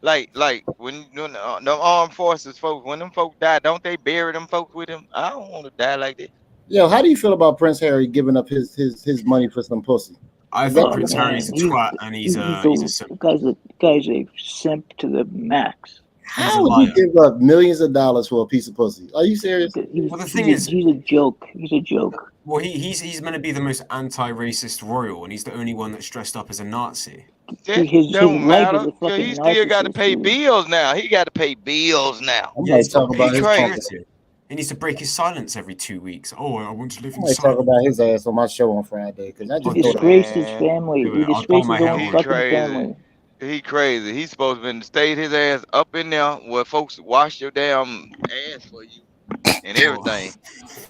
like when them armed forces folks when them folks die, don't they bury them folks with them? I don't want to die like that. Yo, how do you feel about Prince Harry giving up his money for some pussy? I Is think that Prince Harry's a twat, and he's a simp. Guy's a simp to the max. How would you give up millions of dollars for a piece of pussy? Are you serious? Well, the thing is, he's a joke. He's a joke. Well, he's meant to be the most anti-racist royal, and he's the only one that's dressed up as a Nazi. That his don't wife is matter. a 'Cause fucking he still got to narcissist, pay dude. bills now. He got to pay bills now. I Yeah, might he's got talk to pay about He his crazy. security. He needs to break his silence every 2 weeks. Oh, I want to live I in might talk silence. about his ass on my show on Friday because I He just thought disgraced his Man, family. Do He it. I'll disgraced my his hat own he on. fucking crazy. family. He crazy. He supposed to been stayed his ass up in there where folks wash your damn ass for you and Oh, everything.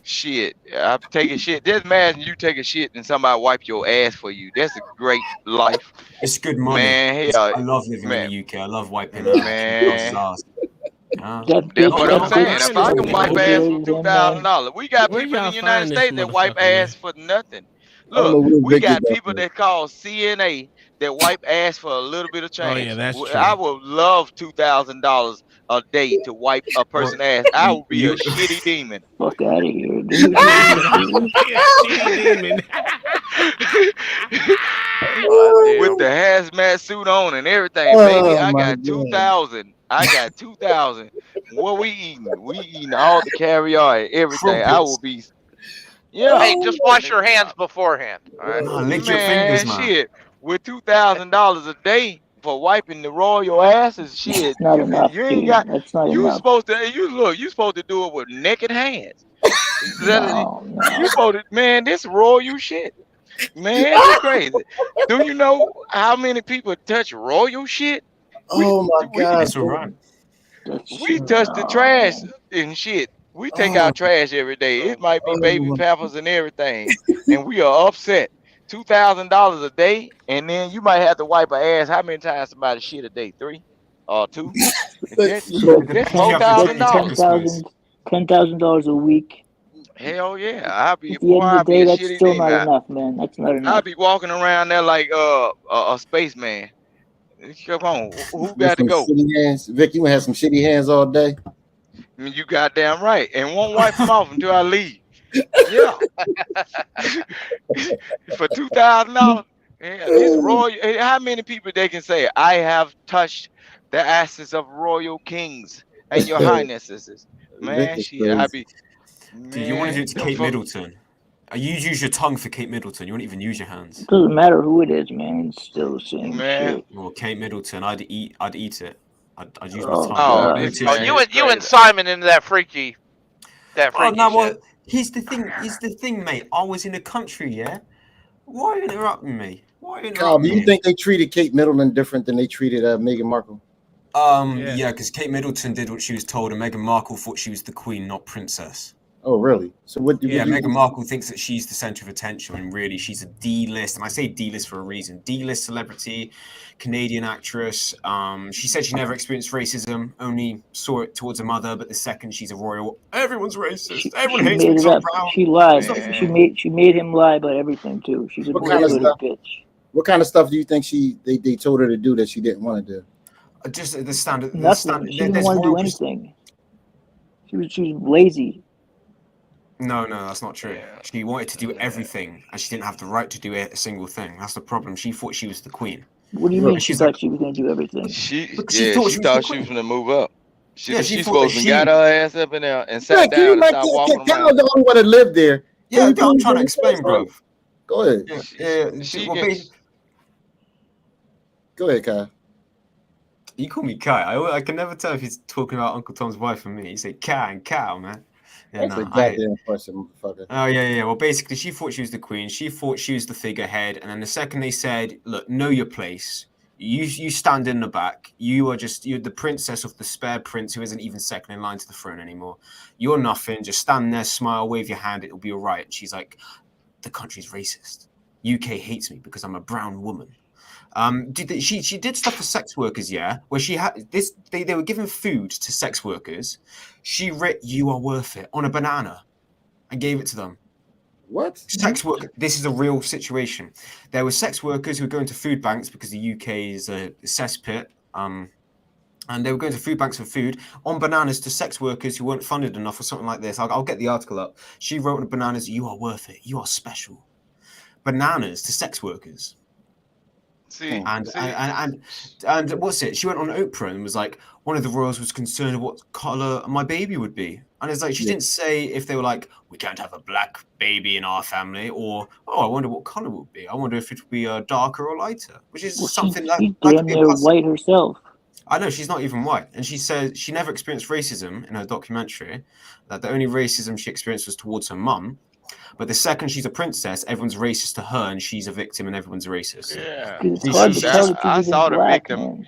Shit, I'm taking shit. Just imagine you take a shit and somebody wipe your ass for you. That's a great life, it's good money. man. I love living in Man, the UK. I love wiping everyone else's man. ass. Yeah. That That's bitch, what Where I'm that y'all saying. bitch If find I this can wipe nigga, ass man? for manipulated him, man. $2,000, we got Where people in the y'all United find this States that wipe motherfucker, man? ass for nothing. I don't know Look, where we Vic get got that people from. that call CNA that wipe ass for a little bit of Oh yeah, change. that's I true. would love $2,000 a day to wipe a Well, person's ass. I would be a you shitty demon. Fuck out of here, dude. Be a shitty demon. With Oh, the hazmat suit on and everything, baby. oh I my got god. 2,000. I got 2,000. What we eating? We eating all the caviar and everything. I will crumpets. be, yeah. Hey, just wash your hands beforehand. All right. No, lick your fingers, Man, man. shit. With $2,000 a day for wiping the royal asses, shit. That's not enough, You ain't dude. got. That's not You enough. supposed to. You look. You supposed to do it with naked hands. No, You no. supposed to. Man, this royal shit. Man, this crazy. Do you know how many people touch royal shit? We Oh my we god, It's all bro. right. That's we touch the no, trash man. and shit. We take Oh, out trash every day. It might be baby oh. pampers and everything, and we are upset. $2,000 a day, and then you might have to wipe an ass. How many times somebody shit a day? 3 or 2? That, That's It that's depends. You four have to thousand that's treat it, I dollars. suppose. $10,000 a week. Hell yeah, I'll be At the boy. end of I'll the be day, a that's shitty still demon. not enough, man. That's not I'll enough. be walking around there like a spaceman. Come on, who With got to some go? shitty hands. Vic, you gonna have some shitty hands all day. I mean, you goddamn right, and won't wipe them off until I leave. Yeah, for $2,000. Yeah, this royal. How many people they can say I have touched the asses of royal kings and your highnesses? Vic Man, is shit, I crazy. be Dude, you want to do man. it to Them Kate fuck. Middleton. You use your tongue for Kate Middleton. You won't even use your hands. It doesn't matter who it is, man. It's still the same Man, shit. Well, Kate Middleton, I'd eat it. I'd use my Oh tongue. I'm oh, a God. this Oh, British. man is you and crazy. Simon into that freaky Oh no, shit. well, here's the thing, mate. I was in a country, yeah. Why are you interrupting me? Why are you Kyle, do interrupting you me? think they treated Kate Middleton different than they treated Meghan Markle? Yeah. Yeah, because Kate Middleton did what she was told, and Meghan Markle thought she was the queen, not princess. Oh, really? So what? Yeah, Would you? Meghan Markle thinks that she's the center of attention, and really she's a D-list, and I say D-list for a reason. D-list celebrity, Canadian actress. She said she never experienced racism, only saw it towards her mother, but the second she's a royal, everyone's racist. Everyone She hates me made it because I'm up. brown. She lied. It's not even She true. made him lie about everything too. She's a What kind of bullshit stuff? bitch. What kind of stuff do you think they told her to do that she didn't want to do? Just the standard. Nothing. She didn't There's want to royal. do anything. She was lazy. No, that's not true. She wanted to do everything, and she didn't have the right to do a single thing. That's the problem. She thought she was the queen. What do you mean And she she's like, thought she was going to do everything? because she thought She she was the thought she was queen. gonna move up. Yeah, She she thought that supposed to got her ass up in there and sat Vic, can you down and make stopped walking Kyle around. don't want to live there? Yeah, I'm please trying to do explain, this, bro. Go ahead. Well, Go ahead, Kyle. you call me Kai. I can never tell if he's talking about Uncle Tom's wife and me. You say Kai and cow, man. Yeah, That's no, a goddamn question, motherfucker. Oh yeah. Well, basically, she thought she was the queen. She thought she was the figurehead, and then the second they said, "Look, know your place. You stand in the back. You're the princess of the spare prince who isn't even second in line to the throne anymore. You're nothing. Just stand there, smile, wave your hand. It'll be all right." And she's like, "The country's racist. UK hates me because I'm a brown woman." She did stuff for sex workers, yeah, where she had this. They were giving food to sex workers. She writ "You are worth it" on a banana and gave it to them. What? Sex work. This is a real situation. There were sex workers who were going to food banks because the UK is a cesspit. And they were going to food banks for food on bananas to sex workers who weren't funded enough or something like this. I'll get the article up. She wrote on bananas, "You are worth it. You are special." Bananas to sex workers. See, and what's it? She went on Oprah and was like, one of the royals was concerned what color my baby would be, and it's like she didn't say if they were like, we can't have a black baby in our family, or I wonder what color it would be. I wonder if it would be darker or lighter, which is something that She's could damn be near possible. white herself. I know she's not even white, and she says she never experienced racism in her documentary. That the only racism she experienced was towards her mum. But the second she's a princess, everyone's racist to her, and she's a victim, and everyone's racist. Yeah, It's hard to tell that I she's saw even the black, victim.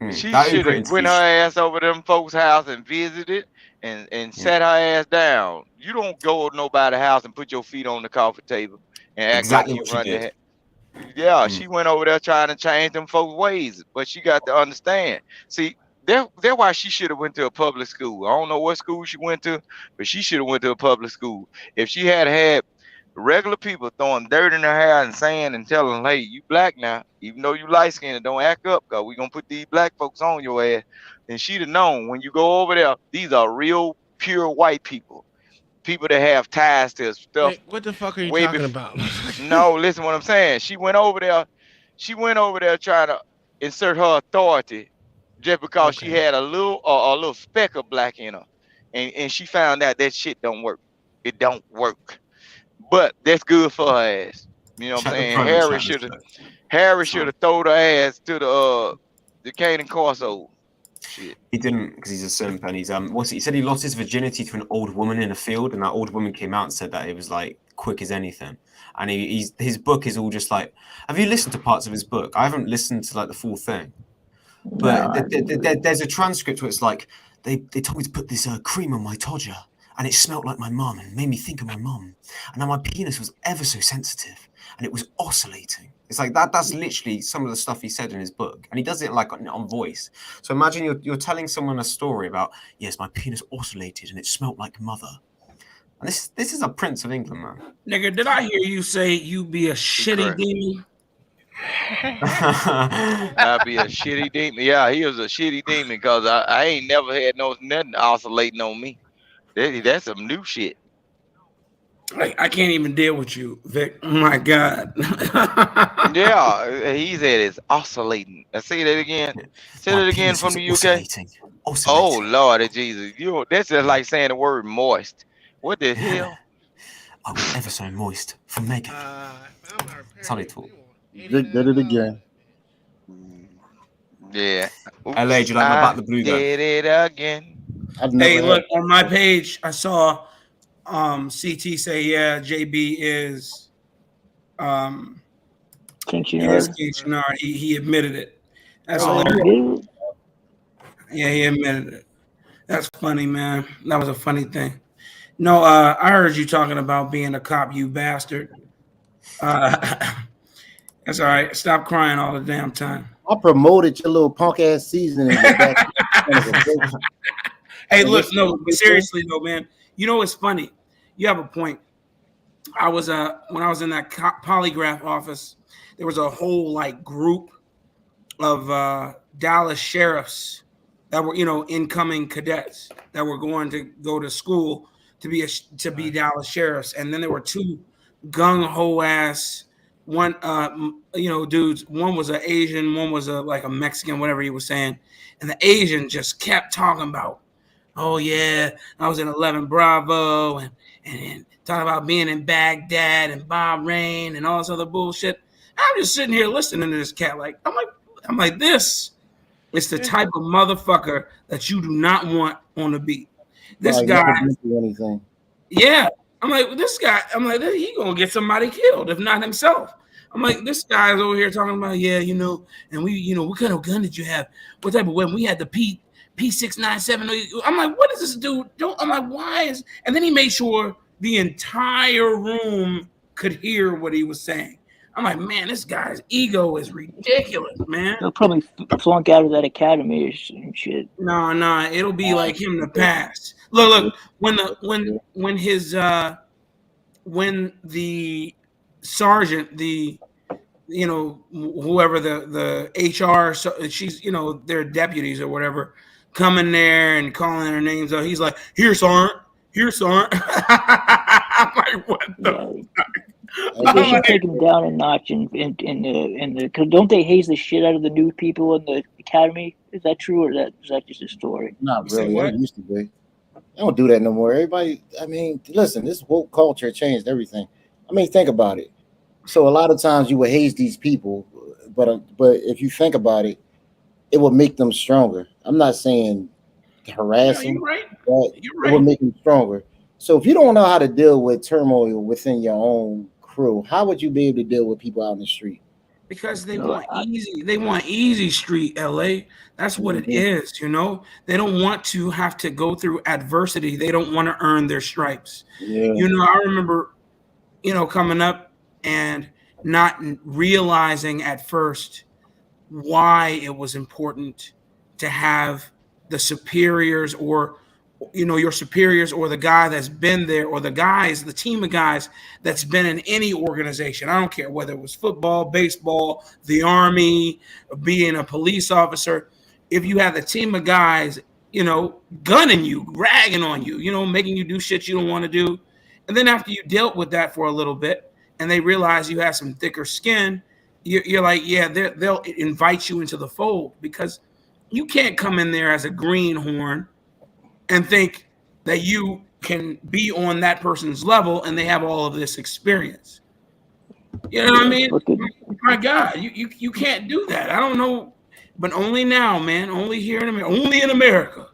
man. She That should Oprah have went interview, her ass over to them folks' house and visited and sat her ass down. You don't go to nobody's house and put your feet on the coffee table and act exactly like what you she run the did. Yeah, she went over there trying to change them folks' ways, but she got to understand. See, that's why she should have went to a public school. I don't know what school she went to, but she should have went to a public school. If she had regular people throwing dirt in her hair and sand and telling, hey, you black now, even though you light skinned, don't act up, because we're going to put these black folks on your ass. And she'd have known when you go over there, these are real, pure white people. People that have ties to stuff. Wait, what the fuck are you way talking bef- about? No, listen what I'm saying. She went over there trying to insert her authority just because she had a little speck of black in her. And she found out that shit don't work. It don't work. But that's good for her ass. You know what I'm Check the saying? private chat. Harry should have thrown her ass to the Caden Corso. Shit. He didn't, because he's a simp, and he said he lost his virginity to an old woman in a field, and that old woman came out and said that it was like quick as anything. And his book is all just like, have you listened to parts of his book? I haven't listened to like the full thing, but there's a transcript where it's like they told me to put this cream on my todger, and it smelled like my mum and made me think of my mum, and now my penis was ever so sensitive and it was oscillating. It's like that's literally some of the stuff he said in his book, and he does it like on voice. So imagine you're telling someone a story about, yes, my penis oscillated and it smelled like mother. And this is a prince of England, man. Nigga, did I hear you say you be a shitty demon? I'd be a shitty demon. Yeah, he was a shitty demon because I ain't never had nothing oscillating on me. That's some new shit. I can't even deal with you, Vic. Oh my God. Yeah, he said it's oscillating. Say that again. Say that again from the UK. Oh Lord Jesus. That's just like saying the word moist. What the hell? I was ever so moist from Megan. That's how they talk. Vic did it again. Yeah. LA, do you like my back the blue guy? Did it again. Hey, look, on my page, I saw CT say, yeah, JB is King Shanard. He admitted it. That's hilarious. Yeah, he admitted it. That's funny, man. That was a funny thing. No, I heard you talking about being a cop, you bastard. That's all right. Stop crying all the damn time. I promoted your little punk ass season. Hey, look, no, but seriously though, man. You know what's funny? You have a point. I was when I was in that polygraph office, there was a whole like group of Dallas sheriffs that were, incoming cadets that were going to go to school to be Dallas sheriffs, and then there were two gung ho ass dudes. One was an Asian, one was like a Mexican, whatever he was saying, and the Asian just kept talking about, oh yeah, I was in 11 Bravo and talking about being in Baghdad and Bahrain and all this other bullshit. I'm just sitting here listening to this cat. I'm like, this is the type of motherfucker that you do not want on the beat. This guy, anything. Yeah. I'm like, this guy, he gonna get somebody killed, if not himself. I'm like, this guy's over here talking about, yeah, and we, what kind of gun did you have? What type of weapon? We had the P697. I'm like, what is this dude? I'm like, why is? And then he made sure the entire room could hear what he was saying. I'm like, man, this guy's ego is ridiculous, man. He'll probably flunk out of that academy or shit. No, it'll be like him to pass. Look, when the sergeant, whoever the HR, she's, their deputies or whatever, come in there and calling their names out. He's like, here, Sergeant. I'm like, what the fuck? Like, they should take him down a notch in the. Cause don't they haze the shit out of the new people in the academy? Is that true, or is that just a story? Not really. It used to be. They don't do that no more. Everybody, I mean, listen, this woke culture changed everything. I mean, think about it. So a lot of times you would haze these people, but if you think about it, it would make them stronger. I'm not saying harass them, but it would make them stronger. So if you don't know how to deal with turmoil within your own crew, how would you be able to deal with people out in the street? Because they want easy. They want easy street LA. That's what it is, you know. They don't want to have to go through adversity. They don't want to earn their stripes. Yeah. You know, I remember, you know, coming up and not realizing at first why it was important to have the superiors, or you know, your superiors, or the guy that's been there, or the team of guys that's been in any organization. I don't care whether it was football, baseball, the army, being a police officer. If you have a team of guys, you know, gunning you, ragging on you, you know, making you do shit you don't want to do. And then after you dealt with that for a little bit and they realize you have some thicker skin, you're like, yeah, they'll invite you into the fold, because you can't come in there as a greenhorn and think that you can be on that person's level and they have all of this experience. You know what I mean? My God, you can't do that. I don't know, but only now, man. Only here in America. Only in America.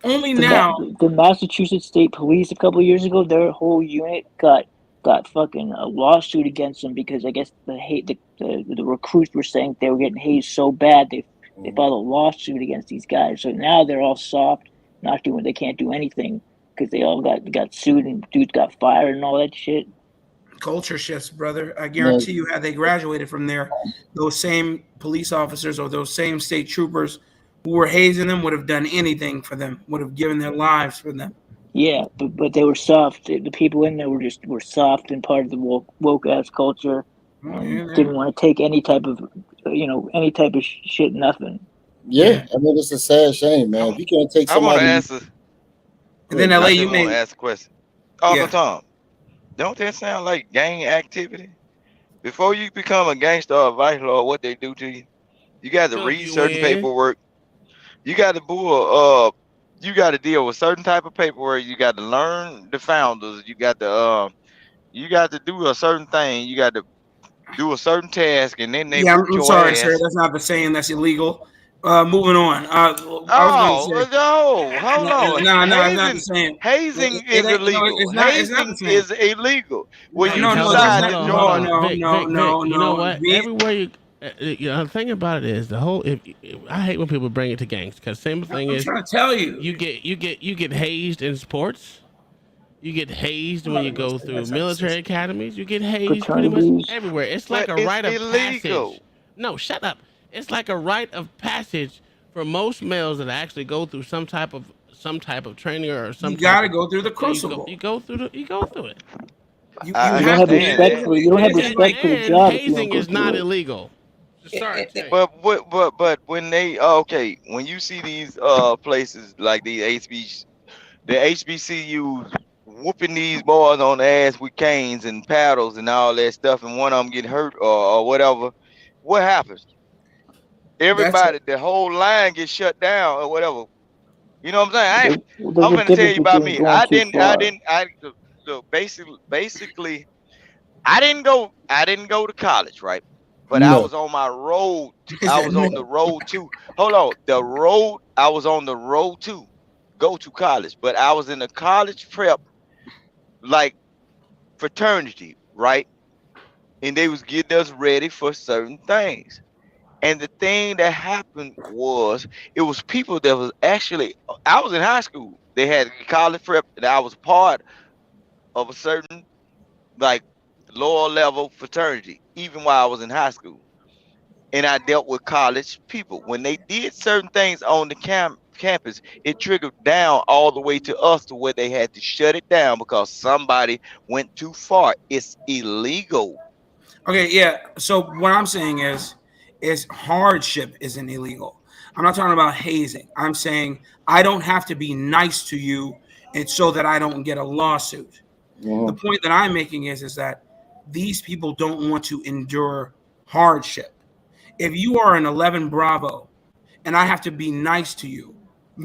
Only now. The Massachusetts State Police a couple of years ago, their whole unit got fucking a lawsuit against them because I guess the recruits were saying they were getting hazed so bad they filed a lawsuit against these guys. So now they're all soft, they can't do anything because they all got sued and dudes got fired and all that shit. Culture shifts, brother. I guarantee you, had they graduated from there, those same police officers or those same state troopers who were hazing them would have done anything for them, would have given their lives for them. Yeah, but they were soft. The people in there were soft and part of the woke ass culture. Didn't want to take any type of shit, nothing. Yeah, I mean, it's a sad shame, man. If you can't take somebody. I want to answer. And then LA, you may ask a question. Uncle Tom, don't that sound like gang activity? Before you become a gangster or a vice lord, what they do to you? You got to read certain paperwork. You got to you got to deal with certain type of paperwork. You got to learn the founders. You got to do a certain thing. You got to do a certain task, and then they. Yeah, I'm sorry, sir. That's not the saying. That's illegal. Moving on. Hold on. No, it's not the same. Hazing is illegal. Hazing is illegal. When you decide to join, no. You know what? Everywhere the thing about it is the whole. I hate when people bring it to gangs, because same thing is. I'm trying to tell you. You get hazed in sports. You get hazed when you go through military academies. You get hazed pretty much everywhere. It's like a rite of passage. No, shut up. It's like a rite of passage for most males that actually go through some type of training or some. You got to go through the crucible. You go through it. You don't have respect for the job. Hazing is not illegal. Sorry, but when they when you see these places like the HBCUs whooping these boys on the ass with canes and paddles and all that stuff, and one of them get hurt or whatever, what happens? Everybody, the whole line gets shut down or whatever. You know what I'm saying? I'm gonna tell you about me. Basically, I didn't go to college, right? But I was on my road. I was on the road too. Hold on, I was on the road to go to college, but I was in a college prep, like fraternity, right? And they was getting us ready for certain things. And the thing that happened was, it was people that was actually, I was in high school. They had college prep, and I was part of a certain, like, lower level fraternity, even while I was in high school. And I dealt with college people. When they did certain things on the campus, it trickled down all the way to us, to where they had to shut it down because somebody went too far. It's illegal. Okay, yeah. So what I'm saying is hardship isn't illegal. I'm not talking about hazing. I'm saying I don't have to be nice to you and so that I don't get a lawsuit. The point that I'm making is that these people don't want to endure hardship. If you are an 11 Bravo and I have to be nice to you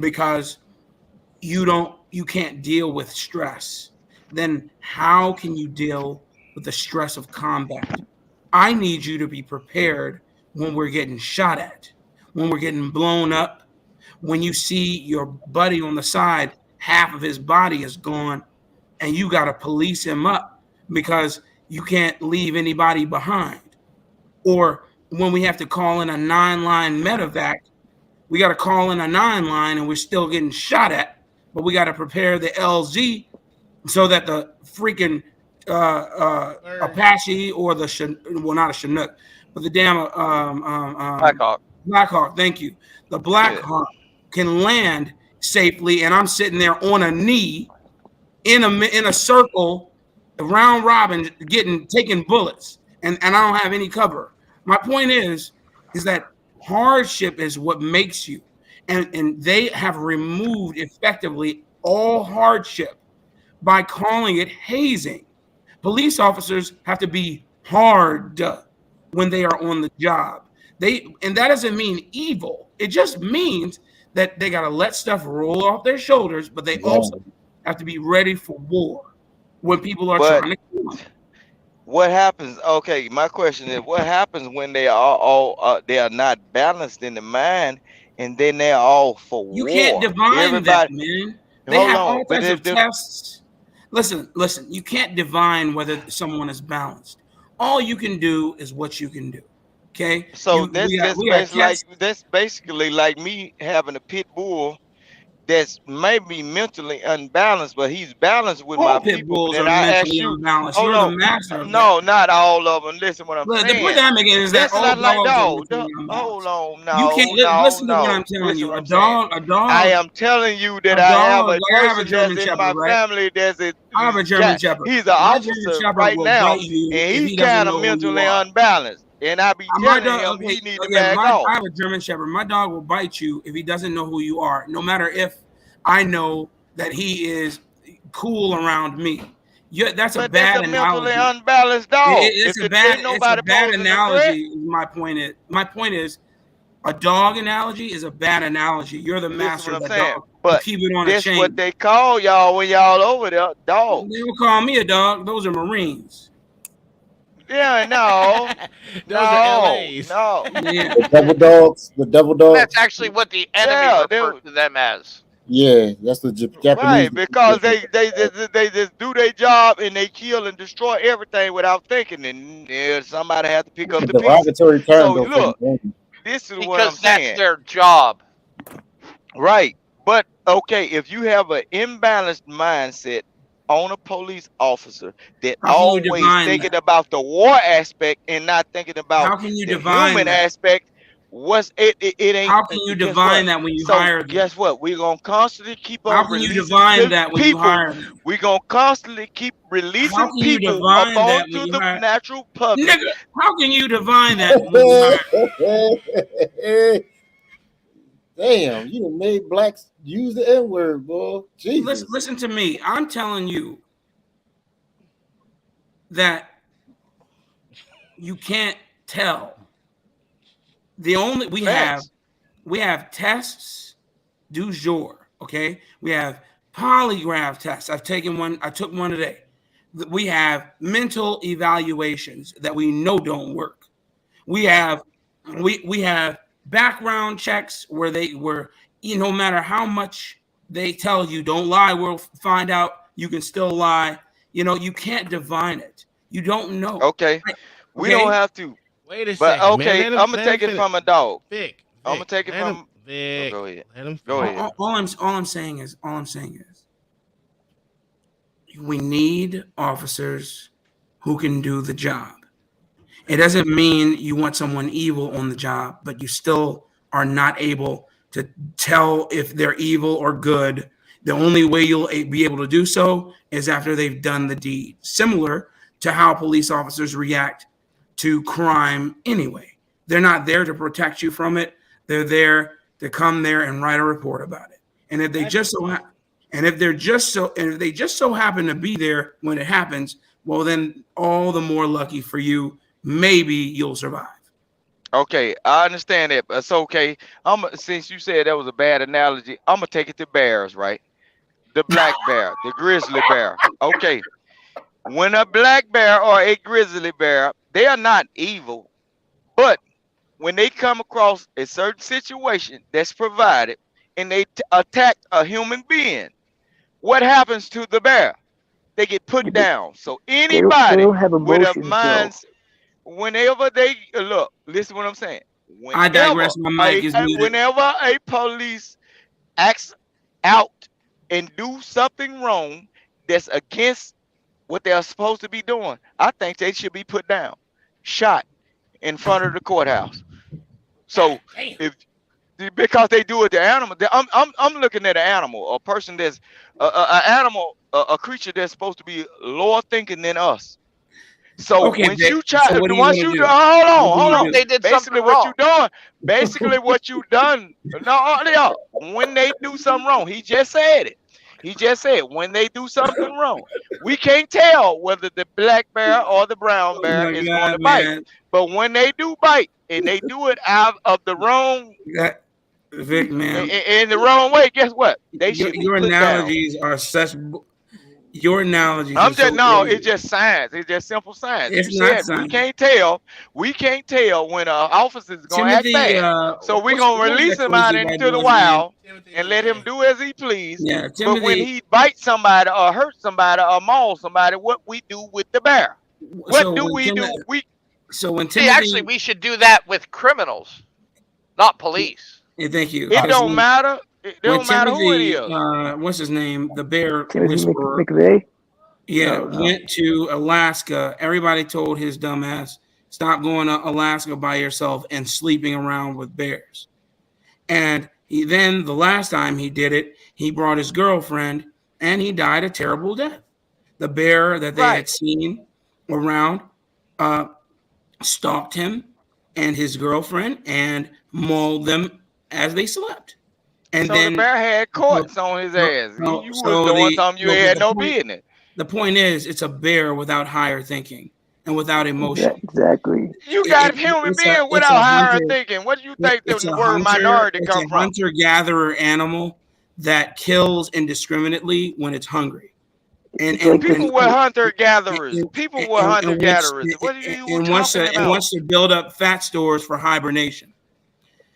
because you can't deal with stress, then how can you deal with the stress of combat? I need you to be prepared when we're getting shot at, when we're getting blown up, when you see your buddy on the side, half of his body is gone, and you got to police him up because you can't leave anybody behind. Or when we have to call in a 9-line medevac, we got to call in a 9-line and we're still getting shot at, but we got to prepare the LZ so that the freaking Apache or not a Chinook, but the damn Blackhawk, thank you. The Blackhawk can land safely, and I'm sitting there on a knee in a circle, round robin, taking bullets, and I don't have any cover. My point is that hardship is what makes you, and they have removed effectively all hardship by calling it hazing. Police officers have to be hard when they are on the job. And that doesn't mean evil. It just means that they got to let stuff roll off their shoulders, but they also have to be ready for war when people are trying to kill them. What happens? Okay, my question is, what happens when they are all they are not balanced in the mind, and then they're all for war? You can't divine that, man. They have all types of tests. Listen. You can't divine whether someone is balanced. All you can do is what you can do. Okay. So that's basically like me having a pit bull that's maybe mentally unbalanced, but he's balanced with my people. And I ask you, you're the master of no, not all of them. Listen, what I'm saying. The point I'm making is that hold on, no, you can't listen to what I'm telling you. A dog. I am telling you that I have a person that's in my family. I have a German Shepherd. He's an officer right now, and he's kind of mentally unbalanced. And I be telling him he needs to back off. I have a German Shepherd. My dog will bite you if he doesn't know who you are, no matter if I know that he is cool around me. That's a bad analogy. Mentally unbalanced dog. It's a bad analogy. My point is, a dog analogy is a bad analogy. You're the master of the dog. But keep it on a chain. That's what they call y'all when y'all over there, dogs. They don't call me a dog. Those are Marines. Yeah, no. No. The devil dogs. That's actually what the enemy refers to them as. Yeah, that's the Japanese. Right, because they just do their job and they kill and destroy everything without thinking, and somebody has to pick up the pieces. Term, so look, this is what I'm saying. That's their job. Right, but okay, if you have an imbalanced mindset on a police officer that always thinking about the war aspect and not thinking about the human aspect, it ain't. How can you divine that when you hire them? Guess what? We're gonna constantly keep on. How can you divine that when you hire them? We're gonna constantly keep releasing people up to the natural public. Nigga, how can you divine that when you hire them? Damn, you done made blacks use the N-word, boy. Jesus. Listen to me. I'm telling you that you can't tell. We have tests du jour, okay? We have polygraph tests. I took one today. We have mental evaluations that we know don't work. We have background checks where no matter how much they tell you don't lie, we'll find out you can still lie. You can't divine it. You don't know. Okay. We don't have to. Wait a second. Okay, I'm gonna take it from a dog. Vic, I'm gonna take it from Vic. Go ahead. Go ahead. All I'm saying is we need officers who can do the job. It doesn't mean you want someone evil on the job, but you still are not able to tell if they're evil or good. The only way you'll be able to do so is after they've done the deed. Similar to how police officers react to crime anyway. They're not there to protect you from it. They're there to come there and write a report about it. And if they just so happen to be there when it happens, well, then all the more lucky for you. Maybe you'll survive. Okay, I understand that, but it's okay. Since you said that was a bad analogy, I'm gonna take it to bears, right? The black bear, the grizzly bear. Okay, when a black bear or a grizzly bear, they are not evil, but when they come across a certain situation that's provided and they attack a human being, what happens to the bear? They get put down. So They anybody don't have with a emotions, though. mind, whenever they look, listen what I'm saying. I digress. My mic is muted. Whenever a police acts out and do something wrong that's against what they're supposed to be doing, I think they should be put down, shot in front of the courthouse. So if because they do it to animal, I'm looking at an animal, a person that's an animal, a creature that's supposed to be lower thinking than us. So Okay, once Vic, you try, so what are you once gonna you do? do, hold What are you on. gonna do? They did Basically, something what wrong. you doing? Basically, what you done? No, when they do something wrong, he just said it. He just said when they do something wrong, we can't tell whether the black bear or the brown Oh bear my is going God, to bite. man. But when they do bite, and they do it out of the wrong, Vic, man. in the wrong way, guess what? They should be Your put down. analogies are such. Your analogies I'm are just so. no, it's just science. It's just simple science. It's You not said science. we can't tell when an officer is gonna act Timothy, bad. So we're what gonna was release that him out crazy white into the boy's name? wild and let him do as he please. Yeah, But when Timothy. he bites somebody or hurts somebody or mauls somebody, what we do with the bear? What So do when we do? So when See, Timothy, actually, we should do that with criminals, not police. yeah, thank you. It 'Cause don't matter. It when don't matter who it Timothy, is. what's his name, the bear Timothy whisperer, McVeigh? yeah, No. went to Alaska. Everybody told his dumbass, stop going to Alaska by yourself and sleeping around with bears. And he then, the last time he did it, he brought his girlfriend and he died a terrible death. The bear that they had seen around stalked him and his girlfriend and mauled them as they slept. And So then the bear had courts on his ass. You was doing something you had no business. The point is, it's a bear without higher thinking and without emotion. Exactly. You got human beings without higher thinking. What do you think the word minority come It's a from? hunter-gatherer animal that kills indiscriminately when it's hungry. And People were hunter gatherers. People were hunter gatherers. What are you and talking about? wants to build up fat stores for hibernation.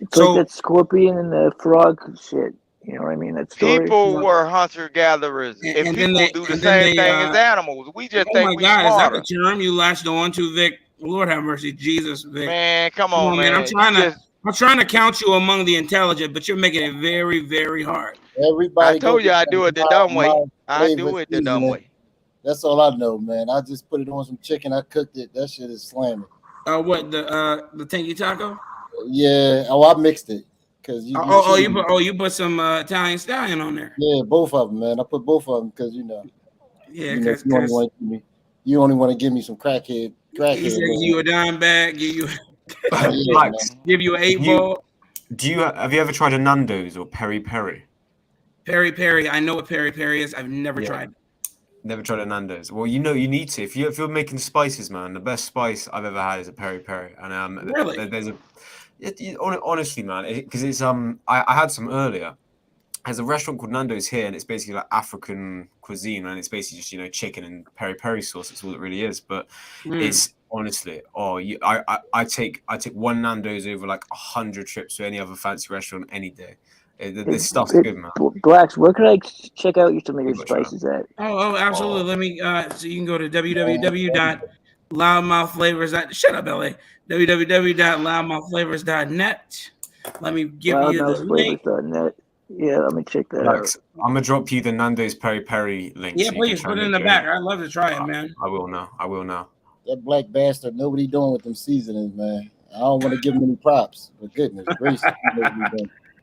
It's like that scorpion and the frog shit. You know what I mean? That story. People were hunter gatherers, and and people then do the same thing as animals. We just oh think my we God, smarter. is that the term you latched on to, Vic? Lord have mercy, Jesus, Vic. Man, come on, man. I'm trying to count you among the intelligent, but you're making it very, very hard. Everybody. I told you I do it the dumb way. I do it the dumb way. That's all I know, man. I just put it on some chicken. I cooked it. That shit is slamming. What the tangy taco? Yeah. Oh, I mixed it because you put some Italian stallion on there. Yeah, both of them, man. I put both of them because Yeah, because you only want to give me some crackhead. He said you a dime bag, give you give you an 8-ball. Have you ever tried a Nando's or peri peri? Peri peri, I know what peri peri is. I've never tried it. Never tried a Nando's. Well, you need to. If you're making spices, man, the best spice I've ever had is a peri peri. And really, there's honestly, man, because it's I had some earlier. There's a restaurant called Nando's here, and it's basically like African cuisine, and it's basically just chicken and peri peri sauce. That's all it really is. But it's honestly, I take one Nando's over like 100 trips to any other fancy restaurant any day. This stuff's good, man. Blacks, where can I check out some of your spices at? Oh, absolutely. Let me. So you can go to www.loudmouthflavors. Shut up, LA. www.loudmouthflavors.net. Let me give you the link. Loudmouthflavors.net. Yeah, let me check that out. I'm gonna drop you the Nando's peri peri link. Yeah, please put it in the back. I'd love to try it, man. I will now. That black bastard, nobody doing with them seasonings, man. I don't want to give him any props, but goodness gracious.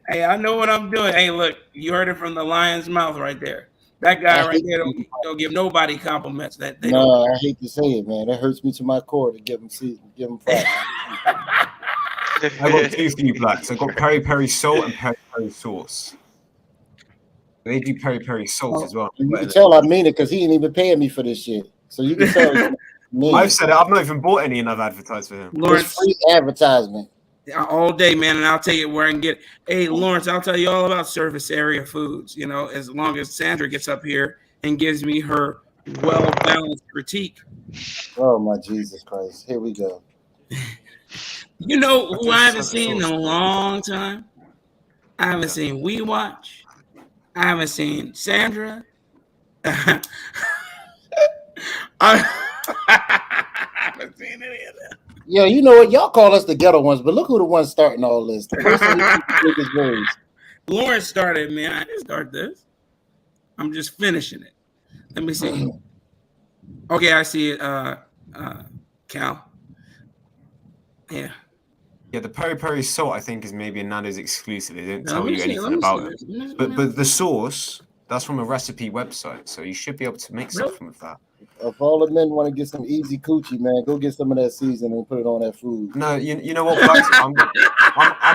Hey, I know what I'm doing. Hey, look, you heard it from the lion's mouth right there. That guy right there don't give nobody compliments. I hate to say it, man. That hurts me to my core to give him props. I got two for you, Blacks. I got peri peri salt and peri peri sauce. They do peri peri sauce as well. You can tell I mean it because he ain't even paying me for this shit. So you can tell. I've said it. I've not even bought any, and I've advertised for him. Lawrence, free advertisement all day, man, and I'll take it where I can get it. Hey, Lawrence, I'll tell you all about service area foods. You know, as long as Sandra gets up here and gives me her well-balanced critique. Oh my Jesus Christ! Here we go. You know who I haven't seen in a long time? I haven't seen We Watch. I haven't seen Sandra. I haven't seen any of that. Yeah, you know what? Y'all call us the ghetto ones, but look who the ones starting all this. The person who took his words. Lawrence started, man. I didn't start this. I'm just finishing it. Let me see. Okay, I see it. Cal. Yeah. Yeah, the peri peri salt I think is maybe a Nando's exclusive. They don't Let tell me you see, anything let me about see. it. But the sauce, that's from a recipe website, so you should be able to make something with that. If all the men want to get some easy coochie, man, go get some of that season and put it on that food. No, you know what, Blacks? I'm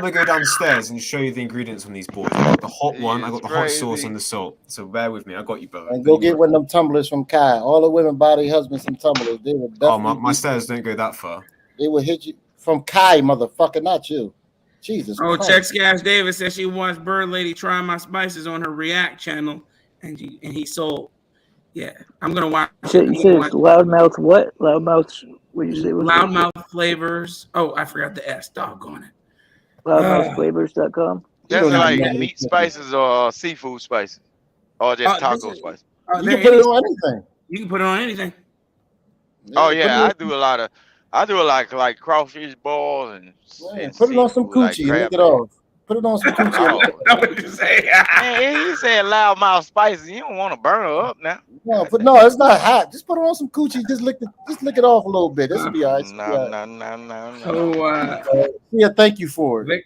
gonna go downstairs and show you the ingredients on these boards. I got the hot one, I got the hot sauce and the salt. So bear with me, I got you, brother. And go get one of them tumblers from Kai. All the women buy their husbands some tumblers. They would definitely. Oh, my stairs don't go that far. They would hit you from Kai, motherfucker, not you. Jesus. Oh, Christ. Check Scash Davis says she wants Bird Lady trying my spices on her React channel, and he sold. Yeah, I'm gonna watch. You said loudmouth what? Loudmouth. What did you say? Loudmouth flavors. Oh, I forgot the S. Doggone it. Loudmouthflavors.com. That's like meat spices or seafood spices, or just taco spices. You can put it on anything. You can put it on anything. Oh yeah, I do a lot of like crawfish balls and put it on some coochie and lick it off. Put it on some coochie. What you say? Man, he said loudmouth spices. You don't want to burn her up now. No, it's not hot. Just put it on some coochie. Just lick it off a little bit. This will be all right. No. So, yeah, thank you for it.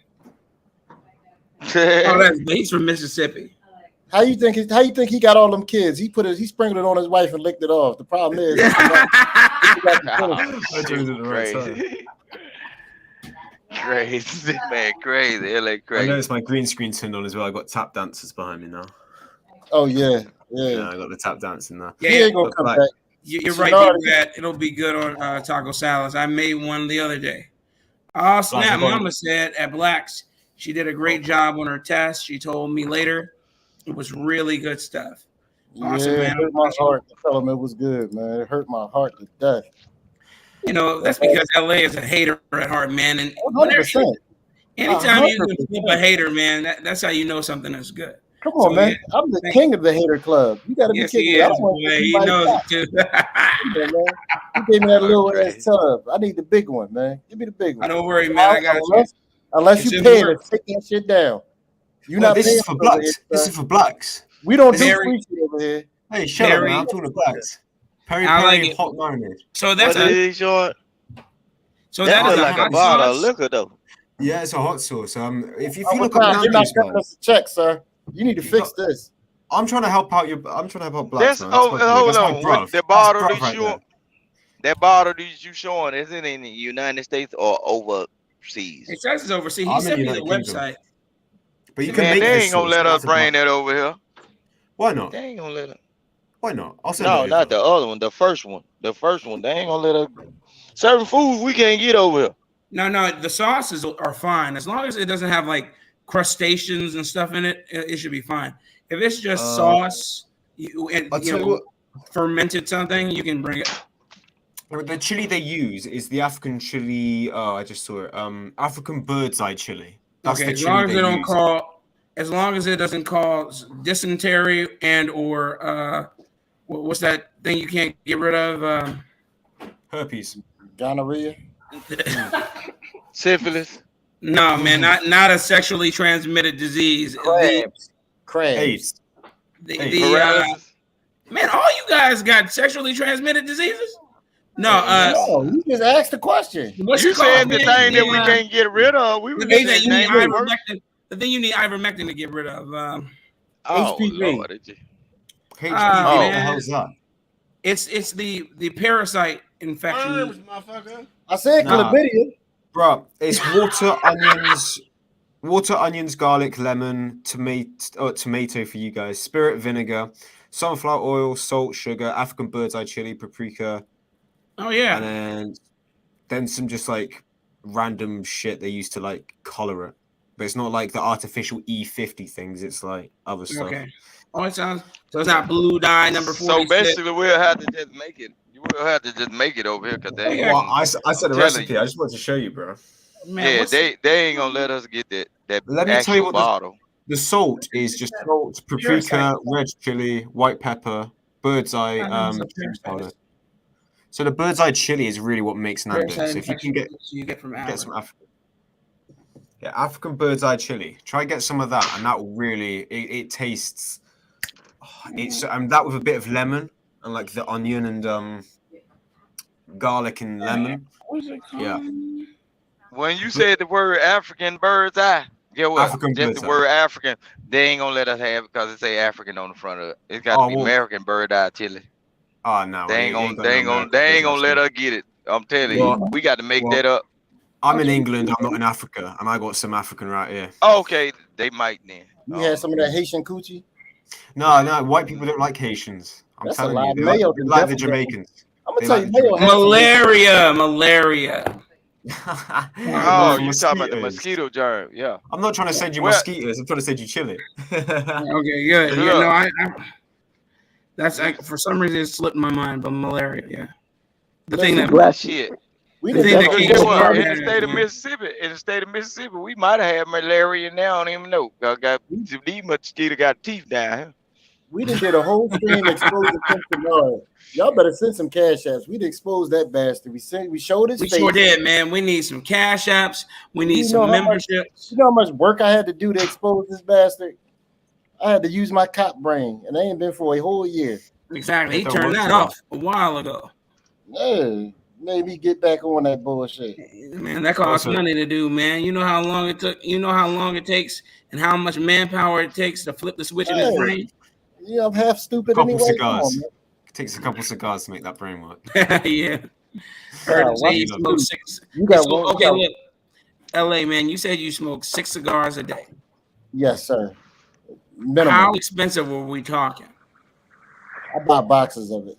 He's from Mississippi. How you think he got all them kids? He sprinkled it on his wife and licked it off. The problem is, crazy man, crazy. LA crazy. I noticed my green screen turned on as well. I got tap dancers behind me now. Oh yeah. I got the tap dancing now. Yeah, he ain't gonna come back. You're right. It'll be good on taco salads. I made one the other day. Oh snap! Mama said at Black's she did a great job on her test. She told me later it was really good stuff. Awesome, man. It hurt my heart to tell him it was good, man. It hurt my heart to death. You know, that's because LA is a hater at heart, man. And 100%. Anytime you can flip a hater, man, that's how you know something is good. Come on, man. Yeah, I'm the king of the hater club. You got to be kidding me. I don't want he knows it too. You gave me that little ass tub. I need the big one, man. Give me the big one. Don't worry, man. I got you. Unless you pay it, take that shit down. You know, this is for Blacks. This is for Blacks. We don't do free shit over here. Hey, shut up, man. I'm talking to Blacks. Peri peri hot marinade. So that's short. So that is like a bottle of liquor, though. Yeah, it's a hot sauce. If you look up you're not cutting us a check, sir. You need to fix this. I'm trying to help out Blacks. Hold on. The bottle that bottle that you showing, is it in the United States or overseas? It says it's overseas. He sent me the website. But you can make they ain't gonna let us bring that over here. Why not? They ain't gonna let us. Why not? No, not the other one. The first one. They ain't gonna let us. Certain foods we can't get over here. No. The sauces are fine as long as it doesn't have like crustaceans and stuff in it. It should be fine. If it's just sauce and fermented something, you can bring it. The chili they use is the African chili. Oh, I just saw it. African bird's eye chili. That's okay, as long as it doesn't cause dysentery and or what's that thing you can't get rid of? Herpes, gonorrhea, syphilis. No, man, not a sexually transmitted disease. Crabs. Man, all you guys got sexually transmitted diseases? No, you just asked the question. What you said the thing that we can't get rid of. We were the thing you need ivermectin to get rid of. HPV. What the hell is that? It's the parasite infection. I said chlamydia. Bro, it's water, onions, garlic, lemon, tomato for you guys, spirit vinegar, sunflower oil, salt, sugar, African bird's eye chili, paprika. Oh yeah. And then some just like random shit they used to like color it. But it's not like the artificial E50 things. It's like other stuff. Okay. Oh, it sounds so. It's not blue dye number 46. So basically, we'll have to just make it. You will have to just make it over here because they. Well, I said the telling recipe. you. I just wanted to show you, bro. Man, Yeah, what's they ain't gonna let us get that Let me tell you actual what bottle. the salt is. Just salt, paprika, red chili, white pepper, bird's eye chili powder. So the bird's eye chili is really what makes Nando's. So if you can get from some African. Yeah, African bird's eye chili. Try get some of that, and that will really it tastes. It's that with a bit of lemon and like the onion and garlic and lemon. What's it called? Yeah. When you said the word African bird's eye, get what? African Just bird's the eye. word African, they ain't gonna let us have it because it say African on the front of it. It's got to be American bird eye chili. Oh no, They ain't gonna let us get it. I'm telling you, we got to make that up. I'm in England. I'm not in Africa, and I got some African right here. Okay, they might then. You had some of that Haitian coochie? No, white people don't like Haitians. I'm That's telling a you, lot. they Mayo like the definitely- Jamaicans. I'm gonna tell you, Mayo has Malaria, malaria. Oh, you talking about the mosquito germ? Yeah. I'm not trying to send you Well- mosquitoes. I'm trying to send you chili. Okay, good. Yeah, no, I that's for some reason it slipped my mind, but malaria. Yeah, the thing that shit. We the thing that came Guess to what? mind, In the state of yeah. Mississippi, we might have had malaria now. I don't even know. These mosquitoes got teeth down here. We done did a whole stream exposing Kim Shanard. Y'all better send some cash apps. We'd expose that bastard. We showed his We face. sure did, man. We need some cash apps. We need You some know how much- memberships. You know how much work I had to do to expose this bastard? I had to use my cop brain, and they ain't been for a whole year. Exactly. He turned that off a while ago. Yeah, made me get back on that bullshit. Man, that costs money to do, man. You know how long it took. You know how long it takes, and how much manpower it takes to flip the switch in his Hey. brain. Yeah, I'm half stupid Couple anyway. Come cigars. on, man. It takes a couple cigars to make that brain work. Yeah. Heard him say he smoked six. You got So, one. okay, look, LA man, you said you smoke 6 cigars a day. Yes, sir. Minimum. How expensive were we talking? I buy boxes of it.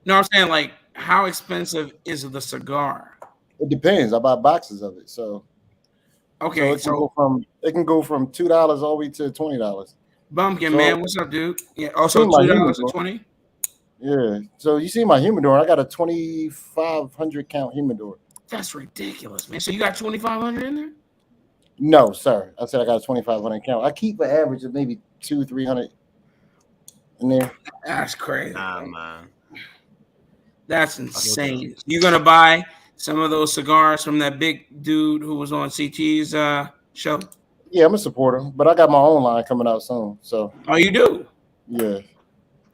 No, I'm saying like, how expensive is the cigar? It depends. I buy boxes of it, so Okay, it can go from $2 all the way to $20. Bumpkin So- man, what's up, dude? Yeah, also See my $2 humidor. to 20. Yeah. So you see my humidor? I got a 2,500 count humidor. That's ridiculous, man. So you got 2,500 in there? No, sir. I said I got a 2,500 count. I keep an average of maybe 200-300 in there. That's crazy. Nah, man. That's insane. You gonna buy some of those cigars from that big dude who was on CT's show? Yeah, I'm a supporter, but I got my own line coming out soon. So. Oh, you do? Yeah.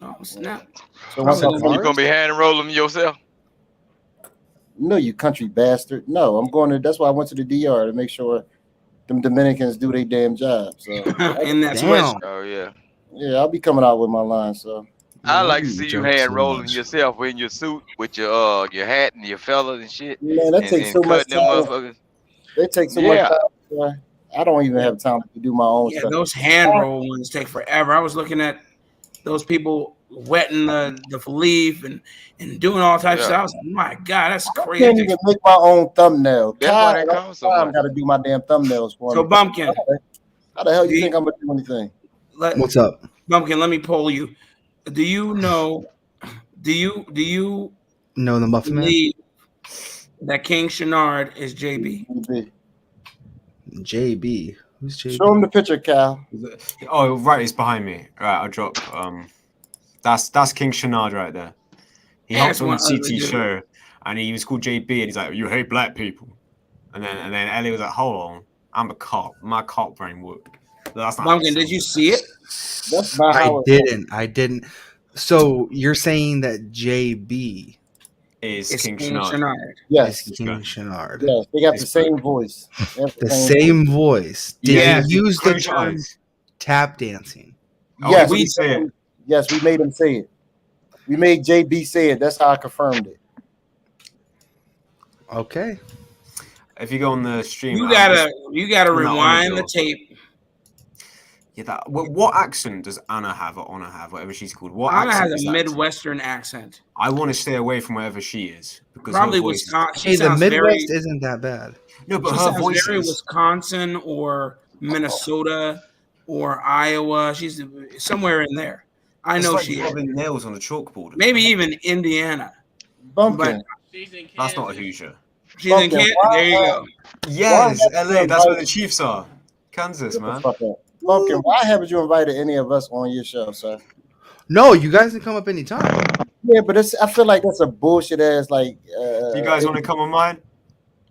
Oh snap! So once I You gonna be hand rolling them yourself? No, you country bastard. No, I'm going to. That's why I went to the DR to make sure them Dominicans do their damn job. So. And that's what. Oh yeah. Yeah, I'll be coming out with my line. So. I like to see you hand rolling yourself in your suit with your hat and your feathers and shit. Man, that takes so much cutting them time. motherfuckers. They take so much time. Boy. I don't even have time to do my own Yeah, stuff. those hand roll ones take forever. I was looking at those people wetting the leaf and doing all types of stuff. I was like, my God, that's I crazy. can't even make my own thumbnail. That's why they God, cost so I much. got to do my damn thumbnails for So me. Bumpkin, How the hell you think I'm gonna do anything? What's up? Bumpkin, let me poll you. Do you know? Do you No, the Muffin Man. believe that King Shanard is JB? JB. Who's JB? Show him the picture, Cal. Oh, right, it's behind me. Right, I'll drop. That's King Shanard right there. He Yeah, hopped on it's the one CT other show, and he was called JB, and he's like, "You hate black people," and then Ellie was like, "Hold on, I'm a cop. My cop brain worked." That's not Bumpkin, did you see it? That's not I how I didn't. So you're saying that JB is It's King King Shanard. Shanard. Yes. is King Shanard. Yes, they got the same voice. They have The same voice. Did Yeah, he use the close your term eyes. tap dancing? Yes, we we say it. Yes, we made him say it. We made JB say it. That's how I confirmed it. Okay. If you go on the stream, You gotta I'm not on rewind the it, tape. Yeah, that. What accent does Anna have or Anna have, whatever she's called? What Anna accent has is a that? Midwestern accent. I want to stay away from wherever she is because Probably her voice. Wisconsin. She Hey, the sounds Midwest very. isn't that bad. No, but She her sounds voice very is. Wisconsin or Minnesota or Iowa. She's somewhere in there. I It's know like she is. rubbing nails on a chalkboard. Maybe even Indiana. Bumpkin. That's not a Hoosier. She's in Bumpkin, Kansas. why, There you go. Yes, haven't you LA. That's where the invited- Chiefs are. Kansas, Get the man. fuck up. Bumpkin, why haven't you invited any of us on your show, sir? No, you guys can come up anytime. Yeah, but I feel like that's a bullshit ass like. You guys want to come on mine?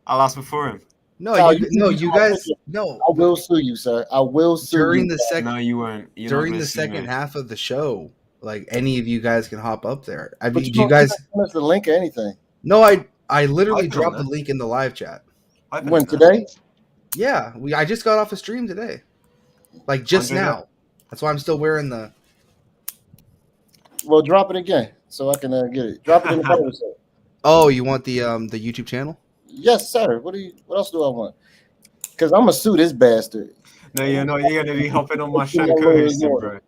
I'll ask before him. No, Kyle, you guys. No, I will sue you, sir. I will sue during you. the second. No, you won't. You're during not the gonna sue second me. half of the show, like any of you guys can hop up there. I But mean, you do you don't guys? send us the link or anything. No, I literally I've done dropped the that. link in the live chat. When today? Yeah, I just got off a stream today, like just Under that. now. That's why I'm still wearing the. Well, drop it again so I can get it. Drop it in the bonus. Oh, you want the YouTube channel? Yes, sir. What else do I want? Because I'm gonna sue this bastard. No, you're not. You're gonna be hopping on my show Keep my co-hosting, lawyers bro. on.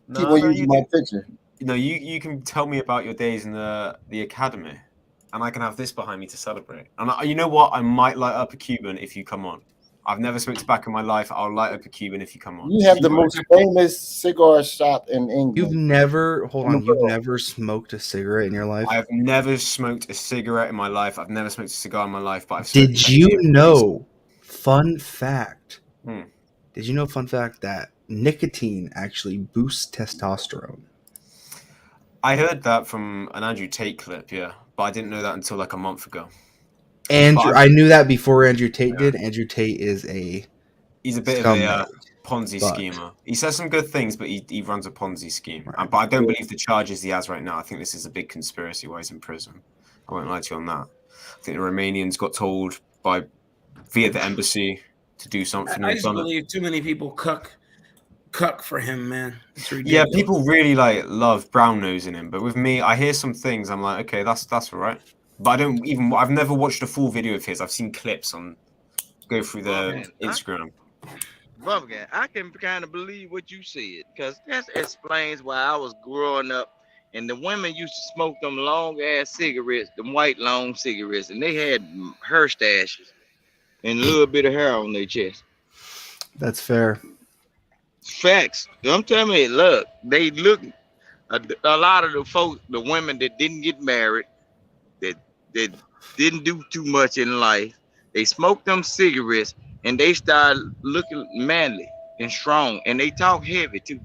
No, Keep on no, using my picture. you can tell me about your days in the academy, and I can have this behind me to celebrate. And you know what? I might light up a Cuban if you come on. I've never smoked tobacco in my life. I'll light up a Cuban if you come on. You have the most famous cigar shop in England. You've never In the world. never smoked a cigarette in your life. I've never smoked a cigarette in my life. I've never smoked a cigar in my life. But I've Did smoked you a know? Fun fact. Hmm. Did you know? Fun fact that nicotine actually boosts testosterone. I heard that from an Andrew Tate clip, yeah, but I didn't know that until like a month ago. Andrew, But I knew that before Andrew Tate did. Andrew Tate is he's a bit scumbag, of a Ponzi but- schemer. He says some good things, but he runs a Ponzi scheme. But I don't believe the charges he has right now. I think this is a big conspiracy why he's in prison. I won't lie to you on that. I think the Romanians got told via the embassy to do something. I They've just done it. believe too many people cuck for him, man. It's Yeah, ridiculous. people really like love brown nosing him, but with me, I hear some things. I'm like, okay, that's all right. But I've never watched a full video of his. I've seen clips go through the Instagram. Bumpkin, I can kind of believe what you said because that explains why I was growing up and the women used to smoke them long ass cigarettes, them white long cigarettes, and they had hair stashes and a little bit of hair on their chest. That's fair. Facts. I'm telling you, look, they look a lot of the folks, the women that didn't get married, that didn't do too much in life, they smoked them cigarettes and they start looking manly and strong, and they talk heavy too.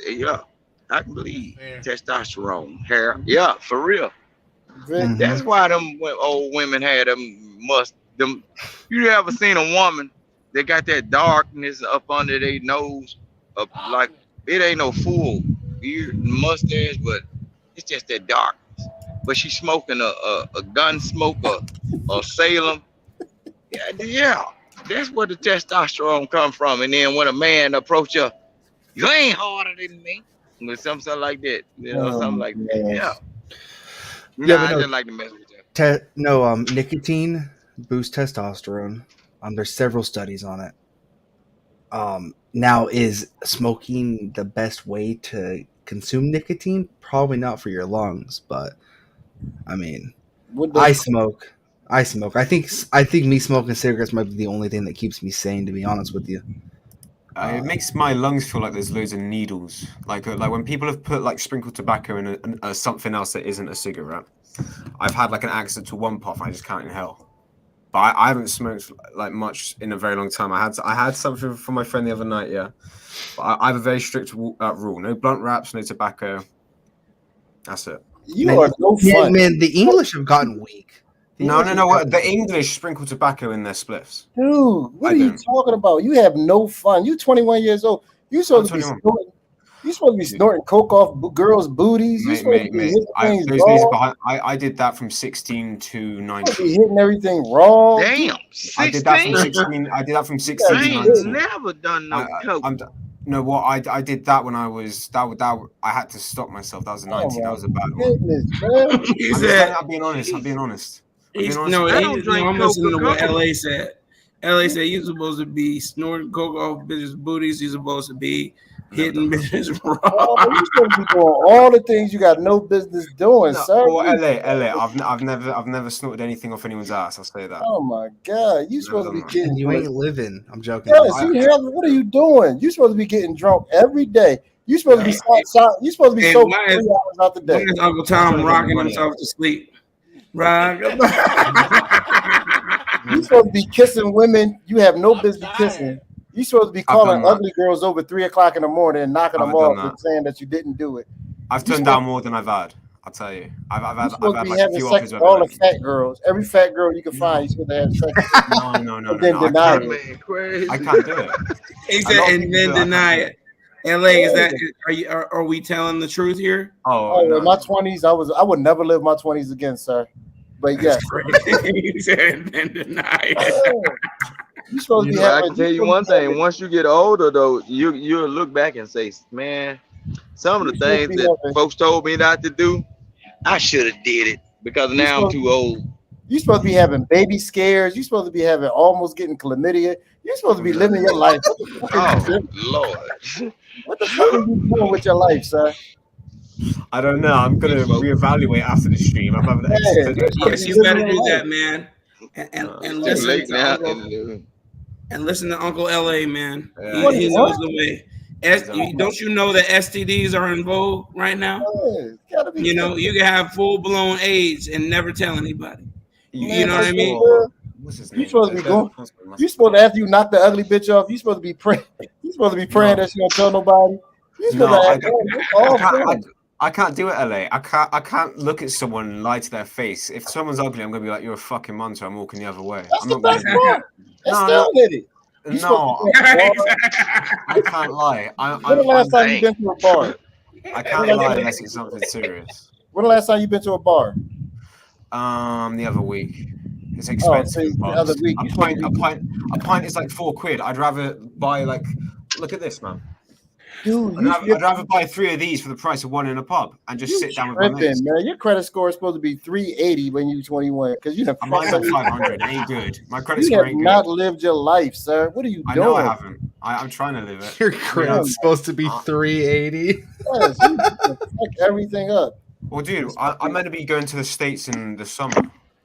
Yeah, I can believe testosterone, hair. Yeah, for real. Mhm. That's why them old women had them. You ever seen a woman that got that darkness up under their nose, up like it ain't no full beard and mustache, but it's just that darkness. But she's smoking a gun smoke or Salem. Yeah, that's where the testosterone come from. And then when a man approach her, you ain't harder than me, or something like that. You know, something like that. Yeah. Yeah, Nah, but I no, just like to mess with you. Nicotine boosts testosterone. There's several studies on it. Now, is smoking the best way to consume nicotine? Probably not for your lungs, but I mean, I smoke. I think me smoking cigarettes might be the only thing that keeps me sane, to be honest with you. It makes my lungs feel like there's loads of needles. Like when people have put like sprinkled tobacco in something else that isn't a cigarette. I've had like an accident to one puff. I just can't inhale. But I haven't smoked like much in a very long time. I had something from my friend the other night. Yeah, but I have a very strict rule: no blunt wraps, no tobacco. That's it. You are no fun. Man, the English have gotten weak. No. The English sprinkle tobacco in their spliffs. Dude, what are you talking about? You have no fun. You 21 years old. You supposed to be snorting. You supposed to be snorting coke off girls' booties. You supposed to be hitting things wrong. I did that from 16 to 19. You hitting everything wrong. Damn, 16? I did that from 16. I did that from 16 I to ain't 19. never done no coke. No, what I did that when I was that I had to stop myself. That was a 19. That was a bad one. I'm being honest. I'm listening to what LA said. LA said you're supposed to be snorting coke off bitches' booties. You're supposed to be hitting bitches raw. Oh, you supposed to be doing all the things you got no business doing, No, sir. or LA. I've never snorted anything off anyone's ass. I'll say that. Oh my God, you supposed to be getting. And you ain't living. I'm joking. Yes, what are you doing? You supposed to be getting drunk every day. You supposed to be you supposed to be sober 3 hours out the day. Why is Uncle Tom rocking himself to sleep? Right. You supposed to be kissing women you have no business kissing. You supposed to be calling ugly girls over 3 o'clock in the morning and knocking them off and saying that you didn't do it. I've turned down more than I've had. I'll tell you. I've had like a few offers. All the fat girls, every fat girl you can find, you supposed to have sex. No. Then deny it. I can't do it. He said, and then deny it. LA, is that? Are we telling the truth here? Oh, in my 20s, I would never live my 20s again, sir. But yes, he said, and then deny it. You supposed to be I can tell you one thing. Once you get older, though, you'll look back and say, man, some of the things that folks told me not to do, I should have did it because now I'm too old. You're supposed to be having baby scares. You're supposed to be having almost getting chlamydia. You're supposed to be living your life. Oh, Lord. What the fuck are you doing with your life, sir? I don't know. I'm going to reevaluate after the stream. I'm having Yes, you better do that, man. And listen to Uncle, and listen to Uncle LA, man. He knows the way. Don't you know that STDs are in vogue right now? You know, you can have full-blown AIDS and never tell anybody. You know what I mean? You supposed to be going. You supposed to, after you knock the ugly bitch off, you supposed to be praying. You supposed to be praying that she don't tell nobody. You supposed I can't do it, LA. I can't look at someone and lie to their face. If someone's ugly, I'm gonna be like, "You're a fucking monster." I'm walking the other way. That's I'm the not best gonna part. That's still with it. No, I can't lie. When the last time you been to a bar? I can't lie unless it's something serious. When the last time you been to a bar? The other week. It's expensive. The other week. A pint is like £4. I'd rather buy like, look at this, man. Dude, I'd rather buy 3 of these for the price of 1 in a pub and just sit down with my mates. Man, your credit score is supposed to be 380 when you're 21 because you have. Mine's at 500. Ain't good. My credit You score have ain't not good. lived your life, sir. What are you doing? I know I haven't. I'm trying to live it. Your credit's supposed to be 380. Yes, you fuck everything up. Well, dude, I'm meant to be going to the States in the summer,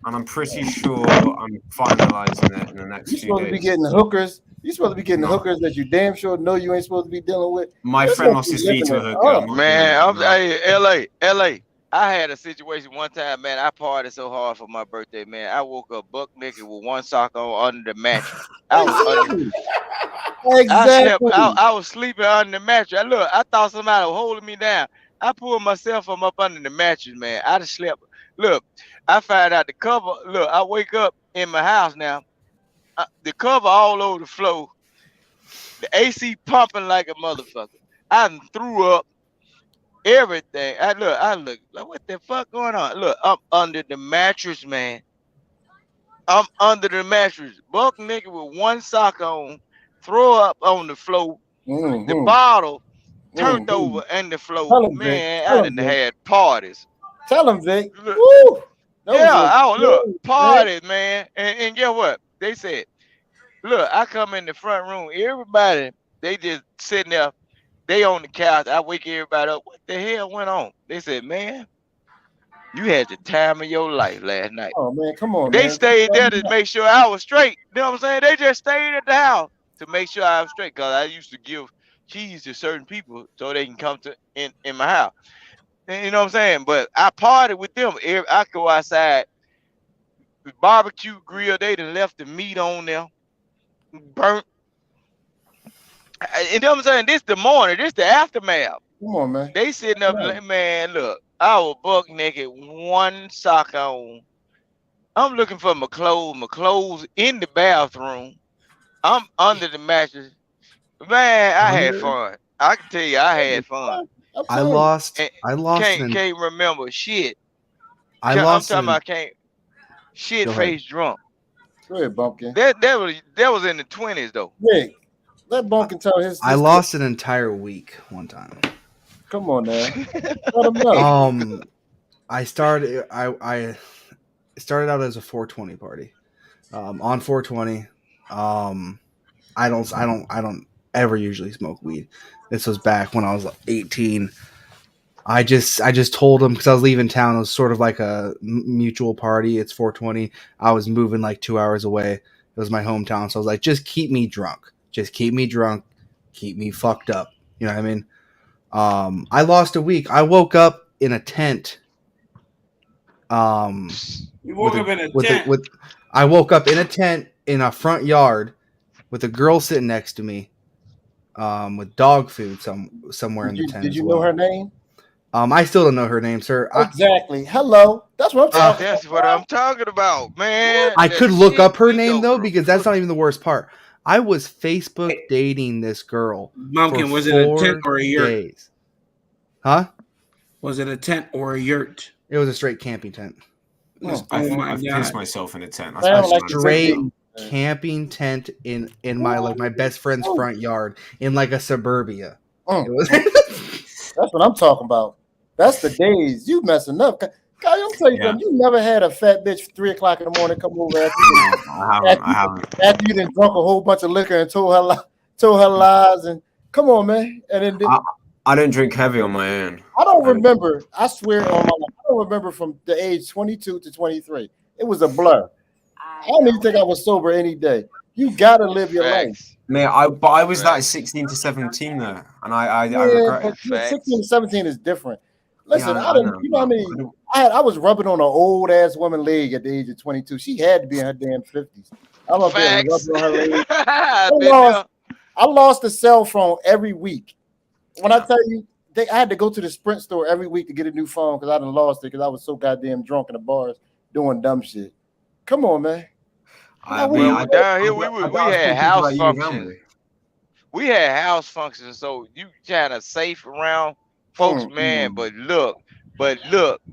and I'm pretty sure I'm finalizing it in the next few days. You're supposed to be getting hookers. You're supposed to be getting hookers that you damn sure know you ain't supposed to be dealing with. My friend lost his feet to a hooker. Man, hey, LA. I had a situation one time, man. I partied so hard for my birthday, man. I woke up buck naked with one sock on under the mattress. I was sleeping under the mattress. I thought somebody was holding me down. I pulled myself from up under the mattress, man. I just slept. Look, I find out the cover. Look, I wake up in my house now. The cover all over the floor. The AC pumping like a motherfucker. I threw up everything. I look like, what the fuck going on? Look, I'm under the mattress, man. I'm under the mattress, buck naked with one sock on, throw up on the floor. The bottle turned over in the floor. Man, I done had parties. Tell him, Vic. Woo! Look, parties, man. And guess what? They said, look, I come in the front room. Everybody, they just sitting there. They on the couch. I wake everybody up. What the hell went on? They said, man, you had the time of your life last night. Oh, man, come on, They man. stayed there to make sure I was straight. You know what I'm saying? They just stayed at the house to make sure I was straight because I used to give keys to certain people so they can come to in my house. And you know what I'm saying? But I partied with them. I go outside. The barbecue grill, they done left the meat on there. Burnt. And you know what I'm saying? This the morning. This the aftermath. Come on, man. They sitting up, man, look. I was buck naked, one sock on. I'm looking for my clothes in the bathroom. I'm under the mattress. Man, I had fun. I can tell you I had fun. I lost. Can't remember shit. I'm talking about can't shit face drunk. Go ahead, Bumpkin. That was in the 20s though. Rick, let Bumpkin tell his. I lost an entire week one time. Come on, man. Let him know. I started out as a 420 party. On 420, I don't ever usually smoke weed. This was back when I was 18. I just told him because I was leaving town. It was sort of like a mutual party. It's 420. I was moving like 2 hours away. It was my hometown, so I was like, just keep me drunk. Just keep me drunk. Keep me fucked up. You know what I mean? I lost a week. I woke up in a tent. You woke up in a tent. I woke up in a tent in a front yard with a girl sitting next to me, with dog food somewhere in the tent. Did you know her name? I still don't know her name, sir. Exactly. Hello. That's what I'm talking That's what I'm talking about, man. I could look up her name though, because that's not even the worst part. I was Facebook dating this girl. Bumpkin, for was it a 4 tent or a yurt? days. Huh? Was it a tent or a yurt? It was a straight camping tent. I've pissed myself in a tent. Straight camping tent in my best friend's front yard in like a suburbia. It was That's what I'm talking about. That's the days you messing up. Kyle, I'm telling you something. You never had a fat bitch 3 o'clock in the morning come over after you done drunk a whole bunch of liquor and told her lies and come on, man. And then I don't drink heavy on my own. I don't remember. I swear on my life, I don't remember from the age 22 to 23. It was a blur. I don't even think I was sober any day. You gotta live your life. Man, I was like 16 to 17 though, and I regret it. 16 to 17 is different. Listen, I didn't. You know how many? I was rubbing on an old ass woman leg at the age of 22. She had to be in her damn 50s. I'm up there rubbing on her leg. I lost a cell phone every week. When I tell you, I had to go to the Sprint store every week to get a new phone because I done lost it because I was so goddamn drunk in the bars doing dumb shit. Come on, man. Down here we had house functions. We had house functions, so you kind of safe around folks, man. But look,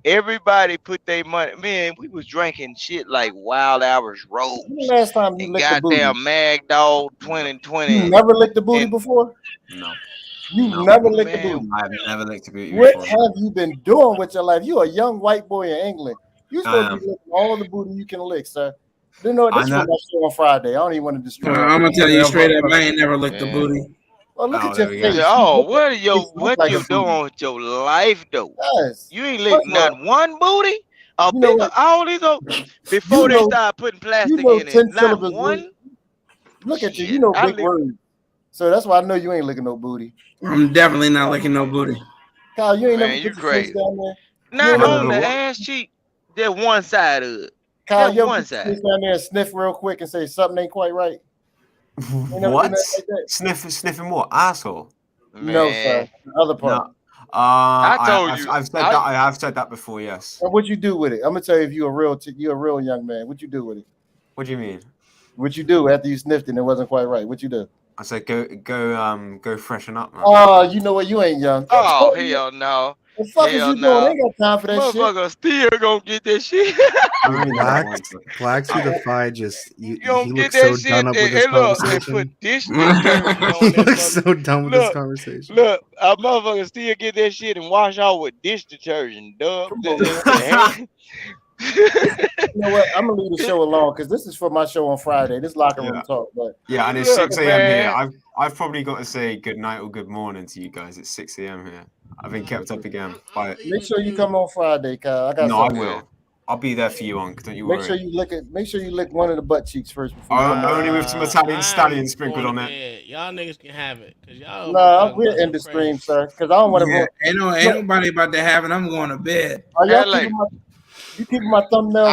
everybody put their money. Man, we was drinking shit like Wild Hours Road. Last time you licked the booty? Goddamn Mag Dog 2020. You never licked the booty before? No. You never licked the booty. I've never licked a booty. What before. have you been doing with your life? You're a young white boy in England. You're supposed to be licking all the booty you can lick, sir. You know this is my show on Friday. I don't even want to destroy. I'm gonna tell you straight up, I ain't never licked the booty. Oh, look at your face. Oh, what you doing with your life though? Yes. You ain't licked not one booty. All these before they start putting plastic in it. Not one. Look at you. You know big words. So that's why I know you ain't licking no booty. I'm definitely not licking no booty. Kyle, you ain't never you put your face down there. Not on the ass cheek. There's one side of it. Kyle, you ever sit down there and sniff real quick and say something ain't quite right? What? Sniffing what? Asshole? No, sir. The other part. No. I have said that before. Yes. And what you do with it? I'm gonna tell you if you're a real young man. What you do with it? What do you mean? What you do after you sniffed it and it wasn't quite right? What you do? I said go freshen up, man. Oh, you know what? You ain't young. Oh hell no. The fuck is you doing? They ain't got time for that shit. Motherfucker still gonna get that shit. Black to the Fi just he looks so done up with this conversation. Put dish detergent He looks so done with this conversation. Look, a motherfucker still get that shit and wash off with dish detergent, dub. You know what? I'm gonna leave the show alone because this is for my show on Friday. This locker room talk, but and it's 6 a.m. here. I've probably got to say good night or good morning to you guys. It's 6 a.m. here. I've been kept up again. Make sure you come on Friday, Kyle. I will. I'll be there for you, Unc. Don't you worry. Make sure you lick one of the butt cheeks first before. Only with some Italian stallion sprinkled on it. Y'all niggas can have it. Y'all nah, we're in the stream, sir. Because I don't want to. Ain't nobody about to have it. I'm going to bed. Are y'all you keeping my thumbnail?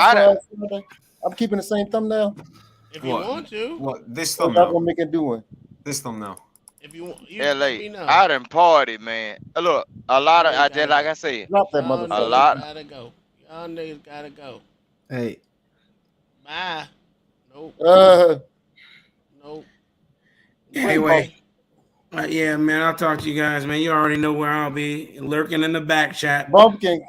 I'm keeping the same thumbnail. If you want to. What this thumbnail? That's what we can do. This thumbnail. If you want, I done party, man. Look, a lot of like I said, drop that motherfucker. A lot. Gotta go. Y'all niggas gotta go. Hey. Bye. Nope. Nope. Anyway. Yeah, man. I'll talk to you guys, man. You already know where I'll be, lurking in the back chat. Bumpkin,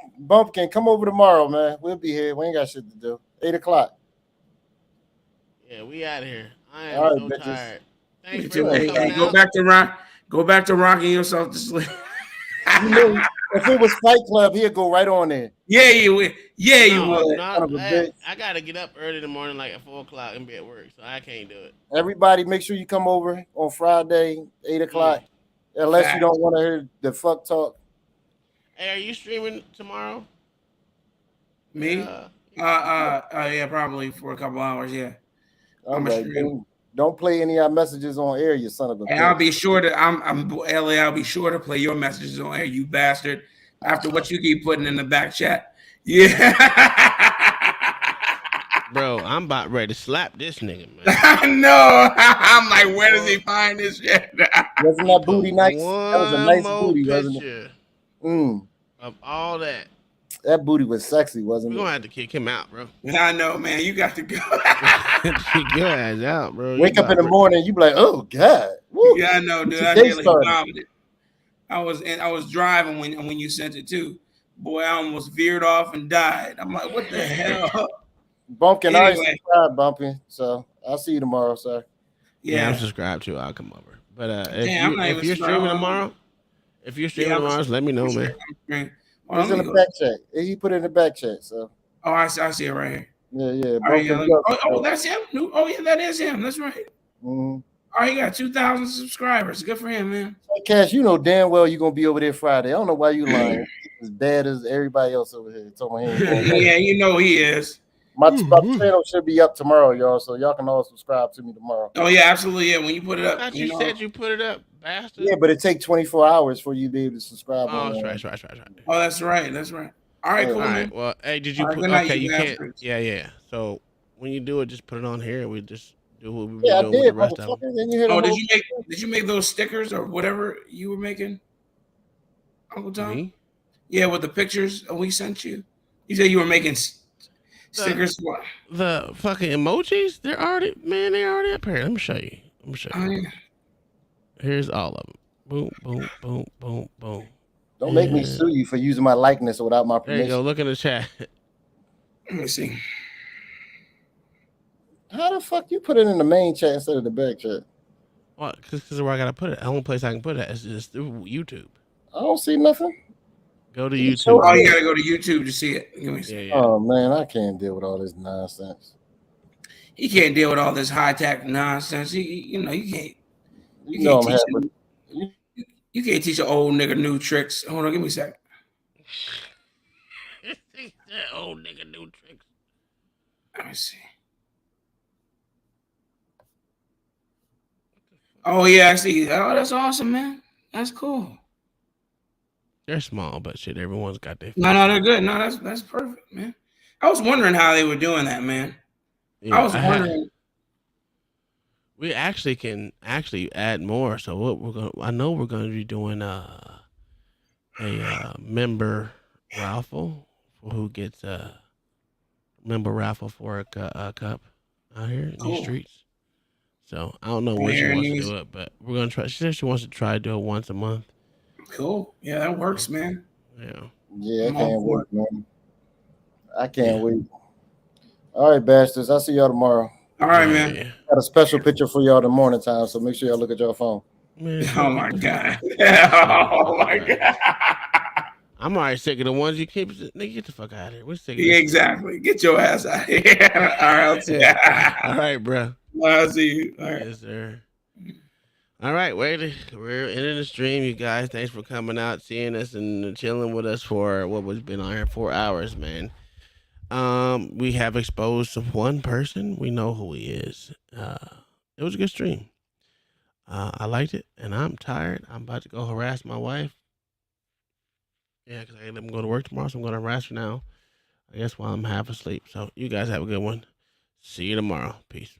come over tomorrow, man. We'll be here. We ain't got shit to do. 8 o'clock. Yeah, we out of here. I am so tired. Thanks for hey, go back to rocking yourself to sleep. You know, if it was Fight Club, he'd go right on there. Yeah, you would. Yeah, you No, would. not, Son of a bitch. I gotta get up early in the morning, like at 4 o'clock, and be at work, so I can't do it. Everybody, make sure you come over on Friday, 8 o'clock. Unless you don't want to hear the fuck talk. Hey, are you streaming tomorrow? Me? Yeah, probably for a couple hours. Yeah. All right. Don't play any of our messages on air, you son of a And bitch. I'll be sure to. I'm LA. I'll be sure to play your messages on air, you bastard. After what you keep putting in the back chat. Yeah. Bro, I'm about ready to slap this nigga, man. I know. I'm like, where does he find this shit? Wasn't that booty nice? That was a nice booty, wasn't it? Of all that. That booty was sexy, wasn't We're it? gonna have to kick him out, bro. I know, man. You got to go. Kick your ass out, bro. Wake up in the morning, you be like, oh God. Woo. Yeah, I know, dude. It's I your day nearly started. vomited. I was driving when you sent it too. Boy, I almost veered off and died. I'm like, what the hell? Bumpkin, I already Anyway. subscribed, Bumpkin. So I'll see you tomorrow, sir. Yeah, I'm subscribed to. I'll come over. But Damn, if you're streaming tomorrow, just let me know, man. It's in the back chat. He put it in the back chat. So. Oh, I see it right here. Yeah. All right, yeah, Bumpkin, that's him. Oh, yeah, that is him. That's right. Mhm. Oh, he got 2,000 subscribers. Good for him, man. Hey, Cash, you know damn well you're gonna be over there Friday. I don't know why you lying. As bad as everybody else over here. Yeah, you know he is. My channel should be up tomorrow, y'all. So y'all can all subscribe to me tomorrow. Oh yeah, absolutely. Yeah, when you put it up, I thought you said you put it up, bastard. Yeah, but it takes 24 hours for you to be able to subscribe. Oh, that's right. Oh, that's right. That's right. All right, cool. All Man. right. Well, hey, did you All right, put? good night, Okay, you you can't. bastards. Yeah. So when you do it, just put it on here. We just do what we Yeah, I doing with did, the rest of motherfucker. them. Then you hear Oh, the did you make those stickers or whatever you were making, Uncle Tom? Me? Yeah, with the pictures we sent you. You said you were making stickers. What? The fucking emojis? They're already up here. Let me show you. Oh, yeah. Here's all of them. Boom, boom, boom, boom, boom. Don't make me sue you for using my likeness without my There permission. you go. Look in the chat. Let me see. How the fuck you put it in the main chat instead of the back chat? Well, because where I gotta put it. The only place I can put it is just through YouTube. I don't see nothing. Go to You YouTube. showed Oh, you me. gotta go to YouTube to see it. Let me see. Yeah. Oh man, I can't deal with all this nonsense. He can't deal with all this high tech nonsense. You can't. You know can't I'm teach you can't teach an old nigga new tricks. Hold on, give me a second. That old nigga new tricks. Let me see. Oh yeah, I see. Oh, that's awesome, man. That's cool. They're small, but shit, everyone's got their. No, they're good. No, that's perfect, man. I was wondering how they were doing that, man. Yeah, I was wondering. We actually can add more. So what I know we're gonna be doing a member raffle for who gets a member raffle for a cup out here in these streets. So I don't know when she wants to do it, but we're gonna try. She said she wants to try to do it once a month. Cool. Yeah, that works, man. Yeah, I I'm all can't for wait, man. I can't wait. All right, bastards. I'll see y'all tomorrow. All right, man. Got a special picture for y'all in the morning time, so make sure y'all look at your phone. Man, Oh my god. Oh my god. I'm already sick of the ones you keep. Nigga, get the fuck out of here. We're sick of Yeah, this exactly. Get your ass out of here. All right, I'll see you. All right, bro. I'll see you. All right. Yes, sir. All right, wait. We're ending the stream, you guys. Thanks for coming out, seeing us, and chilling with us for what was been on here 4 hours, man. We have exposed one person. We know who he is. It was a good stream. I liked it, and I'm tired. I'm about to go harass my wife. Yeah, because I let him go to work tomorrow, so I'm going to harass her now. I guess while I'm half asleep. So you guys have a good one. See you tomorrow. Peace.